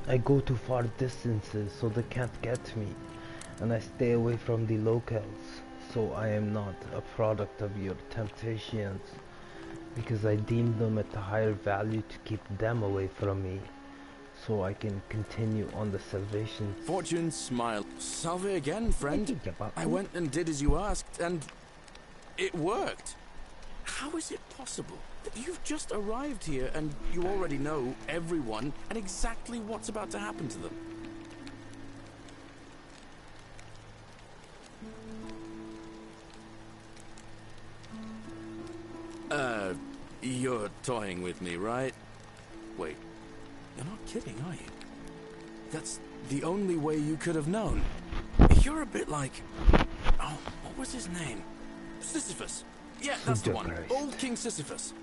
I go to far distances so they can't get me, and I stay away from the locals, so I am not a product of your temptations, because I deem them at a higher value to keep them away from me, so I can continue on the salvation. Fortune smiled. Salve again, friend. I went and did as you asked, and it worked. How is it possible that you've just arrived here and you already know everyone and exactly what's about to happen to them? You're toying with me, right? Wait, you're not kidding, are you? That's the only way you could have known. You're a bit like... Oh, what was his name? Sisyphus. Yeah, that's the one. Old King Sisyphus.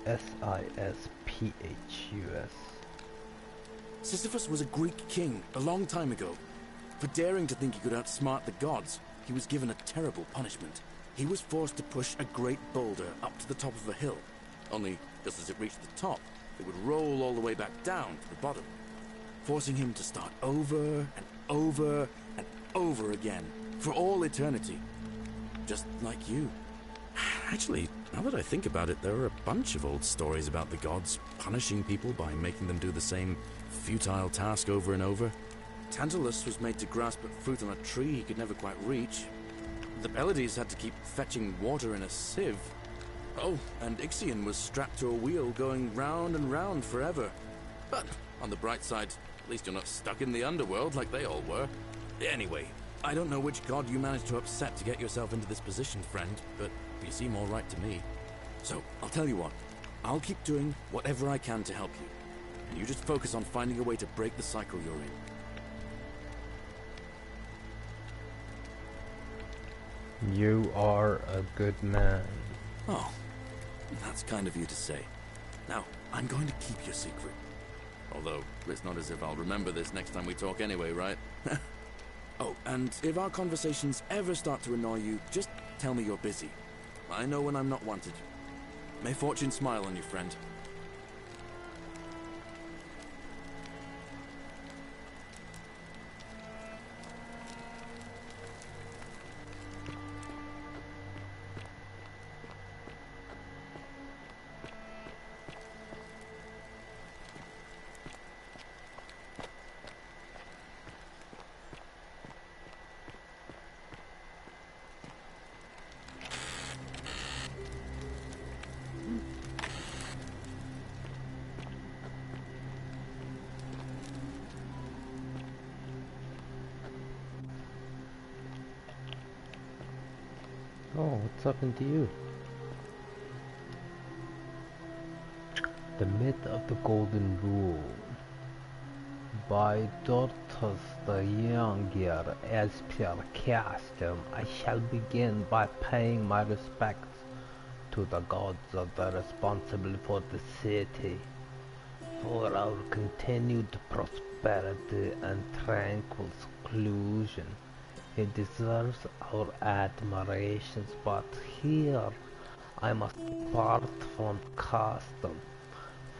Sisyphus. Sisyphus was a Greek king a long time ago. For daring to think he could outsmart the gods, he was given a terrible punishment. He was forced to push a great boulder up to the top of a hill. Only, just as it reached the top, it would roll all the way back down to the bottom, forcing him to start over and over and over again, for all eternity. Just like you. Actually, now that I think about it, there are a bunch of old stories about the gods punishing people by making them do the same futile task over and over. Tantalus was made to grasp at fruit on a tree he could never quite reach. The Pleiades had to keep fetching water in a sieve. Oh, and Ixion was strapped to a wheel going round and round forever. But on the bright side, at least you're not stuck in the underworld like they all were. Anyway, I don't know which god you managed to upset to get yourself into this position, friend, but you seem all right to me. So, I'll tell you what. I'll keep doing whatever I can to help you. And you just focus on finding a way to break the cycle you're in. You are a good man. Oh, that's kind of you to say. Now, I'm going to keep your secret. Although, it's not as if I'll remember this next time we talk anyway, right? Oh, and if our conversations ever start to annoy you, just tell me you're busy. I know when I'm not wanted. May fortune smile on you, friend. Oh, what's happened to you? The Myth of the Golden Rule by Dortus the Younger. As per custom, I shall begin by paying my respects to the gods that are responsible for the city, for our continued prosperity and tranquil seclusion. He deserves our admirations, but here I must depart from custom,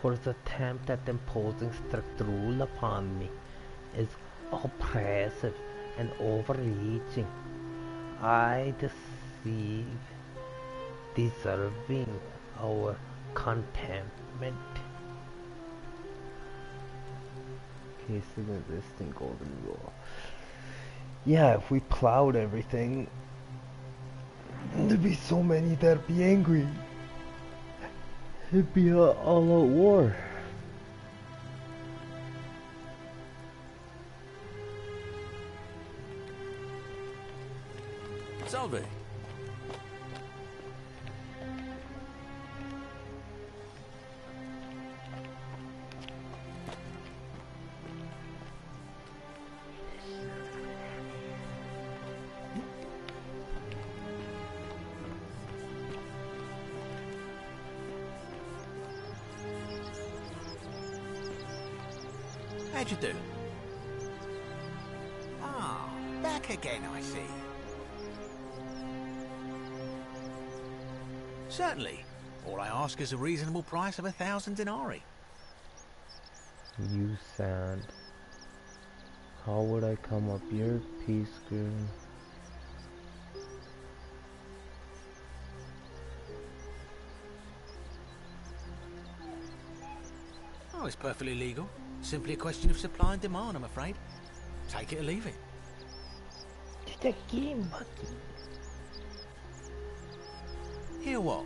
for his attempt at imposing strict rule upon me is oppressive and overreaching. I deserving our contentment. Case of the existing golden rule. Yeah, if we plowed everything, there'd be so many that'd be angry. It'd be a all-out war. Salve. How'd you do? Ah, back again, I see. Certainly. All I ask is a reasonable price of 1,000 denarii. You sand. How would I come up your peace girl? Oh, it's perfectly legal. Simply a question of supply and demand, I'm afraid. Take it or leave it. Just a game, Bucky. Hear what?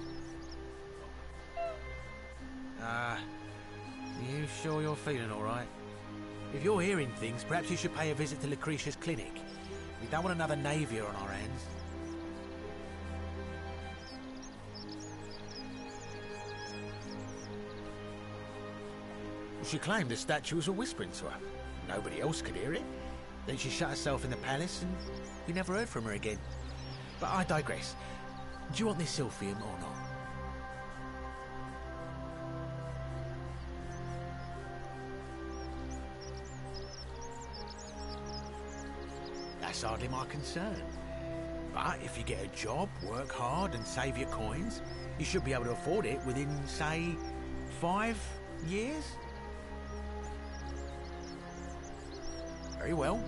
You sure you're feeling alright? If you're hearing things, perhaps you should pay a visit to Lucretia's clinic. We don't want another Navia on our hands. She claimed the statues were whispering to her. Nobody else could hear it. Then she shut herself in the palace and we never heard from her again. But I digress. Do you want this silphium or not? that's hardly my concern. But if you get a job, work hard and save your coins, you should be able to afford it within, say, 5 years? Very well.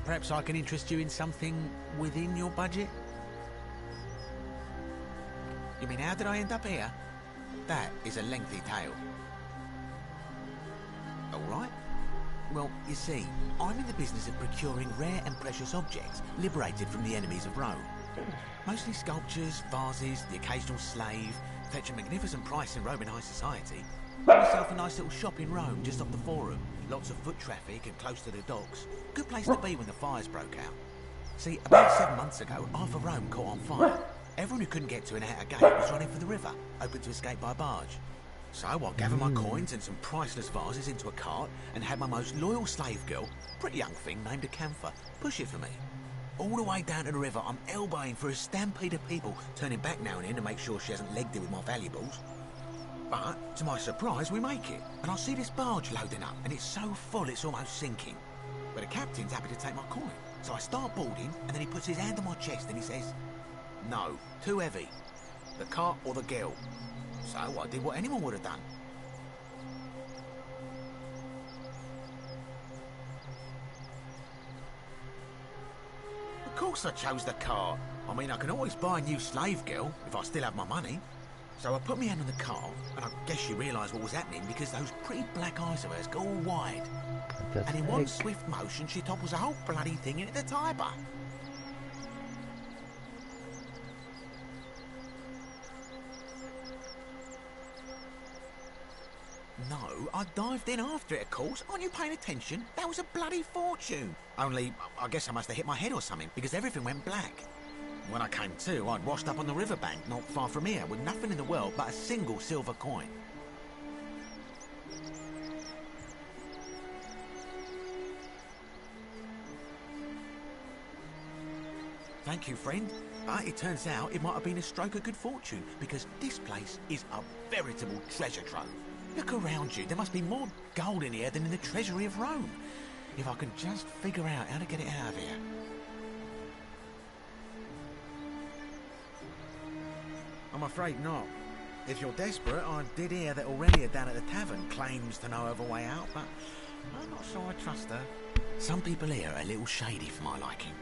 Perhaps I can interest you in something within your budget? You mean, how did I end up here? That is a lengthy tale. All right. Well, you see, I'm in the business of procuring rare and precious objects liberated from the enemies of Rome. Mostly sculptures, vases, the occasional slave, fetch a magnificent price in Roman high society. Got myself a nice little shop in Rome just off the Forum. Lots of foot traffic and close to the docks. Good place to be when the fires broke out. See, about 7 months ago, half of Rome caught on fire. Everyone who couldn't get to an outer gate was running for the river, hoping to escape by barge. So I gathered my coins and some priceless vases into a cart and had my most loyal slave girl, pretty young thing named Acantha, push it for me. All the way down to the river, I'm elbowing for a stampede of people, turning back now and then to make sure she hasn't legged it with my valuables. But, to my surprise, we make it, and I see this barge loading up, and it's so full it's almost sinking. But the captain's happy to take my coin, so I start boarding, and then he puts his hand on my chest and he says, "No, too heavy. The cart or the girl." So I did what anyone would have done. Of course I chose the cart. I mean, I can always buy a new slave girl if I still have my money. So I put my hand on the cart, and I guess she realised what was happening because those pretty black eyes of hers go all wide. And in one swift motion, she topples the whole bloody thing into the Tiber. No, I dived in after it, of course. Aren't you paying attention? That was a bloody fortune. Only, I guess I must have hit my head or something, because everything went black. When I came to, I'd washed up on the riverbank, not far from here, with nothing in the world but a single silver coin. Thank you, friend. But it turns out it might have been a stroke of good fortune, because this place is a veritable treasure trove. Look around you. There must be more gold in here than in the treasury of Rome. If I can just figure out how to get it out of here. I'm afraid not. If you're desperate, I did hear that Aurelia down at the tavern claims to know of a way out, but I'm not sure I trust her. Some people here are a little shady for my liking.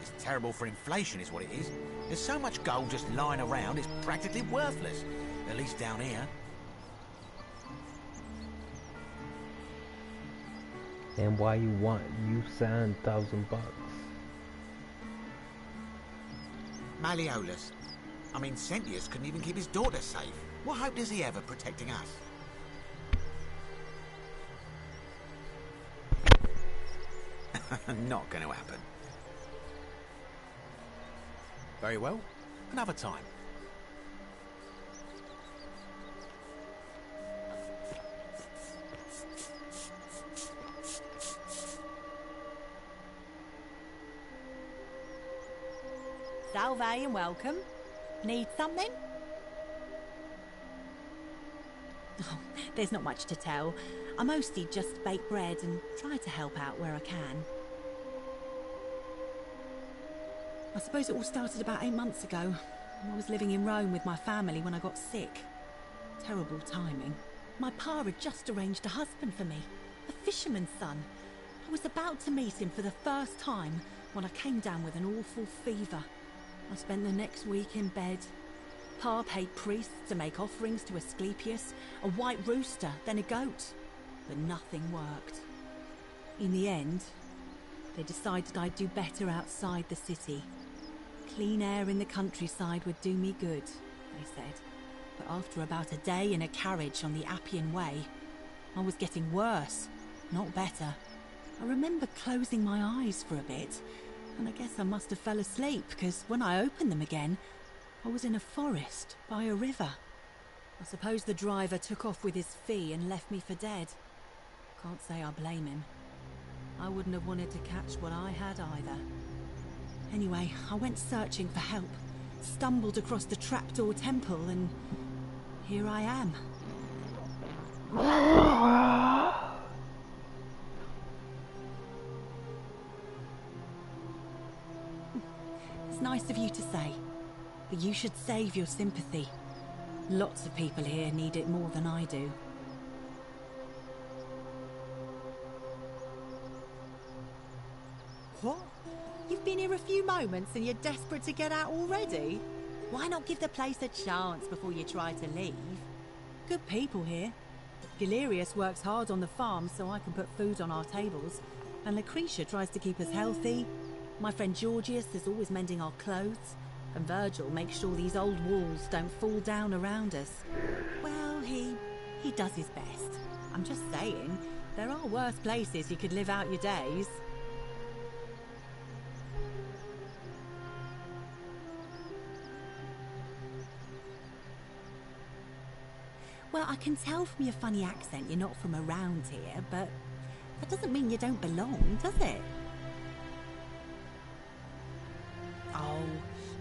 It's terrible for inflation is what it is. There's so much gold just lying around, it's practically worthless. At least down here. And why you want you send $1,000? Malololis. I mean, Centius couldn't even keep his daughter safe. What hope does he have of protecting us? Not going to happen. Very well. Another time. Salve and welcome. Need something? Oh, there's not much to tell. I mostly just bake bread and try to help out where I can. I suppose it all started about 8 months ago. I was living in Rome with my family when I got sick. Terrible timing. My pa had just arranged a husband for me, a fisherman's son. I was about to meet him for the first time when I came down with an awful fever. I spent the next week in bed. Pa paid priests to make offerings to Asclepius, a white rooster, then a goat. But nothing worked. In the end, they decided I'd do better outside the city. Clean air in the countryside would do me good, they said. But after about a day in a carriage on the Appian Way, I was getting worse, not better. I remember closing my eyes for a bit, and I guess I must have fell asleep, because when I opened them again, I was in a forest by a river. I suppose the driver took off with his fee and left me for dead. Can't say I blame him. I wouldn't have wanted to catch what I had either. Anyway, I went searching for help, stumbled across the trapdoor temple, and here I am. It's nice of you to say, but you should save your sympathy. Lots of people here need it more than I do. What? You've been here a few moments and you're desperate to get out already? Why not give the place a chance before you try to leave? Good people here. Galerius works hard on the farm so I can put food on our tables, and Lucretia tries to keep us healthy. My friend Georgius is always mending our clothes, and Virgil makes sure these old walls don't fall down around us. Well, he does his best. I'm just saying, there are worse places you could live out your days. Well, I can tell from your funny accent you're not from around here, but that doesn't mean you don't belong, does it? Oh,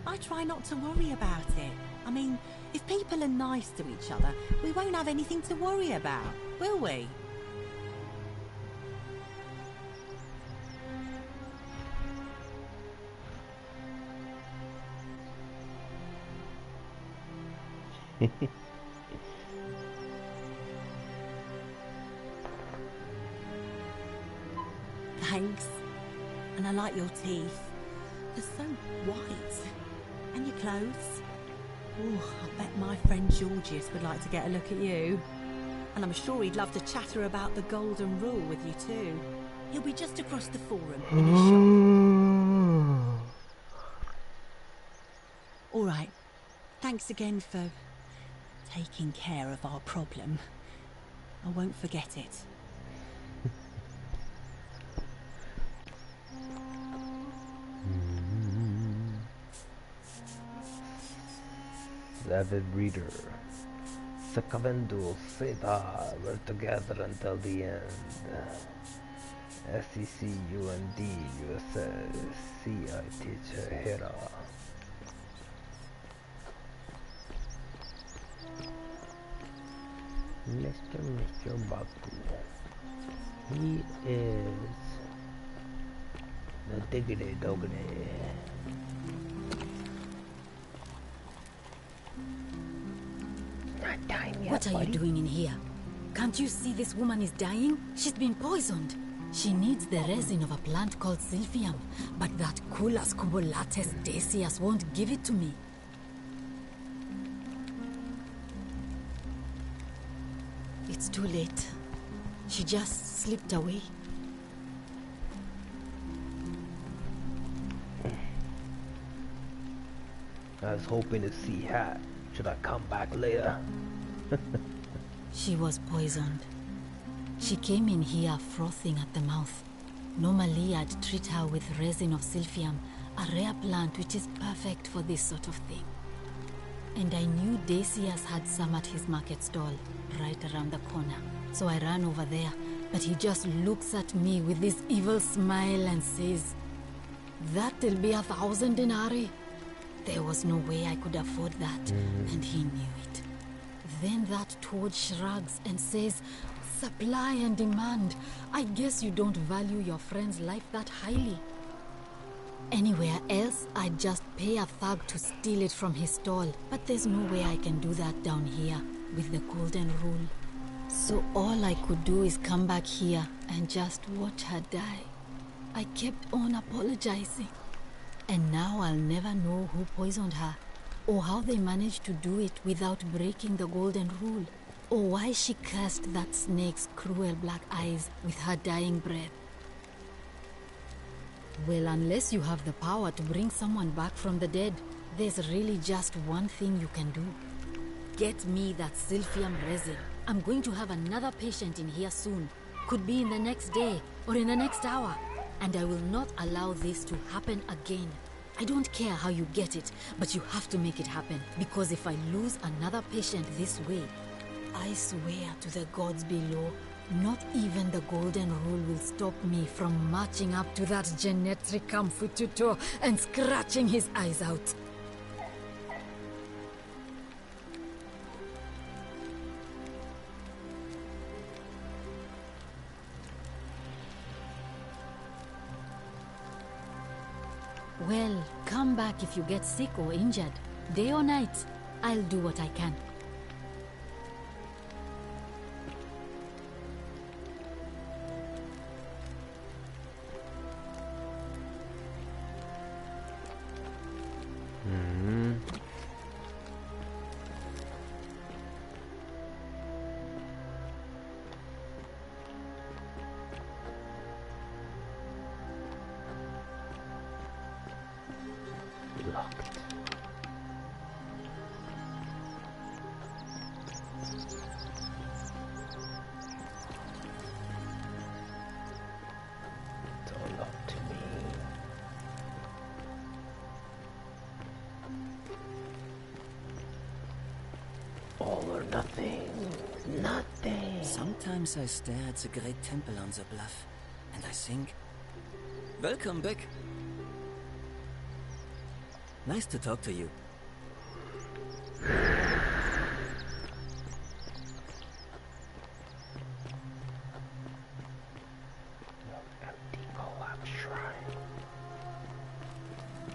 I try not to worry about it. I mean, if people are nice to each other, we won't have anything to worry about, will we? Thanks. And I like your teeth. They're so white. And your clothes. Oh, I bet my friend Georgius would like to get a look at you. And I'm sure he'd love to chatter about the Golden Rule with you too. He'll be just across the forum in his shop. All right. Thanks again for taking care of our problem. I won't forget it. Avid reader. Sakavendul Seda, we're together until the end. SECUND USS teacher Hera. Mr. Baku. He is the diggity doggity. What are you doing in here? Can't you see this woman is dying? She's been poisoned. She needs the resin of a plant called Silphium, but that Culus cubulates Decius won't give it to me. It's too late. She just slipped away. I was hoping to see her. Should I come back later? She was poisoned. She came in here frothing at the mouth. Normally I'd treat her with resin of Silphium, a rare plant which is perfect for this sort of thing. And I knew Decius had some at his market stall, right around the corner. So I ran over there, but he just looks at me with this evil smile and says, "That'll be 1,000 denarii." There was no way I could afford that, and he knew it. Then that toad shrugs and says, "Supply and demand. I guess you don't value your friend's life that highly." Anywhere else, I'd just pay a thug to steal it from his stall, but there's no way I can do that down here with the Golden Rule. So all I could do is come back here and just watch her die. I kept on apologizing. And now I'll never know who poisoned her, or how they managed to do it without breaking the Golden Rule, or why she cursed that snake's cruel black eyes with her dying breath. Well, unless you have the power to bring someone back from the dead, there's really just one thing you can do. Get me that Silphium resin. I'm going to have another patient in here soon. Could be in the next day, or in the next hour. And I will not allow this to happen again. I don't care how you get it, but you have to make it happen. Because if I lose another patient this way, I swear to the gods below, not even the Golden Rule will stop me from marching up to that Genetricum Fututo and scratching his eyes out. Well, come back if you get sick or injured. Day or night, I'll do what I can. Sometimes I stare at the great temple on the bluff, and I think, welcome back. Nice to talk to you. Empty collapsed shrine.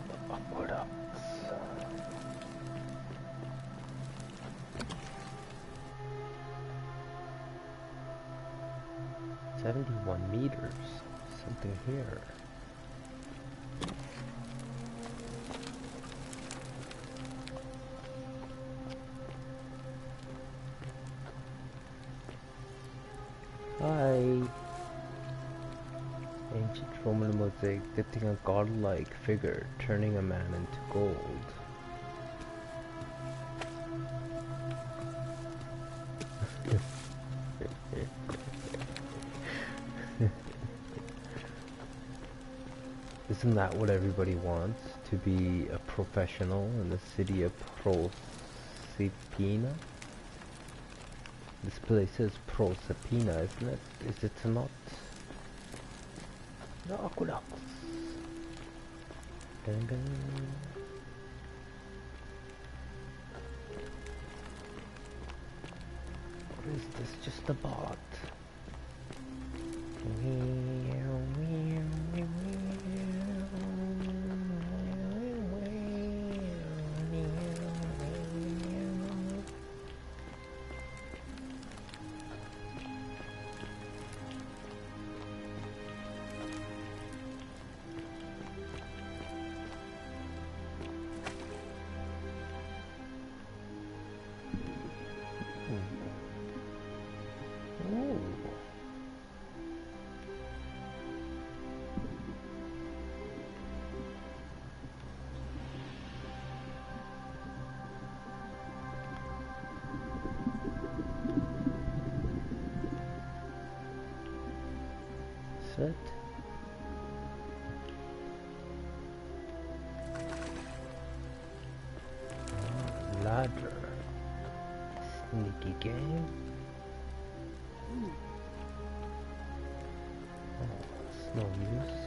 The upward ups. 71 meters. Something here. Hi. Ancient Roman mosaic depicting a godlike figure turning a man into gold. Isn't that what everybody wants? To be a professional in the city of Proserpina? This place is Proserpina, isn't it? Is it not? The aqueducts. Dun dun. Or is this just a bot? It? Oh, ladder. Sneaky game. Oh, it's no use.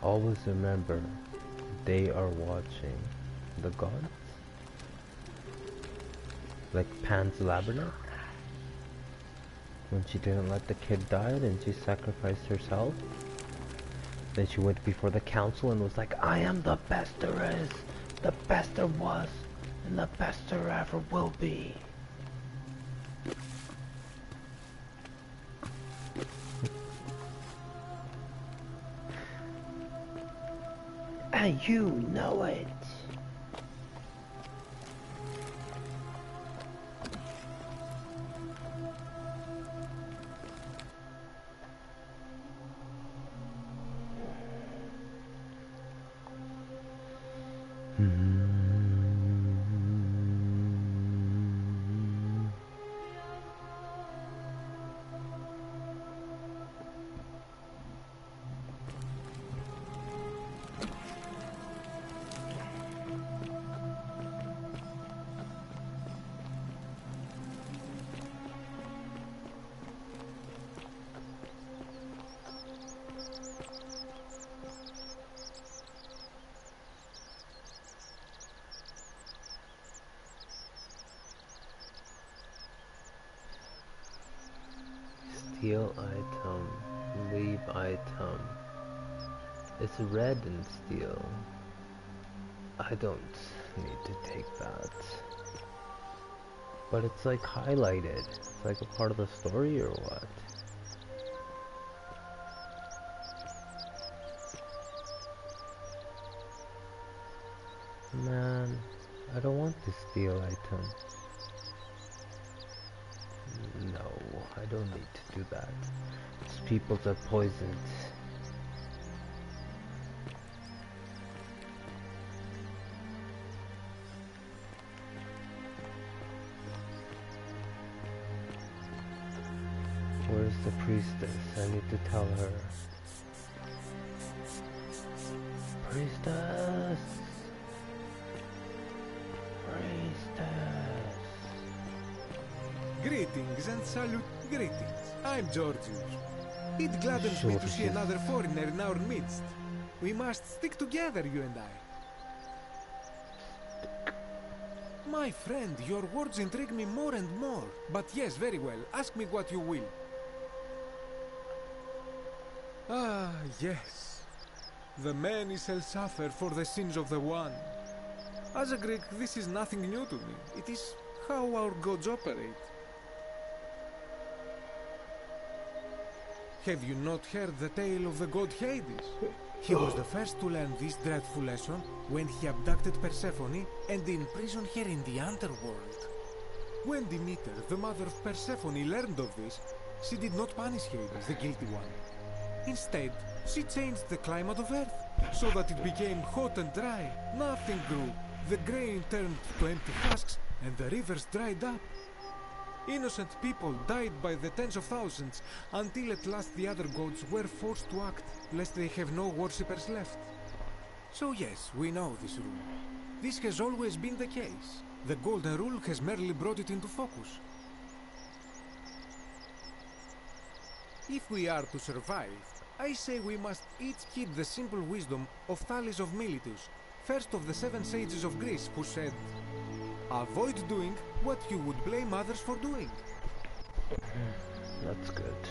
Always remember, they are watching. The gods? Like Pan's Labyrinth? When she didn't let the kid die, then she sacrificed herself. Then she went before the council and was like, I am the best there is, the best there was, and the best there ever will be. And you know it. Steal item. Leave item. It's red in steel. I don't need to take that. But it's like highlighted. It's like a part of the story or what? Man, I don't want to steal item. No, I don't need to do that. These people are poisoned. Where's the priestess? I need to tell her. Priestess! Priestess! Greetings and salute. Greetings. I'm Georgius. It gladdens me to see another foreigner in our midst. We must stick together, you and I. My friend, your words intrigue me more and more. But yes, very well. Ask me what you will. Ah, yes. The many shall suffer for the sins of the one. As a Greek, this is nothing new to me. It is how our gods operate. Have you not heard the tale of the god Hades? He was the first to learn this dreadful lesson when he abducted Persephone and imprisoned her in the underworld. When Demeter, the mother of Persephone, learned of this, she did not punish Hades, the guilty one. Instead, she changed the climate of Earth, so that it became hot and dry. Nothing grew. The grain turned to empty husks, and the rivers dried up. Innocent people died by the tens of thousands, until at last the other gods were forced to act, lest they have no worshippers left. So yes, we know this rule. This has always been the case. The Golden Rule has merely brought it into focus. If we are to survive, I say we must each heed the simple wisdom of Thales of Miletus, first of the 7 sages of Greece, who said, "Avoid doing what you would blame others for doing." That's good.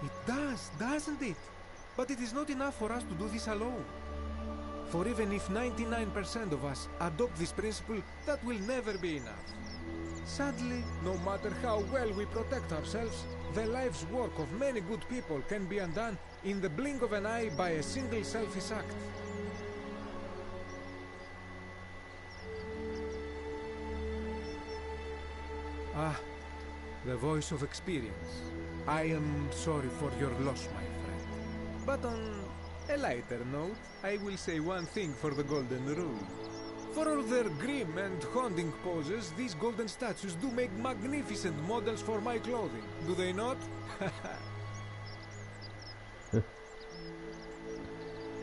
It does, doesn't it? But it is not enough for us to do this alone. For even if 99% of us adopt this principle, that will never be enough. Sadly, no matter how well we protect ourselves, the life's work of many good people can be undone in the blink of an eye by a single selfish act. Ah, the voice of experience. I am sorry for your loss, my friend. But on a lighter note, I will say one thing for the Golden Rule. For all their grim and haunting poses, these golden statues do make magnificent models for my clothing, do they not?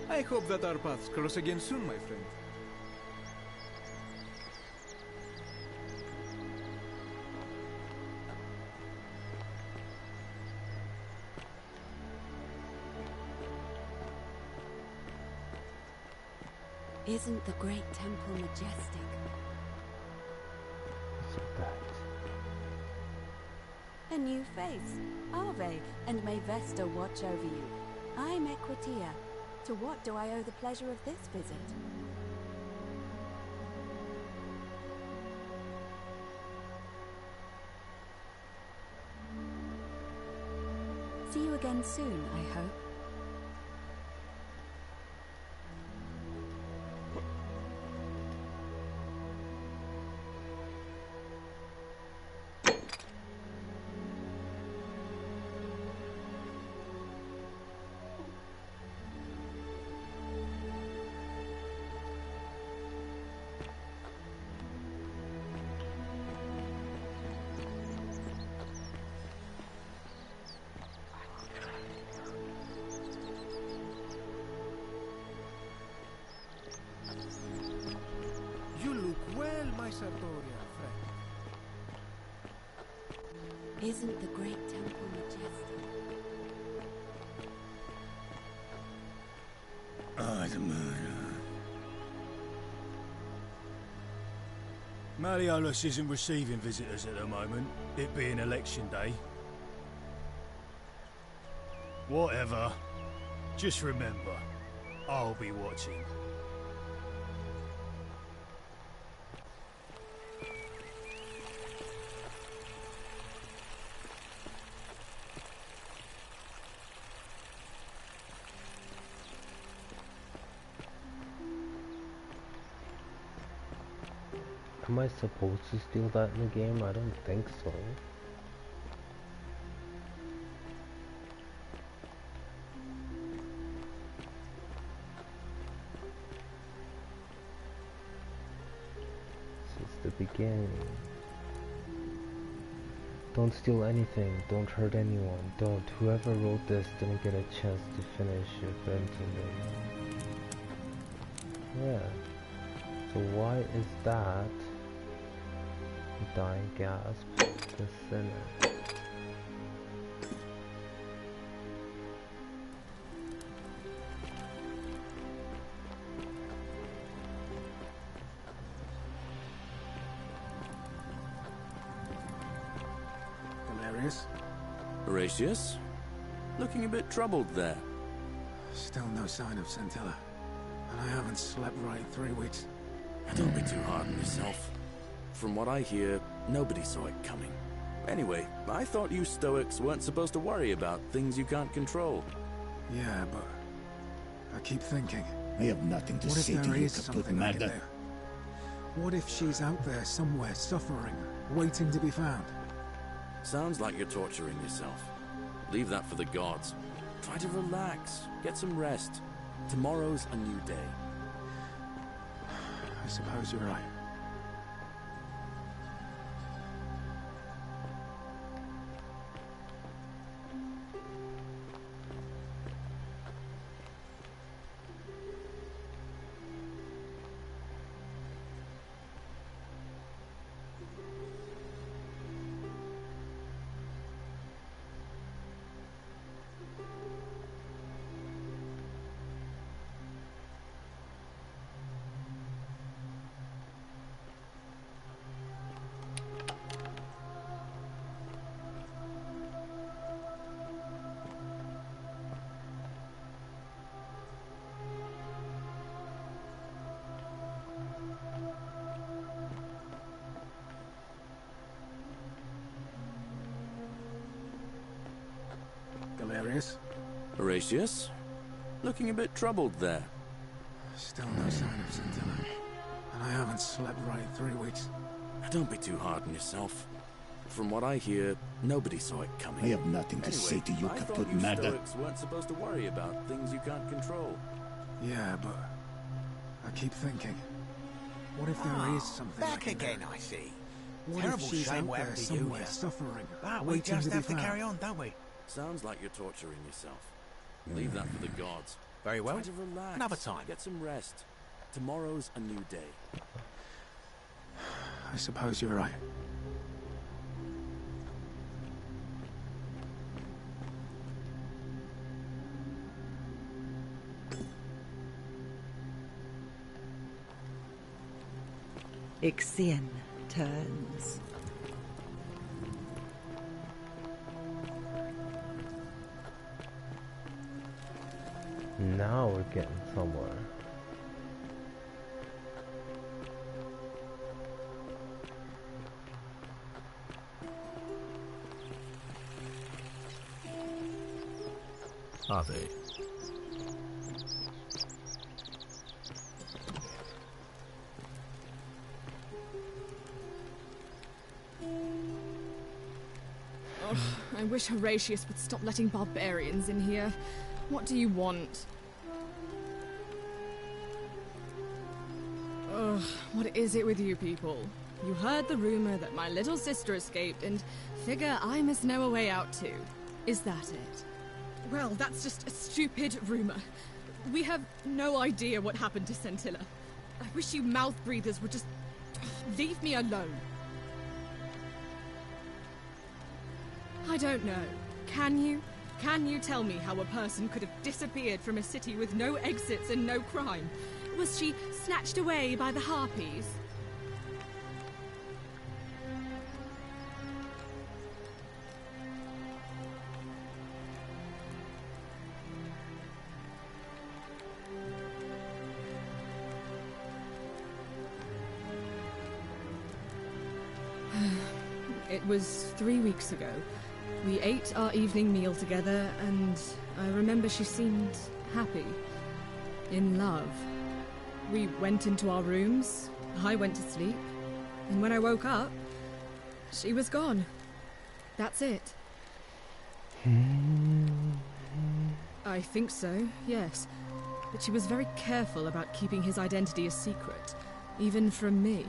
I hope that our paths cross again soon, my friend. Isn't the great temple majestic? A new face. Ave, and may Vesta watch over you. I'm Equitia. To what do I owe the pleasure of this visit? See you again soon, I hope. Sartorial friend. Isn't the great temple majestic? Ah, the murder. Malololis isn't receiving visitors at the moment, it being election day. Whatever. Just remember, I'll be watching. Am I supposed to steal that in the game? I don't think so. This is the beginning. Don't steal anything. Don't hurt anyone. Don't. Whoever wrote this didn't get a chance to finish inventing it. Yeah. So why is that? Dying gasp. The sinner. Hilarious. Horatius? Looking a bit troubled there. Still no sign of Sentilla. And I haven't slept right in 3 weeks. Don't be too hard on yourself. From what I hear, nobody saw it coming. Anyway, I thought you Stoics weren't supposed to worry about things you can't control. Yeah, but I keep thinking. I have nothing to say to you, Caput Murder. What if she's out there somewhere suffering, waiting to be found? Sounds like you're torturing yourself. Leave that for the gods. Try to relax, get some rest. Tomorrow's a new day. I suppose you're right. Horatius? Looking a bit troubled there. Still no sign of Sentilla. And I haven't slept right in 3 weeks. Don't be too hard on yourself. From what I hear, nobody saw it coming. I have nothing to say to you, Caput Murder. Stoics weren't supposed to worry about things you can't control. Yeah, but I keep thinking. What if there is something back again, I see. What Terrible if she's shame out what there happened to you somewhere here. suffering, But we waiting just to be have to found? carry on, don't we? Sounds like you're torturing yourself. Leave that for the gods. Very well. Try to relax. Another time. Get some rest. Tomorrow's a new day. I suppose you're right. Ixion turns. Now we're getting somewhere. Are they? Ugh, I wish Horatius would stop letting barbarians in here. What do you want? Ugh, what is it with you people? You heard the rumor that my little sister escaped and figure I must know a way out too. Is that it? Well, that's just a stupid rumor. We have no idea what happened to Sentilla. I wish you mouth breathers would just leave me alone. I don't know. Can you? Can you tell me how a person could have disappeared from a city with no exits and no crime? Was she snatched away by the harpies? It was 3 weeks ago. We ate our evening meal together, and I remember she seemed happy. In love. We went into our rooms, I went to sleep, and when I woke up, she was gone. That's it. I think so, yes. But she was very careful about keeping his identity a secret, even from me.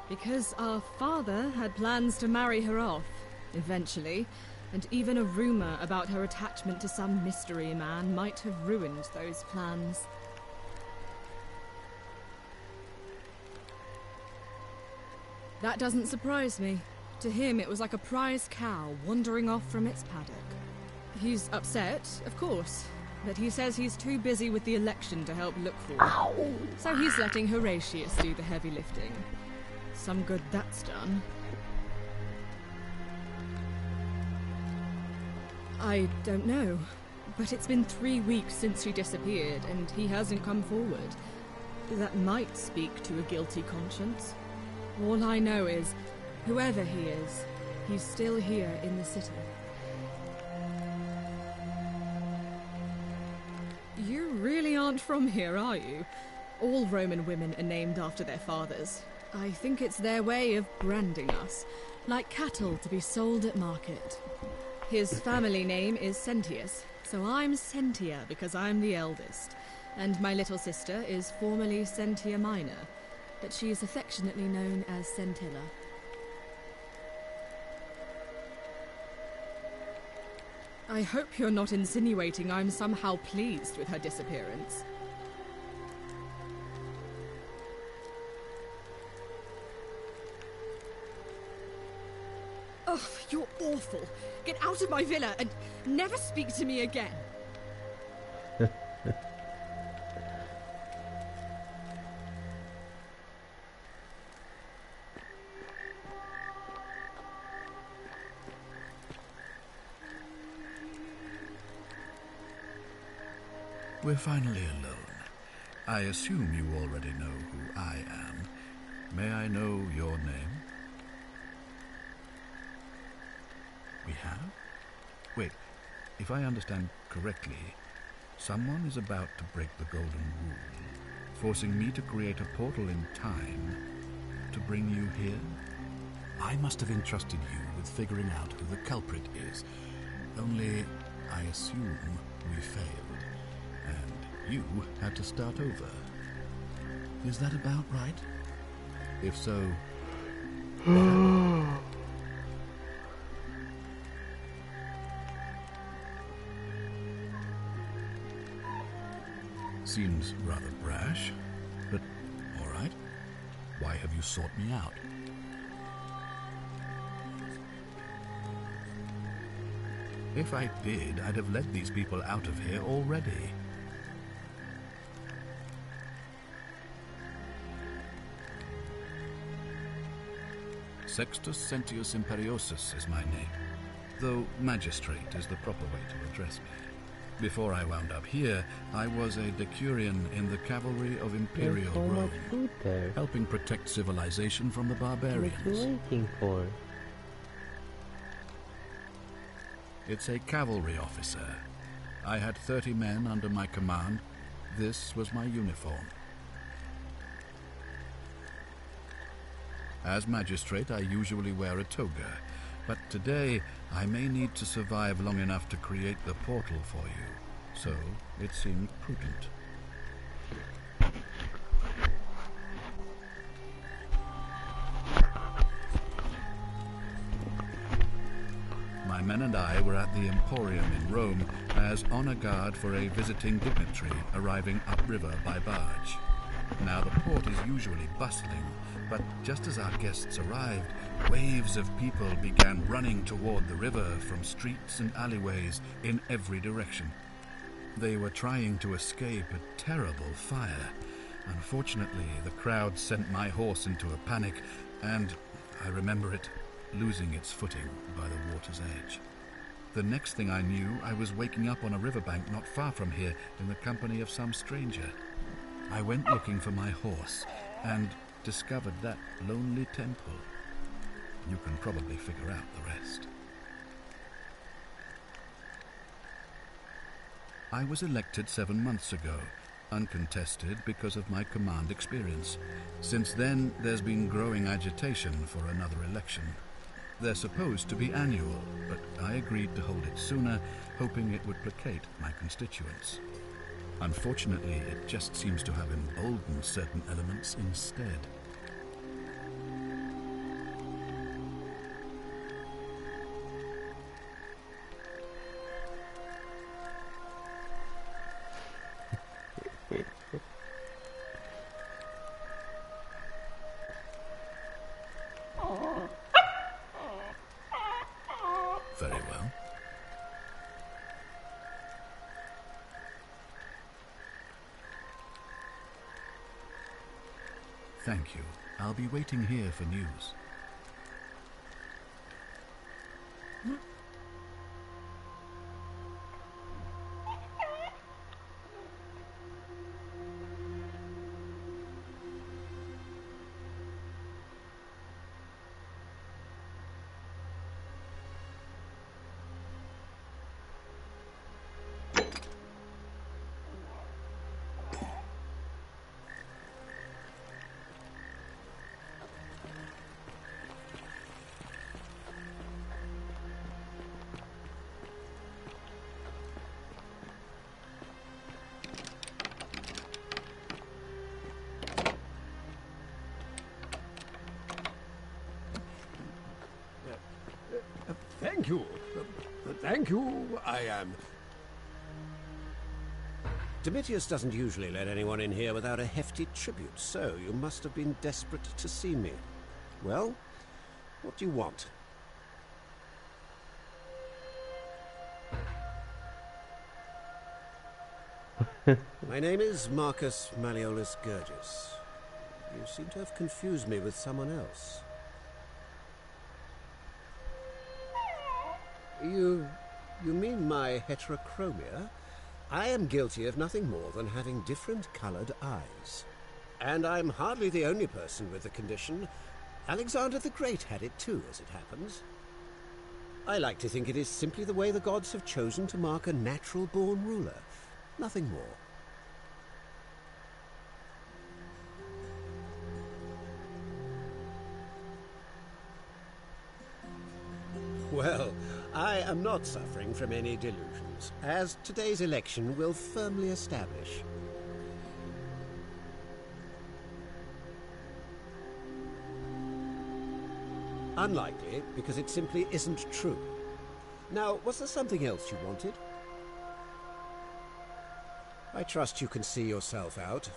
Because our father had plans to marry her off, eventually, and even a rumor about her attachment to some mystery man might have ruined those plans. That doesn't surprise me. To him, it was like a prize cow wandering off from its paddock. He's upset, of course, but he says he's too busy with the election to help look for it. So he's letting Horatius do the heavy lifting. Some good that's done. I don't know, but it's been 3 weeks since she disappeared, and he hasn't come forward. That might speak to a guilty conscience. All I know is, whoever he is, he's still here in the city. You really aren't from here, are you? All Roman women are named after their fathers. I think it's their way of branding us, like cattle to be sold at market. His family name is Centius, so I'm Sentia because I'm the eldest, and my little sister is formerly Sentia Minor, but she is affectionately known as Sentilla. I hope you're not insinuating I'm somehow pleased with her disappearance. Oh, you're awful. Get out of my villa and never speak to me again. We're finally alone. I assume you already know who I am. May I know your name? We have? Wait, if I understand correctly, someone is about to break the golden rule, forcing me to create a portal in time to bring you here? I must have entrusted you with figuring out who the culprit is. Only, I assume we failed, and you had to start over. Is that about right? If so... Seems rather brash, but all right. Why have you sought me out? If I did, I'd have led these people out of here already. Sextus Centius Imperiosus is my name, though Magistrate is the proper way to address me. Before I wound up here, I was a decurion in the cavalry of Imperial Rome, helping protect civilization from the barbarians. What are you waiting for? It's a cavalry officer. I had 30 men under my command. This was my uniform. As magistrate, I usually wear a toga, but today I may need to survive long enough to create the portal for you, so it seemed prudent. My men and I were at the Emporium in Rome as honor guard for a visiting dignitary arriving upriver by barge. Now the port is usually bustling, but just as our guests arrived, waves of people began running toward the river from streets and alleyways in every direction. They were trying to escape a terrible fire. Unfortunately, the crowd sent my horse into a panic, and I remember it losing its footing by the water's edge. The next thing I knew, I was waking up on a riverbank not far from here in the company of some stranger. I went looking for my horse, and discovered that lonely temple. You can probably figure out the rest. I was elected 7 months ago, uncontested because of my command experience. Since then, there's been growing agitation for another election. They're supposed to be annual, but I agreed to hold it sooner, hoping it would placate my constituents. Unfortunately, it just seems to have emboldened certain elements instead. Very well. Thank you. I'll be waiting here for news. Thank you. Thank you. I am... Domitius doesn't usually let anyone in here without a hefty tribute, so you must have been desperate to see me. Well, what do you want? My name is Marcus Malololis Gurgis. You seem to have confused me with someone else. You mean my heterochromia? I am guilty of nothing more than having different coloured eyes. And I'm hardly the only person with the condition. Alexander the Great had it too, as it happens. I like to think it is simply the way the gods have chosen to mark a natural-born ruler. Nothing more. Well, I am not suffering from any delusions, as today's election will firmly establish. Unlikely, because it simply isn't true. Now, was there something else you wanted? I trust you can see yourself out.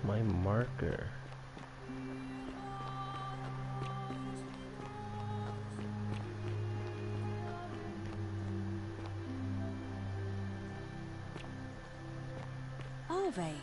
My marker. Are they?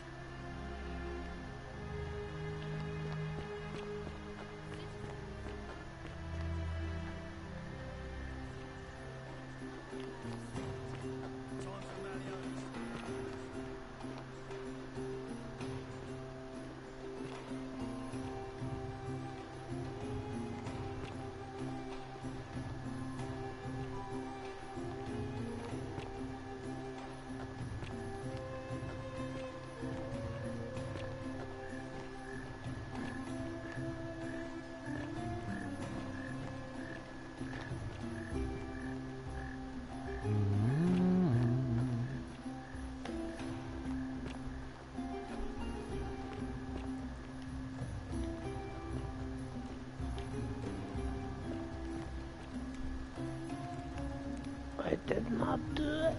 I did not do it.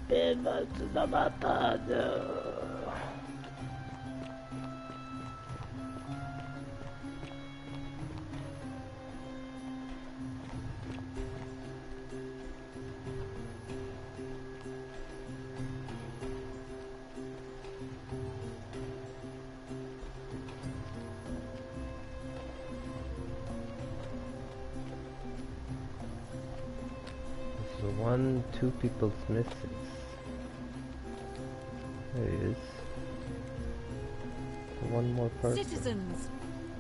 It was the battle. Two people's missing. There he is. One more person. Citizens,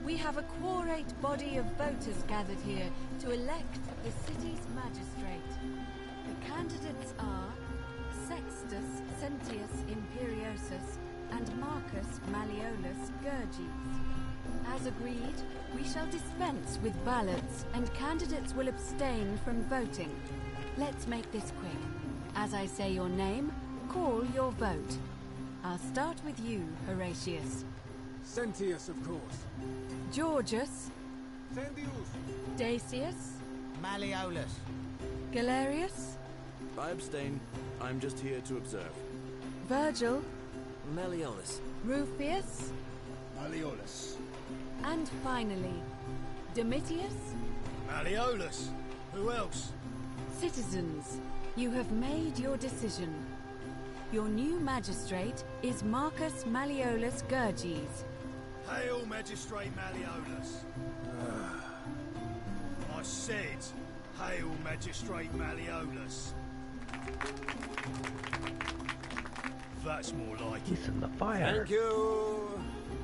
we have a quorate body of voters gathered here to elect the city's magistrate. The candidates are Sextus Centius Imperiosus and Marcus Malololis Gurges. As agreed, we shall dispense with ballots and candidates will abstain from voting. Let's make this quick. As I say your name, call your vote. I'll start with you, Horatius. Centius, of course. Georgius. Centius. Dacius. Malololis. Galerius. I abstain. I'm just here to observe. Virgil. Malololis. Rufius. Malololis. And finally, Domitius. Malololis. Who else? Citizens, you have made your decision. Your new magistrate is Marcus Malololis Gurges. Hail, Magistrate Malololis. I said, hail, Magistrate Malololis. That's more like it. He's in the fire. Thank you.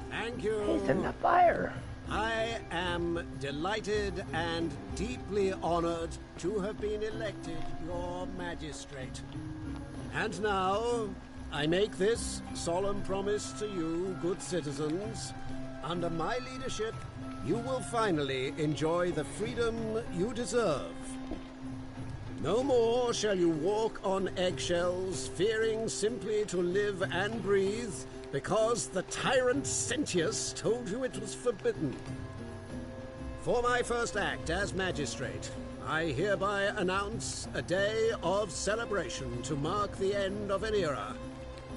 Thank you. He's in the fire. I am delighted and deeply honored to have been elected your magistrate. And now, I make this solemn promise to you, good citizens. Under my leadership, you will finally enjoy the freedom you deserve. No more shall you walk on eggshells, fearing simply to live and breathe, because the tyrant Sentius told you it was forbidden. For my first act as magistrate, I hereby announce a day of celebration to mark the end of an era.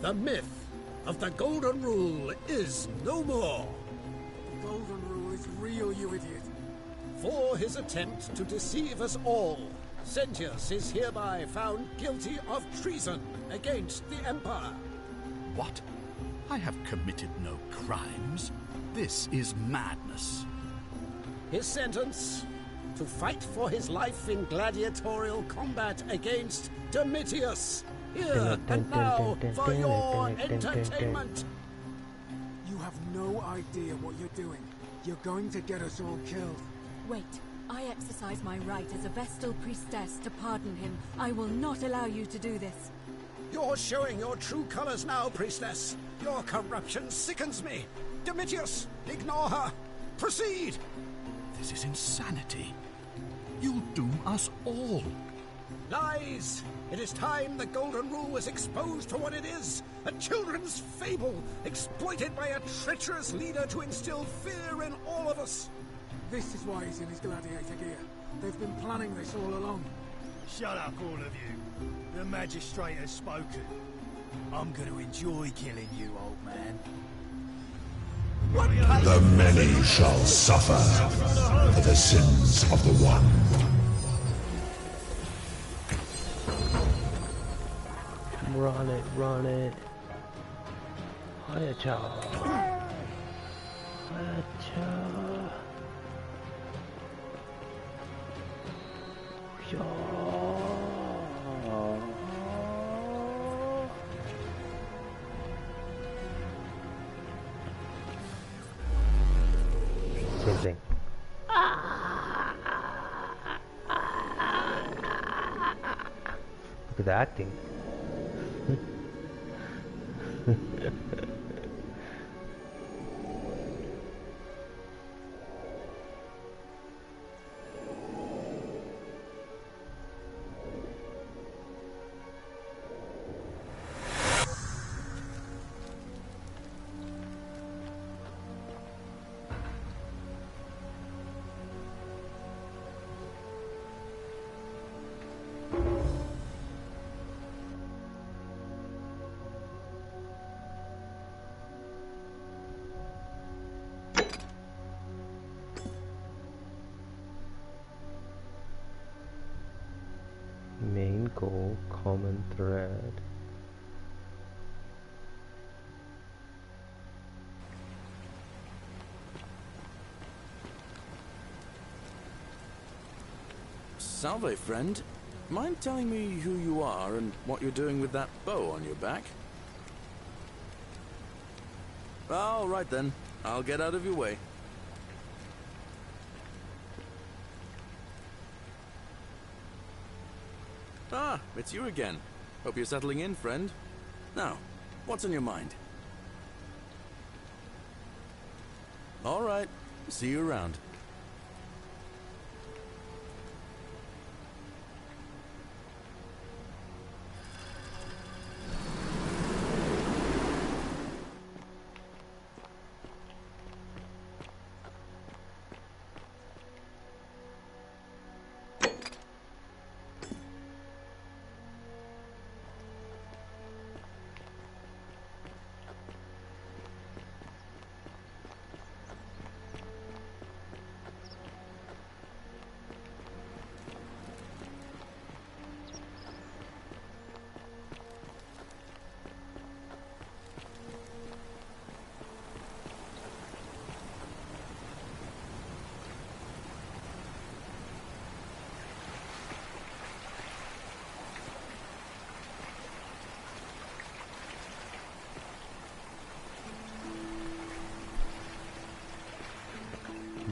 The myth of the Golden Rule is no more. The Golden Rule is real, you idiot. For his attempt to deceive us all, Sentius is hereby found guilty of treason against the Empire. What? I have committed no crimes. This is madness. His sentence: to fight for his life in gladiatorial combat against Domitius, Here and now for your entertainment. You have no idea what you're doing. You're going to get us all killed. Wait. I exercise my right as a Vestal priestess to pardon him. I will not allow you to do this. You're showing your true colors now, priestess. Your corruption sickens me. Domitius, ignore her. Proceed. This is insanity. You'll doom us all. Lies! It is time the Golden Rule was exposed for what it is. A children's fable, exploited by a treacherous leader to instill fear in all of us. This is why he's in his gladiator gear. They've been planning this all along. Shut up, all of you. The magistrate has spoken. I'm going to enjoy killing you, old man. The many shall suffer for the sins of the one. Run it, run it. Hiya-cha. Hiya-cha. Same thing. Look at the acting. Main goal, common thread. Salve, friend. Mind telling me who you are and what you're doing with that bow on your back? All right then. I'll get out of your way. Ah, it's you again. Hope you're settling in, friend. Now, what's on your mind? All right. See you around.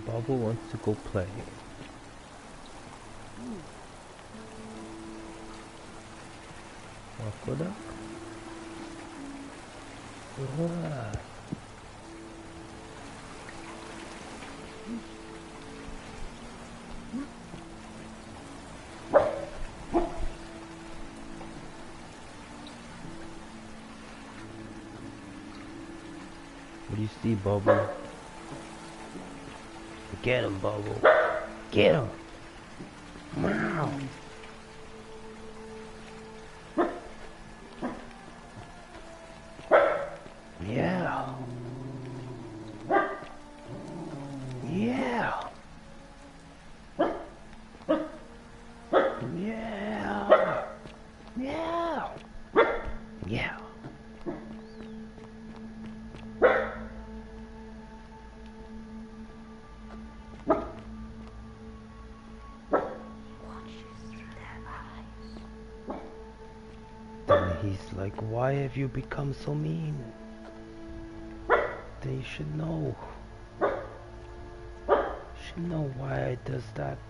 Bubble wants to go play. Aqueduct? What do you see, Bubble? Get him, Bubble. Get him. Wow. Yeah. Yeah. Yeah. Yeah. Yeah. Like, why have you become so mean? They should know. Should know why I does that.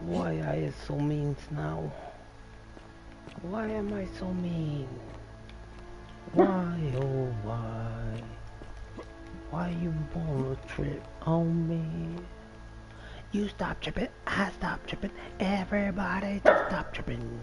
Why I is so mean now. Why am I so mean? Why, oh why? Why you wanna trip on me? You stop tripping, I stop tripping, everybody just stop tripping.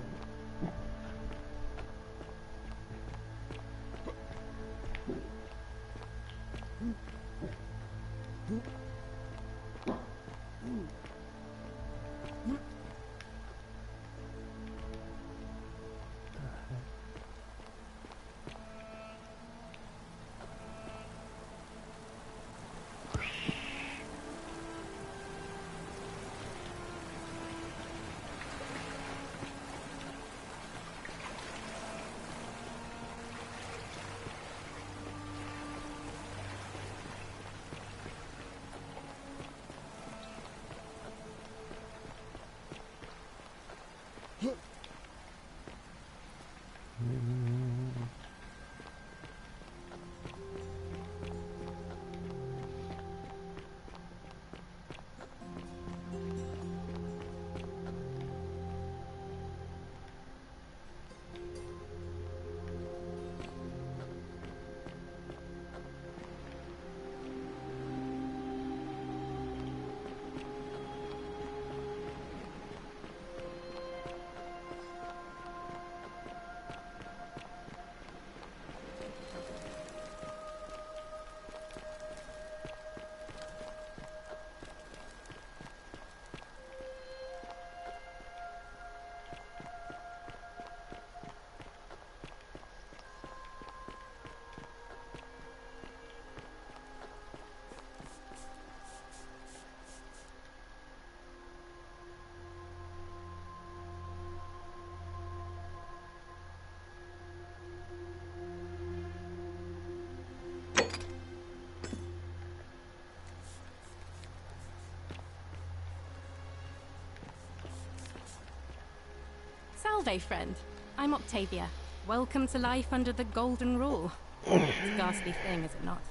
Salve, friend. I'm Octavia. Welcome to life under the Golden Rule. It's a ghastly thing, is it not?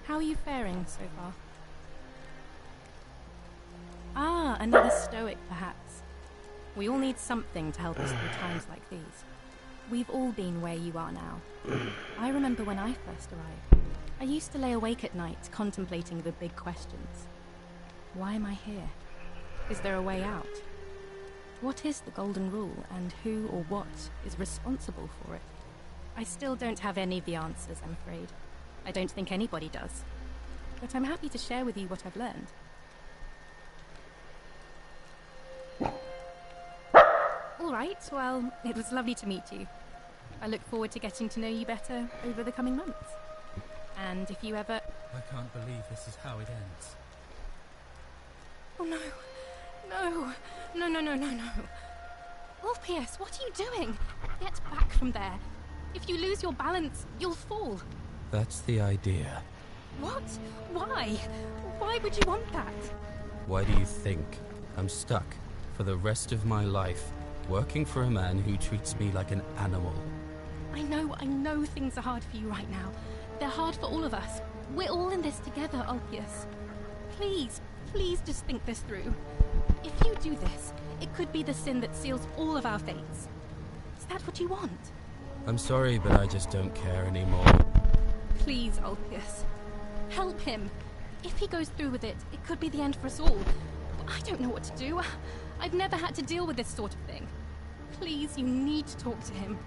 How are you faring so far? Ah, another stoic, perhaps. We all need something to help us through times like these. We've all been where you are now. I remember when I first arrived. I used to lay awake at night contemplating the big questions. Why am I here? Is there a way out? What is the Golden Rule, and who or what is responsible for it? I still don't have any of the answers, I'm afraid. I don't think anybody does. But I'm happy to share with you what I've learned. All right, well, it was lovely to meet you. I look forward to getting to know you better over the coming months. And if you ever... I can't believe this is how it ends. Oh no. No. No, no, no, no, no. Ulpius, what are you doing? Get back from there. If you lose your balance, you'll fall. That's the idea. What? Why? Why would you want that? Why do you think I'm stuck for the rest of my life working for a man who treats me like an animal? I know things are hard for you right now. They're hard for all of us. We're all in this together, Ulpius. Please, please just think this through. If you do this, it could be the sin that seals all of our fates. Is that what you want? I'm sorry, but I just don't care anymore. Please, Ulpius. Help him. If he goes through with it, it could be the end for us all. I don't know what to do. I've never had to deal with this sort of thing. Please, you need to talk to him.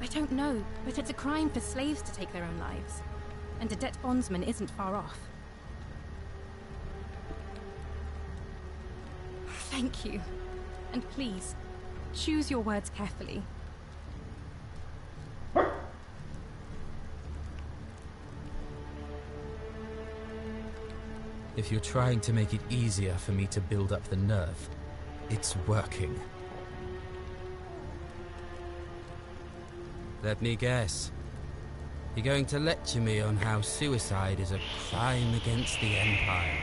I don't know, but it's a crime for slaves to take their own lives. And a debt bondsman isn't far off. Thank you. And please, choose your words carefully. If you're trying to make it easier for me to build up the nerve, it's working. Let me guess. You're going to lecture me on how suicide is a crime against the Empire.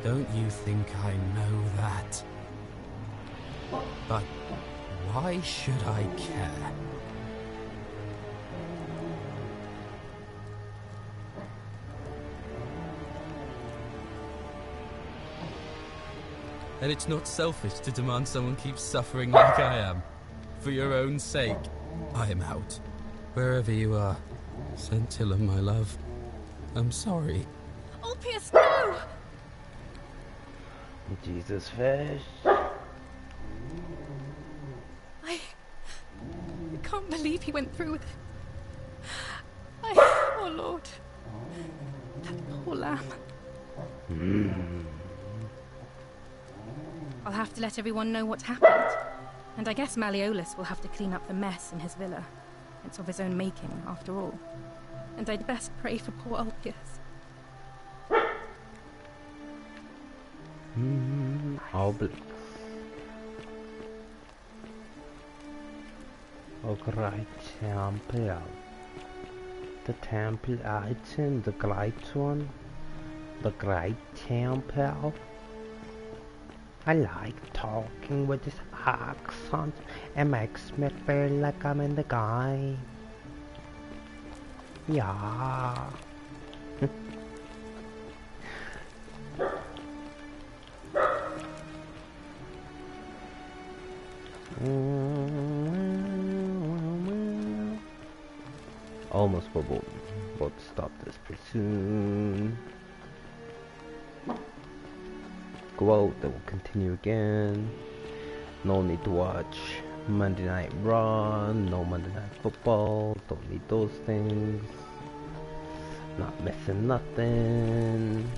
Don't you think I know that? But why should I care? And it's not selfish to demand someone keeps suffering like I am. For your own sake, I am out. Wherever you are, Sentilla, my love, I'm sorry. Ulpius, no! Jesus fish. I can't believe he went through with it. Oh Lord. That poor lamb. I'll have to let everyone know what's happened. And I guess Malololis will have to clean up the mess in his villa. It's of his own making, after all. And I'd best pray for poor Ulpius. Oblix. Oh, great temple. The temple item, the great one. The great temple. I like talking with this accent. It makes me feel like I'm in the game. Yeah. Almost bubble, but stop this pretty soon. Go out, then we'll continue again. No need to watch Monday Night Raw, no Monday Night Football, don't need those things. Not missing nothing.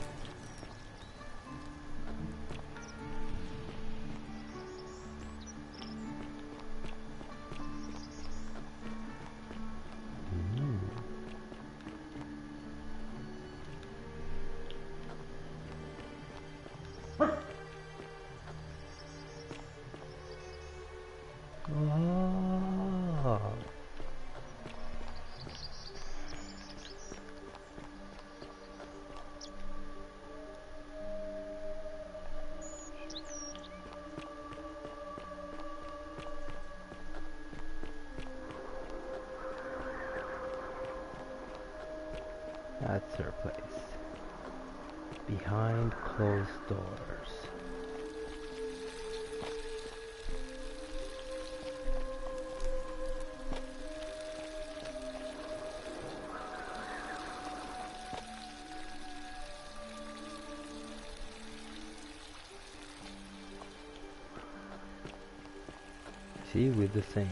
That's her place. Behind closed doors. See, we're the same.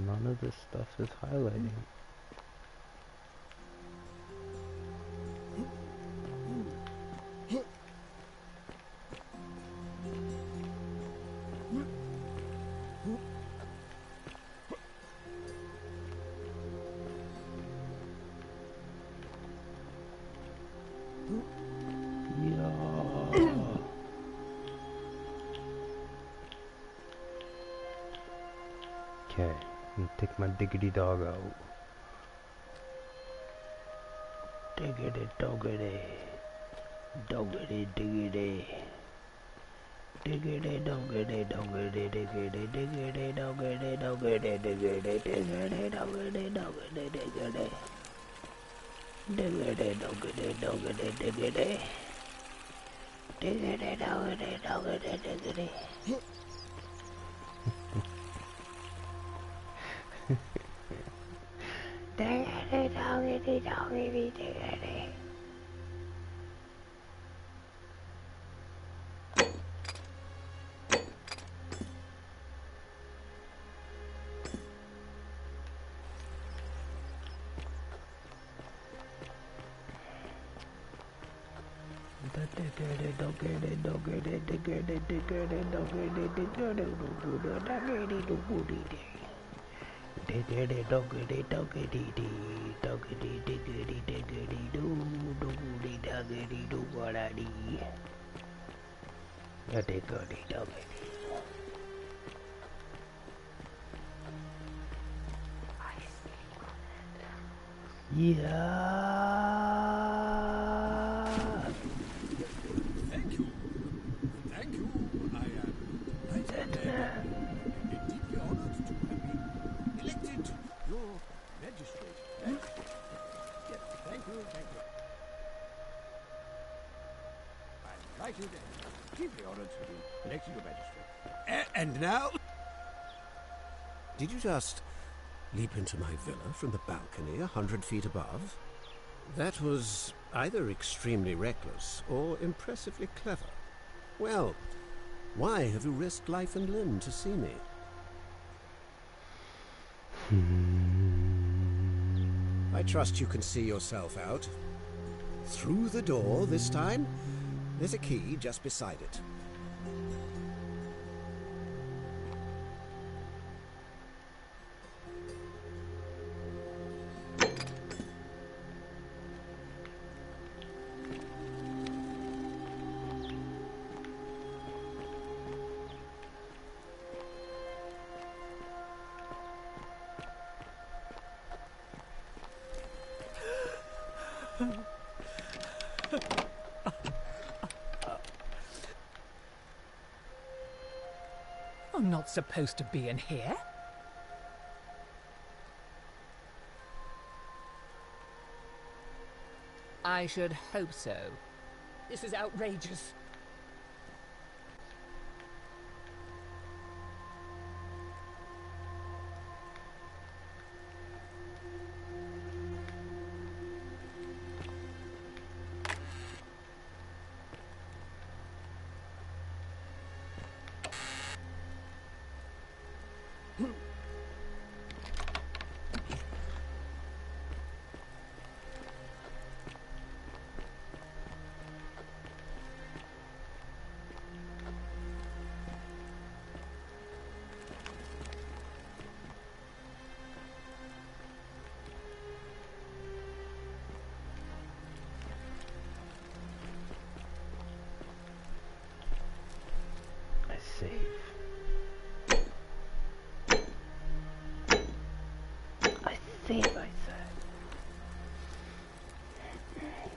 None of this stuff is highlighting. Okay, I'm gonna take my diggity dog out. Diggity doggity. Doggity diggity. Diggity doggity doggity diggity diggity doggity doggity diggity diggity doggity doggity diggity. Diggity doggity doggity diggity. Diggity doggity doggity diggity. Yeah. Thank you. Thank you. I am deeply honored to have been elected your magistrate. Yes, thank you, thank you. I'm delighted and deeply honored to be elected your magistrate. And now... Did you just leap into my villa from the balcony 100 feet above? That was either extremely reckless or impressively clever. Well, why have you risked life and limb to see me? I trust you can see yourself out. Through the door this time. There's a key just beside it. I'm not supposed to be in here. I should hope so. This is outrageous.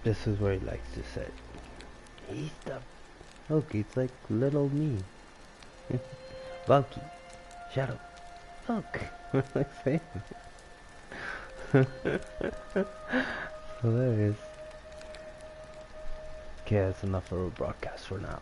This is where he likes to sit. He's the... Look, he's like little me. Bulky. Shadow. Look. Like saying. Hilarious. Okay, that's enough of a broadcast for now.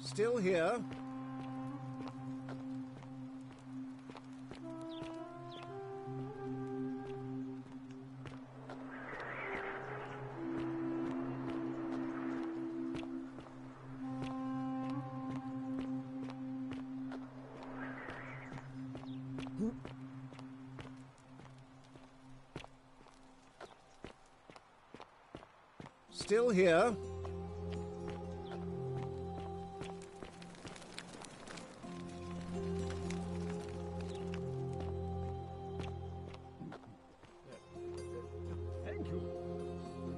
Still here? Still here? Thank you.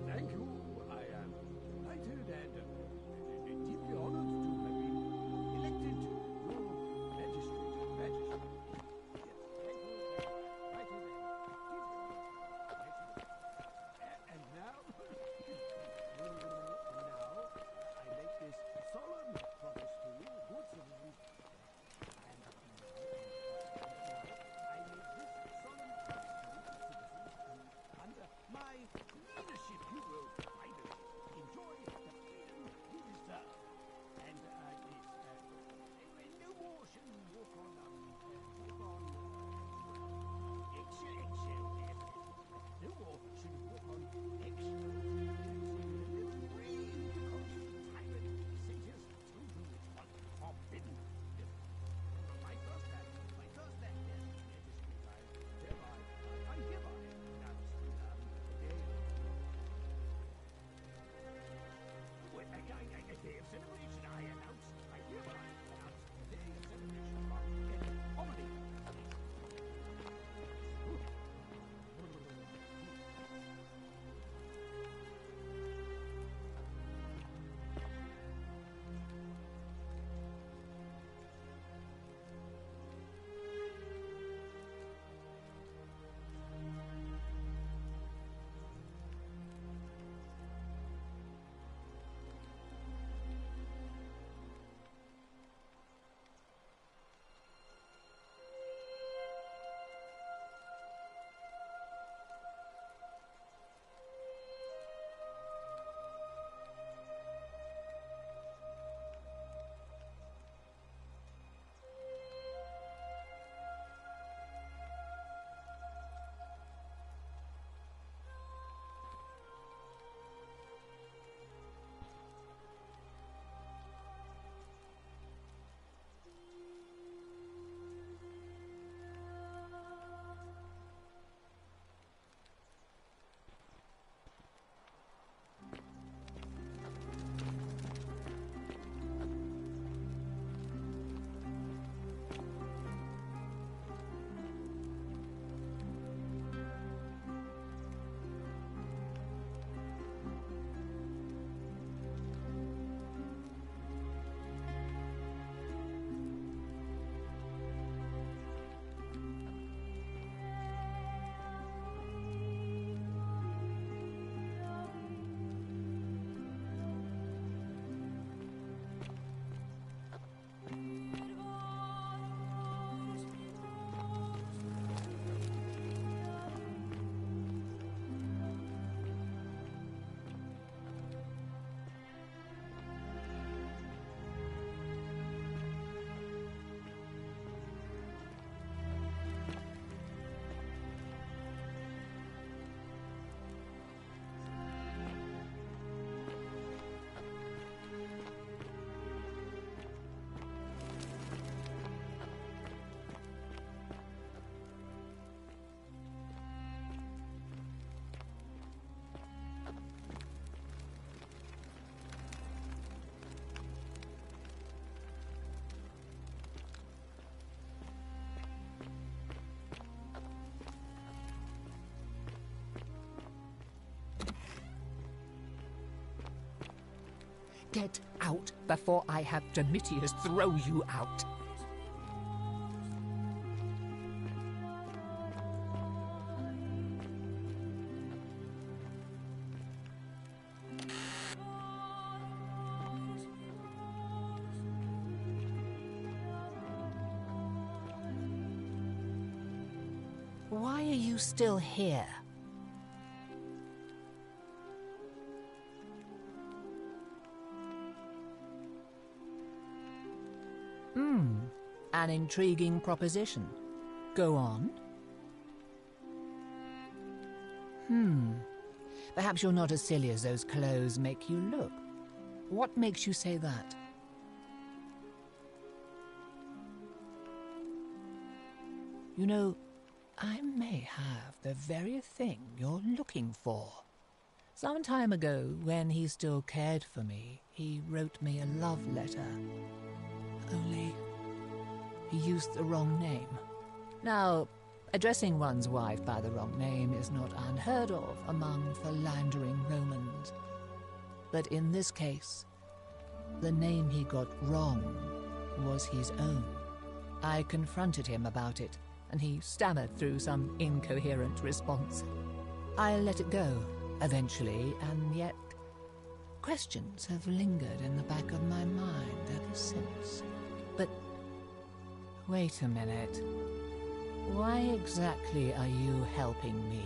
Thank you. I am delighted and deeply honored to have been elected your magistrate. And now, I make this solemn promise to you, good citizens. And now, I make this solemn promise to you, good citizens. Under my leadership, you will finally enjoy the freedom you deserve. And no more shall you walk on eggshell. No more shall you walk on eggshell. Free because tyrant Centius told you it was forbidden. My first act, yes, hereby, I hereby announce a day of celebration. I hereby announce a day of celebration for comedy. Get out before I have Domitius throw you out. Why are you still here? An intriguing proposition. Go on. Perhaps you're not as silly as those clothes make you look. What makes you say that? You know, I may have the very thing you're looking for. Some time ago, when he still cared for me, he wrote me a love letter. Only he used the wrong name. Now, addressing one's wife by the wrong name is not unheard of among philandering Romans. But in this case, the name he got wrong was his own. I confronted him about it, and he stammered through some incoherent response. I let it go, eventually, and yet questions have lingered in the back of my mind ever since. But wait a minute. Why exactly are you helping me?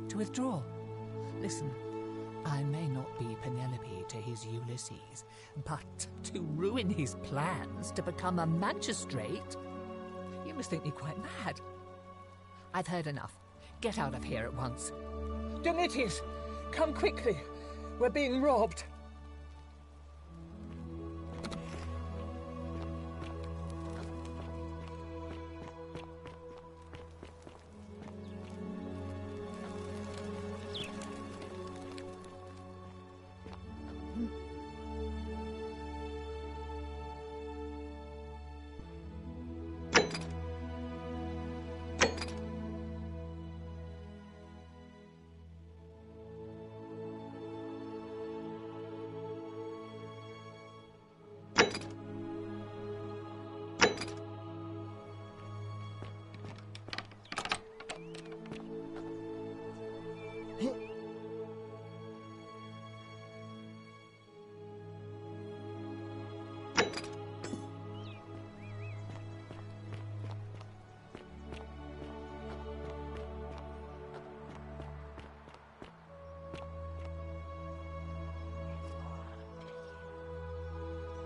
To withdraw. Listen, I may not be Penelope to his Ulysses, but to ruin his plans to become a magistrate? You must think me quite mad. I've heard enough. Get out of here at once. Domitius, come quickly. We're being robbed.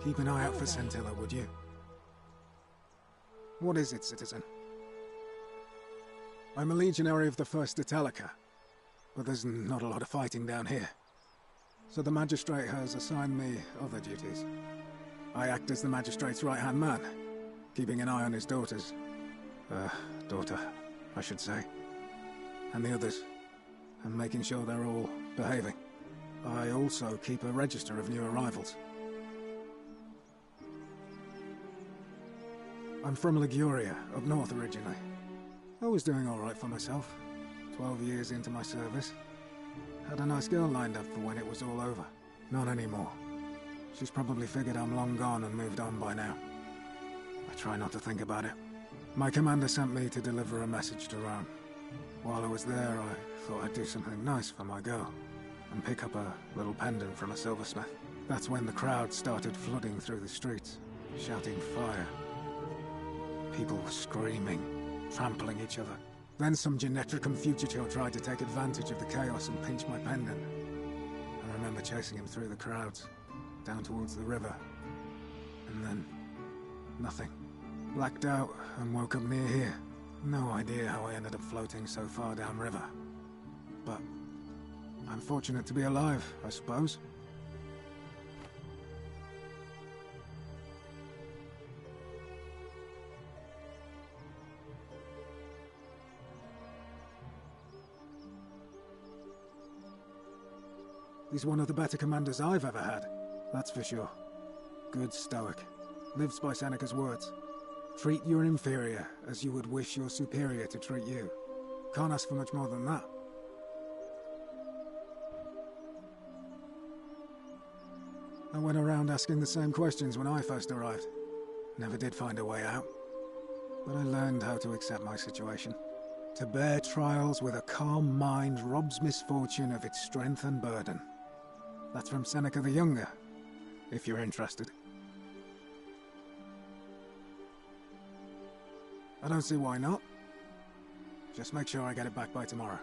Keep an eye out for Sentilla, would you? What is it, citizen? I'm a legionary of the 1st Italica, but there's not a lot of fighting down here. So the magistrate has assigned me other duties. I act as the magistrate's right-hand man, keeping an eye on his daughter, I should say, and the others, and making sure they're all behaving. I also keep a register of new arrivals. I'm from Liguria, up north originally. I was doing all right for myself. 12 years into my service. Had a nice girl lined up for when it was all over. Not anymore. She's probably figured I'm long gone and moved on by now. I try not to think about it. My commander sent me to deliver a message to Rome. While I was there, I thought I'd do something nice for my girl, and pick up a little pendant from a silversmith. That's when the crowd started flooding through the streets, shouting fire. People were screaming, trampling each other. Then some Genetricum fugitor tried to take advantage of the chaos and pinch my pendant. I remember chasing him through the crowds, down towards the river. And then, nothing. Blacked out and woke up near here. No idea how I ended up floating so far downriver. But I'm fortunate to be alive, I suppose. He's one of the better commanders I've ever had, that's for sure. Good stoic. Lives by Seneca's words. Treat your inferior as you would wish your superior to treat you. Can't ask for much more than that. I went around asking the same questions when I first arrived. Never did find a way out. But I learned how to accept my situation. To bear trials with a calm mind robs misfortune of its strength and burden. That's from Seneca the Younger, if you're interested. I don't see why not. Just make sure I get it back by tomorrow.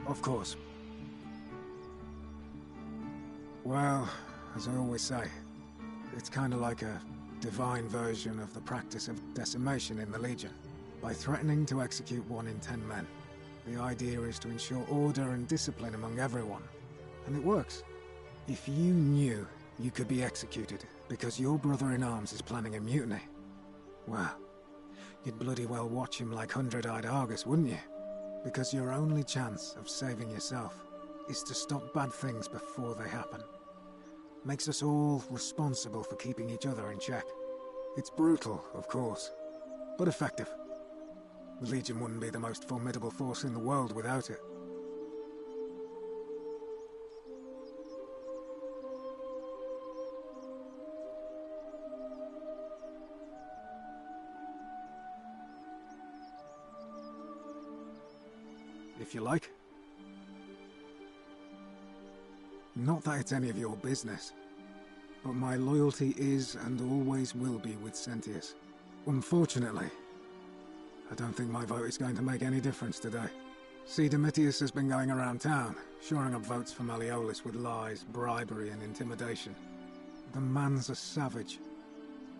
Of course. Well, as I always say, it's kind of like a divine version of the practice of decimation in the Legion. By threatening to execute 1 in 10 men, the idea is to ensure order and discipline among everyone. And it works. If you knew you could be executed because your brother-in-arms is planning a mutiny, well, you'd bloody well watch him like hundred-eyed Argus, wouldn't you? Because your only chance of saving yourself is to stop bad things before they happen. Makes us all responsible for keeping each other in check. It's brutal, of course, but effective. The Legion wouldn't be the most formidable force in the world without it. If you like. Not that it's any of your business, but my loyalty is and always will be with Centius. Unfortunately, I don't think my vote is going to make any difference today. See, Domitius has been going around town, shoring up votes for Malololis with lies, bribery and intimidation. The man's a savage,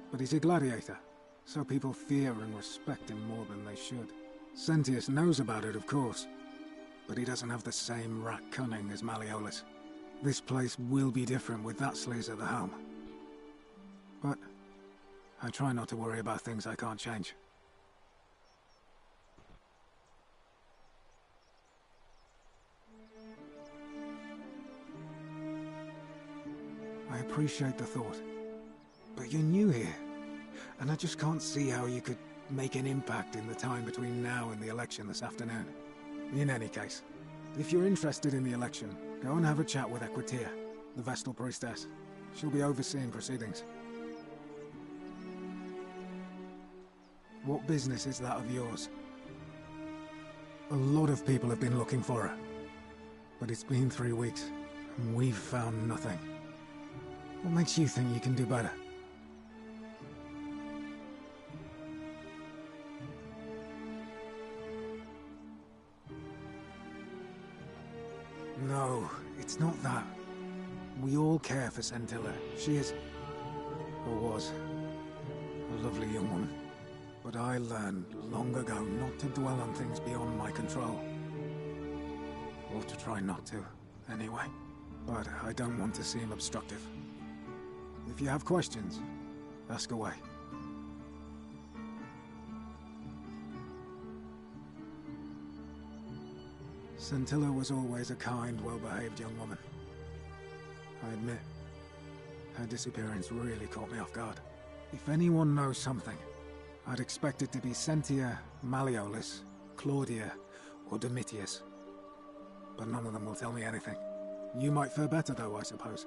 but he's a gladiator, so people fear and respect him more than they should. Centius knows about it, of course, but he doesn't have the same rat cunning as Malololis. This place will be different with that sleaze at the helm. But I try not to worry about things I can't change. I appreciate the thought, but you're new here, and I just can't see how you could make an impact in the time between now and the election this afternoon. In any case, if you're interested in the election, go and have a chat with Equitia, the Vestal Priestess. She'll be overseeing proceedings. What business is that of yours? A lot of people have been looking for her, but it's been 3 weeks, and we've found nothing. What makes you think you can do better? No, it's not that. We all care for Sentilla. She is, or was, a lovely young woman. But I learned long ago not to dwell on things beyond my control. Or to try not to, anyway. But I don't want to seem obstructive. If you have questions, ask away. Sentilla was always a kind, well-behaved young woman. I admit, her disappearance really caught me off guard. If anyone knows something, I'd expect it to be Sentilla, Malololis, Claudia, or Domitius. But none of them will tell me anything. You might fare better though, I suppose.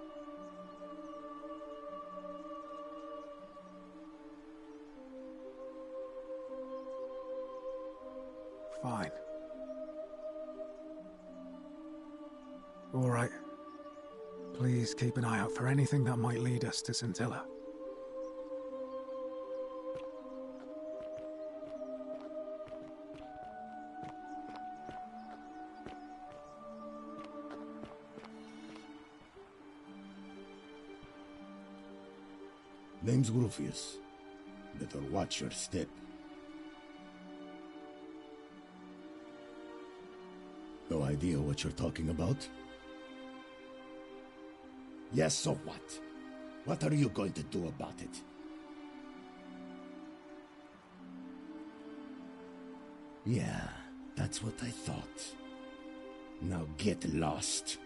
Fine. All right. Please keep an eye out for anything that might lead us to Sentilla. Name's Rufius. Better watch your step. No idea what you're talking about? Yes, so what? What are you going to do about it? Yeah, that's what I thought. Now get lost.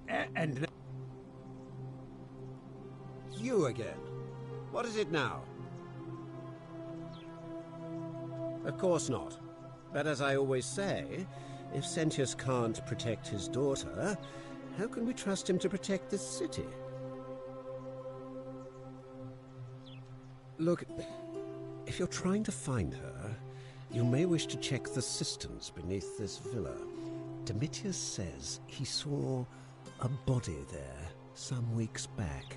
And... You again. What is it now? Of course not. But as I always say, if Centius can't protect his daughter, how can we trust him to protect this city? Look, if you're trying to find her, you may wish to check the cisterns beneath this villa. Domitius says he saw a body there some weeks back.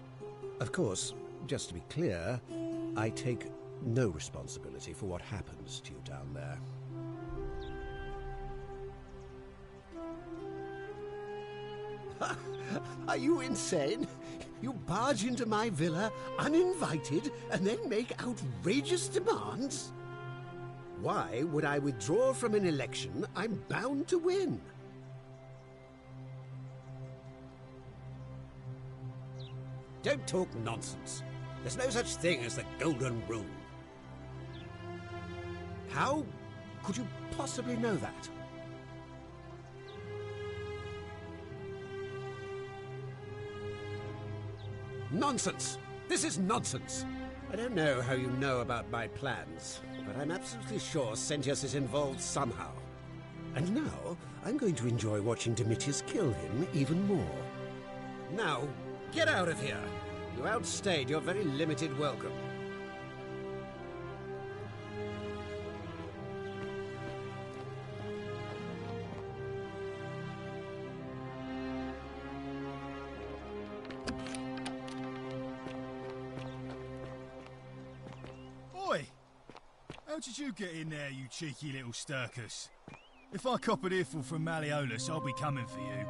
Of course, just to be clear, I take no responsibility for what happens to you down there. Are you insane? You barge into my villa uninvited and then make outrageous demands? Why would I withdraw from an election I'm bound to win? Don't talk nonsense. There's no such thing as the Golden Rule. How could you possibly know that? Nonsense! This is nonsense! I don't know how you know about my plans, but I'm absolutely sure Centius is involved somehow. And now, I'm going to enjoy watching Domitius kill him even more. Now, get out of here! You outstayed your very limited welcome. How did you get in there, you cheeky little stirkus? If I cop an earful from Malololis, I'll be coming for you.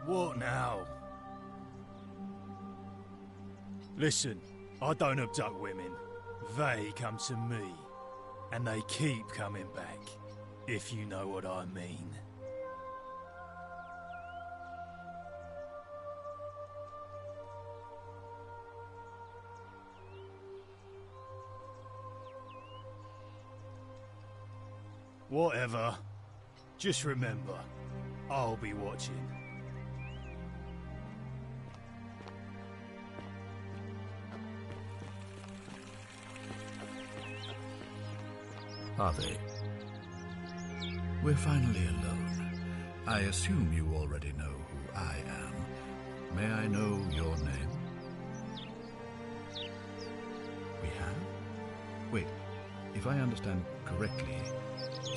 What now? Listen, I don't abduct women. They come to me. And they keep coming back, if you know what I mean. Whatever. Just remember, I'll be watching. Are they? We're finally alone. I assume you already know who I am. May I know your name? We have? Wait, if I understand correctly,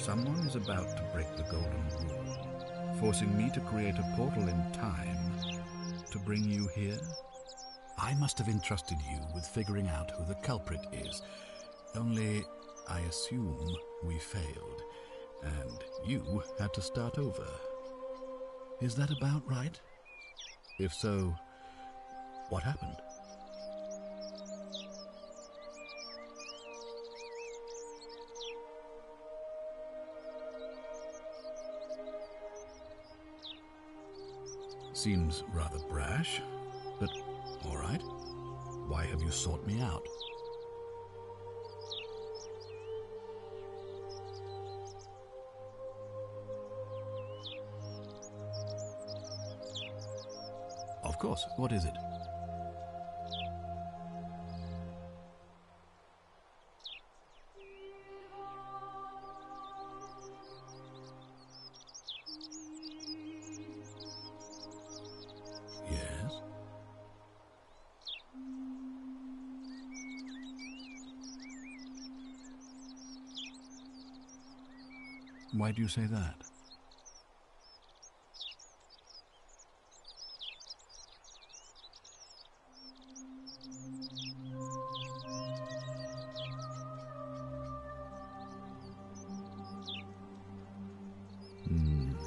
someone is about to break the Golden Rule, forcing me to create a portal in time to bring you here? I must have entrusted you with figuring out who the culprit is. Only, I assume we failed, and you had to start over. Is that about right? If so, what happened? Seems rather brash, but all right. Why have you sought me out? Of course. What is it? Yes? Why do you say that?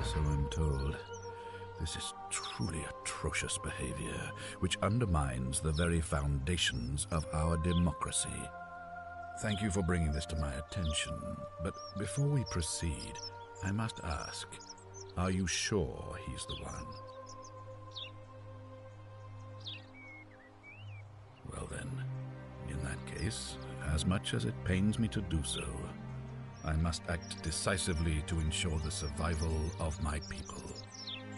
So I'm told. This is truly atrocious behavior, which undermines the very foundations of our democracy. Thank you for bringing this to my attention, but before we proceed, I must ask, are you sure he's the one? Well then, in that case, as much as it pains me to do so, I must act decisively to ensure the survival of my people.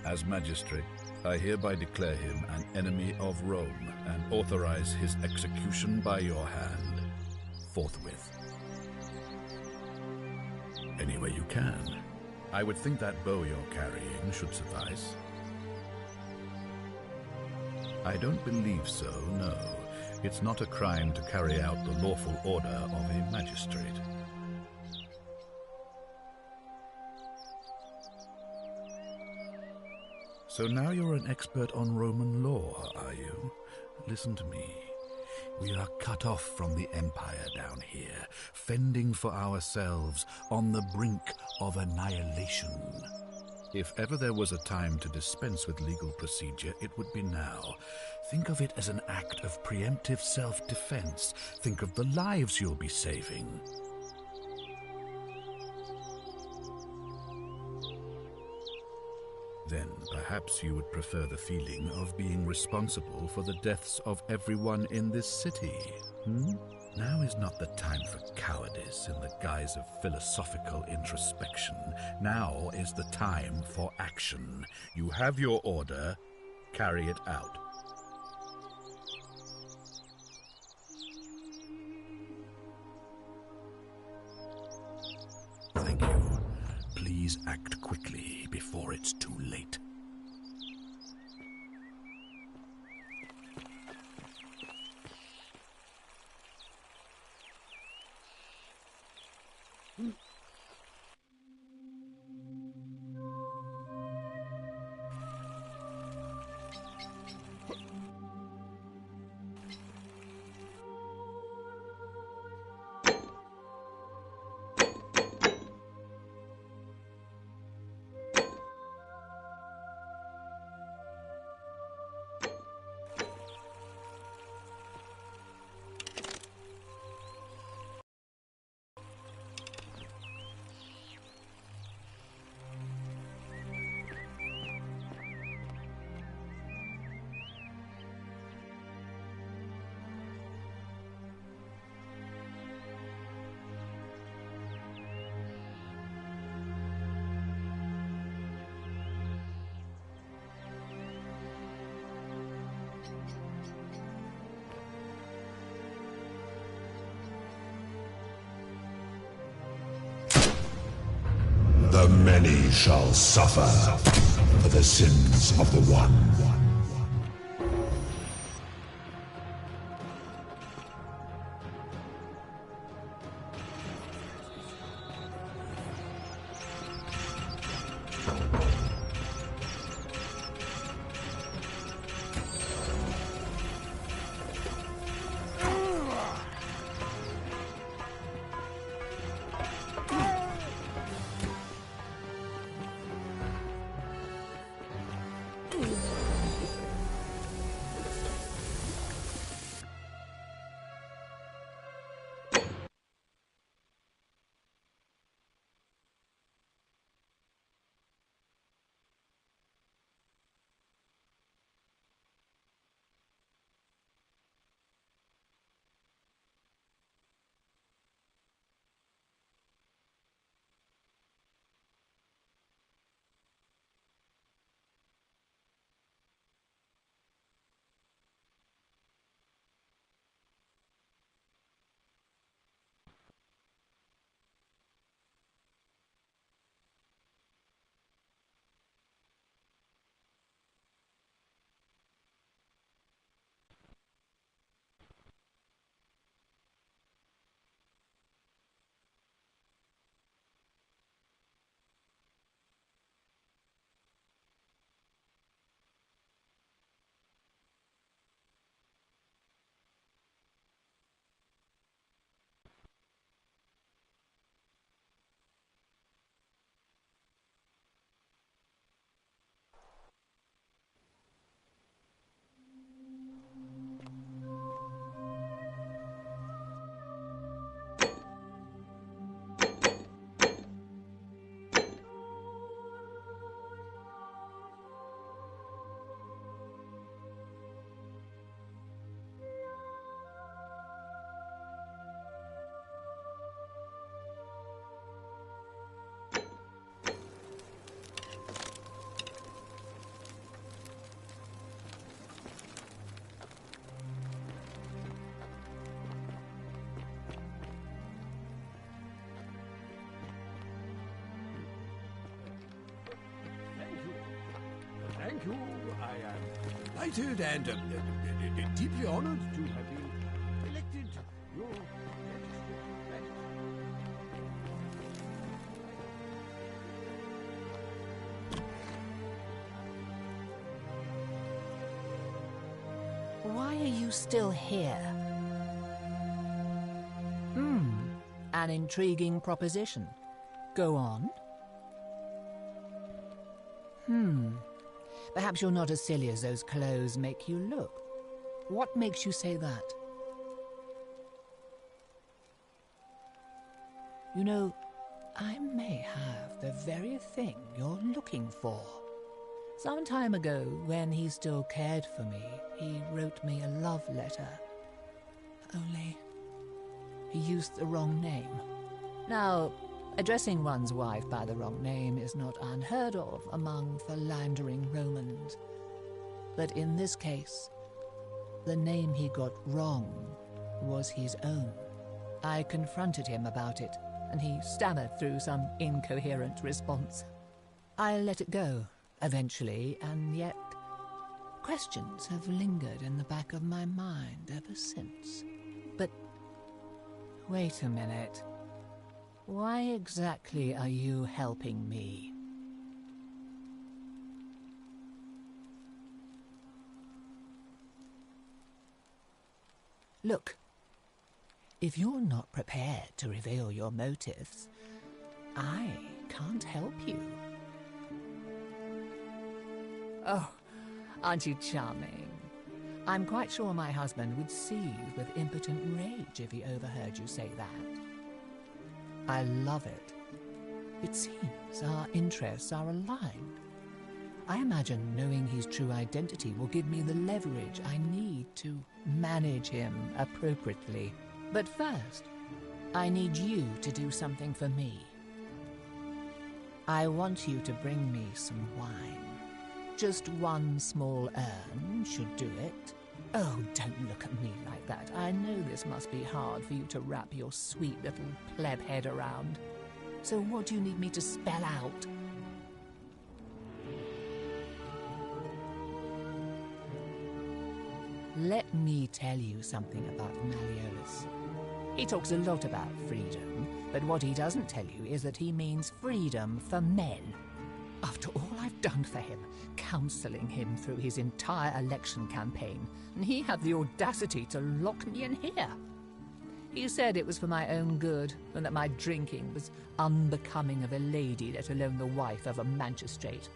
As magistrate, I hereby declare him an enemy of Rome and authorize his execution by your hand, forthwith. Any way you can. I would think that bow you're carrying should suffice. I don't believe so, no. It's not a crime to carry out the lawful order of a magistrate. So now you're an expert on Roman law, are you? Listen to me. We are cut off from the Empire down here, fending for ourselves on the brink of annihilation. If ever there was a time to dispense with legal procedure, it would be now. Think of it as an act of preemptive self-defense. Think of the lives you'll be saving. Then perhaps you would prefer the feeling of being responsible for the deaths of everyone in this city, Now is not the time for cowardice in the guise of philosophical introspection. Now is the time for action. You have your order. Carry it out. Thank you. Please act quickly before it's too late. The many shall suffer for the sins of the one. am delighted and deeply honored to have been elected your magistrate. Why are you still here? An intriguing proposition. Go on. Perhaps you're not as silly as those clothes make you look. What makes you say that? You know, I may have the very thing you're looking for. Some time ago, when he still cared for me, he wrote me a love letter. Only he used the wrong name. Now, addressing one's wife by the wrong name is not unheard of among philandering Romans. But in this case, the name he got wrong was his own. I confronted him about it, and he stammered through some incoherent response. I let it go, eventually, and yet questions have lingered in the back of my mind ever since. But wait a minute. Why exactly are you helping me? Look, if you're not prepared to reveal your motives, I can't help you. Oh, aren't you charming? I'm quite sure my husband would seethe with impotent rage if he overheard you say that. I love it. It seems our interests are aligned. I imagine knowing his true identity will give me the leverage I need to manage him appropriately. But first, I need you to do something for me. I want you to bring me some wine. Just one small urn should do it. Oh, don't look at me like that. I know this must be hard for you to wrap your sweet little pleb head around. So what do you need me to spell out? Let me tell you something about Malololis. He talks a lot about freedom, but what he doesn't tell you is that he means freedom for men. After all I've done for him, counselling him through his entire election campaign, and he had the audacity to lock me in here. He said it was for my own good, and that my drinking was unbecoming of a lady, let alone the wife of a magistrate.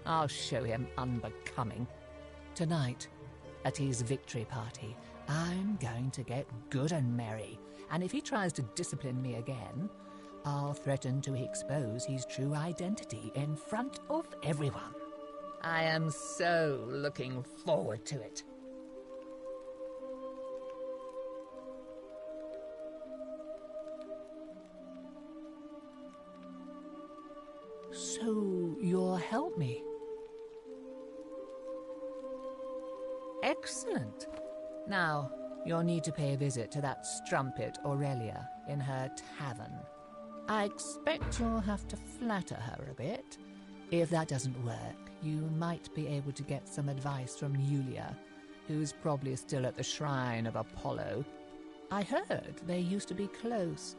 I'll show him unbecoming. Tonight, at his victory party, I'm going to get good and merry, and if he tries to discipline me again, I'll threaten to expose his true identity in front of everyone. I am so looking forward to it. So you'll help me? Excellent. Now, you'll need to pay a visit to that strumpet Aurelia in her tavern. I expect you'll have to flatter her a bit. If that doesn't work, you might be able to get some advice from Julia, who's probably still at the shrine of Apollo. I heard they used to be close.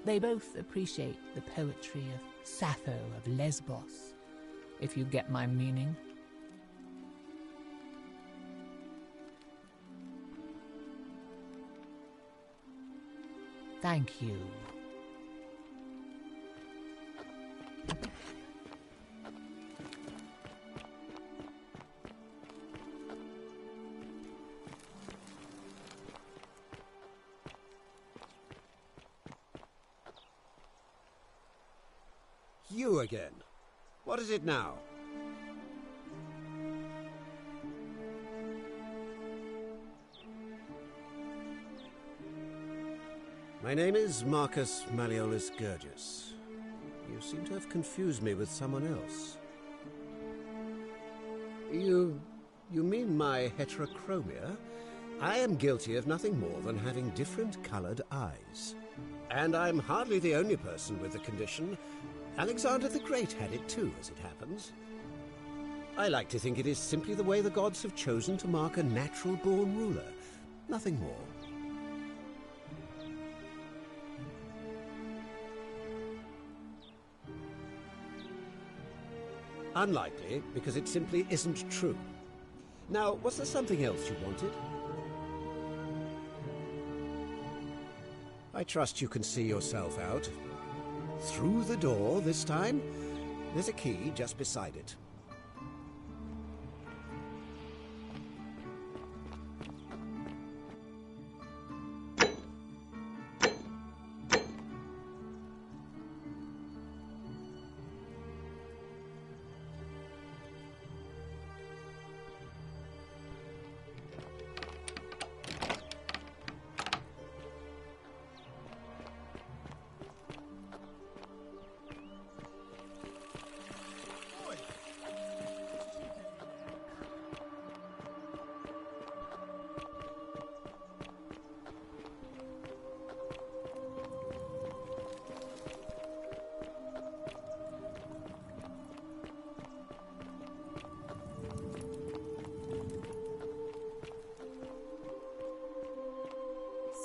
They both appreciate the poetry of Sappho of Lesbos, if you get my meaning. Thank you. You again. What is it now? My name is Marcus Malololis Gurgis. You seem to have confused me with someone else. You mean my heterochromia? I am guilty of nothing more than having different colored eyes. And I'm hardly the only person with the condition. Alexander the Great had it too, as it happens. I like to think it is simply the way the gods have chosen to mark a natural-born ruler. Nothing more. Unlikely, because it simply isn't true. Now, was there something else you wanted? I trust you can see yourself out. Through the door this time. There's a key just beside it.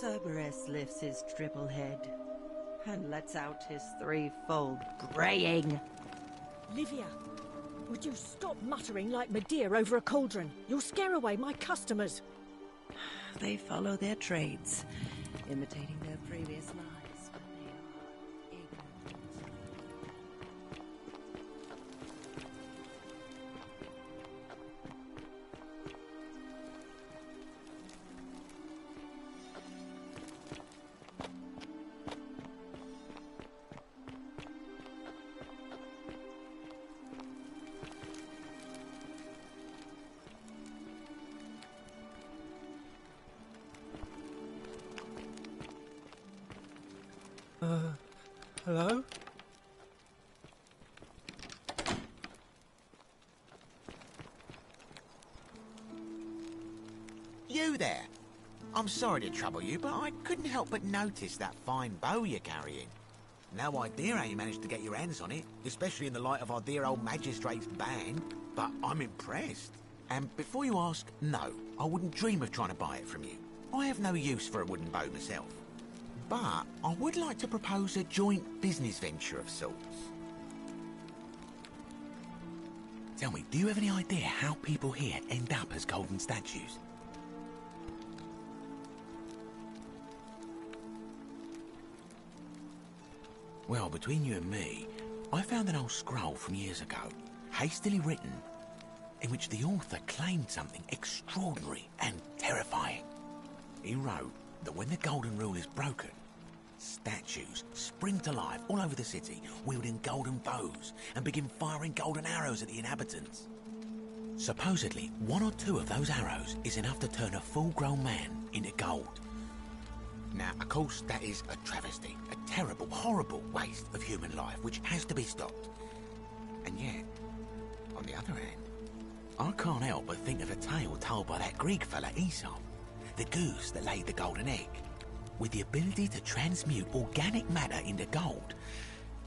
Cerberus lifts his triple head and lets out his threefold braying. Livia, would you stop muttering like Medea over a cauldron? You'll scare away my customers. They follow their trades, imitating their previous lives when they are ignorant. Hello? You there? I'm sorry to trouble you, but I couldn't help but notice that fine bow you're carrying. No idea how you managed to get your hands on it, especially in the light of our dear old Magistrate's ban, but I'm impressed. And before you ask, no, I wouldn't dream of trying to buy it from you. I have no use for a wooden bow myself. But I would like to propose a joint business venture of sorts. Tell me, do you have any idea how people here end up as golden statues? Well, between you and me, I found an old scroll from years ago, hastily written, in which the author claimed something extraordinary and terrifying. He wrote that when the golden rule is broken, statues spring to life all over the city, wielding golden bows and begin firing golden arrows at the inhabitants. Supposedly, one or two of those arrows is enough to turn a full-grown man into gold. Now, of course, that is a travesty, a terrible, horrible waste of human life, which has to be stopped. And yet, on the other hand, I can't help but think of a tale told by that Greek fella Aesop, the goose that laid the golden egg. With the ability to transmute organic matter into gold,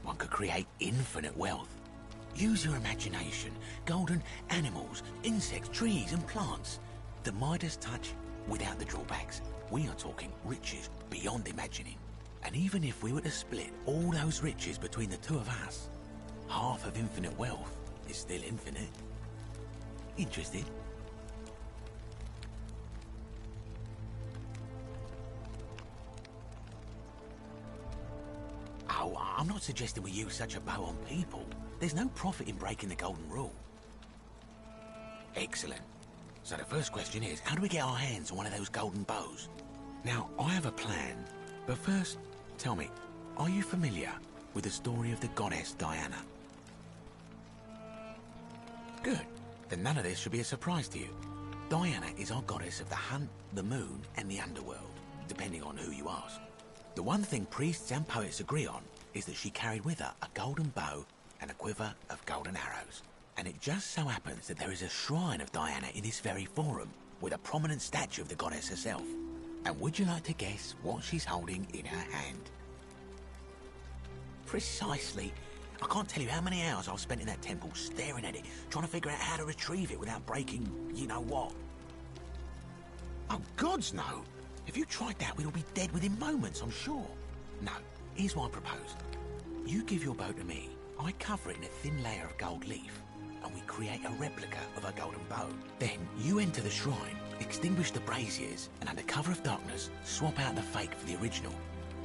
one could create infinite wealth. Use your imagination. Golden animals, insects, trees and plants. The Midas touch without the drawbacks. We are talking riches beyond imagining. And even if we were to split all those riches between the two of us, half of infinite wealth is still infinite. Interested? Oh, I'm not suggesting we use such a bow on people. There's no profit in breaking the golden rule. Excellent. So the first question is, how do we get our hands on one of those golden bows? Now, I have a plan, but first, tell me, are you familiar with the story of the goddess Diana? Good. Then none of this should be a surprise to you. Diana is our goddess of the hunt, the moon, and the underworld, depending on who you ask. The one thing priests and poets agree on is that she carried with her a golden bow and a quiver of golden arrows. And it just so happens that there is a shrine of Diana in this very forum, with a prominent statue of the goddess herself. And would you like to guess what she's holding in her hand? Precisely, I can't tell you how many hours I've spent in that temple staring at it, trying to figure out how to retrieve it without breaking you-know-what. Oh, gods, no. If you tried that, we'd all be dead within moments, I'm sure. No, here's what I propose. You give your bow to me, I cover it in a thin layer of gold leaf, and we create a replica of a golden bow. Then you enter the shrine, extinguish the braziers, and under cover of darkness, swap out the fake for the original.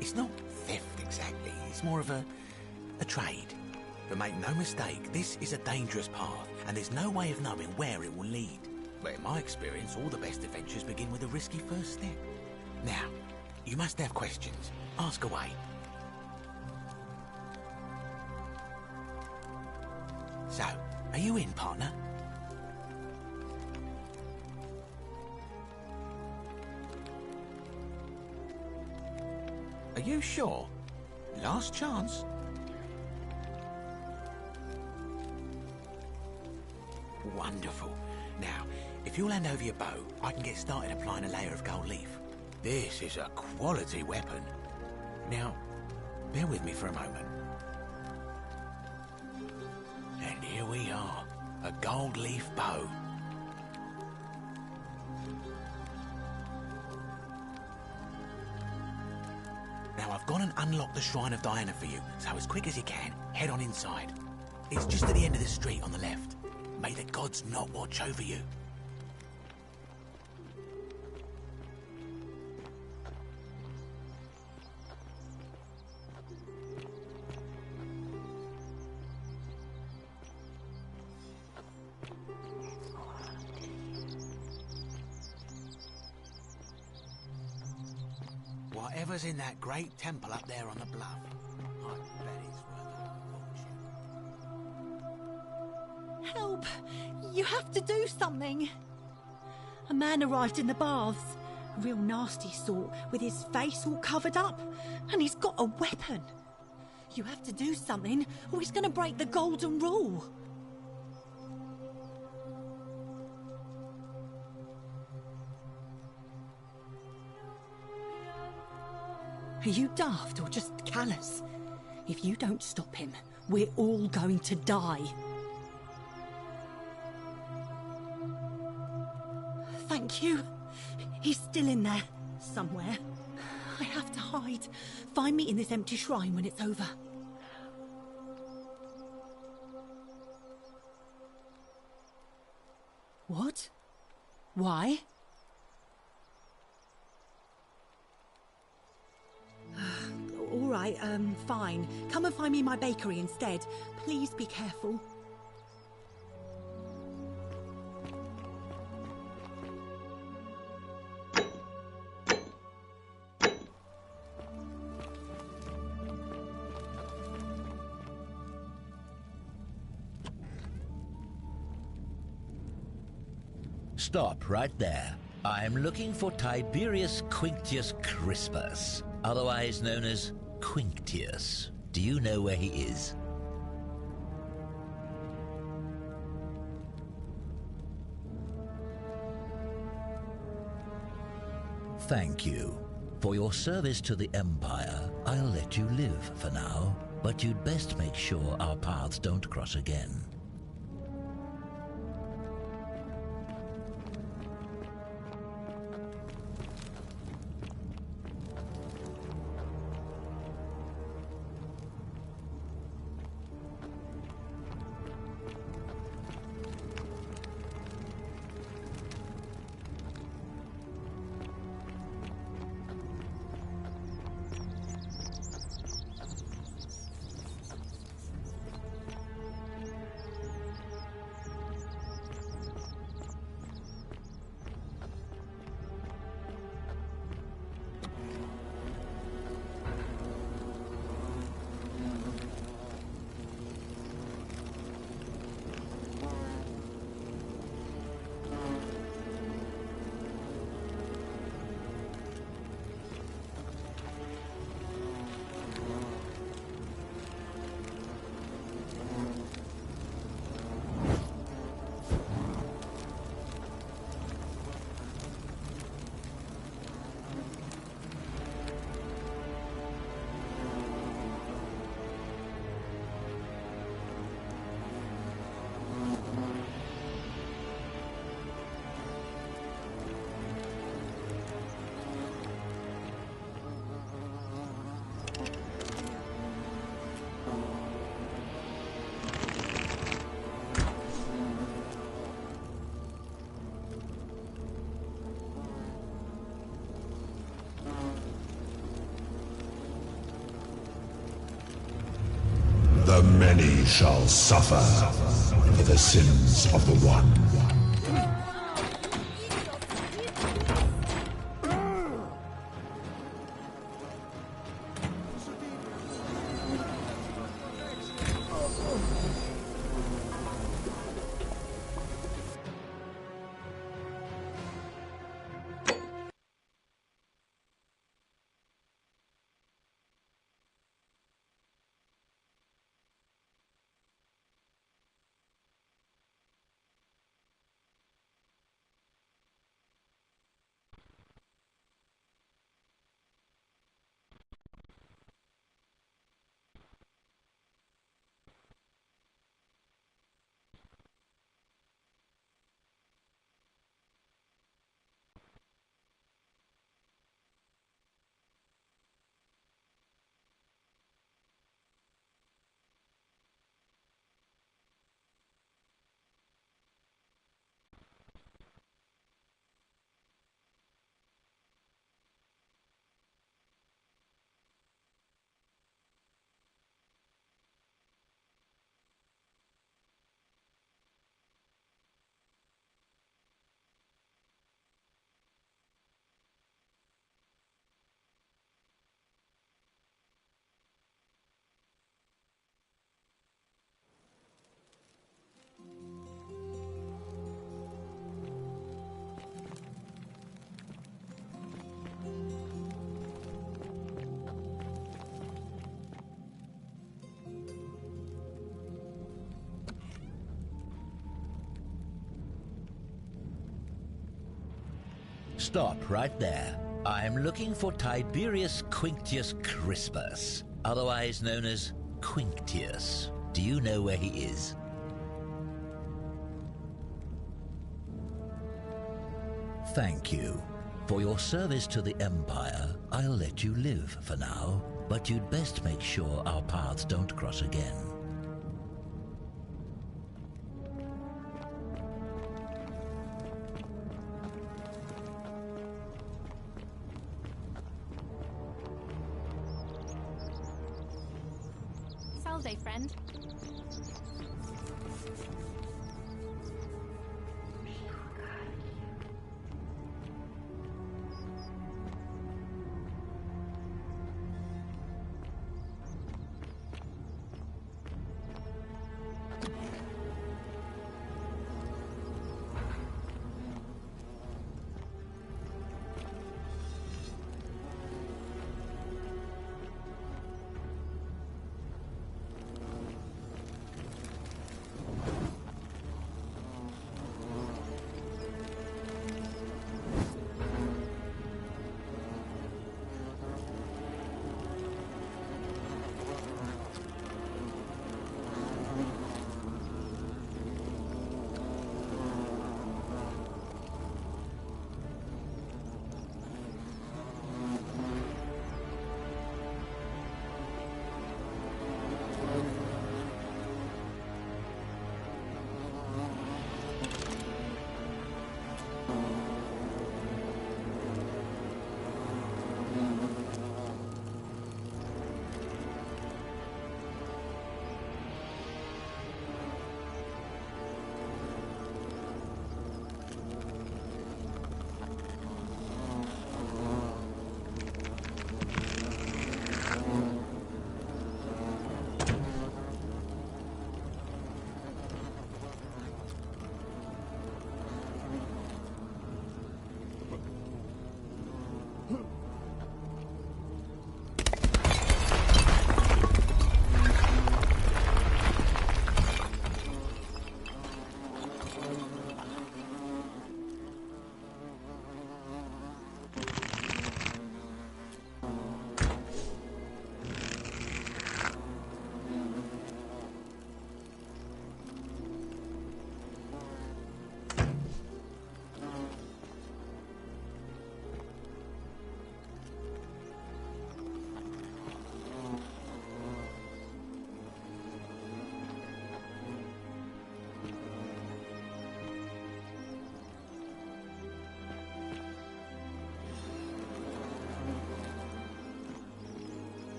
It's not theft exactly, it's more of a trade. But make no mistake, this is a dangerous path, and there's no way of knowing where it will lead. But in my experience, all the best adventures begin with a risky first step. Now, you must have questions. Ask away. So, are you in, partner? Are you sure? Last chance? Wonderful. Now, if you'll hand over your bow, I can get started applying a layer of gold leaf. This is a quality weapon. Now, bear with me for a moment. And here we are, a gold leaf bow. Now I've gone and unlocked the Shrine of Diana for you, so as quick as you can, head on inside. It's just at the end of the street on the left. May the gods not watch over you. Whatever's in that great temple up there on the bluff, I bet it's worth a Help! You have to do something! A man arrived in the baths. A real nasty sort, with his face all covered up. And he's got a weapon. You have to do something, or he's going to break the golden rule. Are you daft or just callous? If you don't stop him, we're all going to die. Thank you. He's still in there, somewhere. I have to hide. Find me in this empty shrine when it's over. What? Why? All right, fine. Come and find me in my bakery instead. Please be careful. Stop right there. I'm looking for Tiberius Quinctius Crispus, otherwise known as Quinctius. Do you know where he is? Thank you. For your service to the Empire, I'll let you live for now, but you'd best make sure our paths don't cross again. The many shall suffer for the sins of the one. Stop right there. I'm looking for Tiberius Quinctius Crispus, otherwise known as Quinctius. Do you know where he is? Thank you. For your service to the Empire, I'll let you live for now, but you'd best make sure our paths don't cross again. Salve, friend.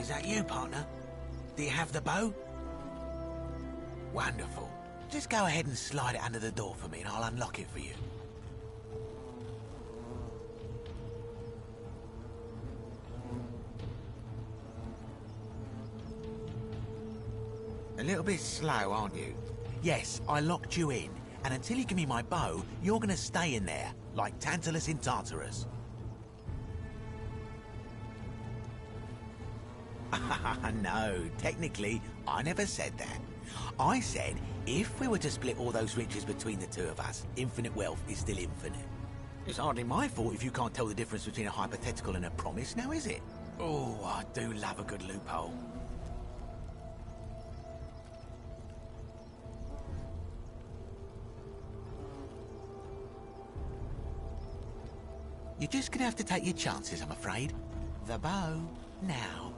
Is that you, partner? Do you have the bow? Wonderful. Just go ahead and slide it under the door for me and I'll unlock it for you. A little bit slow, aren't you? Yes, I locked you in, and until you give me my bow, you're gonna stay in there, like Tantalus in Tartarus. No, technically, I never said that. I said, if we were to split all those riches between the two of us, infinite wealth is still infinite. It's hardly my fault if you can't tell the difference between a hypothetical and a promise, now is it? Oh, I do love a good loophole. You're just gonna have to take your chances, I'm afraid. The bow, now.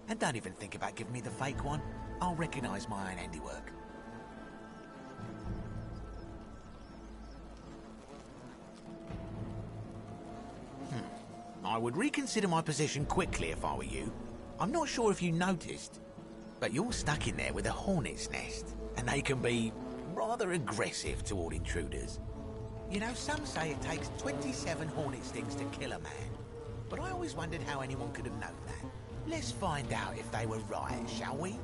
And don't even think about giving me the fake one. I'll recognise my own handiwork. I would reconsider my position quickly if I were you. I'm not sure if you noticed, but you're stuck in there with a hornet's nest, and they can be rather aggressive toward intruders. You know, some say it takes 27 hornet stings to kill a man, but I always wondered how anyone could have known that. Let's find out if they were right, shall we?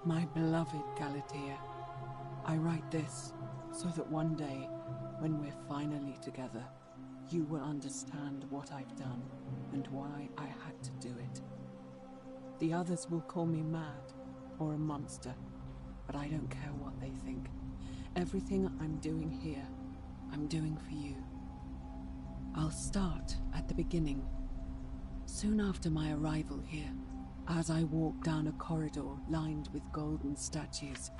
My beloved Galatea, I write this so that one day, when we're finally together, you will understand what I've done and why I had to do it. The others will call me mad or a monster, but I don't care what they think. Everything I'm doing here, I'm doing for you. I'll start at the beginning. Soon after my arrival here, as I walked down a corridor lined with golden statues,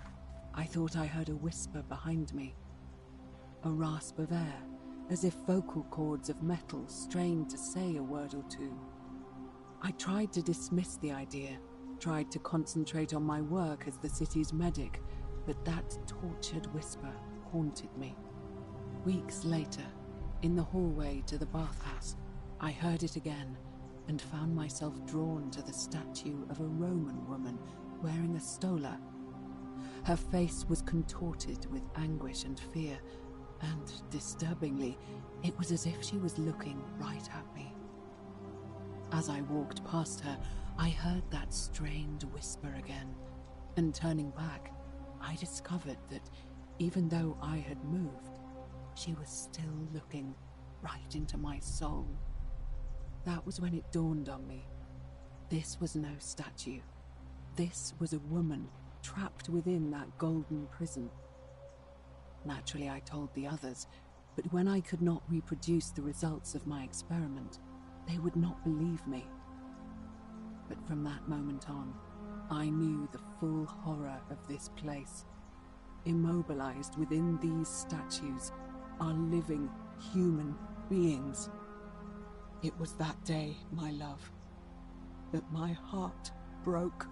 I thought I heard a whisper behind me. A rasp of air, as if vocal cords of metal strained to say a word or two. I tried to dismiss the idea, tried to concentrate on my work as the city's medic, but that tortured whisper haunted me. Weeks later, in the hallway to the bathhouse, I heard it again and found myself drawn to the statue of a Roman woman wearing a stola. Her face was contorted with anguish and fear, and, disturbingly, it was as if she was looking right at me. As I walked past her, I heard that strained whisper again, and turning back, I discovered that, even though I had moved, she was still looking right into my soul. That was when it dawned on me. This was no statue. This was a woman trapped within that golden prison. Naturally, I told the others, but when I could not reproduce the results of my experiment, they would not believe me. But from that moment on, I knew the full horror of this place. Immobilized within these statues are living human beings. It was that day, my love, that my heart broke.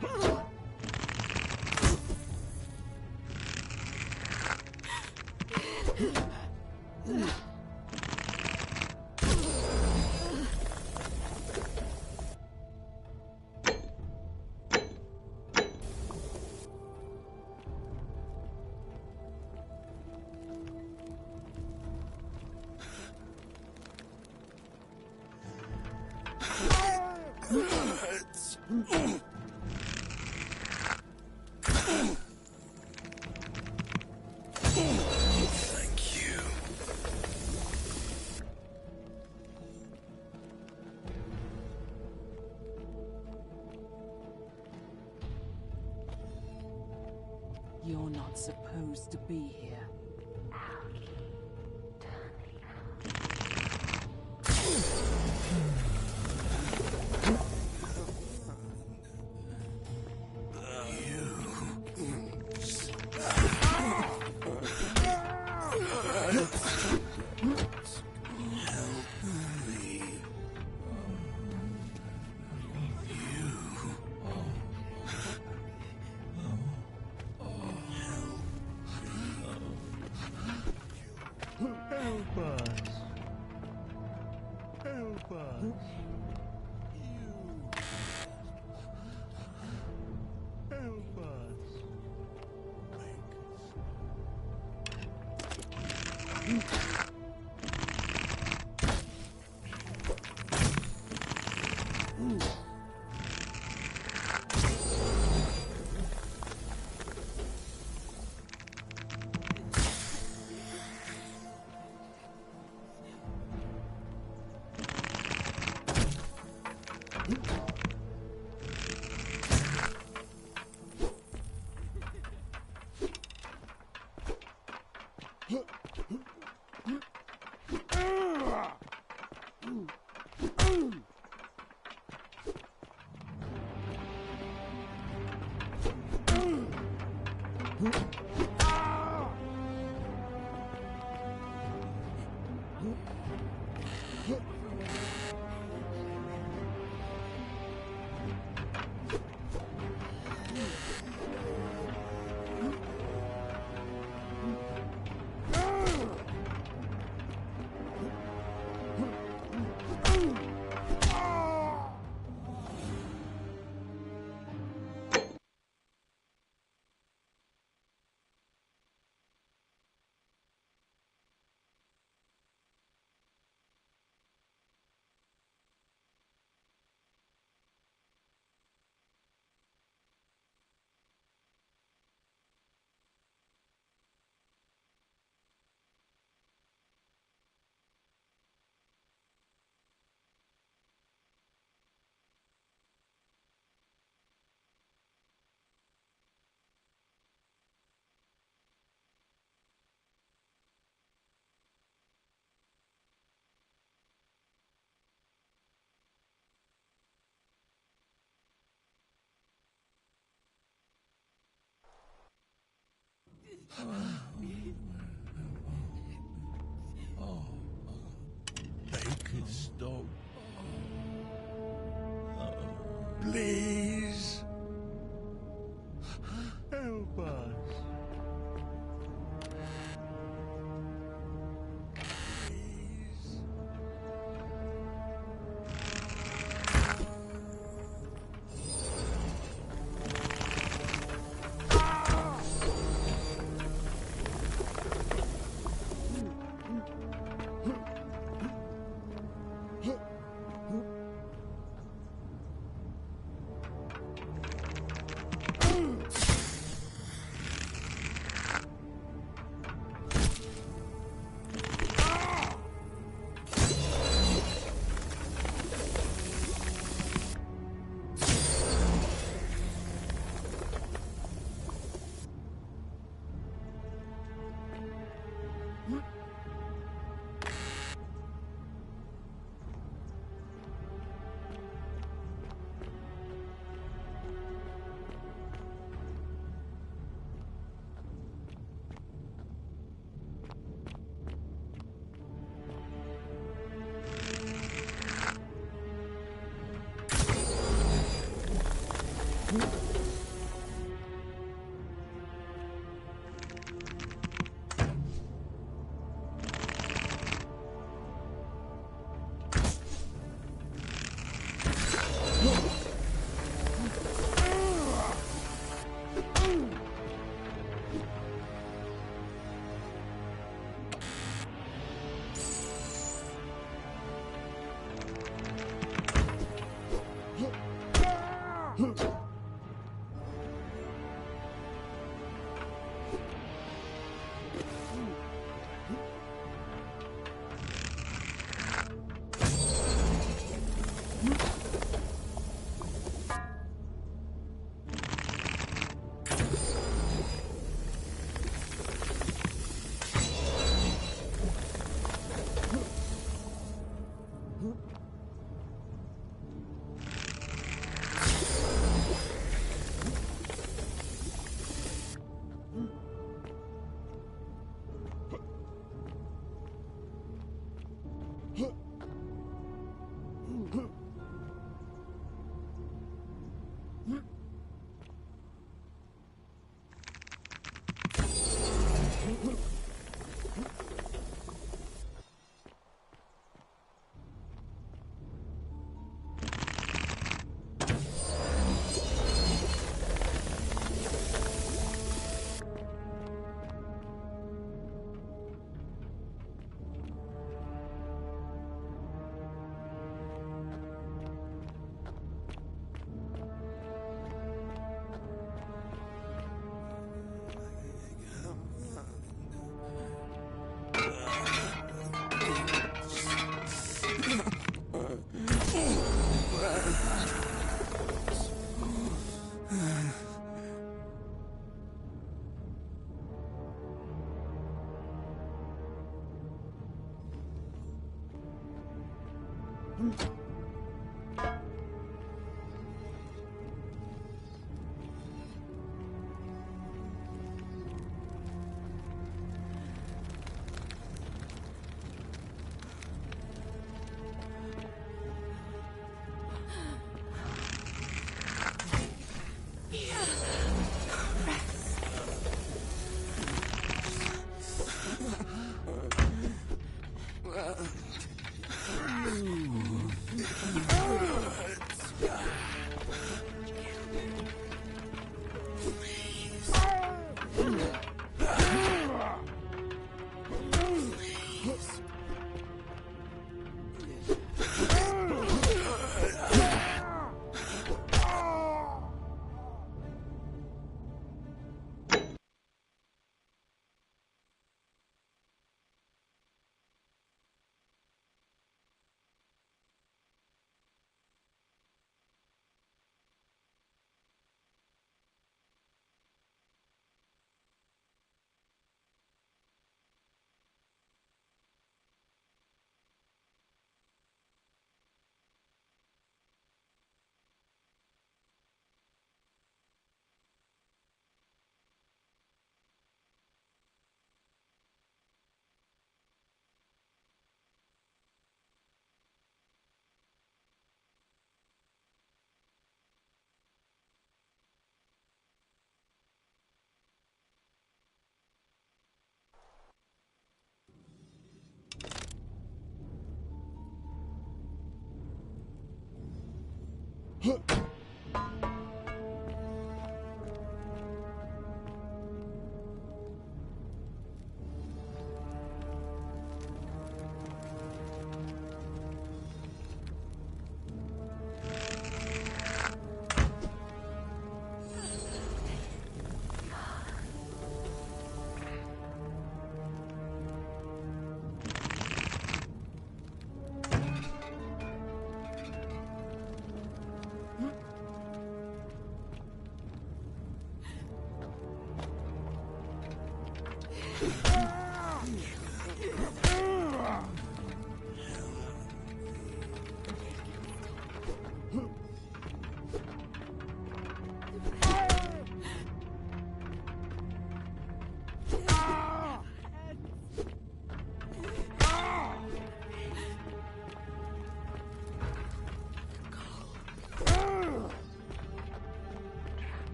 Thank you. You're not supposed to be here. Help us. Help us. Help us. Make it stop. Please. Help us.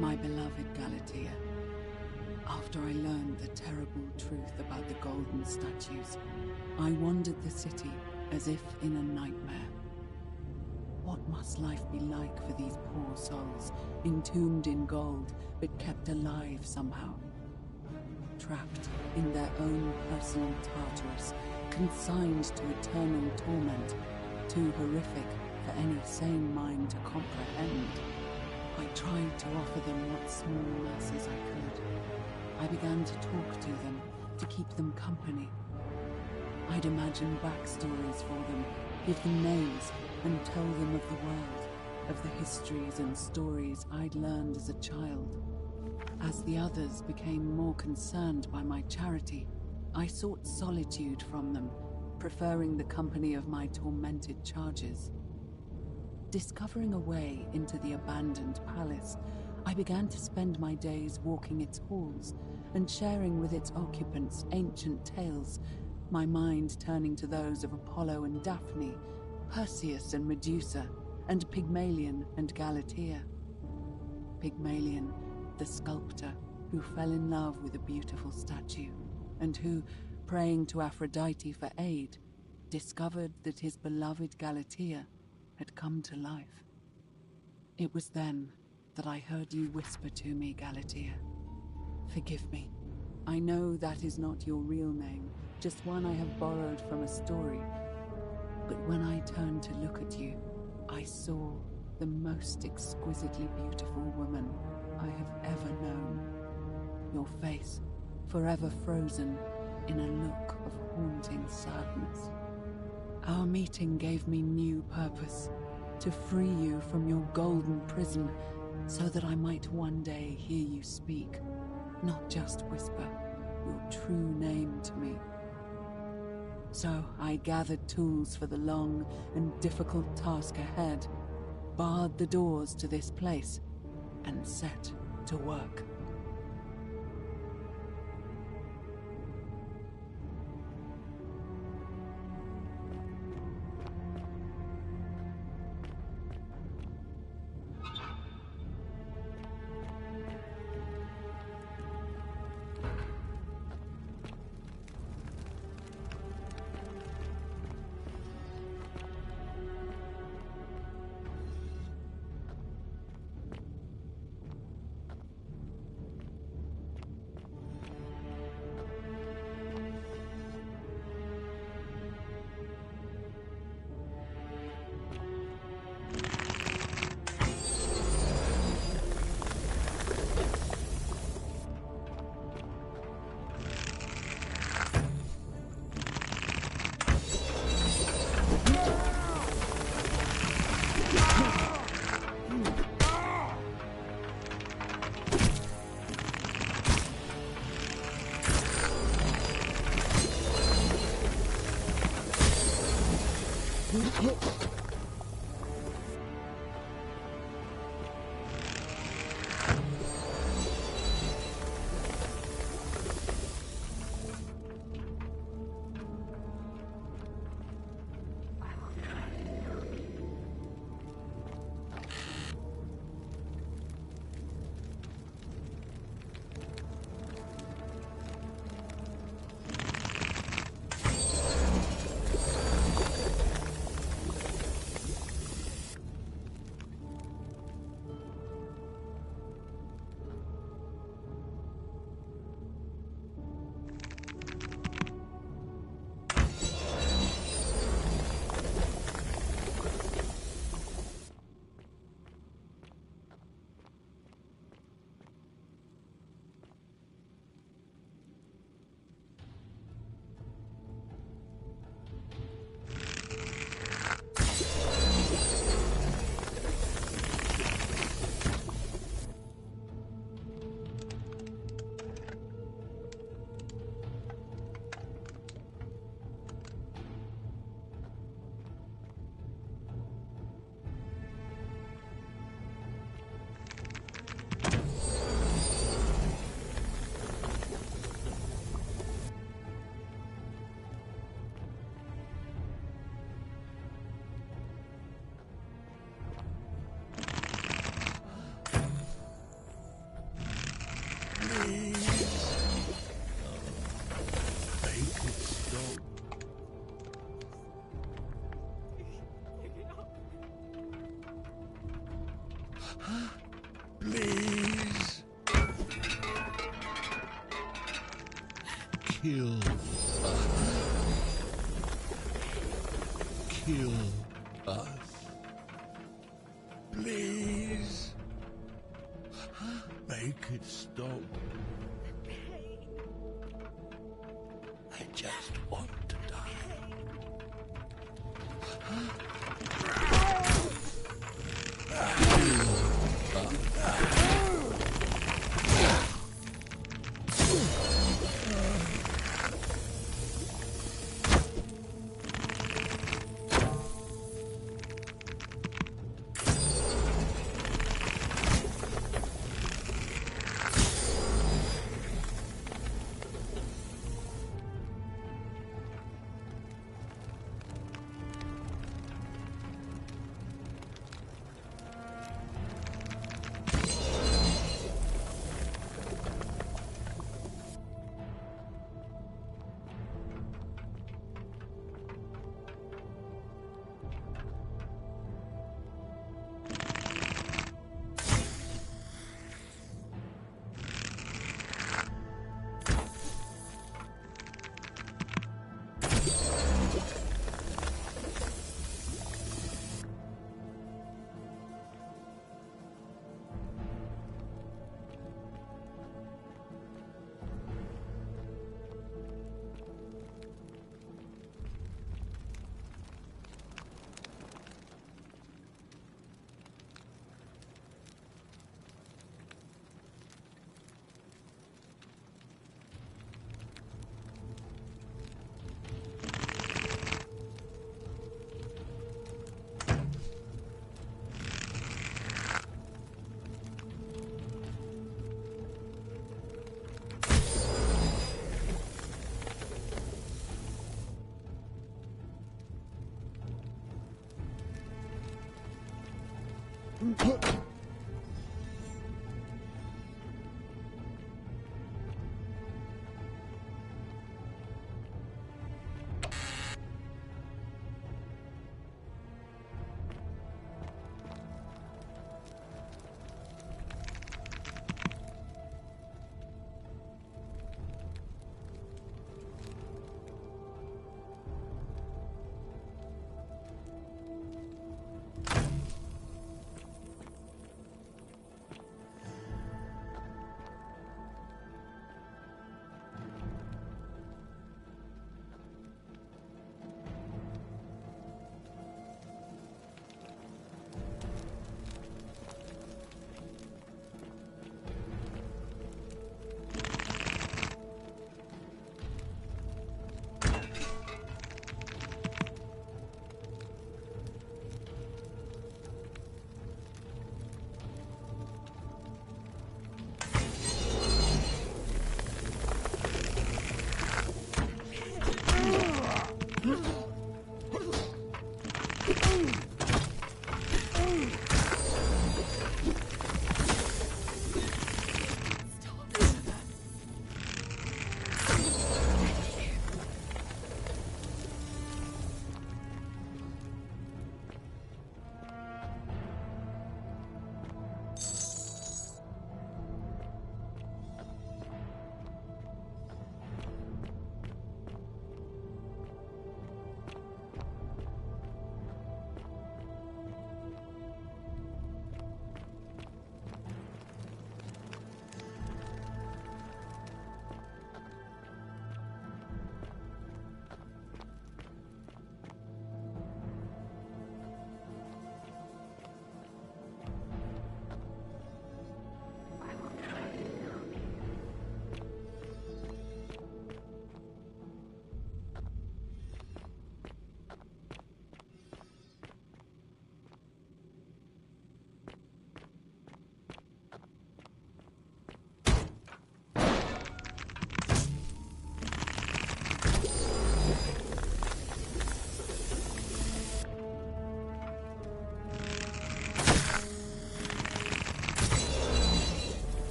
My beloved Galatea, after I learned the terrible truth about the golden statues, I wandered the city as if in a nightmare. What must life be like for these poor souls, entombed in gold, but kept alive somehow? Trapped in their own personal Tartarus, consigned to eternal torment, too horrific for any sane mind to comprehend. I tried to offer them what small masses I could. I began to talk to them, to keep them company. I'd imagine backstories for them, give them names, and tell them of the world, of the histories and stories I'd learned as a child. As the others became more concerned by my charity, I sought solitude from them, preferring the company of my tormented charges. Discovering a way into the abandoned palace, I began to spend my days walking its halls and sharing with its occupants ancient tales, my mind turning to those of Apollo and Daphne, Perseus and Medusa, and Pygmalion and Galatea. Pygmalion, the sculptor who fell in love with a beautiful statue, and who, praying to Aphrodite for aid, discovered that his beloved Galatea had come to life. It was then that I heard you whisper to me, Galatea. Forgive me. I know that is not your real name, just one I have borrowed from a story. But when I turned to look at you, I saw the most exquisitely beautiful woman I have ever known. Your face, forever frozen in a look of haunting sadness. Our meeting gave me new purpose, to free you from your golden prison, so that I might one day hear you speak, not just whisper your true name to me. So I gathered tools for the long and difficult task ahead, barred the doors to this place, and set to work. Kill us. Please. Make it stop. I just want to die.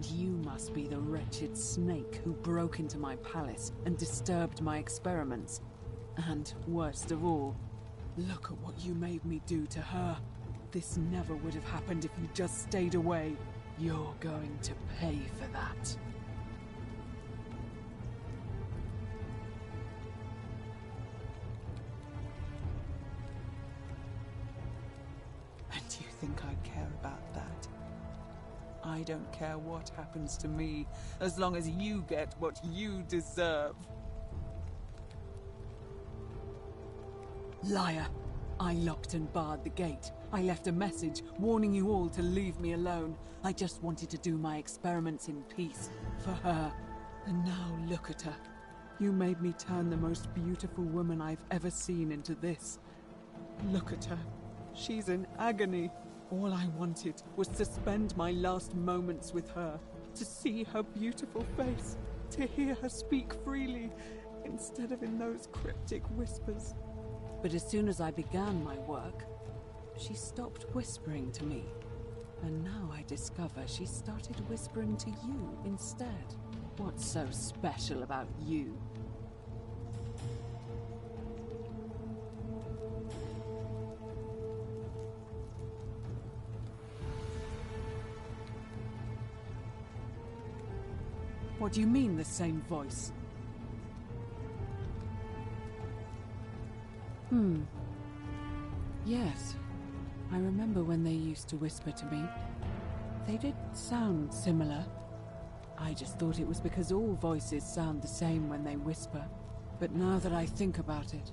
And you must be the wretched snake who broke into my palace and disturbed my experiments. And worst of all, look at what you made me do to her. This never would have happened if you just stayed away. You're going to pay for that. And you think I care about that? I don't care what happens to me, as long as you get what you deserve. Liar! I locked and barred the gate. I left a message warning you all to leave me alone. I just wanted to do my experiments in peace, for her. And now look at her. You made me turn the most beautiful woman I've ever seen into this. Look at her. She's in agony. All I wanted was to spend my last moments with her, to see her beautiful face, to hear her speak freely, instead of in those cryptic whispers. But as soon as I began my work, she stopped whispering to me. And now I discover she started whispering to you instead. What's so special about you? What do you mean, the same voice? Yes. I remember when they used to whisper to me. They did sound similar. I just thought it was because all voices sound the same when they whisper. But now that I think about it,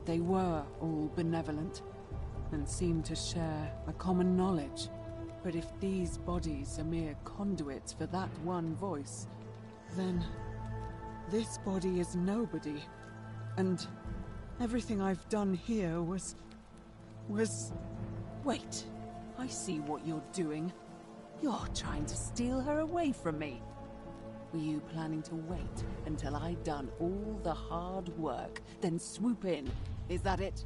they were all benevolent and seemed to share a common knowledge. But if these bodies are mere conduits for that one voice, then this body is nobody. And everything I've done here was... Wait, I see what you're doing. You're trying to steal her away from me. Were you planning to wait until I'd done all the hard work, then swoop in? Is that it?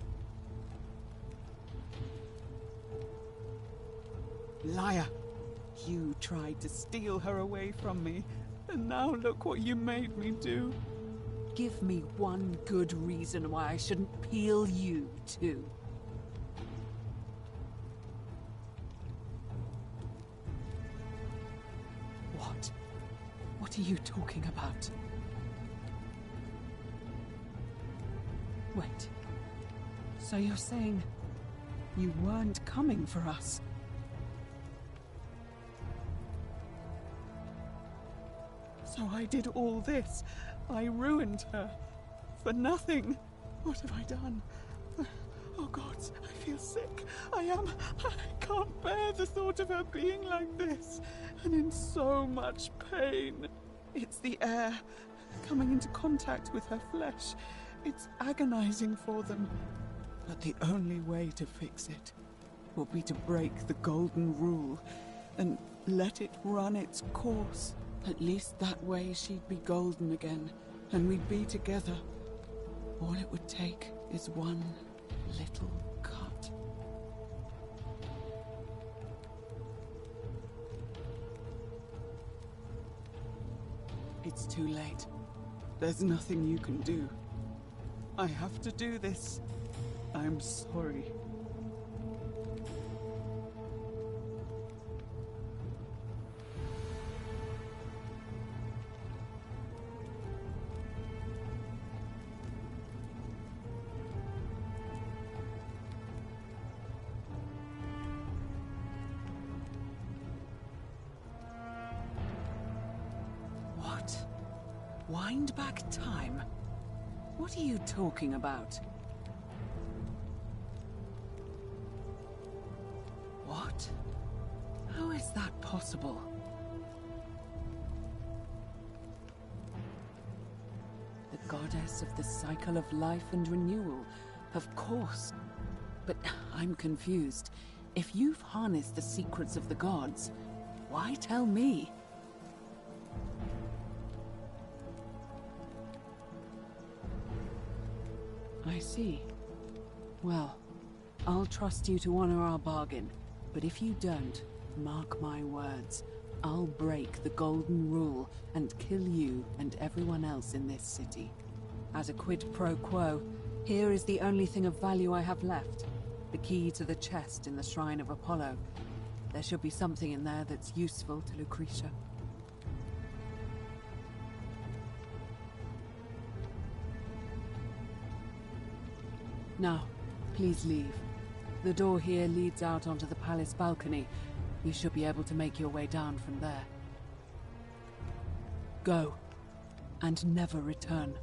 Liar! You tried to steal her away from me, and now look what you made me do. Give me one good reason why I shouldn't peel you, too. What? What are you talking about? Wait. So you're saying you weren't coming for us? So I did all this. I ruined her. For nothing. What have I done? Oh gods, I feel sick. I can't bear the thought of her being like this. And in so much pain. It's the air. Coming into contact with her flesh. It's agonizing for them. But the only way to fix it will be to break the golden rule and let it run its course. At least that way she'd be golden again, and we'd be together. All it would take is one little cut. It's too late. There's nothing you can do. I have to do this. I'm sorry. Wind back time? What are you talking about? What? How is that possible? The goddess of the cycle of life and renewal, of course. But I'm confused. If you've harnessed the secrets of the gods, why tell me? I see. Well, I'll trust you to honor our bargain. But if you don't, mark my words, I'll break the golden rule and kill you and everyone else in this city. As a quid pro quo, here is the only thing of value I have left. The key to the chest in the Shrine of Apollo. There should be something in there that's useful to Lucretia. Now, please leave. The door here leads out onto the palace balcony. You should be able to make your way down from there. Go, and never return.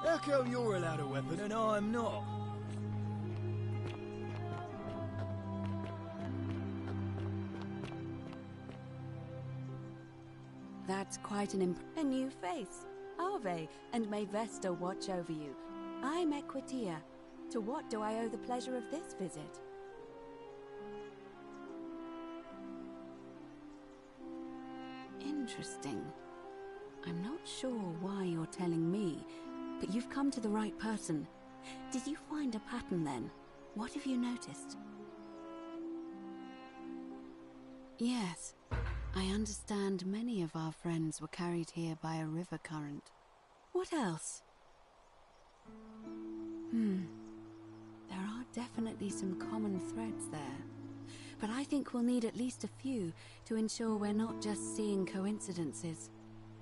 How come you're allowed a weapon and I'm not? That's quite a new face. Ave, and may Vesta watch over you. I'm Equitia. To what do I owe the pleasure of this visit? Interesting. I'm not sure why you're telling me, but you've come to the right person. Did you find a pattern then? What have you noticed? Yes. I understand many of our friends were carried here by a river current. What else? There are definitely some common threads there. But I think we'll need at least a few to ensure we're not just seeing coincidences.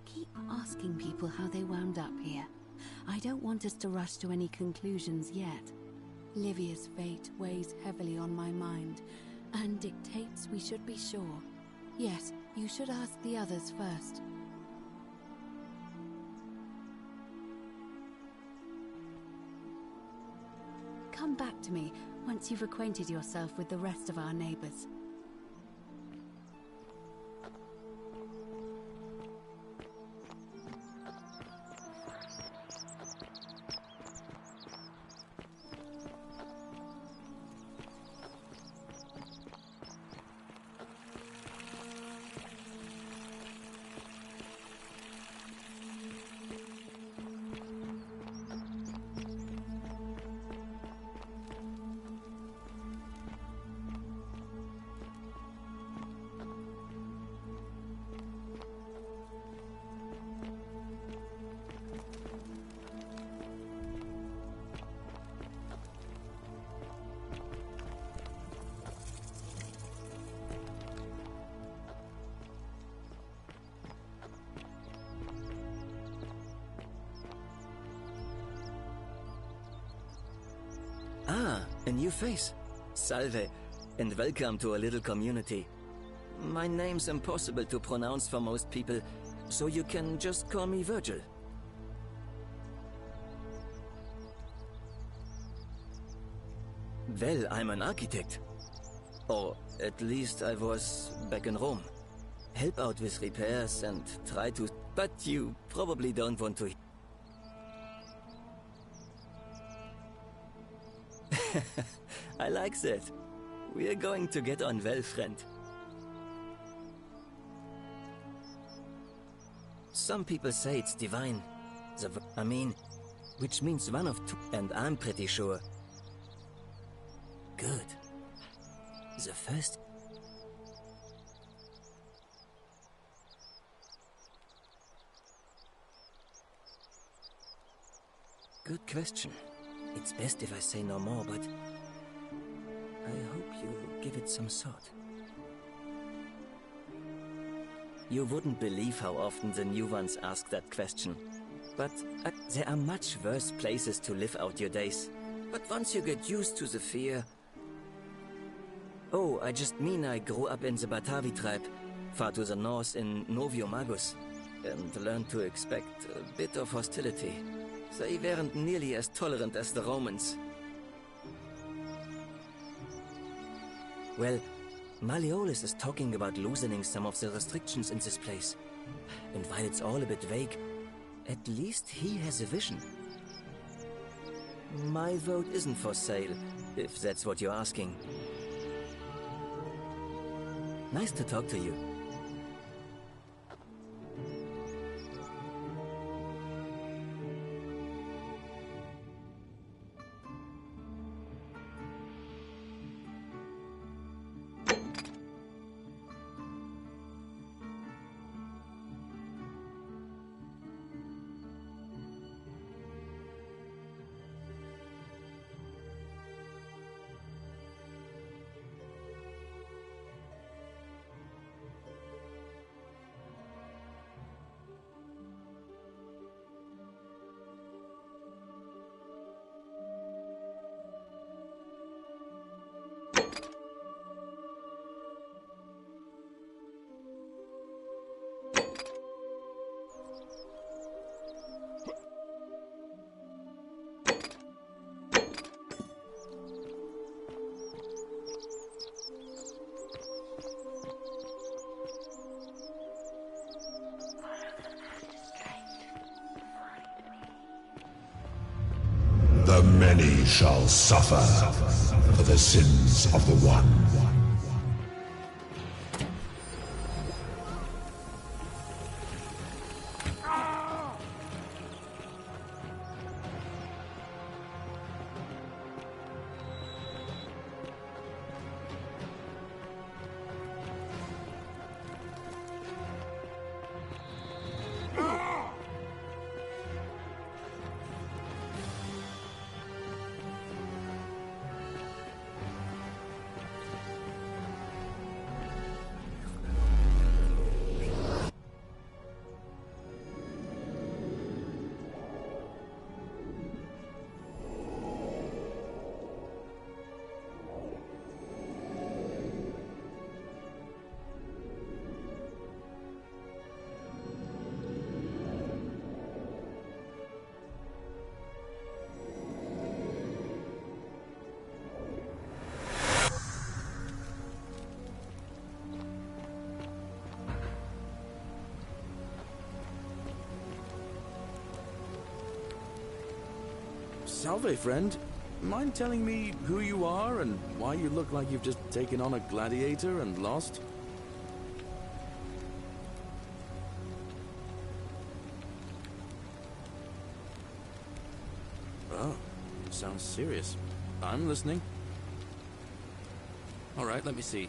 Keep asking people how they wound up here. I don't want us to rush to any conclusions yet. Livia's fate weighs heavily on my mind, and dictates we should be sure. Yes, you should ask the others first. Come back to me once you've acquainted yourself with the rest of our neighbors. A new face. Salve, and welcome to a little community. My name's impossible to pronounce for most people, so you can just call me Virgil. Well, I'm an architect. Or at least I was back in Rome. Help out with repairs and try to... But you probably don't want to... I like that. We're going to get on well, friend. Some people say it's divine. Which means one of two, and I'm pretty sure. Good. The first... Good question. It's best if I say no more, but... I hope you give it some thought. You wouldn't believe how often the new ones ask that question. But there are much worse places to live out your days. But once you get used to the fear... Oh, I just mean I grew up in the Batavi tribe, far to the north in Novio Magus, and learned to expect a bit of hostility. They weren't nearly as tolerant as the Romans. Well, Malololis is talking about loosening some of the restrictions in this place. And while it's all a bit vague, at least he has a vision. My vote isn't for sale, if that's what you're asking. Nice to talk to you. The many shall suffer for the sins of the one. Salve, friend. Mind telling me who you are and why you look like you've just taken on a gladiator and lost? Oh, sounds serious. I'm listening. Alright, let me see.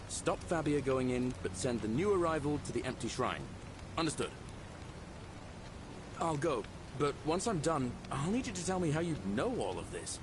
Stop Fabia going in, but send the new arrival to the empty shrine. Understood. I'll go. But once I'm done, I'll need you to tell me how you know all of this.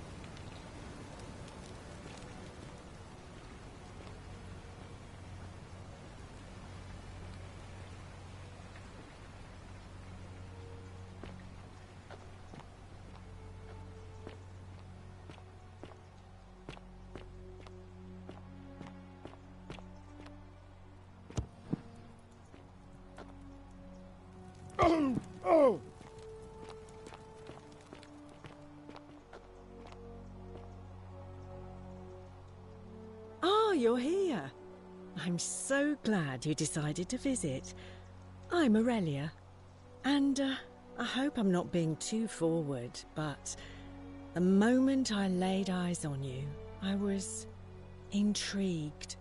Oh, you're here. I'm so glad you decided to visit. I'm Aurelia, and I hope I'm not being too forward, but the moment I laid eyes on you, I was intrigued.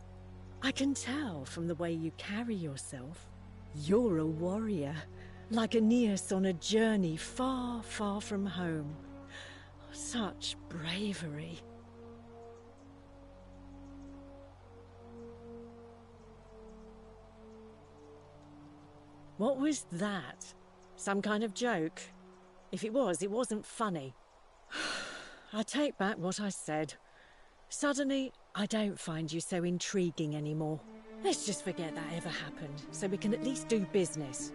I can tell from the way you carry yourself. You're a warrior, like Aeneas on a journey far, far from home. Such bravery. What was that? Some kind of joke? If it was, it wasn't funny. I take back what I said. Suddenly, I don't find you so intriguing anymore. Let's just forget that ever happened, so we can at least do business.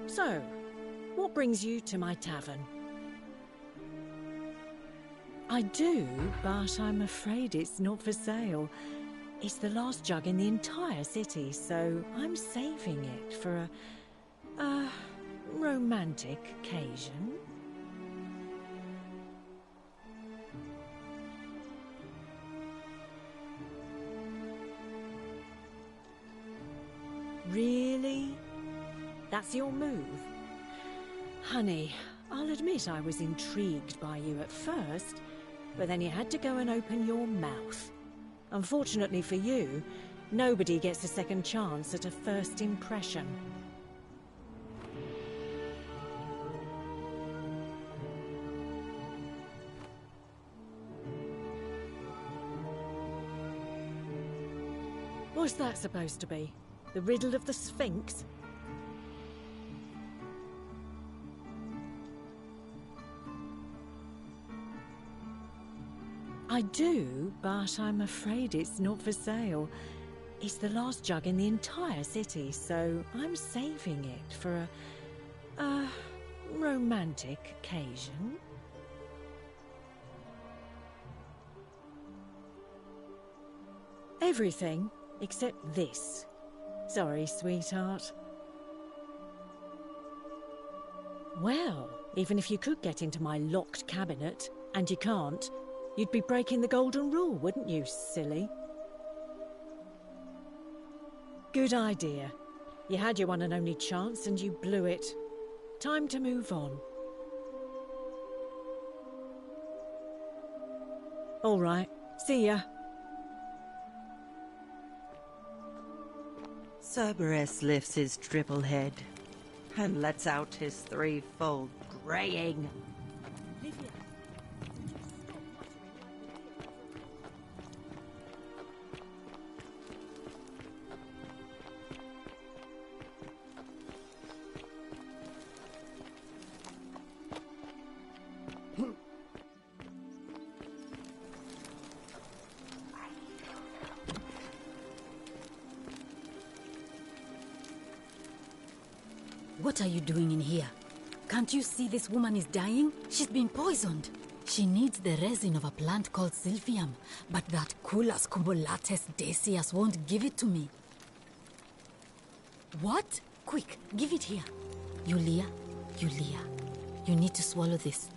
So, what brings you to my tavern? I do, but I'm afraid it's not for sale. It's the last jug in the entire city, so I'm saving it for a romantic occasion. Really? That's your move? Honey, I'll admit I was intrigued by you at first, but then you had to go and open your mouth. Unfortunately for you, nobody gets a second chance at a first impression. What's that supposed to be? The riddle of the Sphinx? I do, but I'm afraid it's not for sale. It's the last jug in the entire city, so I'm saving it for a romantic occasion. Everything except this. Sorry, sweetheart. Well, even if you could get into my locked cabinet, and you can't, you'd be breaking the golden rule, wouldn't you, silly? Good idea. You had your one and only chance and you blew it. Time to move on. All right, see ya. Cerberus lifts his triple head and lets out his threefold graying. What are you doing in here? Can't you see this woman is dying? She's been poisoned. She needs the resin of a plant called Silphium, but that Culus cumbulatus decius won't give it to me. What? Quick, give it here. Yulia, you need to swallow this.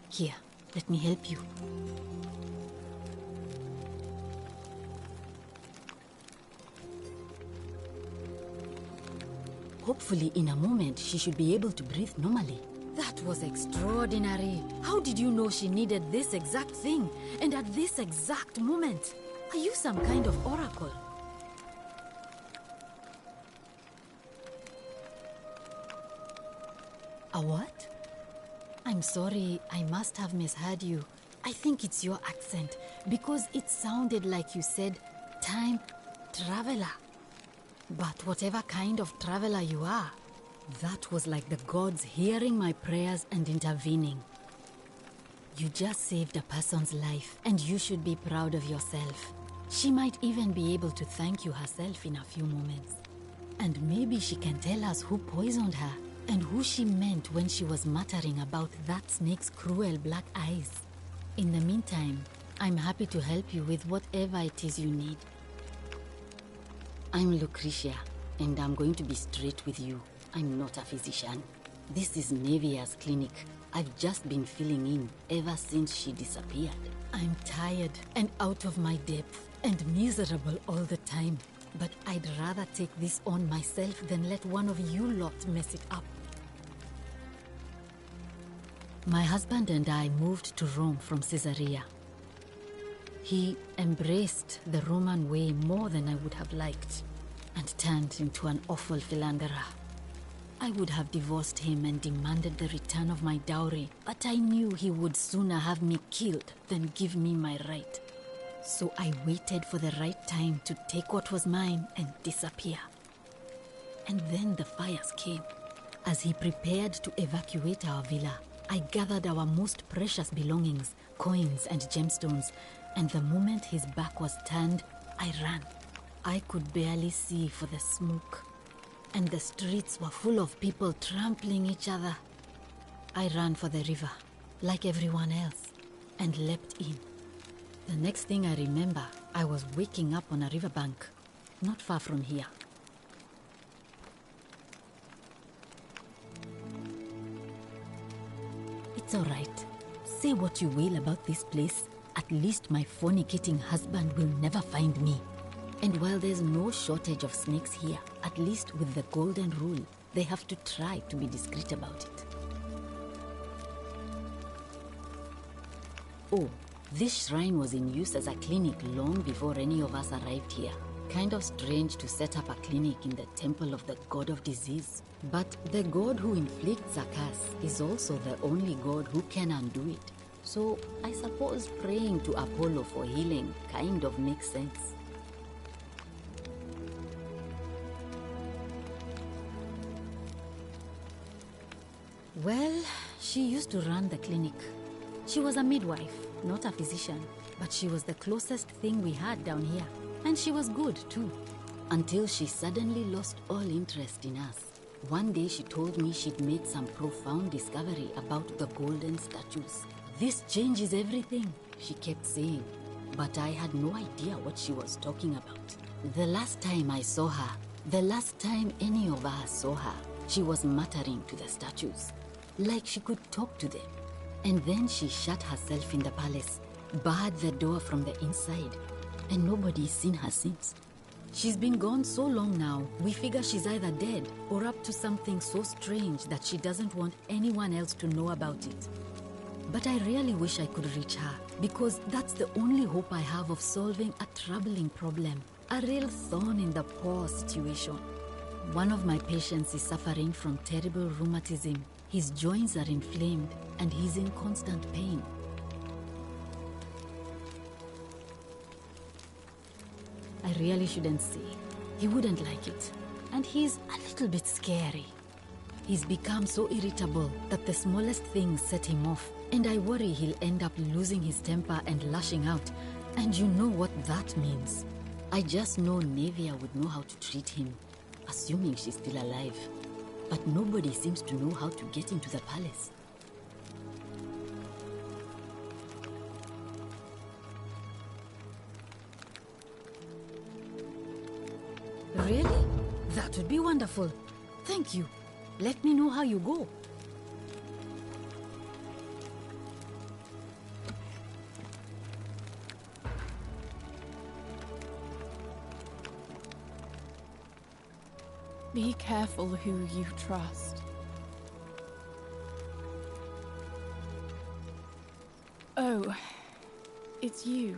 Here, let me help you. Hopefully, in a moment, she should be able to breathe normally. That was extraordinary. How did you know she needed this exact thing, and at this exact moment? Are you some kind of oracle? A what? I'm sorry, I must have misheard you. I think it's your accent, because it sounded like you said, time traveler. But whatever kind of traveler you are, that was like the gods hearing my prayers and intervening. You just saved a person's life, and you should be proud of yourself. She might even be able to thank you herself in a few moments. And maybe she can tell us who poisoned her, and who she meant when she was muttering about that snake's cruel black eyes. In the meantime, I'm happy to help you with whatever it is you need. I'm Lucretia, and I'm going to be straight with you. I'm not a physician. This is Nevia's clinic. I've just been filling in ever since she disappeared. I'm tired and out of my depth. and miserable all the time. But I'd rather take this on myself than let one of you lot mess it up. My husband and I moved to Rome from Caesarea. He embraced the Roman way more than I would have liked, and turned into an awful philanderer. I would have divorced him and demanded the return of my dowry, but I knew he would sooner have me killed than give me my right. So I waited for the right time to take what was mine and disappear. And then the fires came. As he prepared to evacuate our villa, I gathered our most precious belongings, coins and gemstones, and the moment his back was turned, I ran. I could barely see for the smoke, and the streets were full of people trampling each other. I ran for the river, like everyone else, and leapt in. The next thing I remember, I was waking up on a riverbank, not far from here. It's all right. Say what you will about this place. At least my fornicating husband will never find me. And while there's no shortage of snakes here, at least with the golden rule, they have to try to be discreet about it. Oh, this shrine was in use as a clinic long before any of us arrived here. Kind of strange to set up a clinic in the temple of the god of disease. But the god who inflicts a curse is also the only god who can undo it. So I suppose praying to Apollo for healing kind of makes sense. Well, she used to run the clinic. She was a midwife, not a physician, but she was the closest thing we had down here. And she was good, too. Until she suddenly lost all interest in us. One day she told me she'd made some profound discovery about the golden statues. This changes everything, she kept saying. But I had no idea what she was talking about. The last time I saw her, the last time any of us saw her, she was muttering to the statues, like she could talk to them. And then she shut herself in the palace, barred the door from the inside, and nobody's seen her since. She's been gone so long now, we figure she's either dead or up to something so strange that she doesn't want anyone else to know about it. But I really wish I could reach her, because that's the only hope I have of solving a troubling problem, a real thorn in the paw situation. One of my patients is suffering from terrible rheumatism. His joints are inflamed, and he's in constant pain. I really shouldn't say. He wouldn't like it. And he's a little bit scary. He's become so irritable that the smallest things set him off. And I worry he'll end up losing his temper and lashing out. And you know what that means. I just know Nevia would know how to treat him, assuming she's still alive. But nobody seems to know how to get into the palace. Really? That would be wonderful. Thank you. Let me know how you go. Be careful who you trust. Oh, it's you.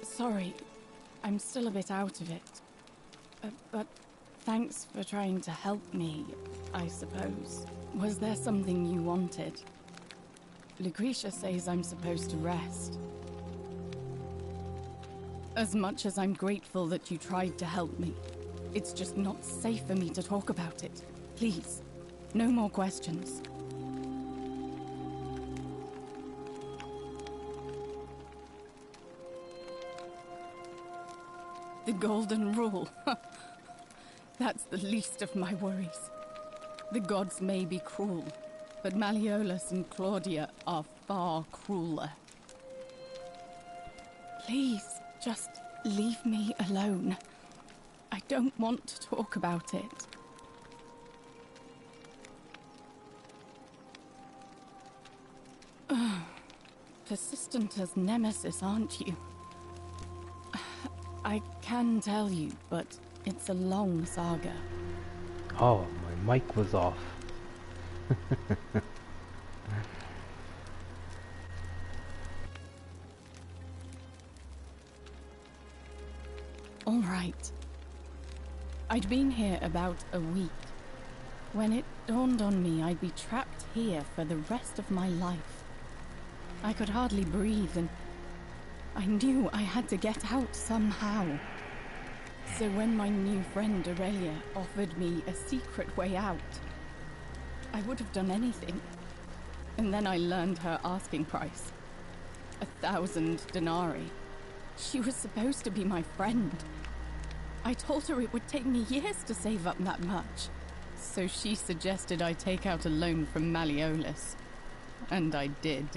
Sorry, I'm still a bit out of it. But thanks for trying to help me, I suppose. Was there something you wanted? Lucretia says I'm supposed to rest. As much as I'm grateful that you tried to help me, it's just not safe for me to talk about it. Please, no more questions. The golden rule. That's the least of my worries. The gods may be cruel, but Malololis and Claudia are far crueler. Please, just leave me alone. I don't want to talk about it. Persistent as Nemesis, aren't you? I can tell you, but it's a long saga. Oh, my mic was off. All right. I'd been here about a week when it dawned on me I'd be trapped here for the rest of my life. I could hardly breathe, and I knew I had to get out somehow. So when my new friend Aurelia offered me a secret way out, I would have done anything. And then I learned her asking price. 1,000 denarii. She was supposed to be my friend. I told her it would take me years to save up that much. So she suggested I take out a loan from Malololis. And I did.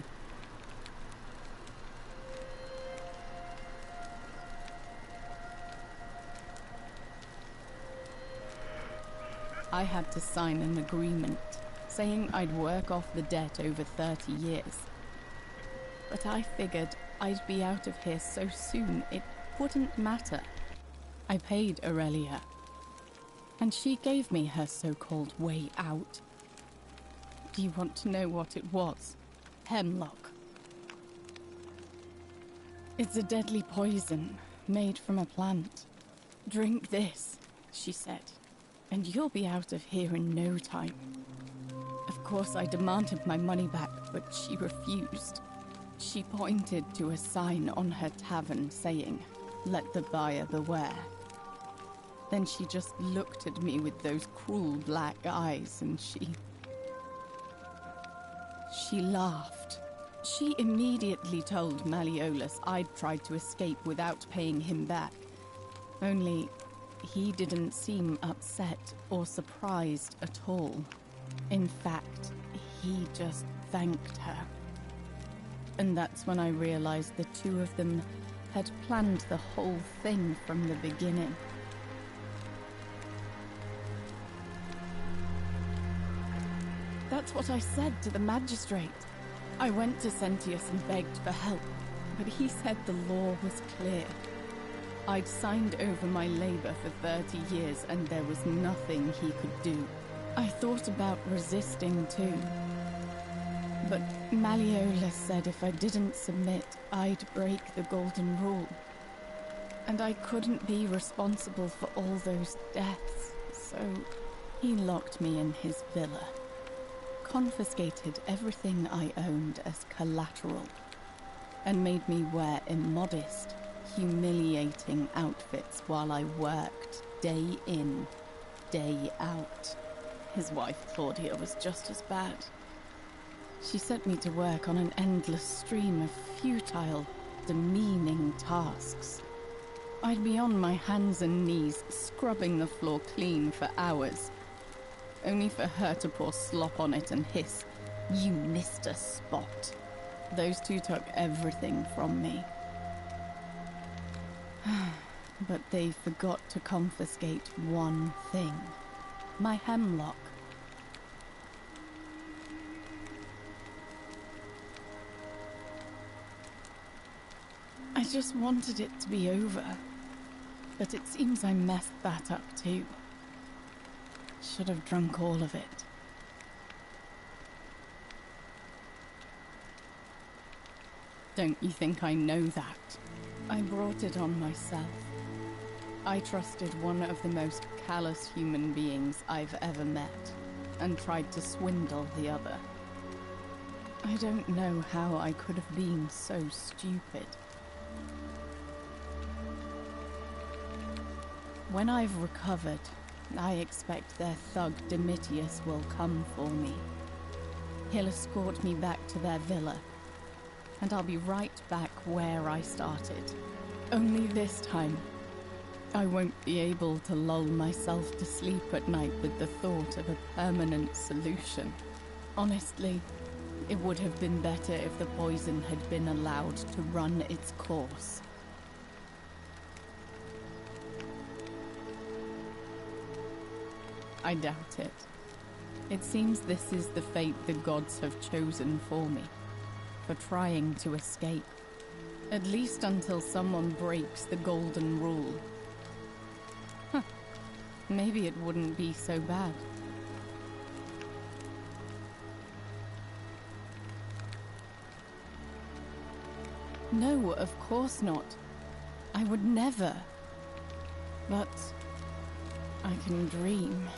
I had to sign an agreement saying I'd work off the debt over 30 years. But I figured I'd be out of here so soon it wouldn't matter. I paid Aurelia, and she gave me her so-called way out. Do you want to know what it was? Hemlock. It's a deadly poison made from a plant. Drink this, she said, and you'll be out of here in no time. Of course, I demanded my money back, but she refused. She pointed to a sign on her tavern saying, "Let the buyer beware." Then she just looked at me with those cruel black eyes, and she laughed. She immediately told Malololis I'd tried to escape without paying him back. Only, he didn't seem upset or surprised at all. In fact, he just thanked her. And that's when I realized the two of them had planned the whole thing from the beginning. That's what I said to the magistrate. I went to Centius and begged for help, but he said the law was clear. I'd signed over my labor for 30 years and there was nothing he could do. I thought about resisting too. But Malololis said if I didn't submit, I'd break the golden rule. And I couldn't be responsible for all those deaths, so he locked me in his villa. Confiscated everything I owned as collateral, and made me wear immodest, humiliating outfits while I worked day in, day out. His wife, Claudia, was just as bad. She sent me to work on an endless stream of futile, demeaning tasks. I'd be on my hands and knees, scrubbing the floor clean for hours, only for her to pour slop on it and hiss, "You missed a spot." Those two took everything from me. But they forgot to confiscate one thing. My hemlock. I just wanted it to be over. But it seems I messed that up too. Should have drunk all of it. Don't you think I know that? I brought it on myself. I trusted one of the most callous human beings I've ever met, and tried to swindle the other. I don't know how I could have been so stupid. When I've recovered, I expect their thug Domitius will come for me. He'll escort me back to their villa, and I'll be right back where I started. Only this time, I won't be able to lull myself to sleep at night with the thought of a permanent solution. Honestly, it would have been better if the poison had been allowed to run its course. I doubt it. It seems this is the fate the gods have chosen for me, for trying to escape. At least until someone breaks the golden rule. Huh. Maybe it wouldn't be so bad. No, of course not. I would never. But I can dream.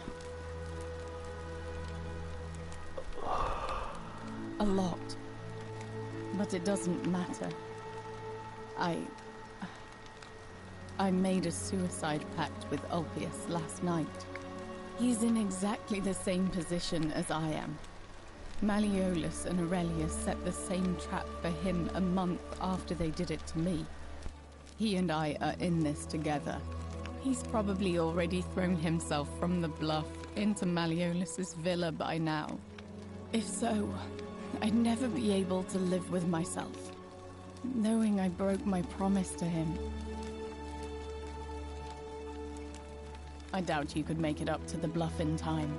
A lot. But it doesn't matter. I made a suicide pact with Ulpius last night. He's in exactly the same position as I am. Malololis and Aurelius set the same trap for him a month after they did it to me. He and I are in this together. He's probably already thrown himself from the bluff into Malololis' villa by now. If so, I'd never be able to live with myself, knowing I broke my promise to him. I doubt you could make it up to the bluff in time.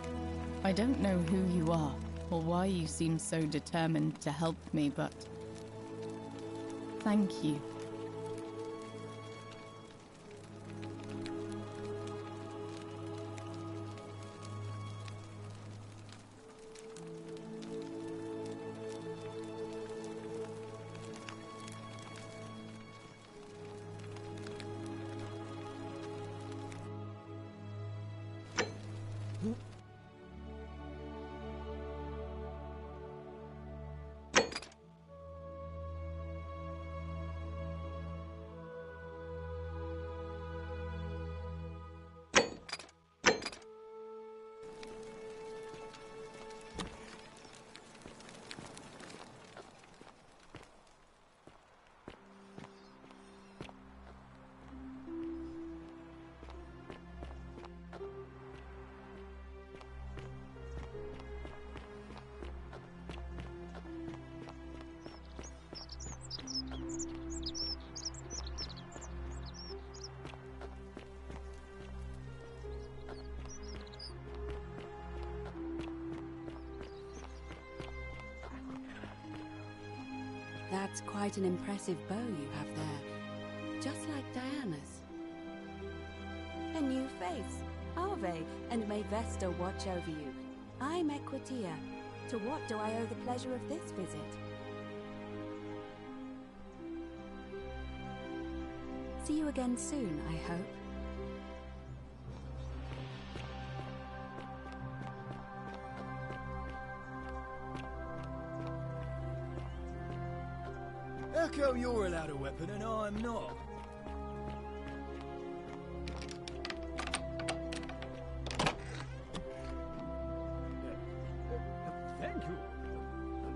I don't know who you are, or why you seem so determined to help me, but thank you. That's quite an impressive bow you have there. Just like Diana's. A new face. Ave, and may Vesta watch over you. I'm Equitia. To what do I owe the pleasure of this visit? See you again soon, I hope. How come you're allowed a weapon and I'm not? Thank you.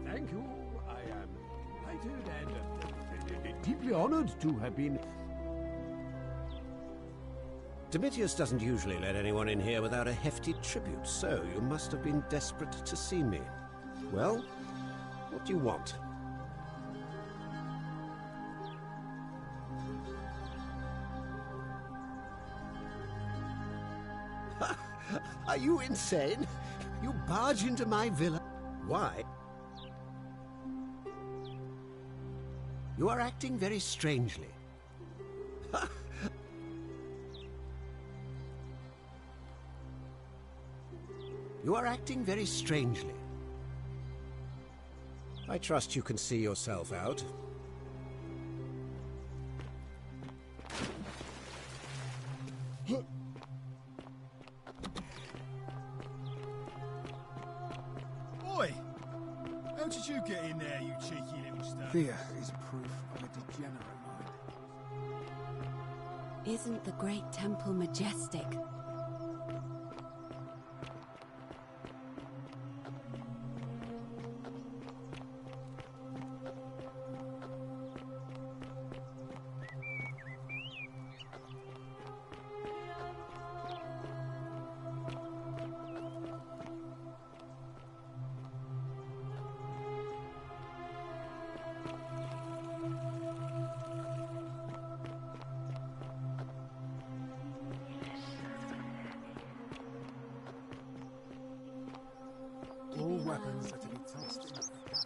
Thank you. I am delighted and deeply honored to have been... Domitius doesn't usually let anyone in here without a hefty tribute, so you must have been desperate to see me. Well, what do you want? Are you insane? You barge into my villa. Why? You are acting very strangely. You are acting very strangely. I trust you can see yourself out. Oi! How did you get in there, you cheeky little stuff? Fear is proof of a degenerate mind. Isn't the great temple majestic? All weapons are to be tossed into the cat.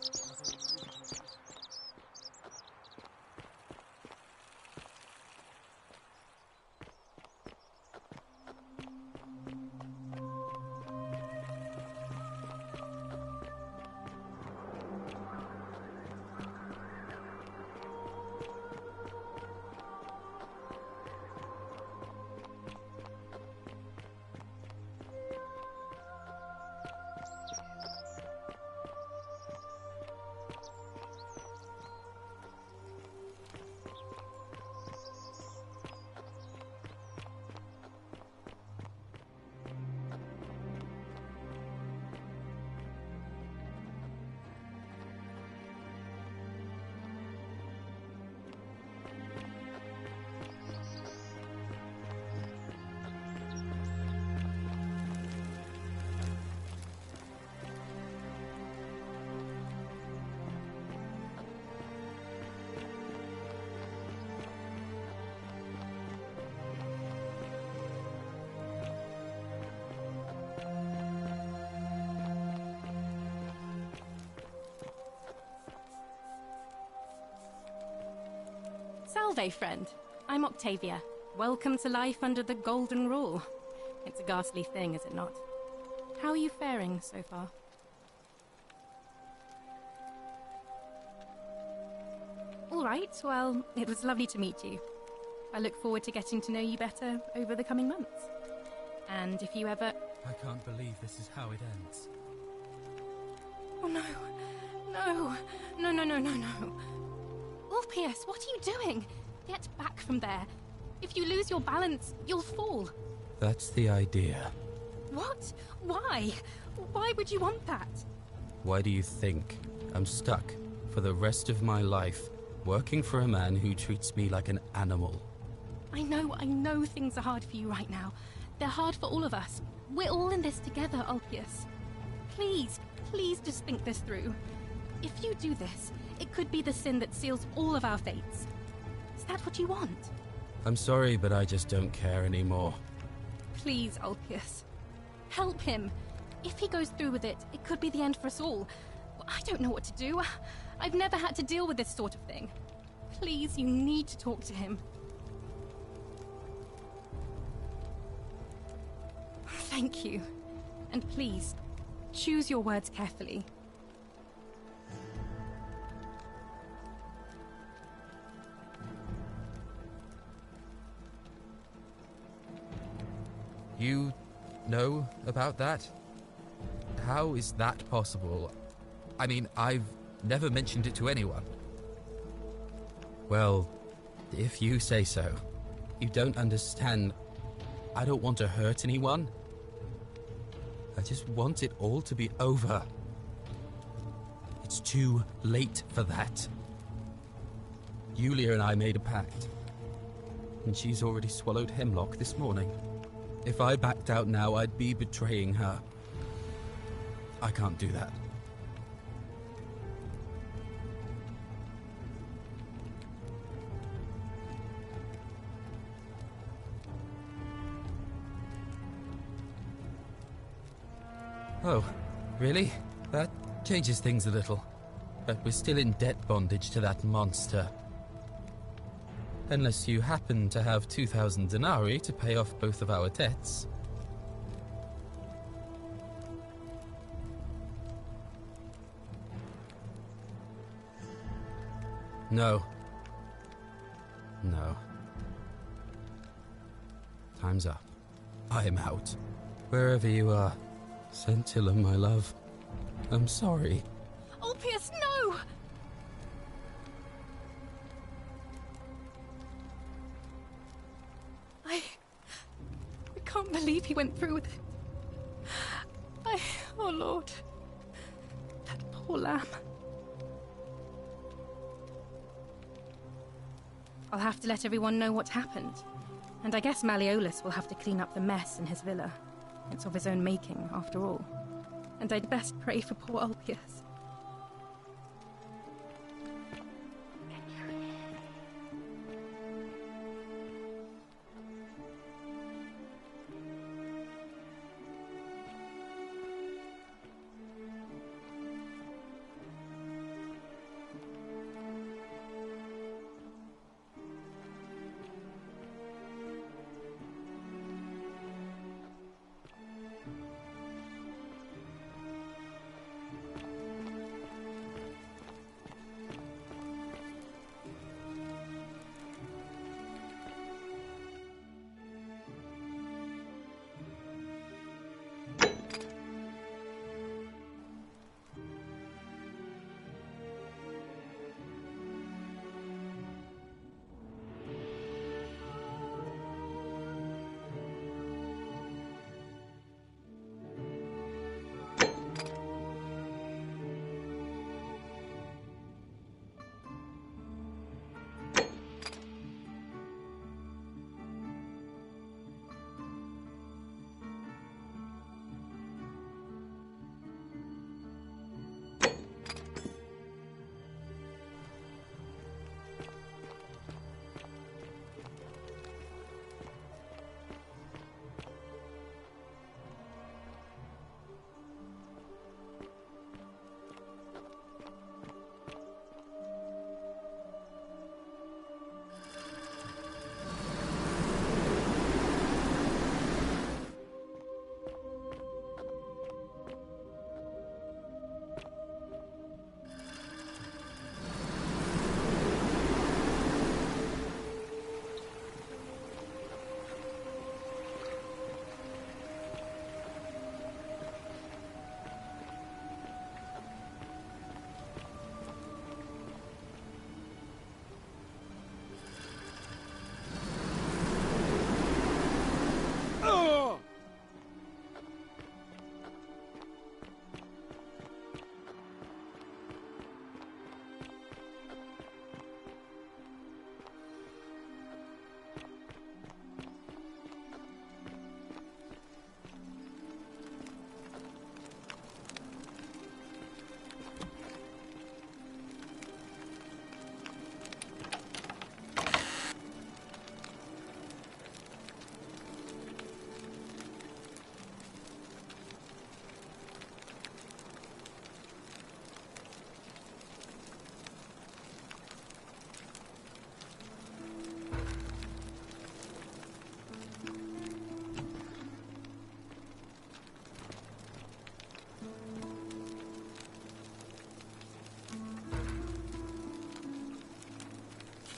Salve, friend. I'm Octavia. Welcome to life under the Golden Rule. It's a ghastly thing, is it not? How are you faring so far? All right, well, it was lovely to meet you. I look forward to getting to know you better over the coming months. And if you ever... I can't believe this is how it ends. Oh no. No. No, no, no, no, no. Ulpius, what are you doing? Get back from there. If you lose your balance, you'll fall. That's the idea. What? Why? Why would you want that? Why do you think I'm stuck for the rest of my life working for a man who treats me like an animal? I know things are hard for you right now. They're hard for all of us. We're all in this together, Ulpius. Please, please just think this through. If you do this, it could be the sin that seals all of our fates. Is that what you want? I'm sorry, but I just don't care anymore. Please, Ulpius. Help him. If he goes through with it, it could be the end for us all. I don't know what to do. I've never had to deal with this sort of thing. Please, you need to talk to him. Thank you. And please, choose your words carefully. You know about that? How is that possible? I mean, I've never mentioned it to anyone. Well, if you say so. You don't understand. I don't want to hurt anyone. I just want it all to be over. It's too late for that. Yulia and I made a pact, and she's already swallowed hemlock this morning. If I backed out now, I'd be betraying her. I can't do that. Oh, really? That changes things a little. But we're still in debt bondage to that monster. Unless you happen to have 2,000 denarii to pay off both of our debts. No. No. Time's up. I am out. Wherever you are, Sentilla, my love. I'm sorry. Ulpius, no! I can't believe he went through with it. Oh Lord. That poor lamb. I'll have to let everyone know what happened. And I guess Malololis will have to clean up the mess in his villa. It's of his own making, after all. And I'd best pray for poor Ulpius.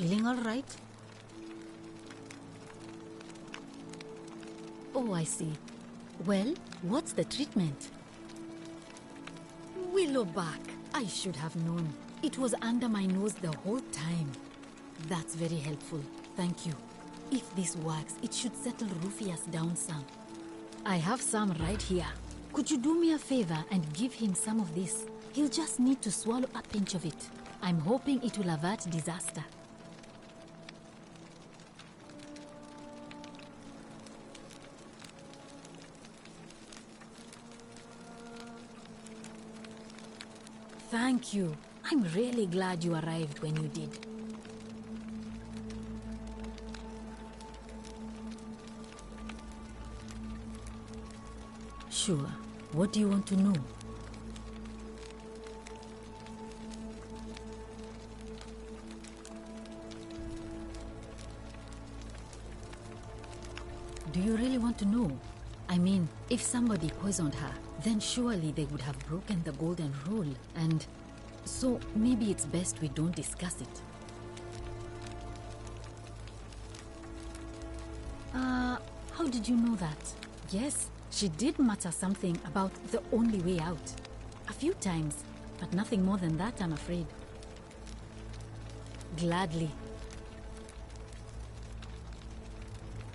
feeling all right? Oh, I see. Well, what's the treatment? Willowbark. I should have known. It was under my nose the whole time. That's very helpful. Thank you. If this works, it should settle Rufius down some. I have some right here. Could you do me a favor and give him some of this? He'll just need to swallow a pinch of it. I'm hoping it will avert disaster. Thank you. I'm really glad you arrived when you did. Sure. What do you want to know? Do you really want to know? I mean, if somebody poisoned her, then surely they would have broken the golden rule, and so maybe it's best we don't discuss it. How did you know that? Yes, she did mutter something about the only way out. A few times, but nothing more than that, I'm afraid. Gladly.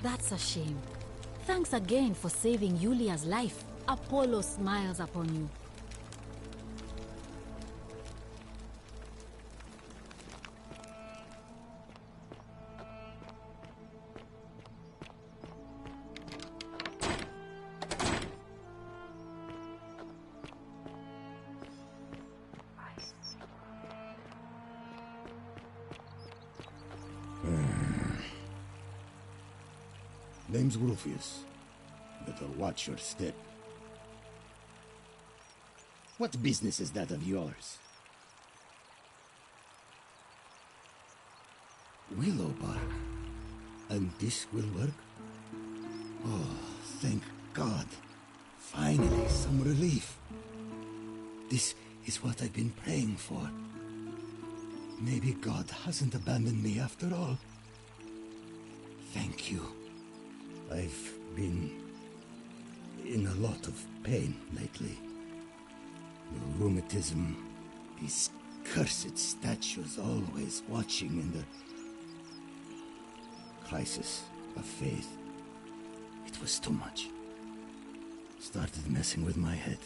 That's a shame. Thanks again for saving Yulia's life. Apollo smiles upon you. Name's Rufius. Better watch your step. What business is that of yours? Willowbark. And this will work? Oh, thank God. Finally, some relief. This is what I've been praying for. Maybe God hasn't abandoned me after all. Thank you. I've been in a lot of pain lately. The rheumatism, these cursed statues always watching in the crisis of faith. It was too much. Started messing with my head.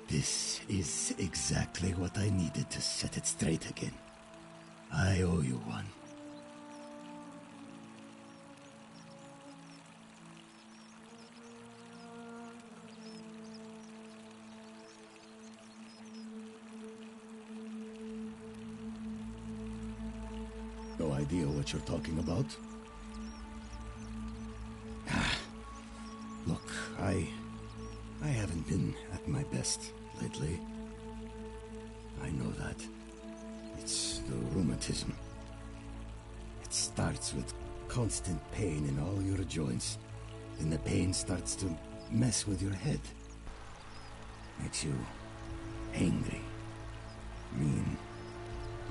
This is exactly what I needed to set it straight again. I owe you one. No idea what you're talking about? Look, I haven't been at my best lately. I know that. It's the rheumatism. It starts with constant pain in all your joints. Then the pain starts to mess with your head. Makes you angry, mean.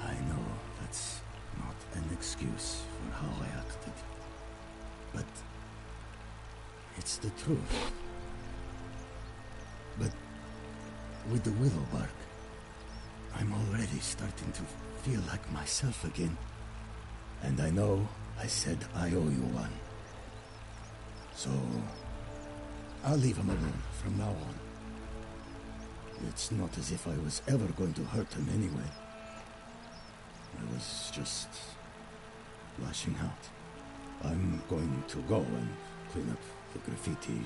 I know that's not an excuse for how I acted. But it's the truth. But with the Willowbark, I'm already starting to feel like myself again. And I know I said I owe you one. So I'll leave him alone from now on. It's not as if I was ever going to hurt him anyway. I was just lashing out. I'm going to go and clean up the graffiti.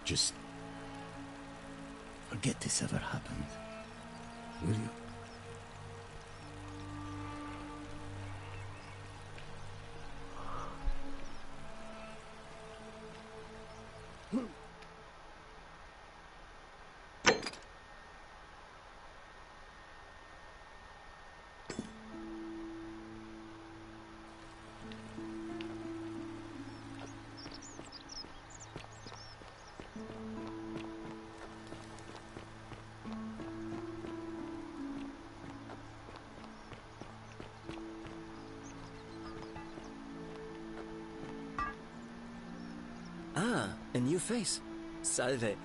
Just forget this ever happened. Will you? new face. Salve,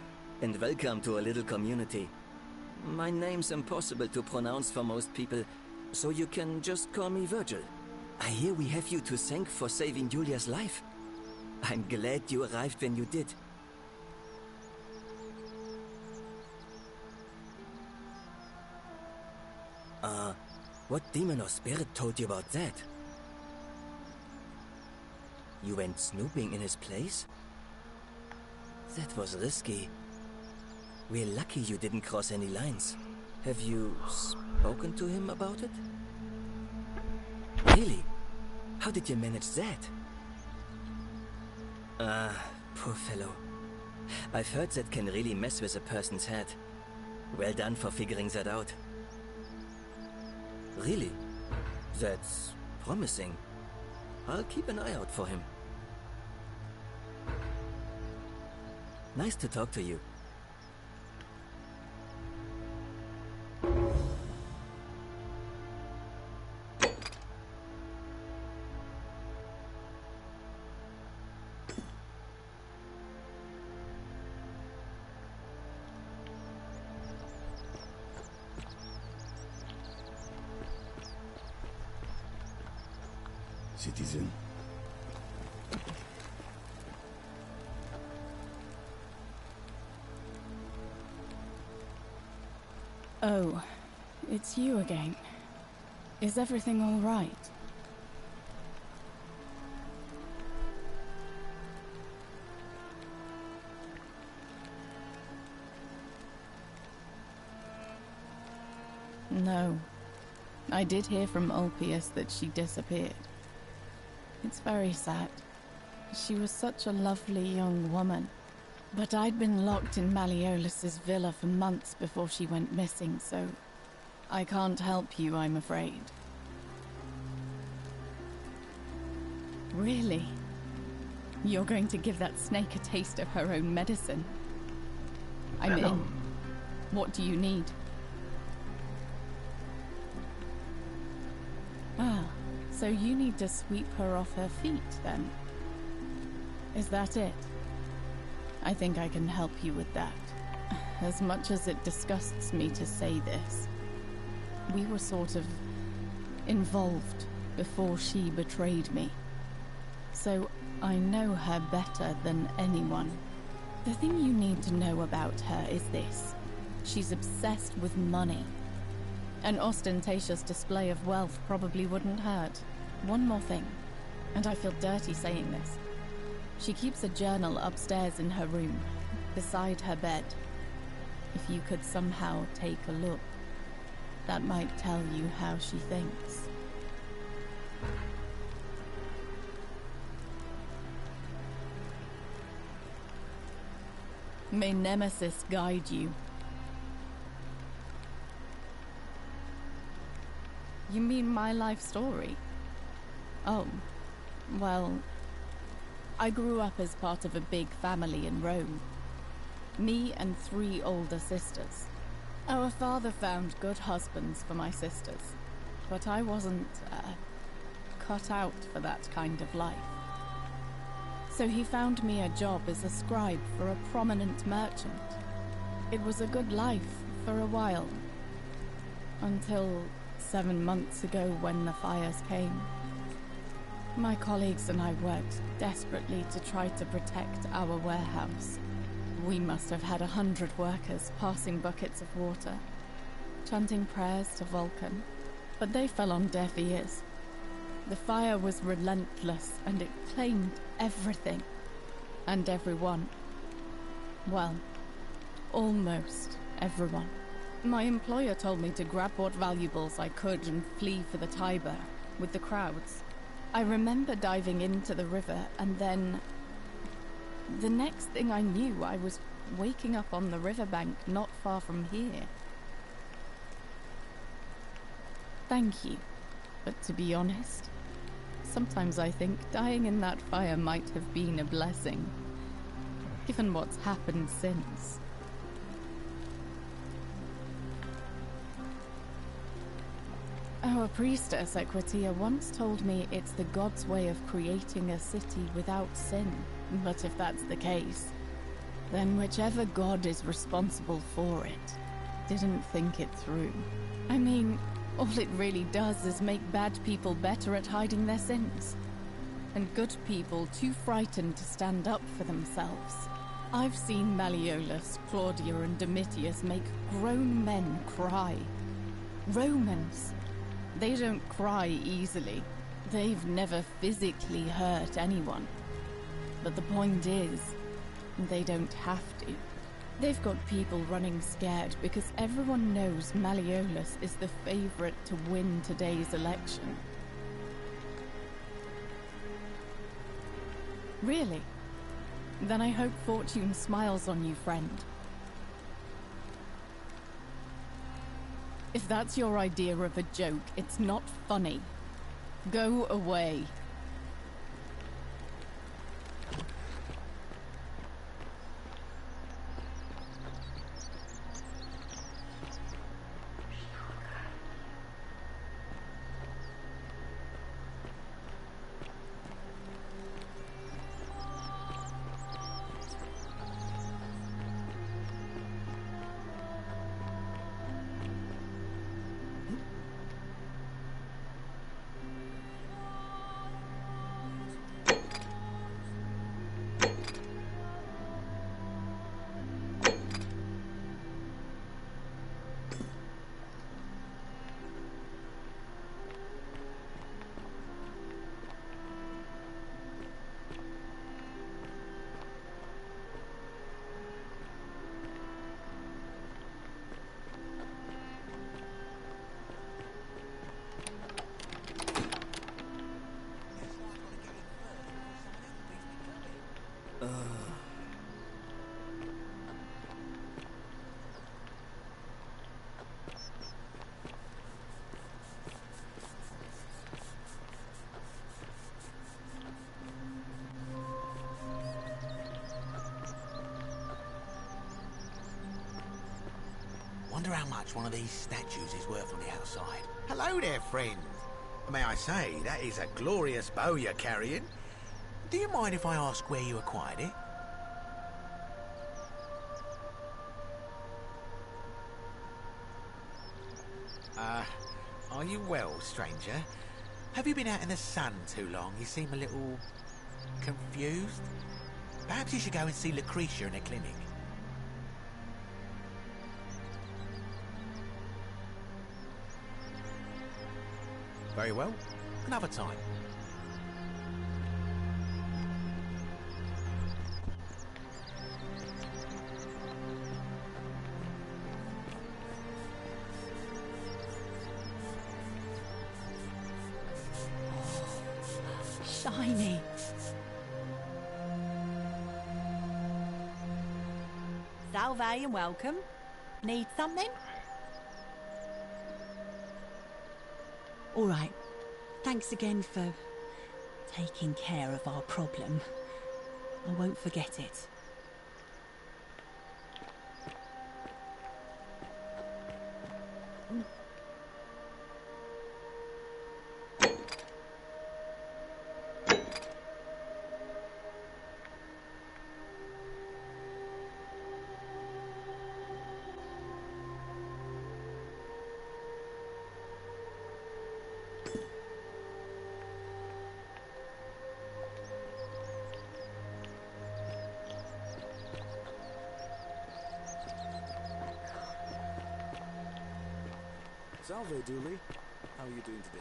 and welcome to a little community. My name's impossible to pronounce for most people, so you can just call me Virgil. I hear we have you to thank for saving Julia's life. I'm glad you arrived when you did. What demon or spirit told you about that? You went snooping in his place? That was risky. We're lucky you didn't cross any lines. Have you spoken to him about it? Really? How did you manage that? Poor fellow. I've heard that can really mess with a person's head. Well done for figuring that out. Really? That's promising. I'll keep an eye out for him. Nice to talk to you. Citizen. Oh, it's you again. Is everything all right? No. I did hear from Ulpius that she disappeared. It's very sad. She was such a lovely young woman. But I'd been locked in Malololis' villa for months before she went missing, so I can't help you, I'm afraid. Really? You're going to give that snake a taste of her own medicine? I'm in. What do you need? Ah, so you need to sweep her off her feet, then? Is that it? I think I can help you with that. As much as it disgusts me to say this, we were sort of involved before she betrayed me. So I know her better than anyone. The thing you need to know about her is this. She's obsessed with money. An ostentatious display of wealth probably wouldn't hurt. One more thing, and I feel dirty saying this. She keeps a journal upstairs in her room, beside her bed. If you could somehow take a look, that might tell you how she thinks. May Nemesis guide you. You mean my life story? Oh, well, I grew up as part of a big family in Rome. Me and 3 older sisters. Our father found good husbands for my sisters, but I wasn't, cut out for that kind of life. So he found me a job as a scribe for a prominent merchant. It was a good life for a while, until 7 months ago when the fires came. My colleagues and I worked desperately to try to protect our warehouse. We must have had 100 workers passing buckets of water, chanting prayers to Vulcan, but they fell on deaf ears. The fire was relentless and it claimed everything and everyone. Well, almost everyone. My employer told me to grab what valuables I could and flee for the Tiber with the crowds. I remember diving into the river, and then the next thing I knew, I was waking up on the riverbank not far from here. Thank you, but to be honest, sometimes I think dying in that fire might have been a blessing, given what's happened since. Our priestess, Equitia, once told me it's the god's way of creating a city without sin. But if that's the case, Then whichever god is responsible for it didn't think it through. I mean, all it really does is make bad people better at hiding their sins, and good people too frightened to stand up for themselves. I've seen Malololis, Claudia, and Domitius make grown men cry. Romans. They don't cry easily. They've never physically hurt anyone. But the point is, they don't have to. They've got people running scared because everyone knows Malololis is the favorite to win today's election. Really? Then I hope fortune smiles on you, friend. If that's your idea of a joke, it's not funny. Go away. Wonder how much one of these statues is worth on the outside. Hello there, friend. May I say, that is a glorious bow you're carrying. Do you mind if I ask where you acquired it? Are you well, stranger? Have you been out in the sun too long? You seem a little confused. Perhaps you should go and see Lucretia in a clinic. Very well. Another time. Shiny. Salve and welcome. Need something? All right. Thanks again for taking care of our problem. I won't forget it. Salve, Dooley. How are you doing today?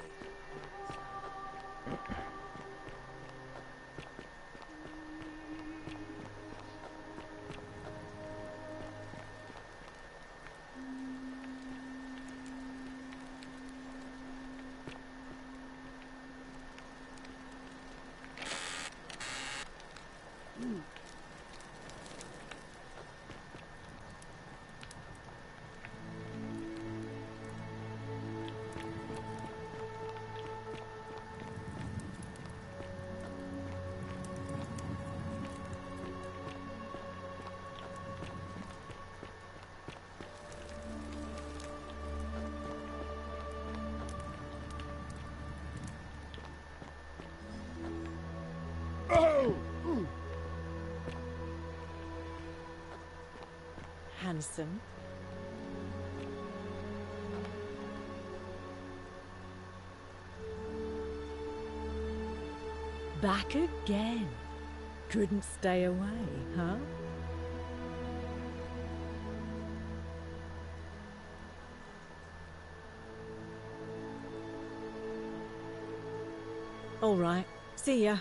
handsome. Back again. Couldn't stay away, huh? All right. See ya.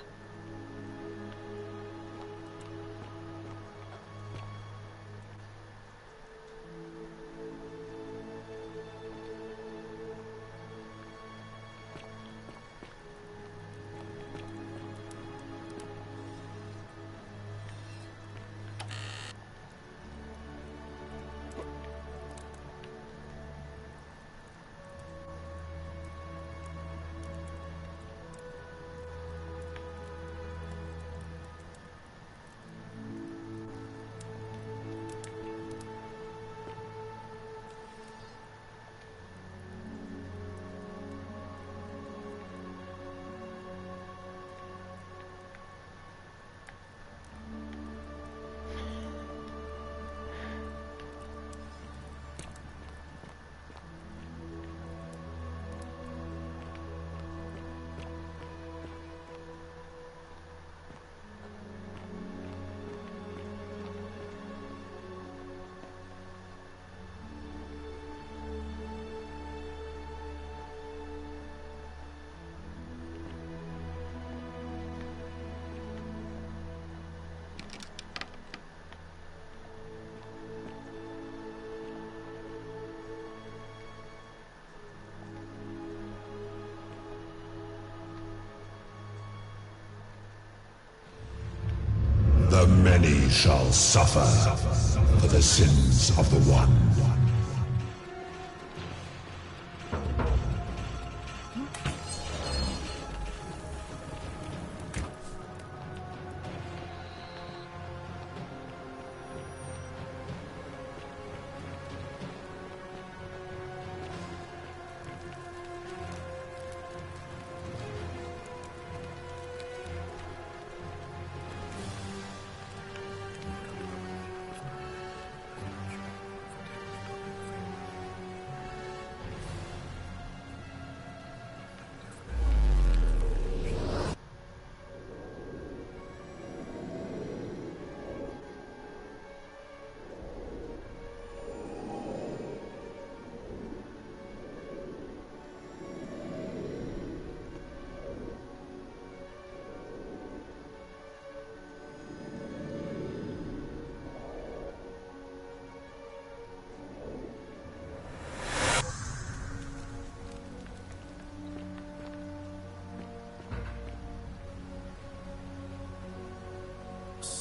The many shall suffer for the sins of the one.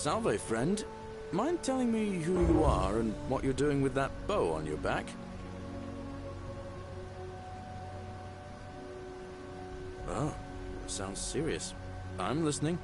Salve, friend. Mind telling me who you are and what you're doing with that bow on your back? Oh, sounds serious. I'm listening.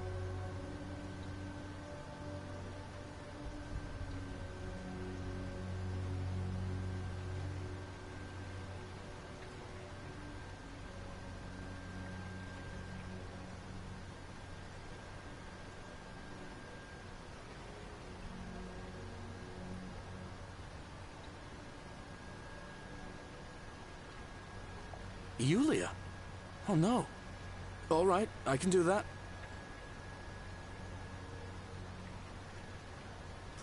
Yulia? Oh no. All right, I can do that.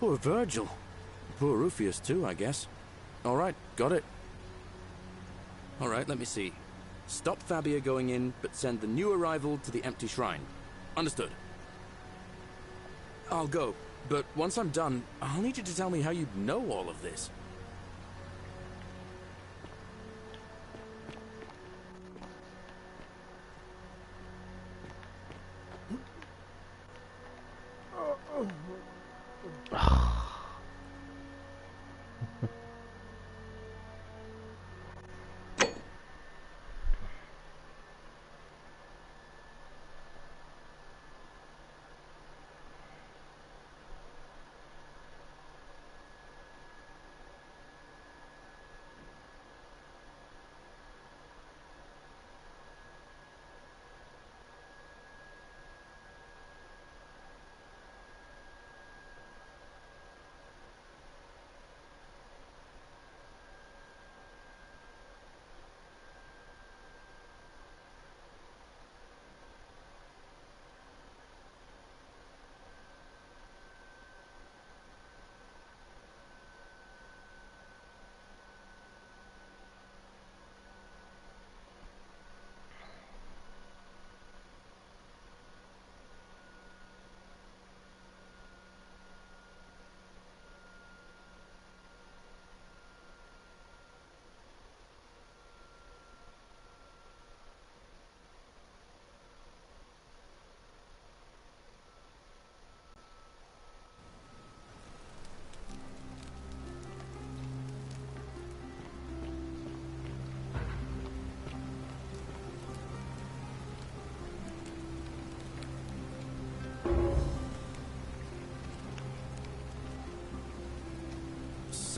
Poor Virgil. Poor Rufius too, I guess. All right, got it. All right, let me see. Stop Fabia going in, but send the new arrival to the empty shrine. Understood. I'll go, but once I'm done, I'll need you to tell me how you know all of this.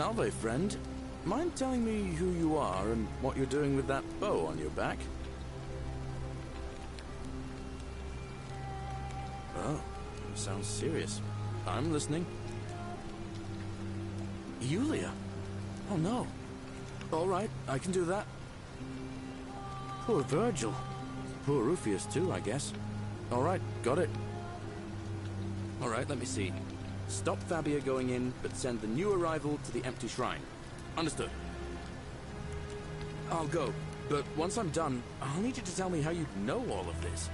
Salve, friend. Mind telling me who you are and what you're doing with that bow on your back? Oh, sounds serious. I'm listening. Yulia? Oh no. All right, I can do that. Poor Virgil. Poor Rufius too, I guess. All right, got it. All right, let me see. Stop Fabia going in, but send the new arrival to the empty shrine. Understood. I'll go, but once I'm done, I'll need you to tell me how you know all of this.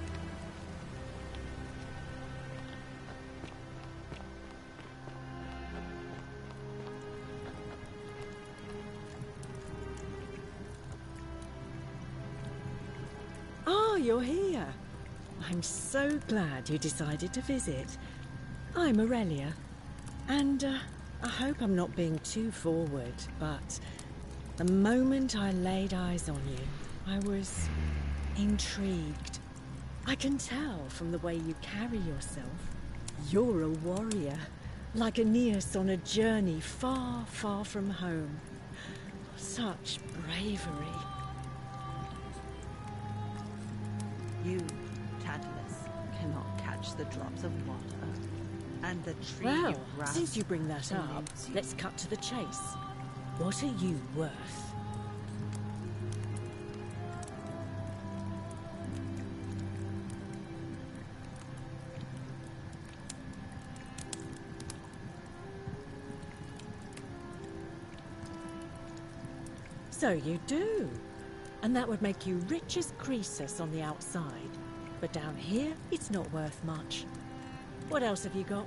Oh, you're here. I'm so glad you decided to visit. I'm Aurelia, and I hope I'm not being too forward, but the moment I laid eyes on you, I was intrigued. I can tell from the way you carry yourself. You're a warrior, like Aeneas on a journey far, far from home. Such bravery. You, Tantalus, cannot catch the drops of water. And the tree Well, you grasp since you bring that up, eludes you. let's cut to the chase. What are you worth? So you do. And that would make you rich as Croesus on the outside. But down here, it's not worth much. What else have you got?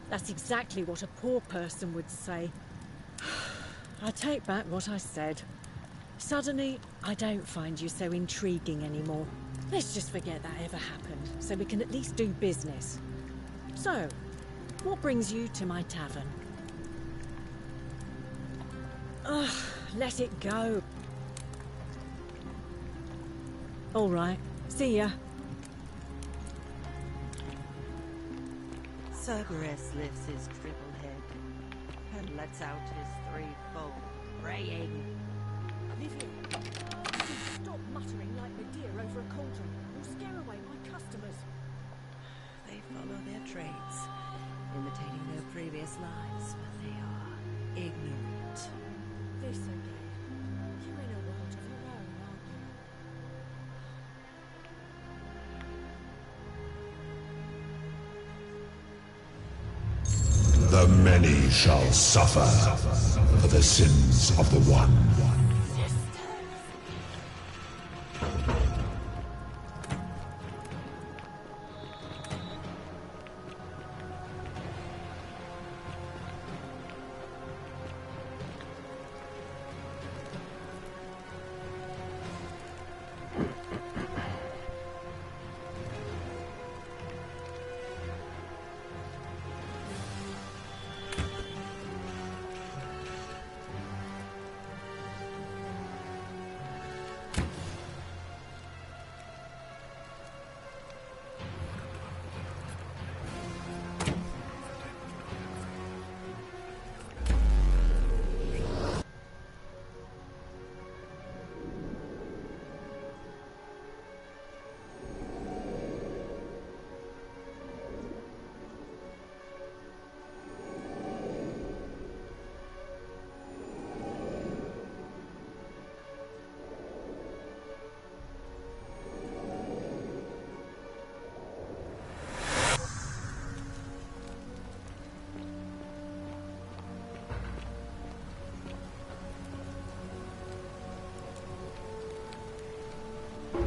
That's exactly what a poor person would say. I take back what I said. Suddenly, I don't find you so intriguing anymore. Let's just forget that ever happened, so we can at least do business. So, what brings you to my tavern? Ugh, let it go. All right, see ya. Cerberus lifts his triple head and lets out his threefold braying. Livia, stop muttering like the deer over a cauldron. You'll scare away my customers. They follow their trades, imitating their previous lives, but they are ignorant. This again. You're in a world of your own, aren't you? The many shall suffer for the sins of the one.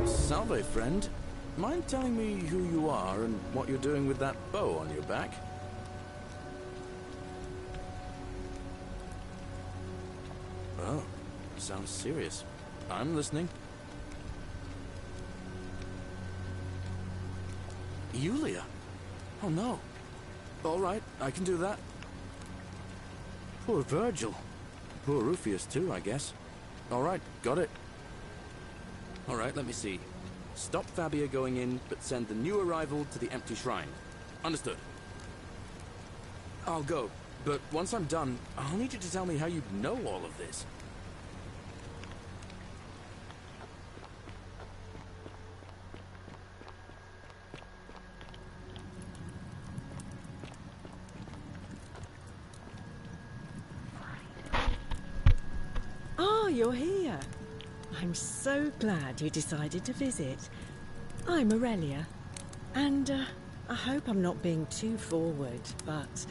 Salve, friend. Mind telling me who you are and what you're doing with that bow on your back? Oh, sounds serious. I'm listening. Yulia? Oh no. All right, I can do that. Poor Virgil. Poor Rufius too, I guess. All right, got it. Alright, let me see. Stop Fabia going in, but send the new arrival to the empty shrine. Understood. I'll go, but once I'm done, I'll need you to tell me how you know all of this. Oh, you're here. I'm so glad you decided to visit. I'm Aurelia, and I hope I'm not being too forward, but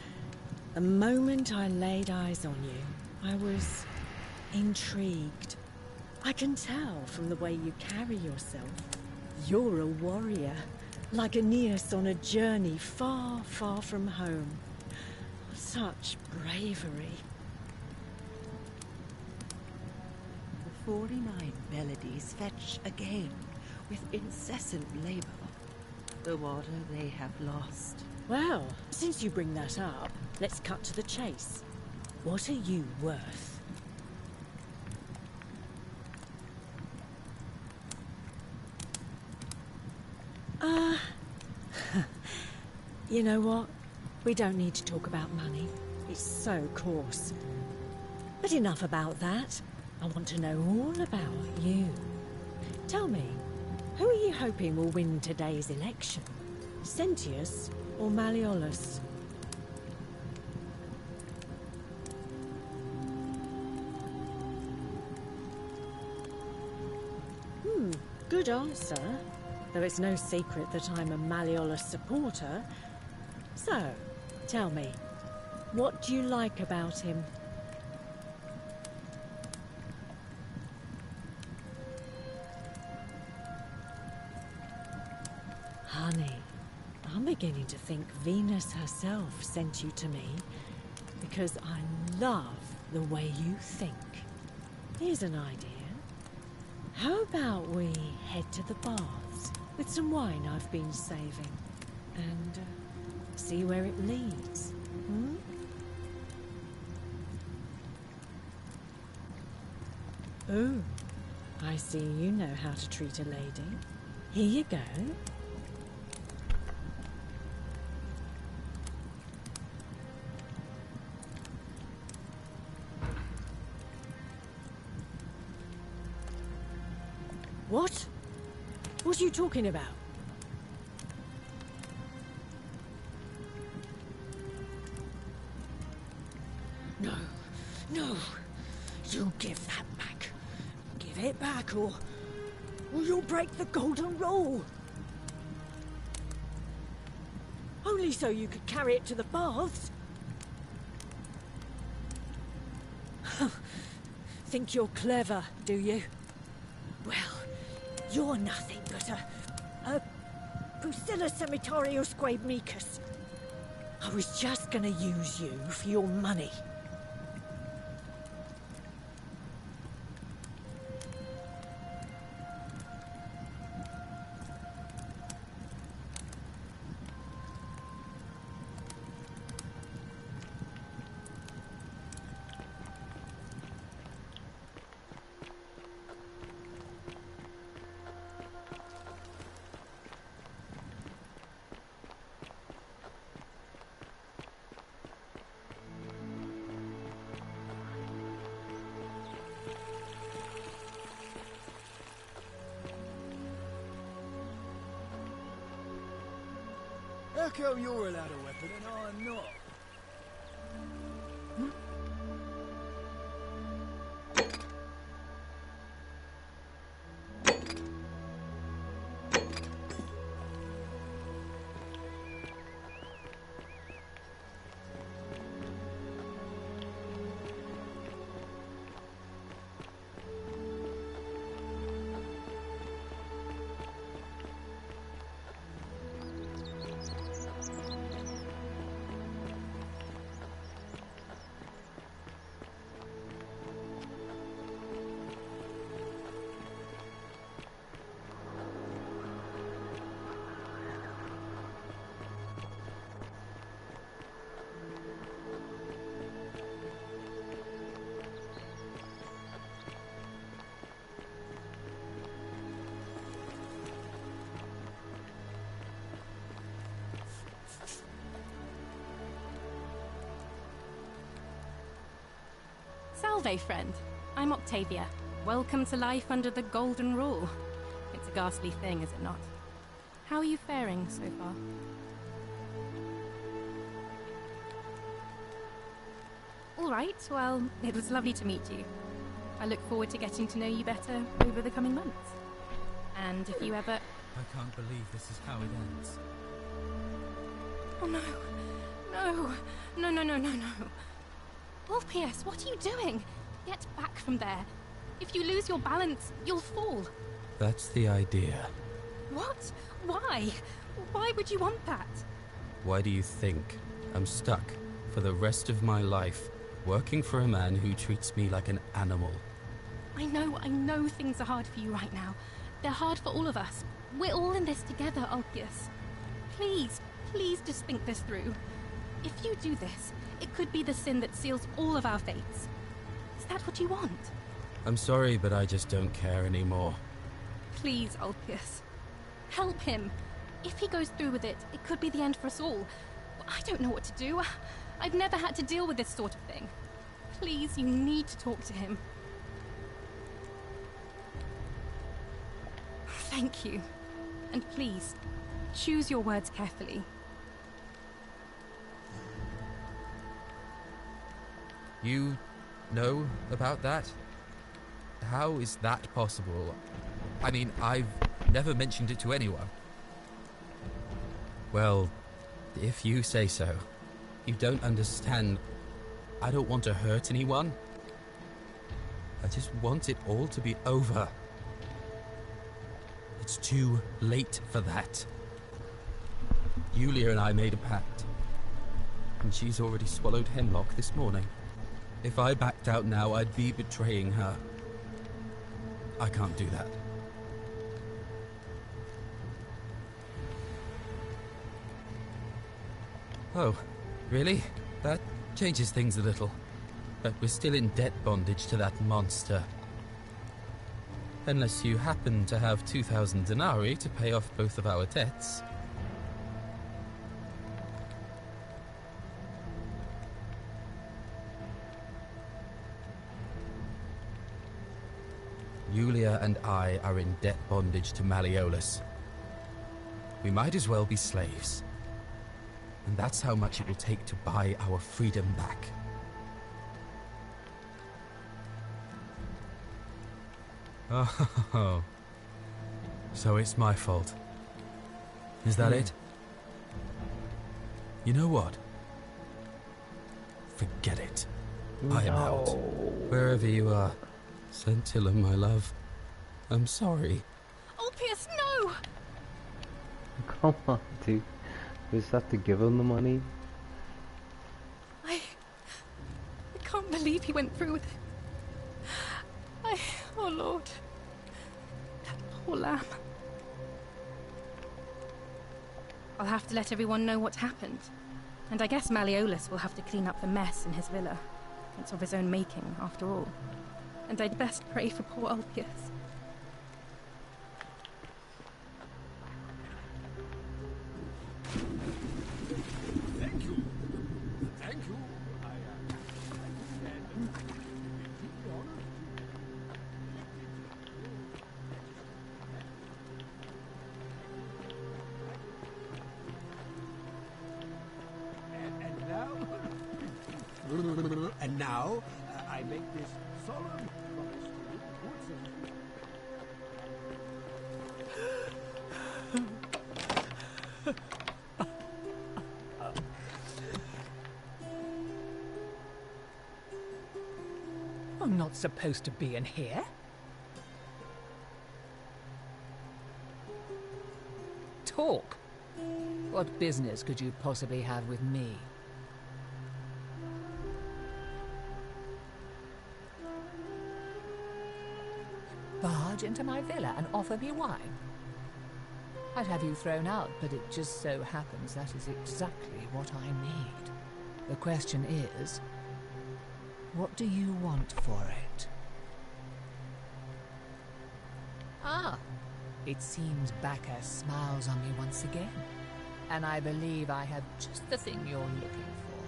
the moment I laid eyes on you, I was intrigued. I can tell from the way you carry yourself. You're a warrior, like Aeneas on a journey far, far from home. Such bravery. 49 melodies fetch again with incessant labor the water they have lost. Well, since you bring that up, let's cut to the chase. What are you worth? You know what? We don't need to talk about money. It's so coarse. But enough about that. I want to know all about you. Tell me, who are you hoping will win today's election? Centius or Malololis? Good answer. Though it's no secret that I'm a Malololis supporter. So, tell me, what do you like about him? Honey, I'm beginning to think Venus herself sent you to me, because I love the way you think. Here's an idea. How about we head to the baths with some wine I've been saving, and see where it leads, Oh, I see you know how to treat a lady. Here you go. What? What are you talking about? No, no. You give that back. Give it back, or you'll break the golden rule. Only so you could carry it to the baths. Think you're clever, do you? Well, you're nothing but a Pusilla Cemeteriusque Micus. I was just gonna use you for your money. How come you're allowed a weapon and I'm not? Salve, friend. I'm Octavia. Welcome to life under the Golden Rule. It's a ghastly thing, is it not? How are you faring so far? All right, well, it was lovely to meet you. I look forward to getting to know you better over the coming months. And if you ever... I can't believe this is how it ends. Oh no. No. No, no, no, no, no. Ulpius, what are you doing? Get back from there. If you lose your balance, you'll fall. That's the idea. What? Why? Why would you want that? Why do you think I'm stuck for the rest of my life working for a man who treats me like an animal? I know things are hard for you right now. They're hard for all of us. We're all in this together, Ulpius. Please, please just think this through. If you do this, it could be the sin that seals all of our fates. Is that what you want? I'm sorry, but I just don't care anymore. Please, Ulpius. Help him. If he goes through with it, it could be the end for us all. I don't know what to do. I've never had to deal with this sort of thing. Please, you need to talk to him. Thank you. And please, choose your words carefully. You know about that? How is that possible? I mean, I've never mentioned it to anyone. Well, if you say so. You don't understand. I don't want to hurt anyone. I just want it all to be over. It's too late for that. Yulia and I made a pact, and she's already swallowed hemlock this morning. If I backed out now, I'd be betraying her. I can't do that. Oh, really? That changes things a little. But we're still in debt bondage to that monster. Unless you happen to have 2,000 denarii to pay off both of our debts. Yulia and I are in debt bondage to Malololis. We might as well be slaves. And that's how much it will take to buy our freedom back. Oh, so it's my fault. Is that it? You know what? Forget it. I am out. Wherever you are. Sentilla, my love. I'm sorry. Ulpius, no! Come on, dude. We just have to give him the money. I can't believe he went through with it. Oh Lord. That poor lamb. I'll have to let everyone know what happened. And I guess Malololis will have to clean up the mess in his villa. It's of his own making, after all. And I'd best pray for poor Ulpius. Thank you. Thank you. And now, I make this solemn promise to you, good I'm not supposed to be in here. Talk. What business could you possibly have with me? Barge into my villa and offer me wine. I'd have you thrown out, but it just so happens that is exactly what I need. The question is, what do you want for it? Ah, it seems Bacchus smiles on me once again, and I believe I have just the thing you're looking for.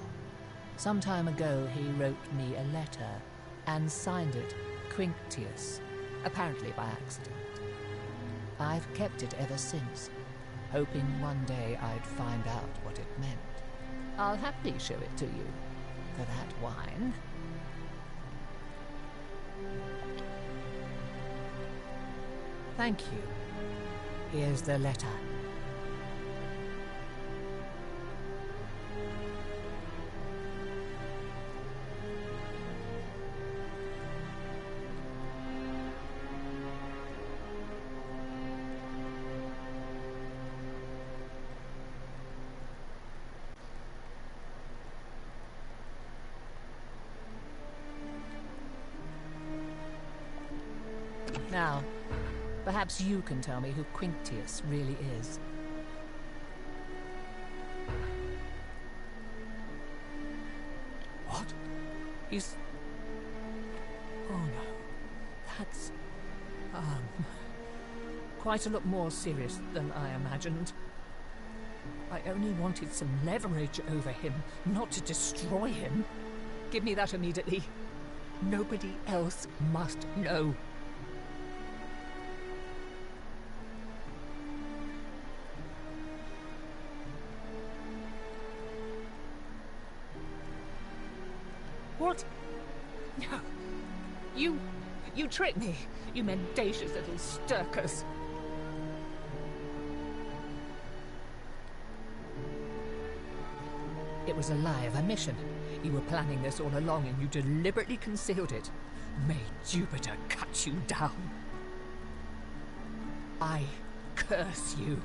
Some time ago he wrote me a letter, and signed it Quinctius, apparently by accident. I've kept it ever since, hoping one day I'd find out what it meant. I'll happily show it to you, for that wine. Thank you. Here's the letter. Now, perhaps you can tell me who Quinctius really is. What? He's... Oh no. That's... quite a lot more serious than I imagined. I only wanted some leverage over him, not to destroy him. Give me that immediately. Nobody else must know. What? No. You tricked me, you mendacious little stirkers. It was a lie of a mission. You were planning this all along and you deliberately concealed it. May Jupiter cut you down. I curse you.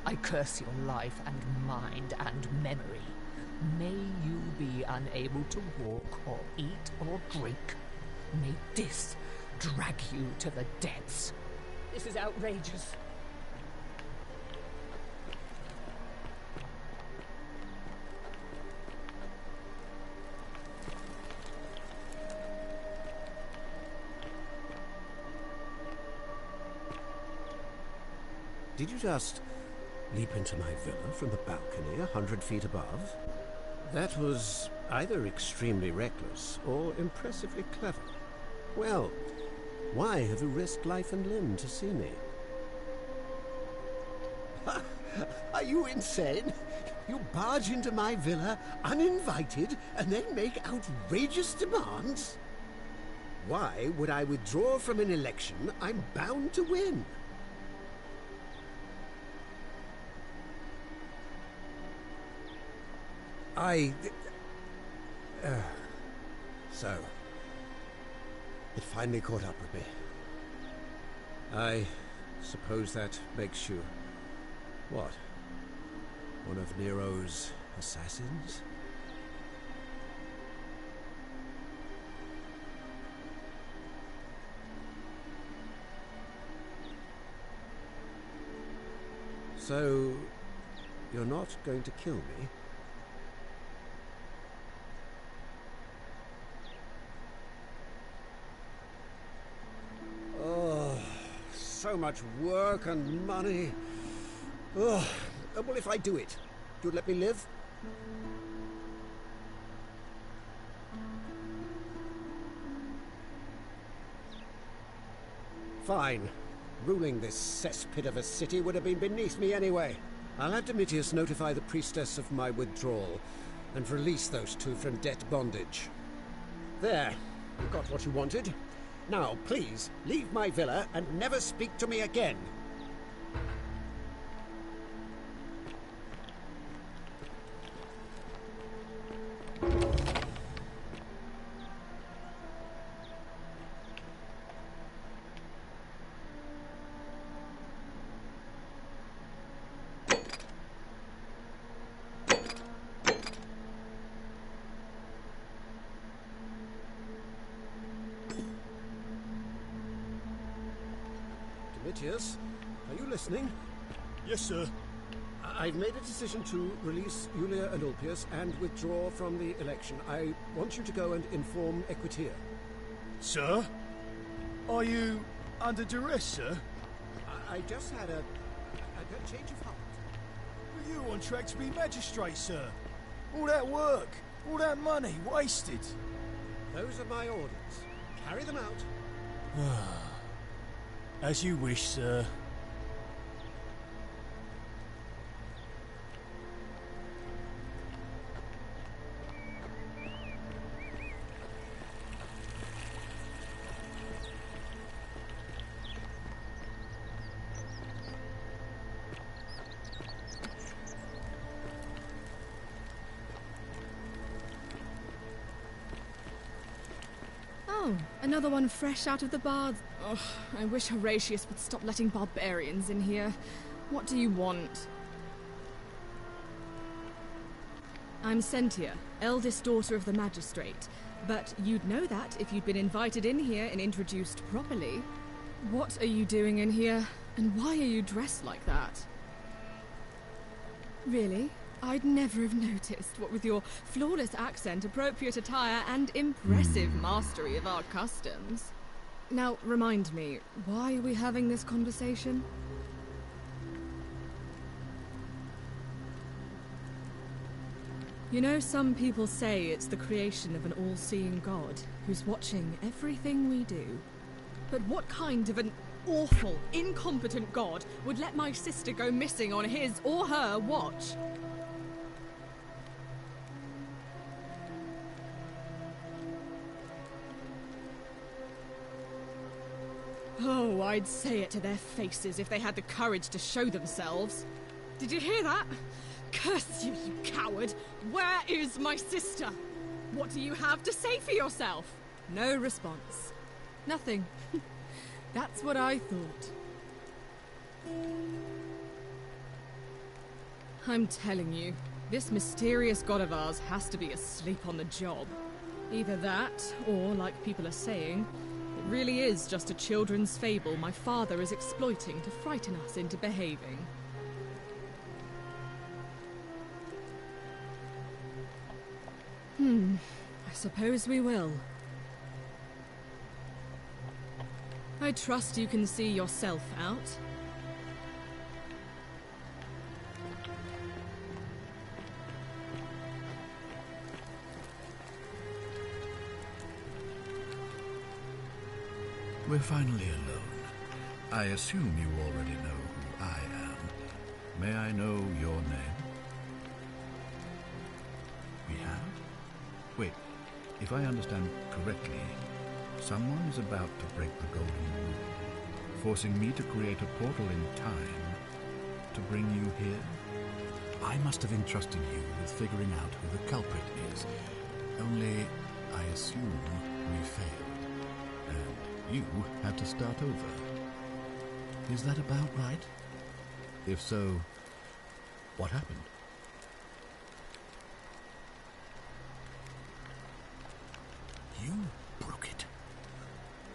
I curse your life and mind and memory. May you be unable to walk or eat or drink. May this drag you to the depths. This is outrageous. Did you just leap into my villa from the balcony 100 feet above? That was either extremely reckless or impressively clever. Well, why have you risked life and limb to see me? Are you insane? You barge into my villa uninvited and then make outrageous demands? Why would I withdraw from an election I'm bound to win? So, it finally caught up with me. I suppose that makes you, what? One of Nero's assassins? So, you're not going to kill me? So much work and money. Well, if I do it, you'd let me live? Fine. Ruling this cesspit of a city would have been beneath me anyway. I'll have Domitius notify the priestess of my withdrawal and release those two from debt bondage. There. You got what you wanted. Now, please, leave my villa and never speak to me again. Domitius, are you listening? Yes, sir. I've made a decision to release Julia and Ulpius and withdraw from the election. I want you to go and inform Equitia. Sir? Are you under duress, sir? I just had a change of heart. Were you on track to be magistrate, sir? All that work, all that money, wasted. Those are my orders. Carry them out. As you wish, sir. Oh, another one fresh out of the baths. Ugh, I wish Horatius would stop letting barbarians in here. What do you want? I'm Sentilla, eldest daughter of the Magistrate. But you'd know that if you'd been invited in here and introduced properly. What are you doing in here? And why are you dressed like that? Really? I'd never have noticed, what with your flawless accent, appropriate attire, and impressive mastery of our customs. Now, remind me, why are we having this conversation? You know, some people say it's the creation of an all-seeing god who's watching everything we do. But what kind of an awful, incompetent god would let my sister go missing on his or her watch? Oh, I'd say it to their faces if they had the courage to show themselves. Did you hear that? Curse you, you coward! Where is my sister? What do you have to say for yourself? No response. Nothing. That's what I thought. I'm telling you, this mysterious god of ours has to be asleep on the job. Either that, or, like people are saying, it really is just a children's fable my father is exploiting to frighten us into behaving. I suppose we will. I trust you can see yourself out. We're finally alone. I assume you already know who I am. May I know your name? We have? Wait, if I understand correctly, someone is about to break the Golden Rule, forcing me to create a portal in time to bring you here? I must have entrusted you with figuring out who the culprit is. Only, I assume we failed, and you had to start over. Is that about right? If so, what happened? You broke it.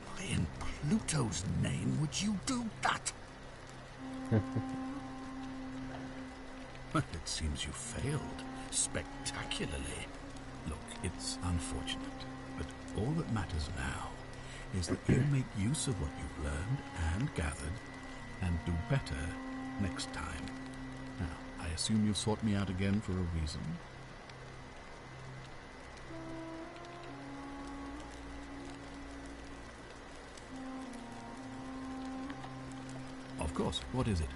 Why in Pluto's name would you do that? Well, it seems you failed spectacularly. Look, it's unfortunate, but all that matters now is that you make use of what you've learned and gathered and do better next time. Now, I assume you've sought me out again for a reason. Of course. What is it?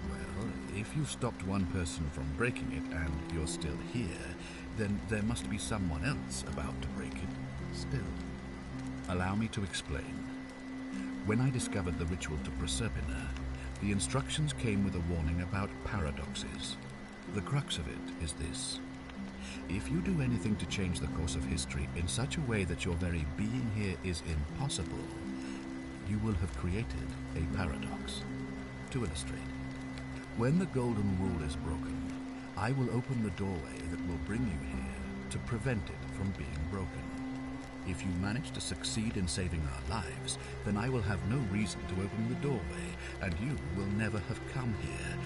Well, if you stopped one person from breaking it and you're still here, then there must be someone else about to break it still. Allow me to explain. When I discovered the ritual to Proserpina, the instructions came with a warning about paradoxes. The crux of it is this. If you do anything to change the course of history in such a way that your very being here is impossible, you will have created a paradox. To illustrate, when the Golden Rule is broken, I will open the doorway that will bring you here to prevent it from being broken. If you manage to succeed in saving our lives, then I will have no reason to open the doorway, and you will never have come here.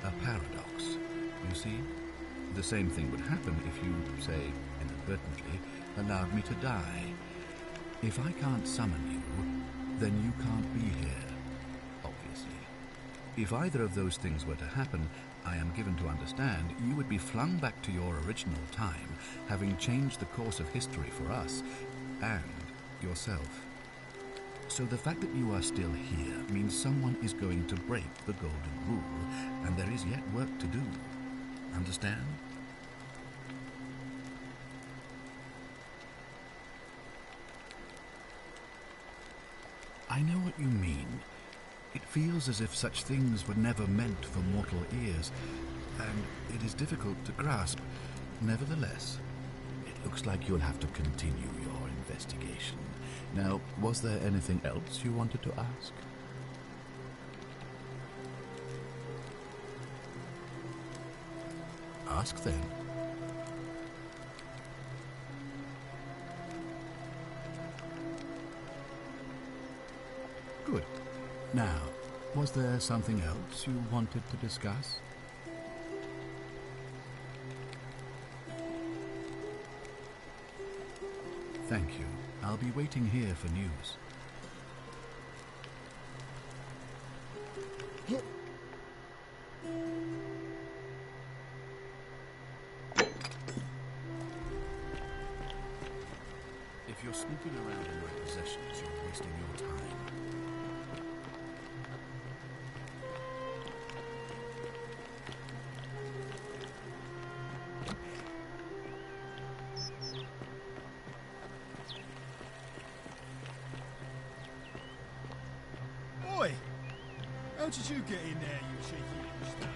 A paradox, you see? The same thing would happen if you, say, inadvertently, allowed me to die. If I can't summon you, then you can't be here, obviously. If either of those things were to happen, I am given to understand you would be flung back to your original time, having changed the course of history for us and yourself. So the fact that you are still here means someone is going to break the golden rule, and there is yet work to do. Understand? I know what you mean. It feels as if such things were never meant for mortal ears, and it is difficult to grasp. Nevertheless, it looks like you'll have to continue your investigation. Now, was there anything else you wanted to ask? Ask then. Good. Now, was there something else you wanted to discuss? Thank you. I'll be waiting here for news. If you're snooping around in my possessions, you're wasting your time. Oi! How did you get in there, you cheeky bastard?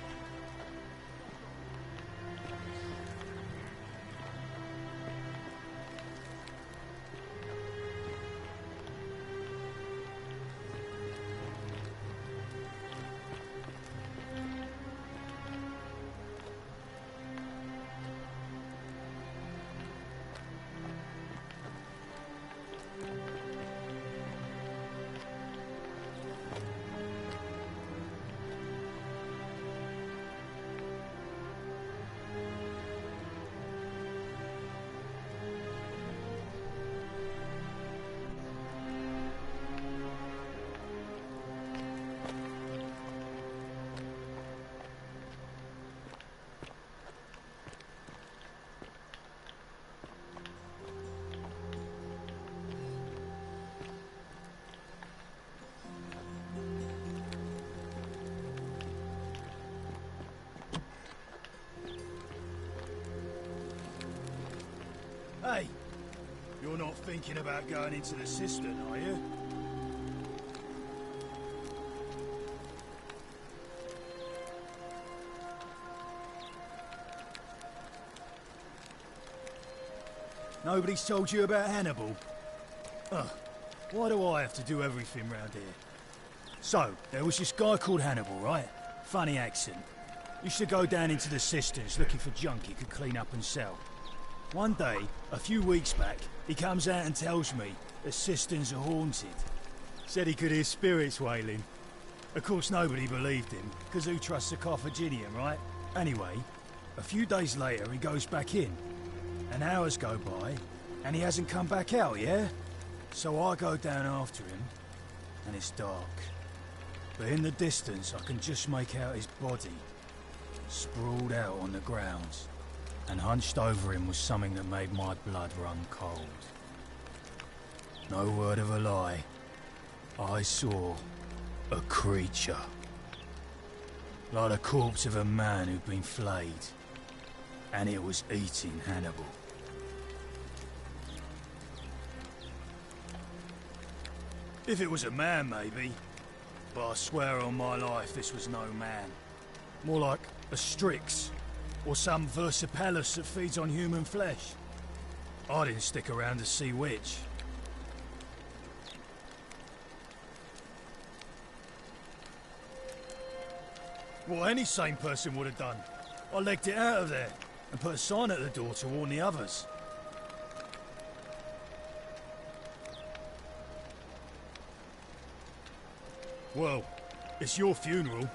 Hey, you're not thinking about going into the cistern, are you? Nobody's told you about Hannibal? Ugh, why do I have to do everything round here? So, there was this guy called Hannibal, right? Funny accent. Used to go down into the cisterns looking for junk he could clean up and sell. One day, a few weeks back, he comes out and tells me the cisterns are haunted. Said he could hear spirits wailing. Of course, nobody believed him, because who trusts a Carthaginian, right? Anyway, a few days later, he goes back in. And hours go by, and he hasn't come back out, yeah? So I go down after him, and it's dark. But in the distance, I can just make out his body, sprawled out on the ground. And hunched over him was something that made my blood run cold. No word of a lie. I saw a creature. Like the corpse of a man who'd been flayed. And it was eating Hannibal. If it was a man, maybe. But I swear on my life this was no man. More like a Strix. Or some Versipelus that feeds on human flesh. I didn't stick around to see which. What any sane person would have done. I legged it out of there and put a sign at the door to warn the others. Well, it's your funeral.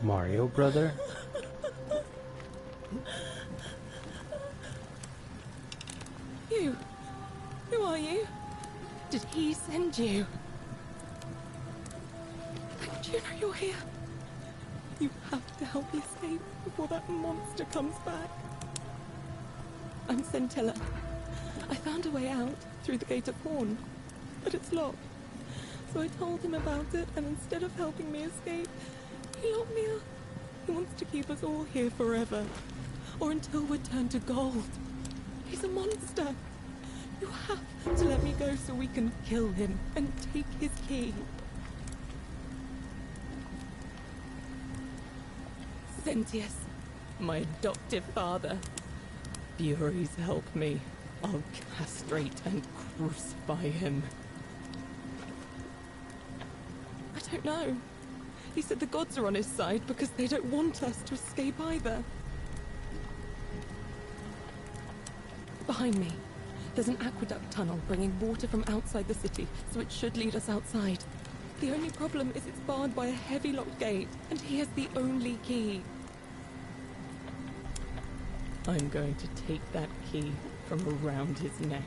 Mario brother? You? Who are you? Did he send you? Do you know you're here? You have to help me escape before that monster comes back. I'm Sentilla. I found a way out through the Gate of Horn, but it's locked. So I told him about it, and instead of helping me escape, he locked me up. He wants to keep us all here forever, or until we're turned to gold. He's a monster. You have to let me go so we can kill him and take his key. Centius, my adoptive father. Furies help me. I'll castrate and crucify him. I don't know. He said the gods are on his side because they don't want us to escape either. Behind me, there's an aqueduct tunnel bringing water from outside the city, so it should lead us outside. The only problem is it's barred by a heavy locked gate, and he has the only key. I'm going to take that key from around his neck,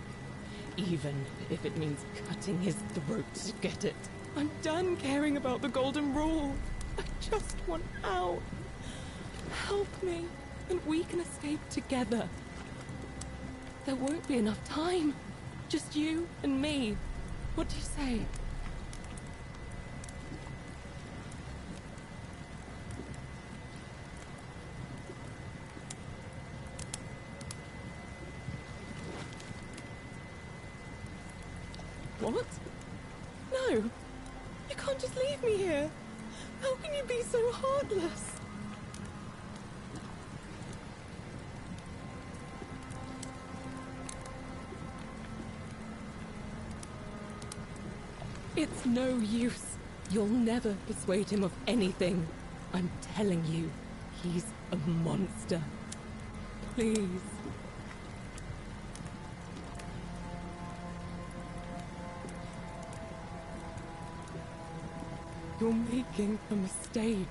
even if it means cutting his throat to get it. I'm done caring about the golden rule. I just want out. Help me, and we can escape together. There won't be enough time. Just you and me. What do you say? What? No! You can't just leave me here! How can you be so heartless? It's no use. You'll never persuade him of anything. I'm telling you, he's a monster. Please. You're making a mistake.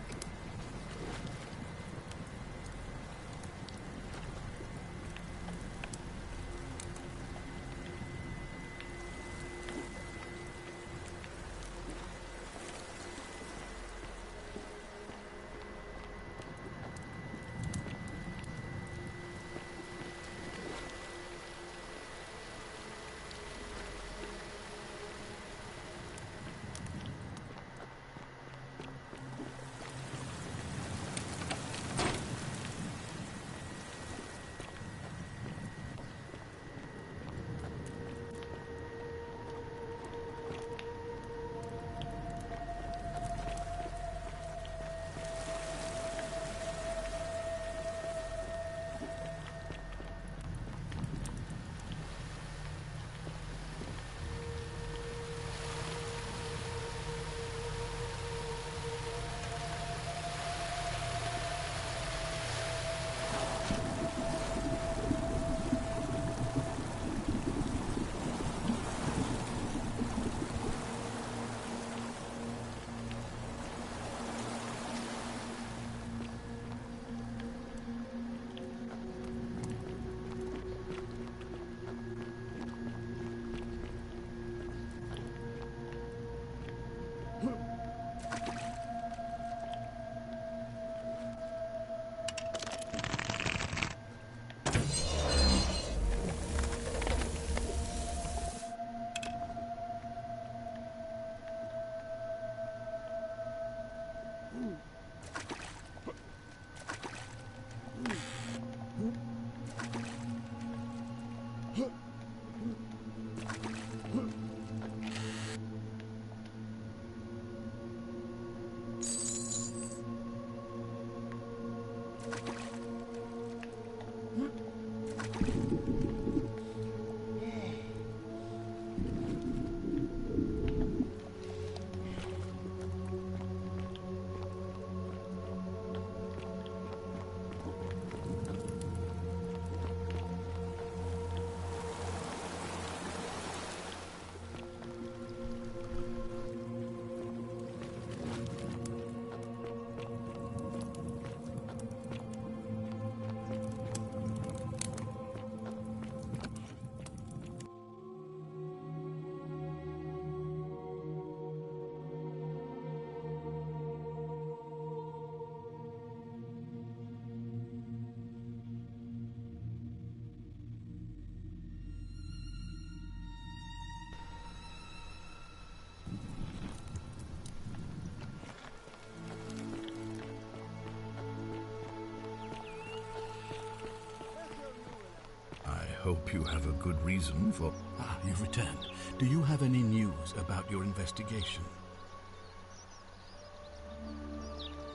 hope you have a good reason for... Ah, you've returned. Do you have any news about your investigation?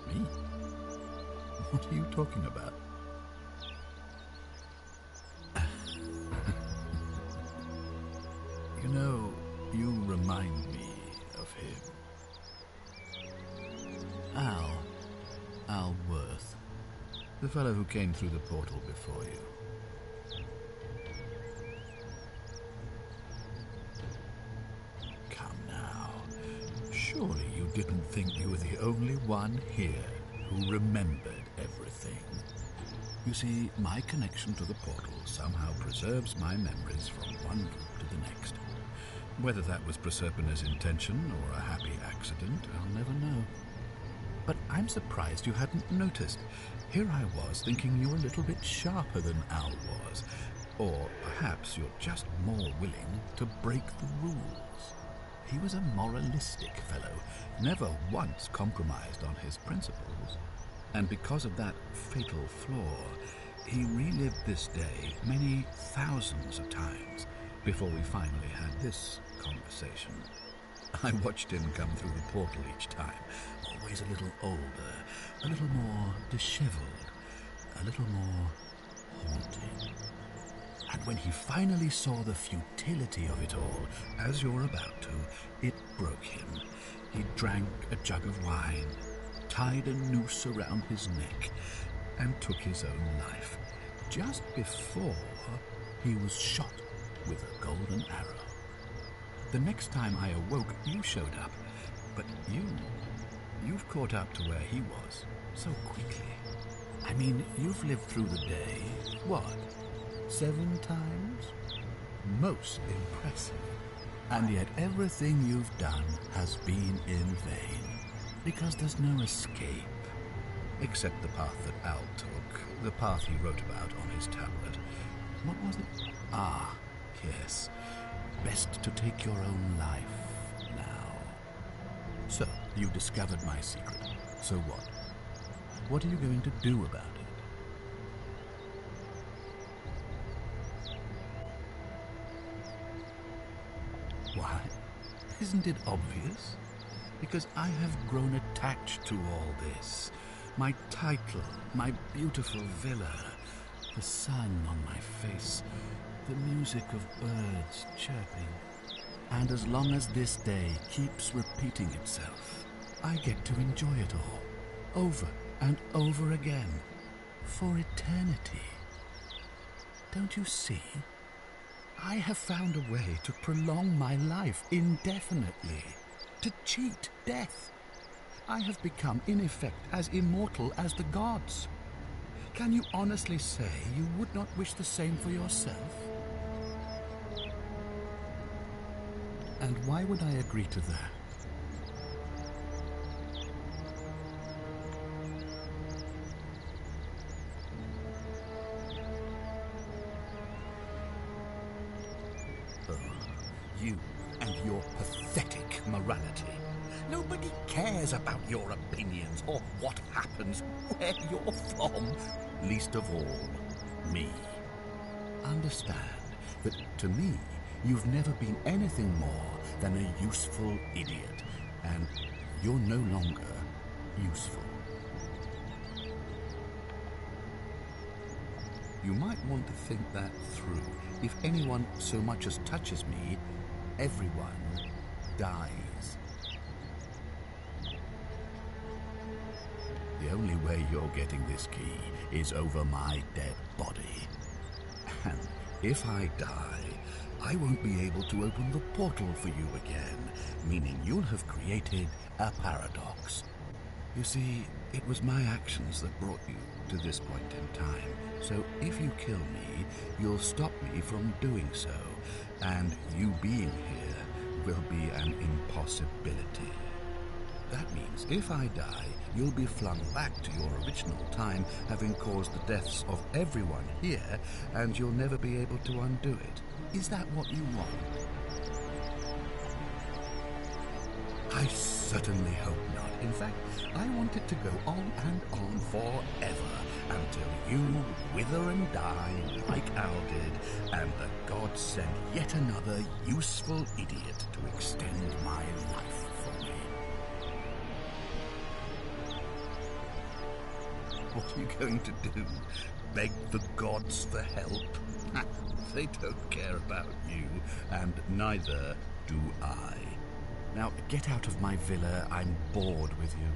Me? What are you talking about? You know, you remind me of him. Al Worth. The fellow who came through the portal before you. Come now. Surely you didn't think you were the only one here who remembered everything. You see, my connection to the portal somehow preserves my memories from one group to the next. Whether that was Proserpina's intention or a happy accident, I'll never know. But I'm surprised you hadn't noticed. Here I was thinking you were a little bit sharper than Al was. Or perhaps you're just more willing to break the rules. He was a moralistic fellow, never once compromised on his principles. And because of that fatal flaw, he relived this day many thousands of times before we finally had this conversation. I watched him come through the portal each time, always a little older, a little more disheveled, a little more haunting. And when he finally saw the futility of it all, as you're about to, it broke him. He drank a jug of wine, tied a noose around his neck, and took his own life, just before he was shot with a golden arrow. The next time I awoke, you showed up, but you've caught up to where he was so quickly. I mean, you've lived through the day, what, 7 times? Most impressive. And yet everything you've done has been in vain, because there's no escape, except the path that Al took, the path he wrote about on his tablet. What was it? Ah, yes. Best to take your own life now. So, you discovered my secret. So what? What are you going to do about it? Why? Isn't it obvious? Because I have grown attached to all this. My title, my beautiful villa, the sun on my face, the music of birds chirping. And as long as this day keeps repeating itself, I get to enjoy it all, over and over again, for eternity. Don't you see? I have found a way to prolong my life indefinitely, to cheat death. I have become, in effect, as immortal as the gods. Can you honestly say you would not wish the same for yourself? And why would I agree to that? Oh, you and your pathetic morality. Nobody cares about your opinions or what happens, where you're from, least of all, me. Understand that, to me, you've never been anything more than a useful idiot, and you're no longer useful. You might want to think that through. If anyone so much as touches me, everyone dies. The only way you're getting this key is over my dead body. And if I die, I won't be able to open the portal for you again, meaning you'll have created a paradox. You see, it was my actions that brought you to this point in time, so if you kill me, you'll stop me from doing so, and you being here will be an impossibility. That means if I die, you'll be flung back to your original time, having caused the deaths of everyone here, and you'll never be able to undo it. Is that what you want? I so certainly hope not. In fact, I want it to go on and on forever, until you wither and die like Al did, and the gods send yet another useful idiot to extend my life for me. What are you going to do? Beg the gods for help? They don't care about you, and neither do I. Now, get out of my villa. I'm bored with you.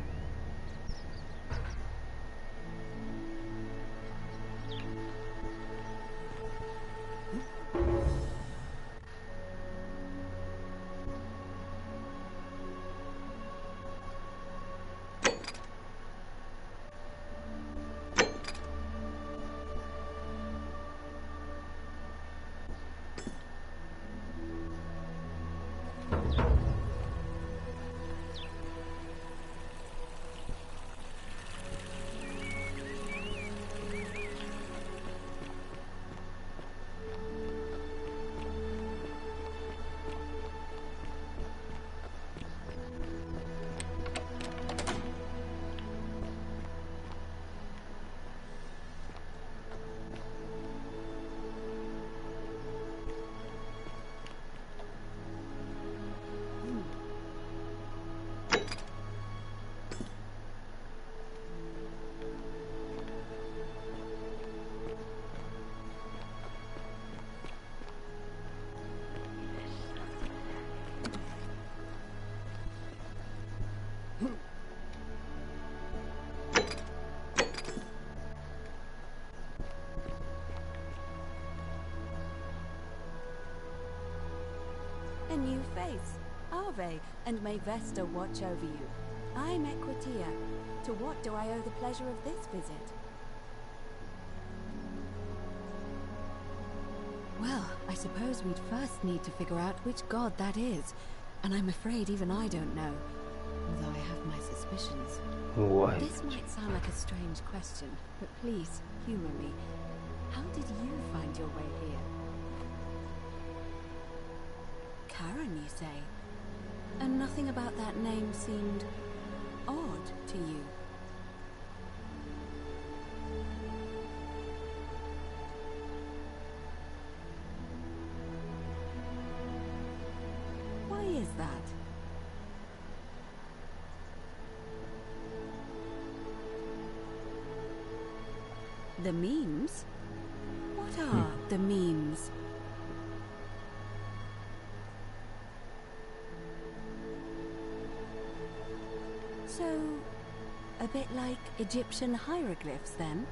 A new face. Ave, and may Vesta watch over you. I'm Equitia. To what do I owe the pleasure of this visit? Well, I suppose we'd first need to figure out which god that is. And I'm afraid even I don't know. Although I have my suspicions. What? This might sound like a strange question, but please, humor me. How did you find your way here? Karen, you say? And nothing about that name seemed odd to you? Why is that? The memes? What are the memes? So, a bit like Egyptian hieroglyphs, then?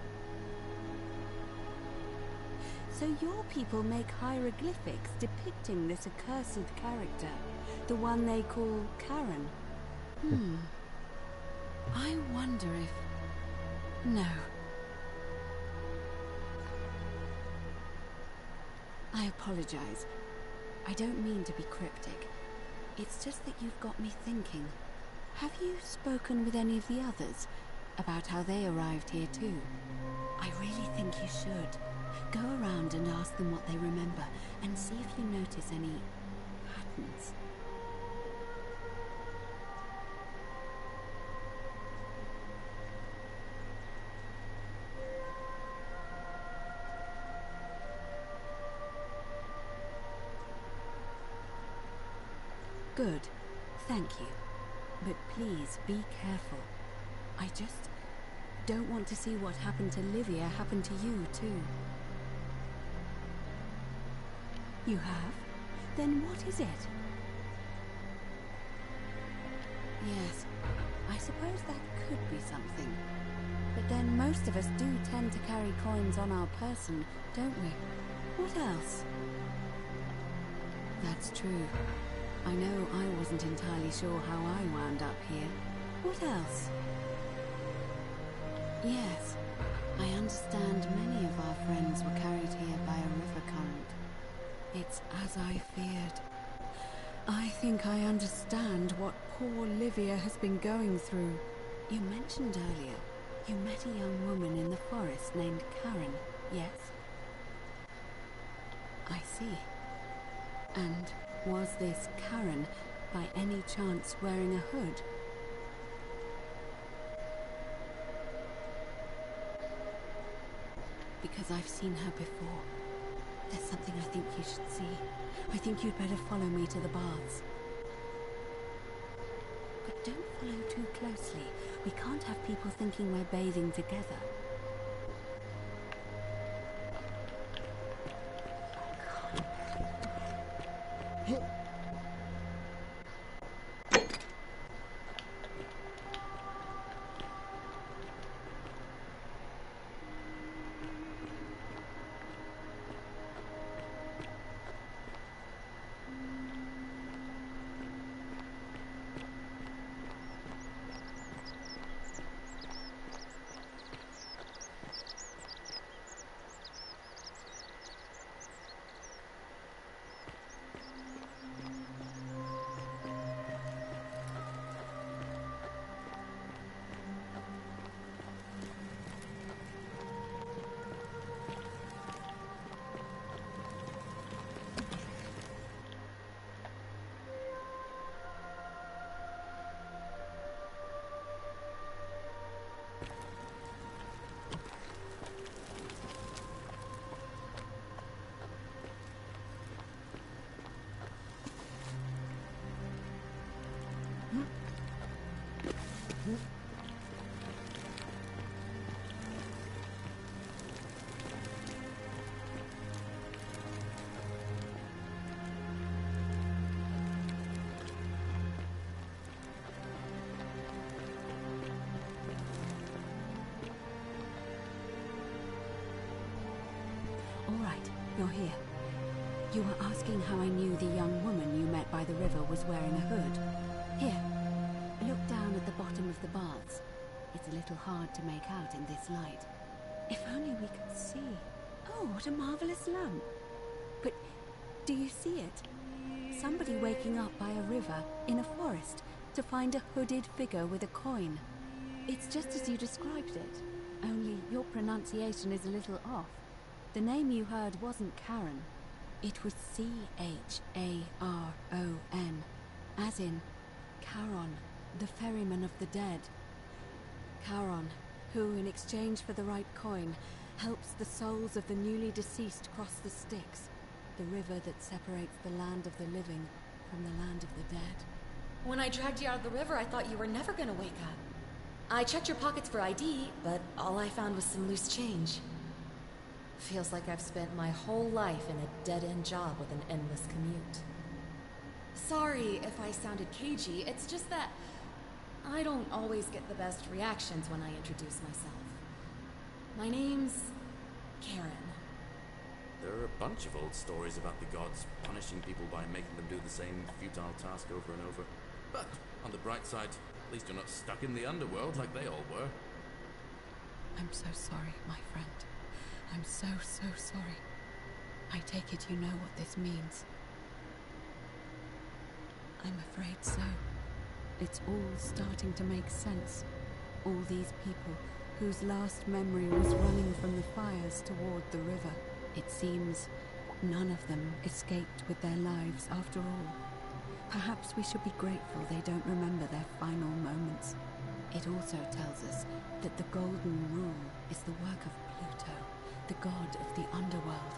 So your people make hieroglyphics depicting this accursed character, the one they call Karen? I wonder if... No. I apologize. I don't mean to be cryptic. It's just that you've got me thinking. Have you spoken with any of the others about how they arrived here too? I really think you should. Go around and ask them what they remember and see if you notice any patterns. Good. Thank you. But please, be careful. I just don't want to see what happened to Livia happen to you, too. You have? Then what is it? Yes, I suppose that could be something. But then most of us do tend to carry coins on our person, don't we? What else? That's true. I know I wasn't entirely sure how I wound up here. What else? Yes, I understand many of our friends were carried here by a river current. It's as I feared. I think I understand what poor Livia has been going through. You mentioned earlier you met a young woman in the forest named Karen, yes? I see. And was this Karen by any chance wearing a hood? because I've seen her before. There's something I think you should see. I think you'd better follow me to the baths. But don't follow too closely. We can't have people thinking we're bathing together. You're here. You were asking how I knew the young woman you met by the river was wearing a hood. Here, look down at the bottom of the baths. It's a little hard to make out in this light. If only we could see. Oh, what a marvelous lamp. But do you see it? Somebody waking up by a river in a forest to find a hooded figure with a coin. It's just as you described it, only your pronunciation is a little off. The name you heard wasn't Karen. It was C-H-A-R-O-N, as in Charon, the ferryman of the dead. Charon, who, in exchange for the right coin, helps the souls of the newly deceased cross the Styx, the river that separates the land of the living from the land of the dead. When I dragged you out of the river, I thought you were never gonna wake up. I checked your pockets for ID, but all I found was some loose change. Feels like I've spent my whole life in a dead-end job with an endless commute. Sorry if I sounded cagey, it's just that I don't always get the best reactions when I introduce myself. My name's Karen. There are a bunch of old stories about the gods punishing people by making them do the same futile task over and over. But, on the bright side, at least you're not stuck in the underworld like they all were. I'm so sorry, my friend. I'm so sorry. I take it you know what this means. I'm afraid so. It's all starting to make sense. All these people whose last memory was running from the fires toward the river. It seems none of them escaped with their lives after all. Perhaps we should be grateful they don't remember their final moments. It also tells us that the Golden Rule is the work of Pluto, the god of the underworld,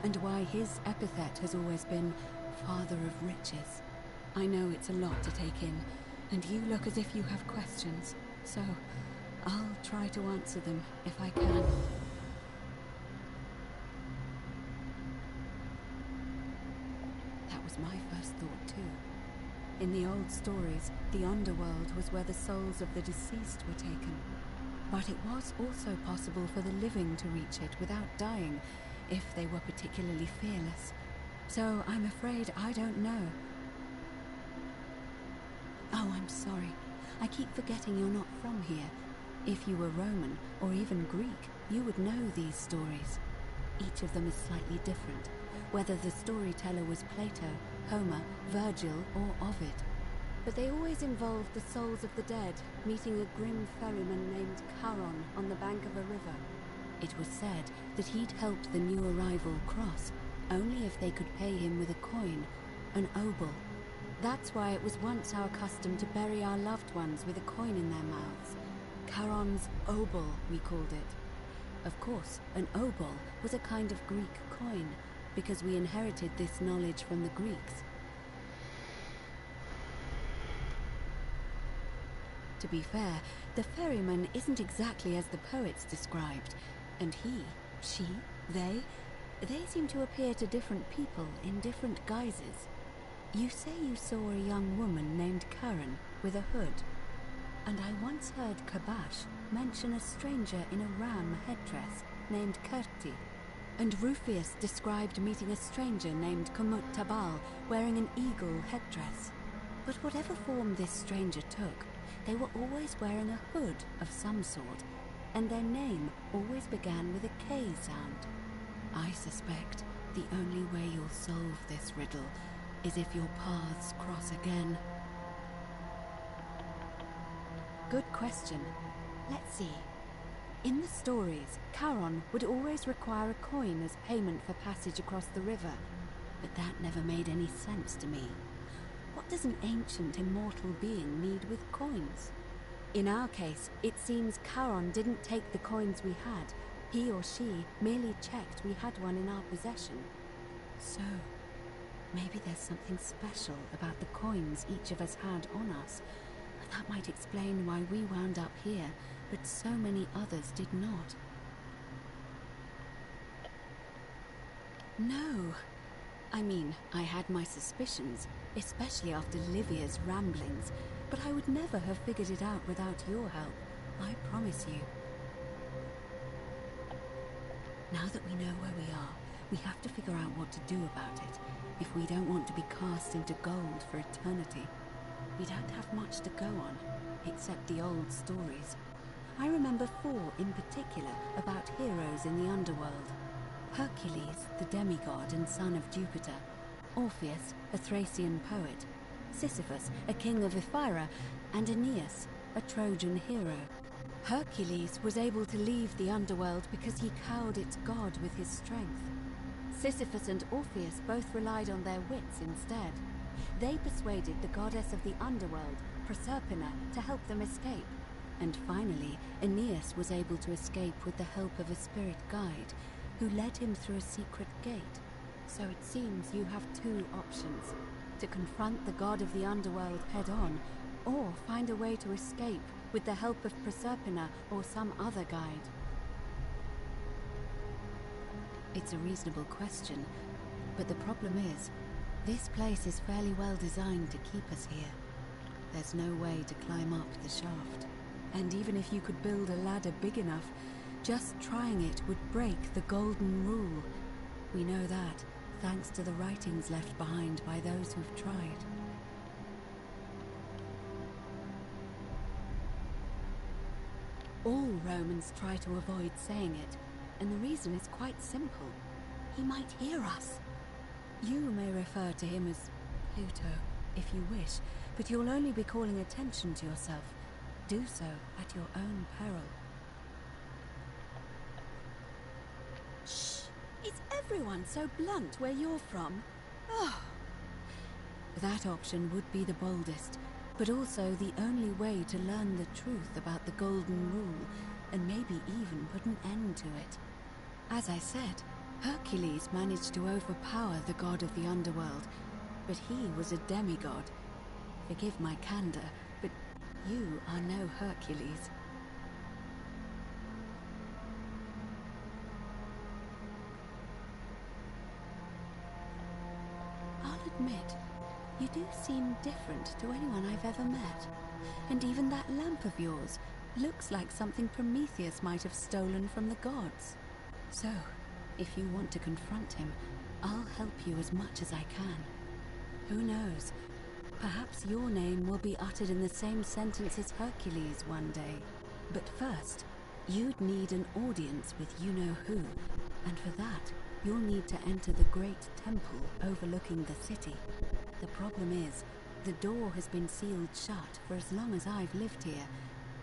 and why his epithet has always been Father of Riches. I know it's a lot to take in, and you look as if you have questions, so I'll try to answer them if I can. That was my first thought too. In the old stories, the underworld was where the souls of the deceased were taken. But it was also possible for the living to reach it without dying, if they were particularly fearless. So I'm afraid I don't know. Oh, I'm sorry. I keep forgetting you're not from here. If you were Roman, or even Greek, you would know these stories. Each of them is slightly different, whether the storyteller was Plato, Homer, Virgil, or Ovid. But they always involved the souls of the dead meeting a grim ferryman named Charon on the bank of a river. It was said that he'd helped the new arrival cross, only if they could pay him with a coin, an obol. That's why it was once our custom to bury our loved ones with a coin in their mouths. Charon's obol, we called it. Of course, an obol was a kind of Greek coin, because we inherited this knowledge from the Greeks. To be fair, the ferryman isn't exactly as the poets described, and he, she, they seem to appear to different people in different guises. You say you saw a young woman named Karen with a hood, and I once heard Kabash mention a stranger in a ram headdress named Kerti, and Rufius described meeting a stranger named Kumut Tabal wearing an eagle headdress. But whatever form this stranger took, they were always wearing a hood of some sort, and their name always began with a K sound. I suspect the only way you'll solve this riddle is if your paths cross again. Good question. Let's see. In the stories, Charon would always require a coin as payment for passage across the river, but that never made any sense to me. What does an ancient immortal being need with coins? In our case, it seems Charon didn't take the coins we had. He or she merely checked we had one in our possession. So, maybe there's something special about the coins each of us had on us. That might explain why we wound up here, but so many others did not. No. I mean, I had my suspicions, especially after Livia's ramblings, but I would never have figured it out without your help, I promise you. Now that we know where we are, we have to figure out what to do about it, if we don't want to be cast into gold for eternity. We don't have much to go on, except the old stories. I remember 4 in particular about heroes in the underworld. Hercules, the demigod and son of Jupiter. Orpheus, a Thracian poet. Sisyphus, a king of Ephyra. And Aeneas, a Trojan hero. Hercules was able to leave the underworld because he cowed its god with his strength. Sisyphus and Orpheus both relied on their wits instead. They persuaded the goddess of the underworld, Proserpina, to help them escape. And finally, Aeneas was able to escape with the help of a spirit guide, who led him through a secret gate. So it seems you have 2 options: to confront the god of the underworld head-on, or find a way to escape with the help of Proserpina or some other guide. It's a reasonable question, but the problem is, this place is fairly well designed to keep us here. There's no way to climb up the shaft. And even if you could build a ladder big enough, just trying it would break the golden rule. We know that, thanks to the writings left behind by those who've tried. All Romans try to avoid saying it, and the reason is quite simple. He might hear us. You may refer to him as Pluto, if you wish, but you'll only be calling attention to yourself. Do so at your own peril. Shh! Is everyone so blunt where you're from? Oh. That option would be the boldest, but also the only way to learn the truth about the Golden Rule, and maybe even put an end to it. As I said, Hercules managed to overpower the god of the underworld, but he was a demigod. Forgive my candor, but you are no Hercules. I'll admit, you do seem different to anyone I've ever met. And even that lamp of yours looks like something Prometheus might have stolen from the gods. So, if you want to confront him, I'll help you as much as I can. Who knows? Perhaps your name will be uttered in the same sentence as Hercules one day. But first, you'd need an audience with you-know-who, and for that, you'll need to enter the great temple overlooking the city. The problem is, the door has been sealed shut for as long as I've lived here,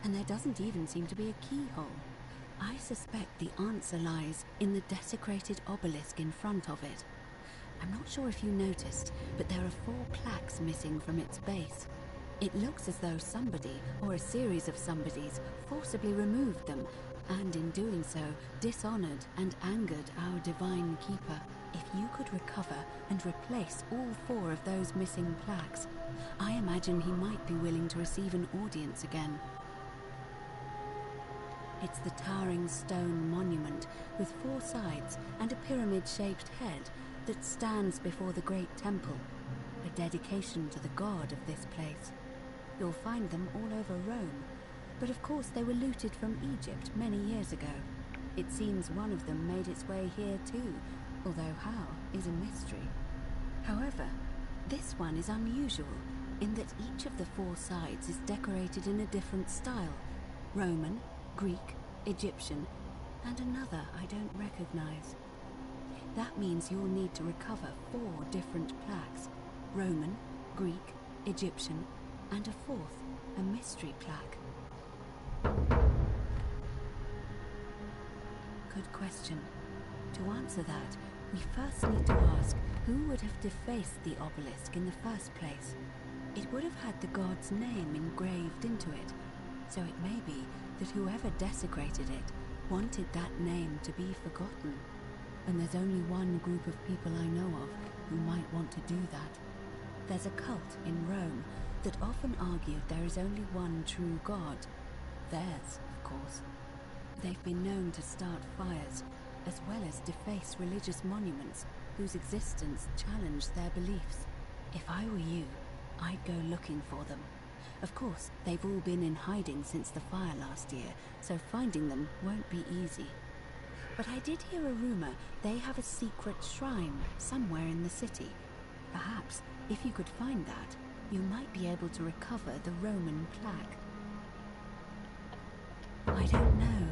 and there doesn't even seem to be a keyhole. I suspect the answer lies in the desecrated obelisk in front of it. I'm not sure if you noticed, but there are 4 plaques missing from its base. It looks as though somebody, or a series of somebodies, forcibly removed them, and in doing so, dishonored and angered our divine keeper. If you could recover and replace all 4 of those missing plaques, I imagine he might be willing to receive an audience again. It's the towering stone monument with 4 sides and a pyramid-shaped head that stands before the great temple, a dedication to the god of this place. You'll find them all over Rome, but of course they were looted from Egypt many years ago. It seems one of them made its way here too, although how is a mystery. However, this one is unusual in that each of the 4 sides is decorated in a different style: Roman, Greek, Egyptian, and another I don't recognize. That means you'll need to recover 4 different plaques: Roman, Greek, Egyptian, and a 4th, a mystery plaque. Good question. To answer that, we first need to ask who would have defaced the obelisk in the first place. It would have had the god's name engraved into it, so it may be that whoever desecrated it wanted that name to be forgotten. And there's only one group of people I know of who might want to do that. There's a cult in Rome that often argued there is only one true god. Theirs, of course. They've been known to start fires, as well as deface religious monuments whose existence challenged their beliefs. If I were you, I'd go looking for them. Of course, they've all been in hiding since the fire last year, so finding them won't be easy. But I did hear a rumor they have a secret shrine somewhere in the city. Perhaps, if you could find that, you might be able to recover the Roman plaque. I don't know.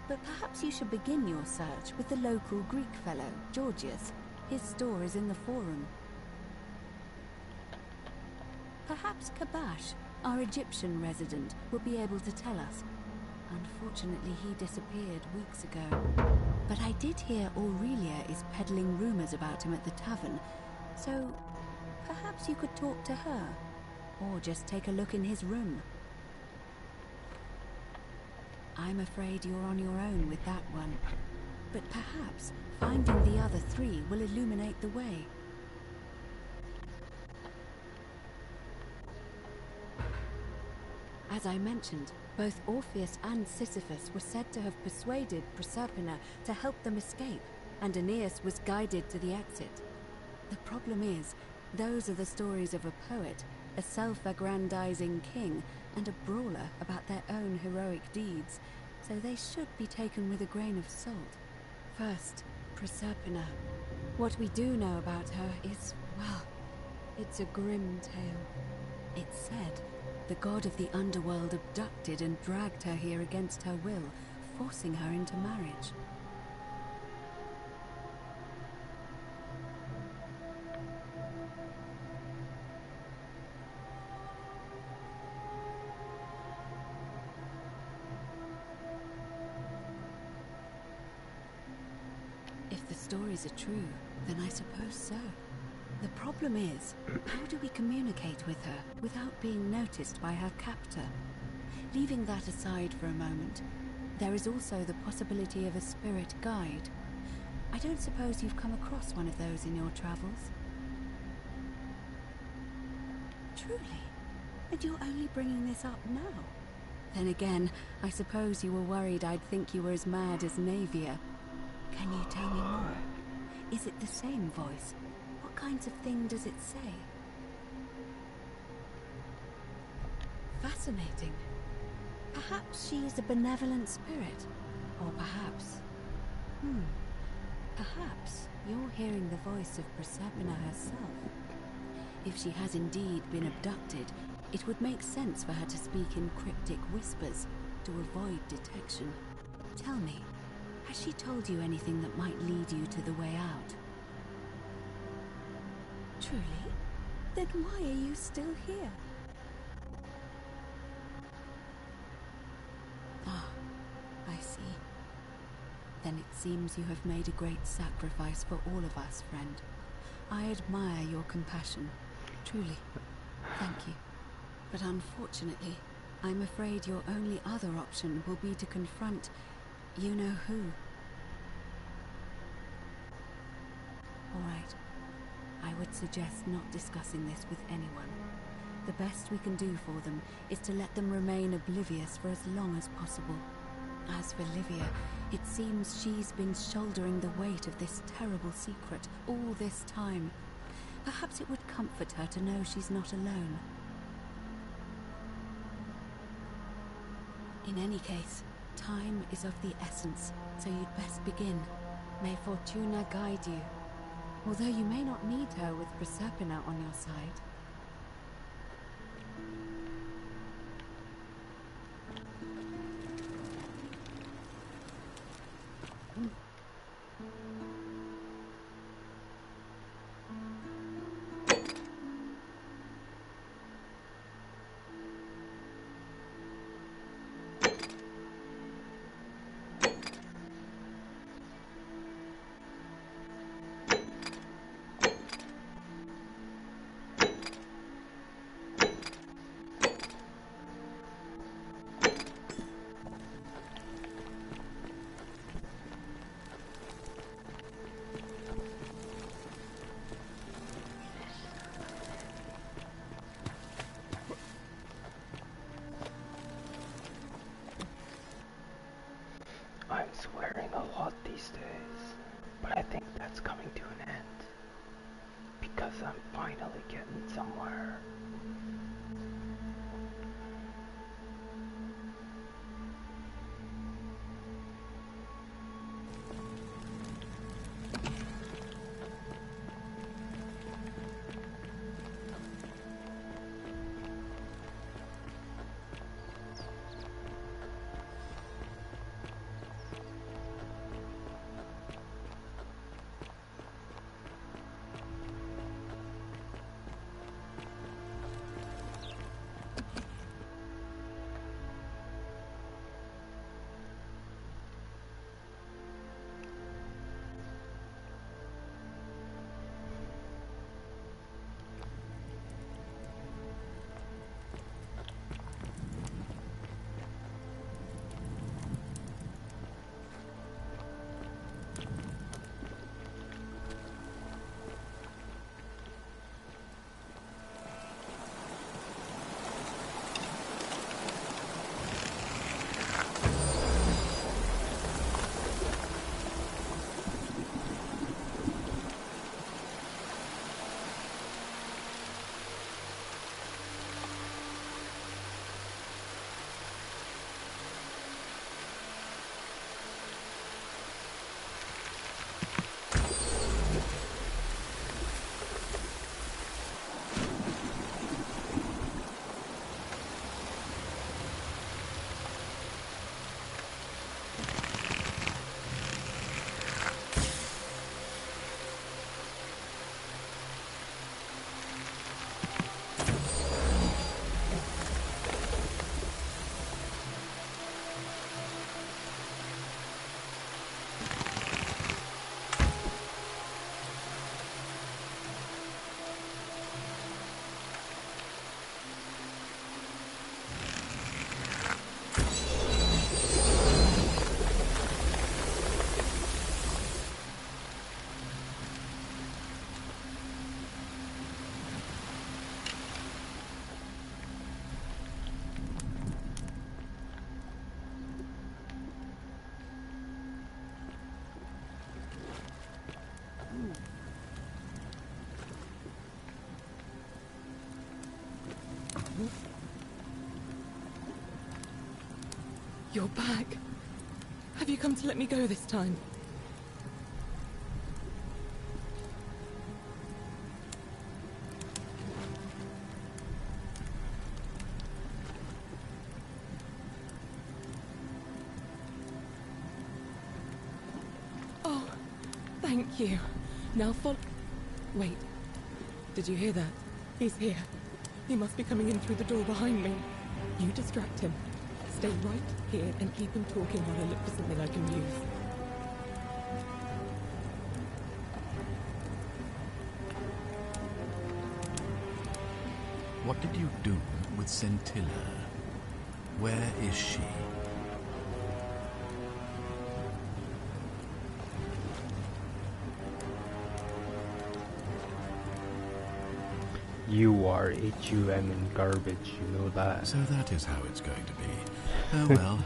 But perhaps you should begin your search with the local Greek fellow, Georgius. His store is in the Forum. Perhaps Kabash, our Egyptian resident, will be able to tell us. Unfortunately, he disappeared weeks ago. But I did hear Aurelia is peddling rumors about him at the tavern, so perhaps you could talk to her, or just take a look in his room. I'm afraid you're on your own with that one, but perhaps finding the other 3 will illuminate the way. As I mentioned, both Orpheus and Sisyphus were said to have persuaded Proserpina to help them escape, and Aeneas was guided to the exit. The problem is, those are the stories of a poet, a self-aggrandizing king, and a brawler about their own heroic deeds, so they should be taken with a grain of salt. First, Proserpina. What we do know about her is, well, it's a grim tale. It's said the god of the underworld abducted and dragged her here against her will, forcing her into marriage. If the stories are true, then I suppose so. The problem is, how do we communicate with her without being noticed by her captor? Leaving that aside for a moment, there is also the possibility of a spirit guide. I don't suppose you've come across one of those in your travels? Truly? And you're only bringing this up now? Then again, I suppose you were worried I'd think you were as mad as Navia. Can you tell me more? Is it the same voice? What kinds of thing does it say? Fascinating. Perhaps she's a benevolent spirit. Or perhaps... Perhaps you're hearing the voice of Proserpina herself. If she has indeed been abducted, it would make sense for her to speak in cryptic whispers to avoid detection. Tell me, has she told you anything that might lead you to the way out? Truly? Then why are you still here? Ah, I see. Then it seems you have made a great sacrifice for all of us, friend. I admire your compassion. Truly. Thank you. But unfortunately, I'm afraid your only other option will be to confront you-know-who. Alright. I would suggest not discussing this with anyone. The best we can do for them is to let them remain oblivious for as long as possible. As for Livia, it seems she's been shouldering the weight of this terrible secret all this time. Perhaps it would comfort her to know she's not alone. In any case, time is of the essence, so you'd best begin. May Fortuna guide you. Although you may not need her with Proserpina on your side. I'm swearing a lot these days, but I think that's coming to an end. Because I'm finally getting somewhere. You're back. Have you come to let me go this time? Oh, thank you. Now follow... Wait. Did you hear that? He's here. He must be coming in through the door behind me. You distract him. Stay right here and keep him talking while I look for something I can use. What did you do with Sentilla? Where is she? You are HUM and garbage, you know that. So that is how it's going to be. Oh well,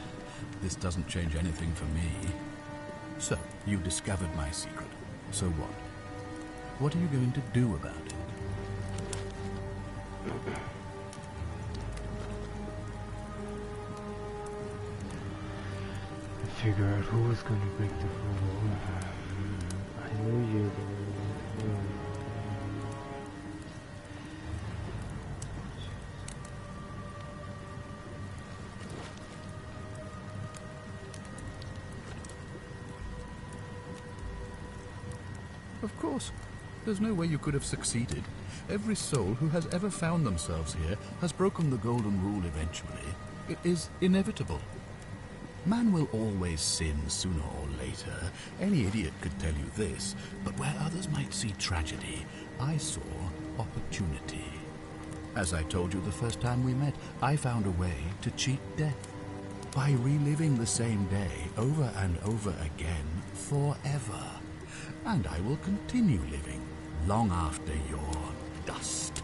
this doesn't change anything for me. So, you discovered my secret. So what? What are you going to do about it? Figure out who was going to break the rule. I knew you were. Of course. There's no way you could have succeeded. Every soul who has ever found themselves here has broken the golden rule eventually. It is inevitable. Man will always sin sooner or later. Any idiot could tell you this, but where others might see tragedy, I saw opportunity. As I told you the first time we met, I found a way to cheat death. By reliving the same day over and over again forever. And I will continue living long after your dust.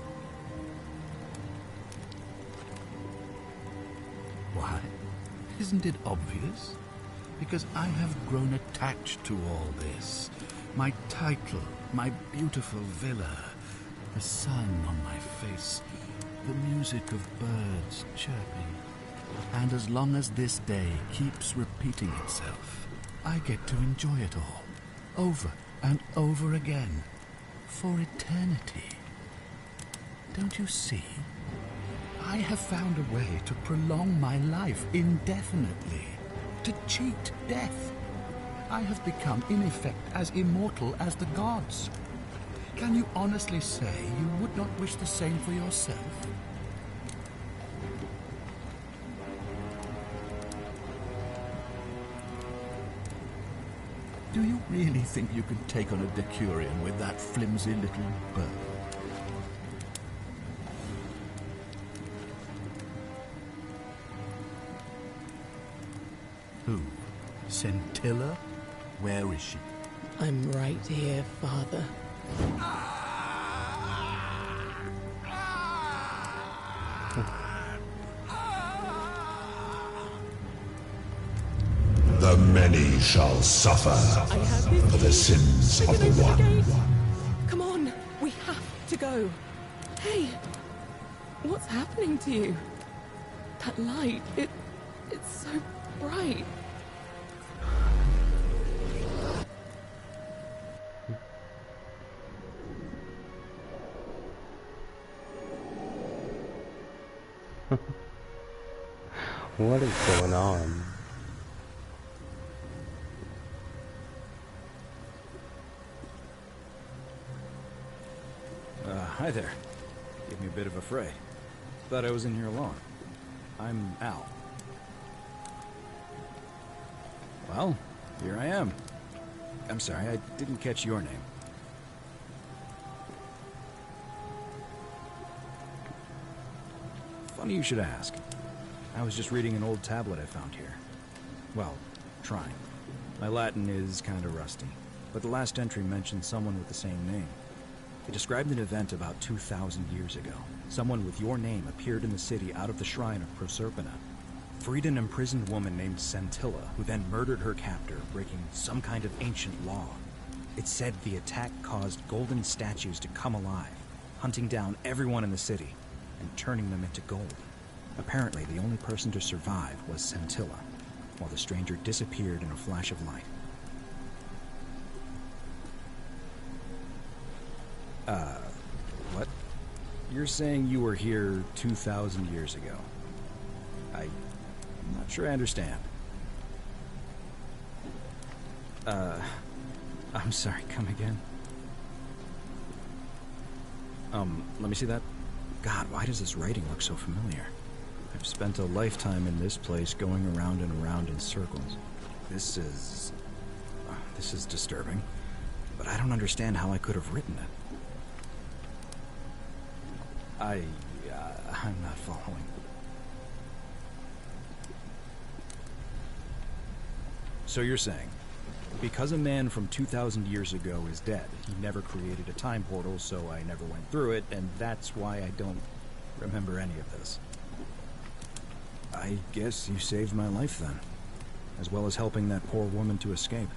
Why? Isn't it obvious? Because I have grown attached to all this. My title, my beautiful villa, the sun on my face, the music of birds chirping. And as long as this day keeps repeating itself, I get to enjoy it all, over and over again, for eternity. Don't you see? I have found a way to prolong my life indefinitely, to cheat death. I have become, in effect, as immortal as the gods. Can you honestly say you would not wish the same for yourself? Do you really think you can take on a Decurion with that flimsy little bow? Who? Sentilla? Where is she? I'm right here, Father. The many shall suffer for the sins of the one. Come on, we have to go. Hey, what's happening to you? That light, it's so bright. What is going on? Hi there. Gave me a bit of a fray. Thought I was in here alone. I'm Al. Well, here I am. I'm sorry, I didn't catch your name. Funny you should ask. I was just reading an old tablet I found here. Well, trying. My Latin is kinda rusty, but the last entry mentioned someone with the same name. It described an event about 2,000 years ago. Someone with your name appeared in the city out of the shrine of Proserpina. Freed an imprisoned woman named Sentilla, who then murdered her captor, breaking some kind of ancient law. It said the attack caused golden statues to come alive, hunting down everyone in the city and turning them into gold. Apparently, the only person to survive was Sentilla, while the stranger disappeared in a flash of light. What? You're saying you were here 2,000 years ago? I'm not sure I understand. I'm sorry, come again? Let me see that. God, why does this writing look so familiar? I've spent a lifetime in this place going around and around in circles. This is disturbing, but I don't understand how I could have written it. I'm not following. So you're saying, because a man from 2,000 years ago is dead, he never created a time portal, so I never went through it, and that's why I don't remember any of this. I guess you saved my life then, as well as helping that poor woman to escape.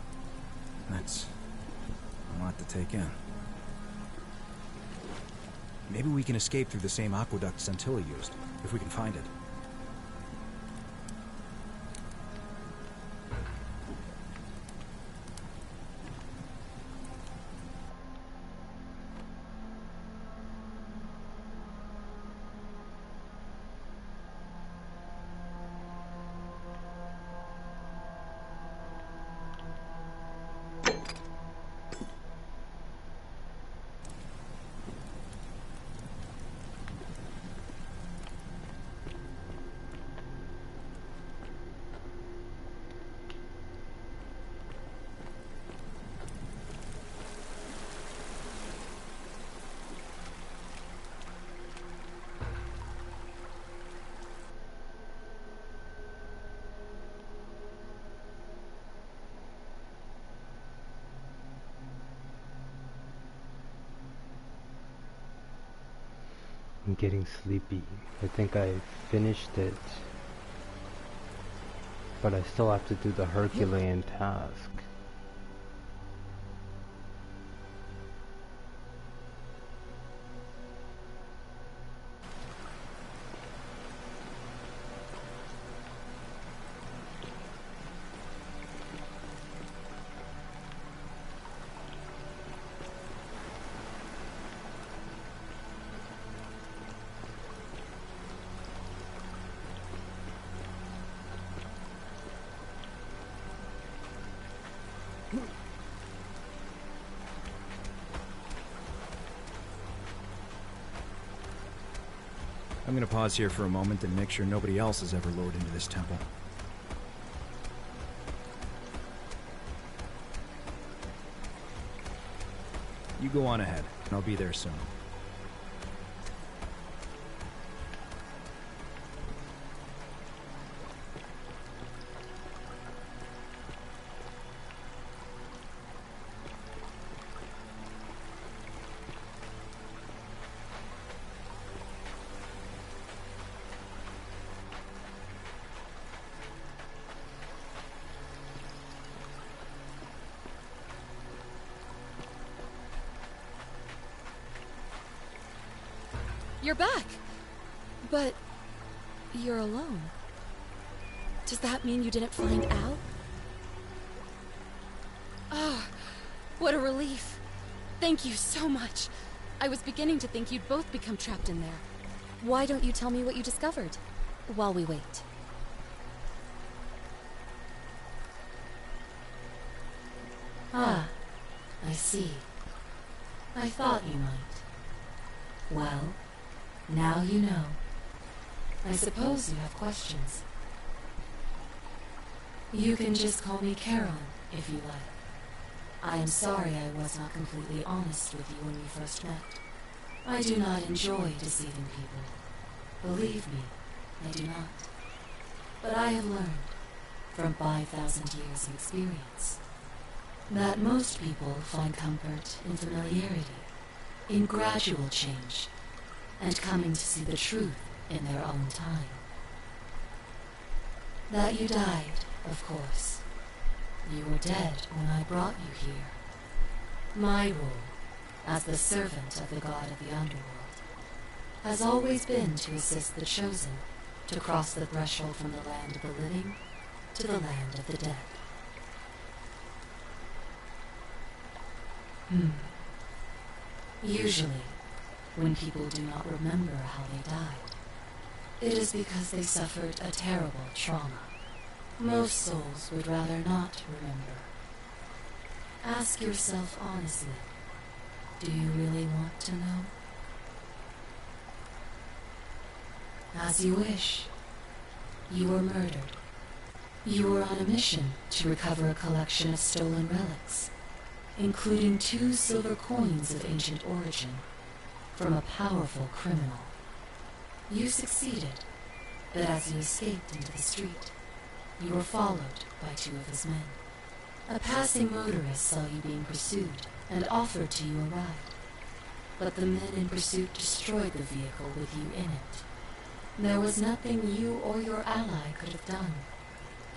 That's a lot to take in. Maybe we can escape through the same aqueduct Sentilla used, if we can find it. I'm getting sleepy. I think I finished it, but I still have to do the Herculean task. I'm gonna pause here for a moment and make sure nobody else has ever lured into this temple. You go on ahead, and I'll be there soon. You're back! But you're alone. Does that mean you didn't find Al? Oh, what a relief. Thank you so much. I was beginning to think you'd both become trapped in there. Why don't you tell me what you discovered, while we wait? Ah, I see. I thought you might. Well, now you know. I suppose you have questions. You can just call me Charon, if you like. I am sorry I was not completely honest with you when we first met. I do not enjoy deceiving people. Believe me, I do not. But I have learned, from 5,000 years of experience, that most people find comfort in familiarity, in gradual change, and coming to see the truth in their own time. That you died, of course. You were dead when I brought you here. My role, as the servant of the god of the underworld, has always been to assist the chosen to cross the threshold from the land of the living to the land of the dead. Usually, when people do not remember how they died, it is because they suffered a terrible trauma. Most souls would rather not remember. Ask yourself honestly, do you really want to know? As you wish. You were murdered. You were on a mission to recover a collection of stolen relics, including 2 silver coins of ancient origin, from a powerful criminal. You succeeded, but as you escaped into the street, you were followed by 2 of his men. A passing motorist saw you being pursued and offered to you a ride. But the men in pursuit destroyed the vehicle with you in it. There was nothing you or your ally could have done.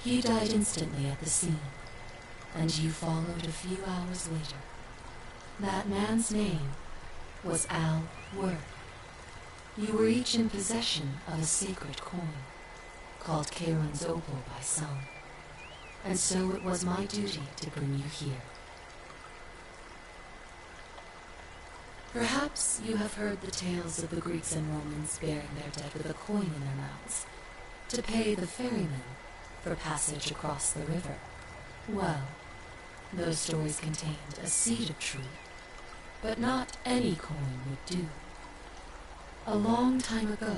He died instantly at the scene, and you followed a few hours later. That man's name was Al Worth. You were each in possession of a sacred coin, called Charon's Opal by some, and so it was my duty to bring you here. Perhaps you have heard the tales of the Greeks and Romans burying their dead with a coin in their mouths to pay the ferryman for passage across the river. Well, those stories contained a seed of truth, but not any coin would do. A long time ago,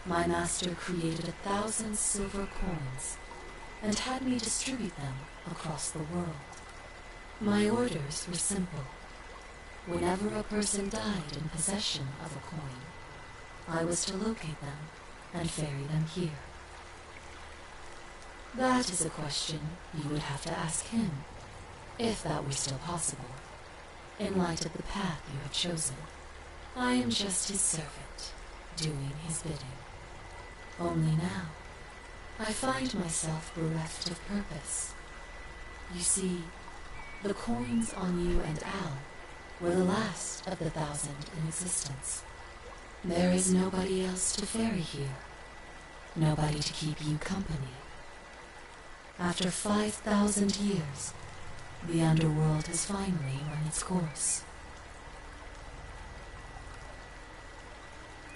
my master created 1,000 silver coins and had me distribute them across the world. My orders were simple. Whenever a person died in possession of a coin, I was to locate them and ferry them here. That is a question you would have to ask him, if that were still possible, in light of the path you have chosen. I am just his servant, doing his bidding. Only now, I find myself bereft of purpose. You see, the coins on you and Al were the last of the 1,000 in existence. There is nobody else to ferry here, nobody to keep you company. After 5,000 years, the underworld has finally run its course.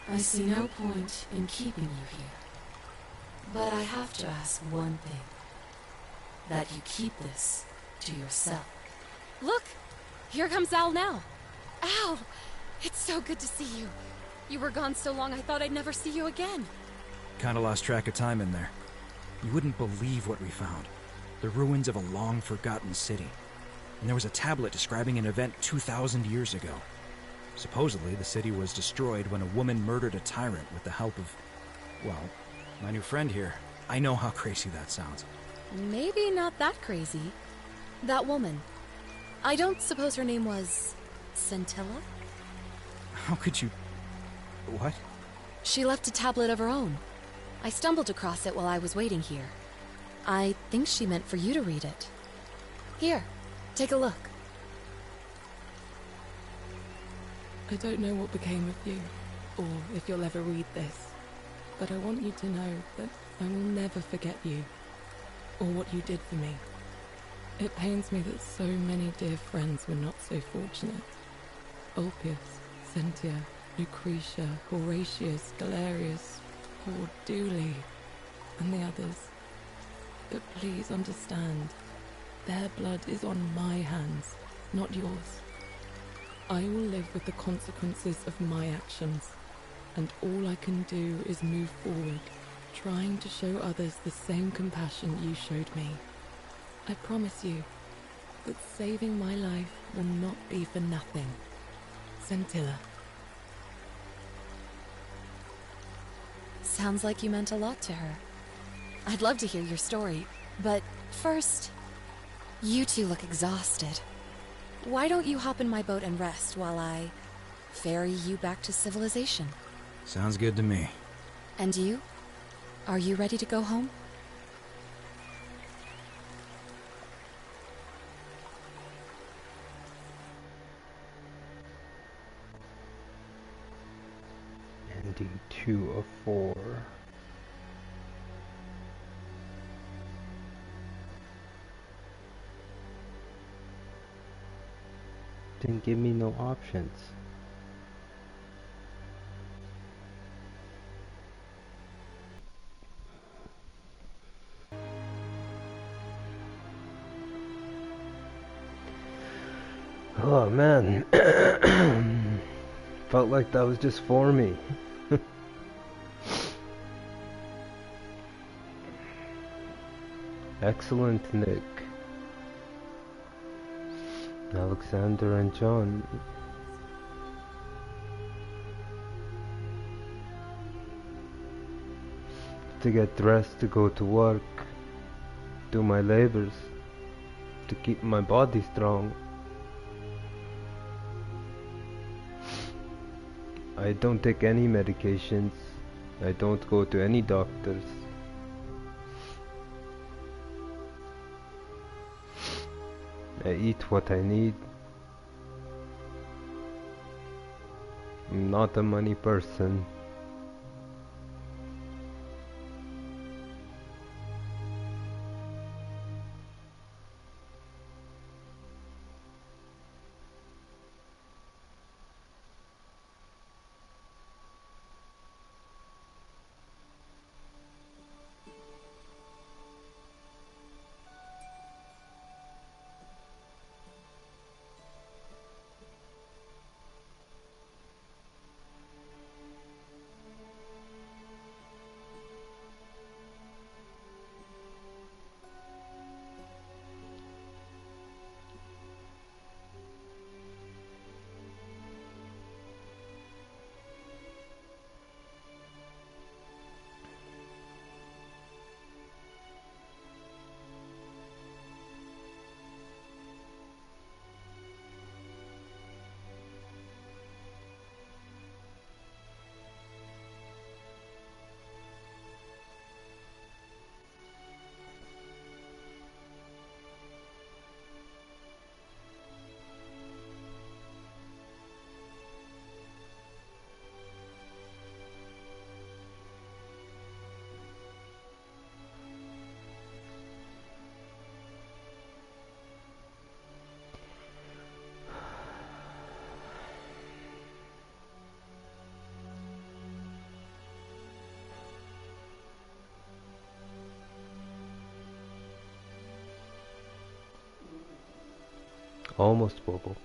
I see no point in keeping you here, but I have to ask one thing, that you keep this to yourself. Look! Here comes Al now. Al! It's so good to see you. You were gone so long I thought I'd never see you again. Kinda lost track of time in there. You wouldn't believe what we found. The ruins of a long-forgotten city. And there was a tablet describing an event 2,000 years ago. Supposedly, the city was destroyed when a woman murdered a tyrant with the help of, well, my new friend here. I know how crazy that sounds. Maybe not that crazy. That woman. I don't suppose her name was Sentilla? How could you... What? She left a tablet of her own. I stumbled across it while I was waiting here. I think she meant for you to read it. Here, take a look. I don't know what became of you, or if you'll ever read this, but I want you to know that I will never forget you, or what you did for me. It pains me that so many dear friends were not so fortunate. Ulpius, Sentia, Lucretia, Horatius, Galerius, poor Dooley, and the others. But please understand, their blood is on my hands, not yours. I will live with the consequences of my actions, and all I can do is move forward, trying to show others the same compassion you showed me. I promise you that saving my life will not be for nothing. Sentilla. Sounds like you meant a lot to her. I'd love to hear your story, but first, you two look exhausted. Why don't you hop in my boat and rest while I ferry you back to civilization? Sounds good to me. And you? Are you ready to go home? Ending 2 of 4. Didn't give me no options. Oh man, felt like that was just for me. Excellent, Nick. Alexander and John. To get dressed to go to work. do my labors to keep my body strong. I don't take any medications. I don't go to any doctors. I eat what I need. I'm not a money person. Almost Bobo.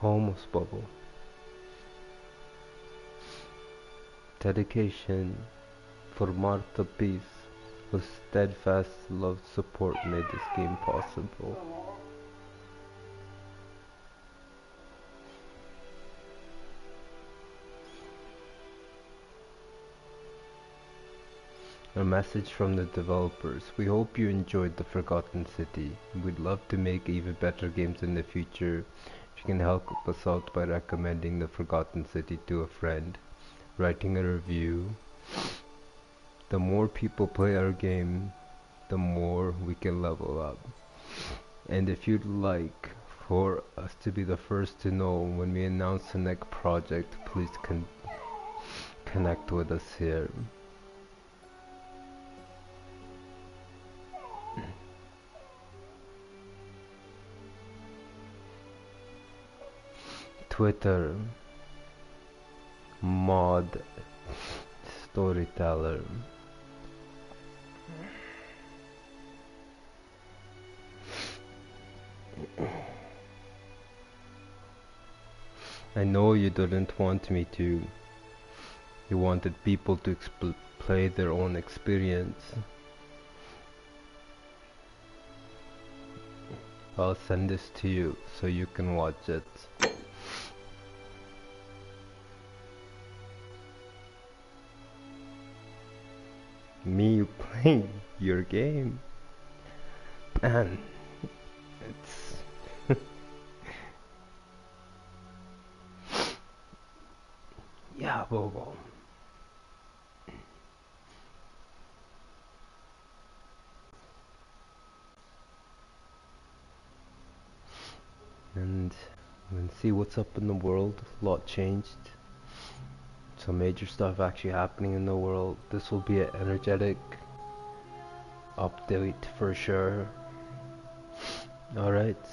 Almost Bubble. Dedication for Martha Peace, whose steadfast love support made this game possible. A message from the developers. We hope you enjoyed The Forgotten City. We'd love to make even better games in the future. You can help us out by recommending The Forgotten City to a friend, writing a review. The more people play our game, the more we can level up. And if you'd like for us to be the first to know when we announce the next project, please connect with us here. Twitter, mod storyteller. I know you didn't want me to. You wanted people to play their own experience. I'll send this to you so you can watch it. Me playing your game, man, it's yeah, Bobo. And we can see what's up in the world. A lot changed. Some major stuff actually happening in the world. This will be an energetic update for sure. Alright.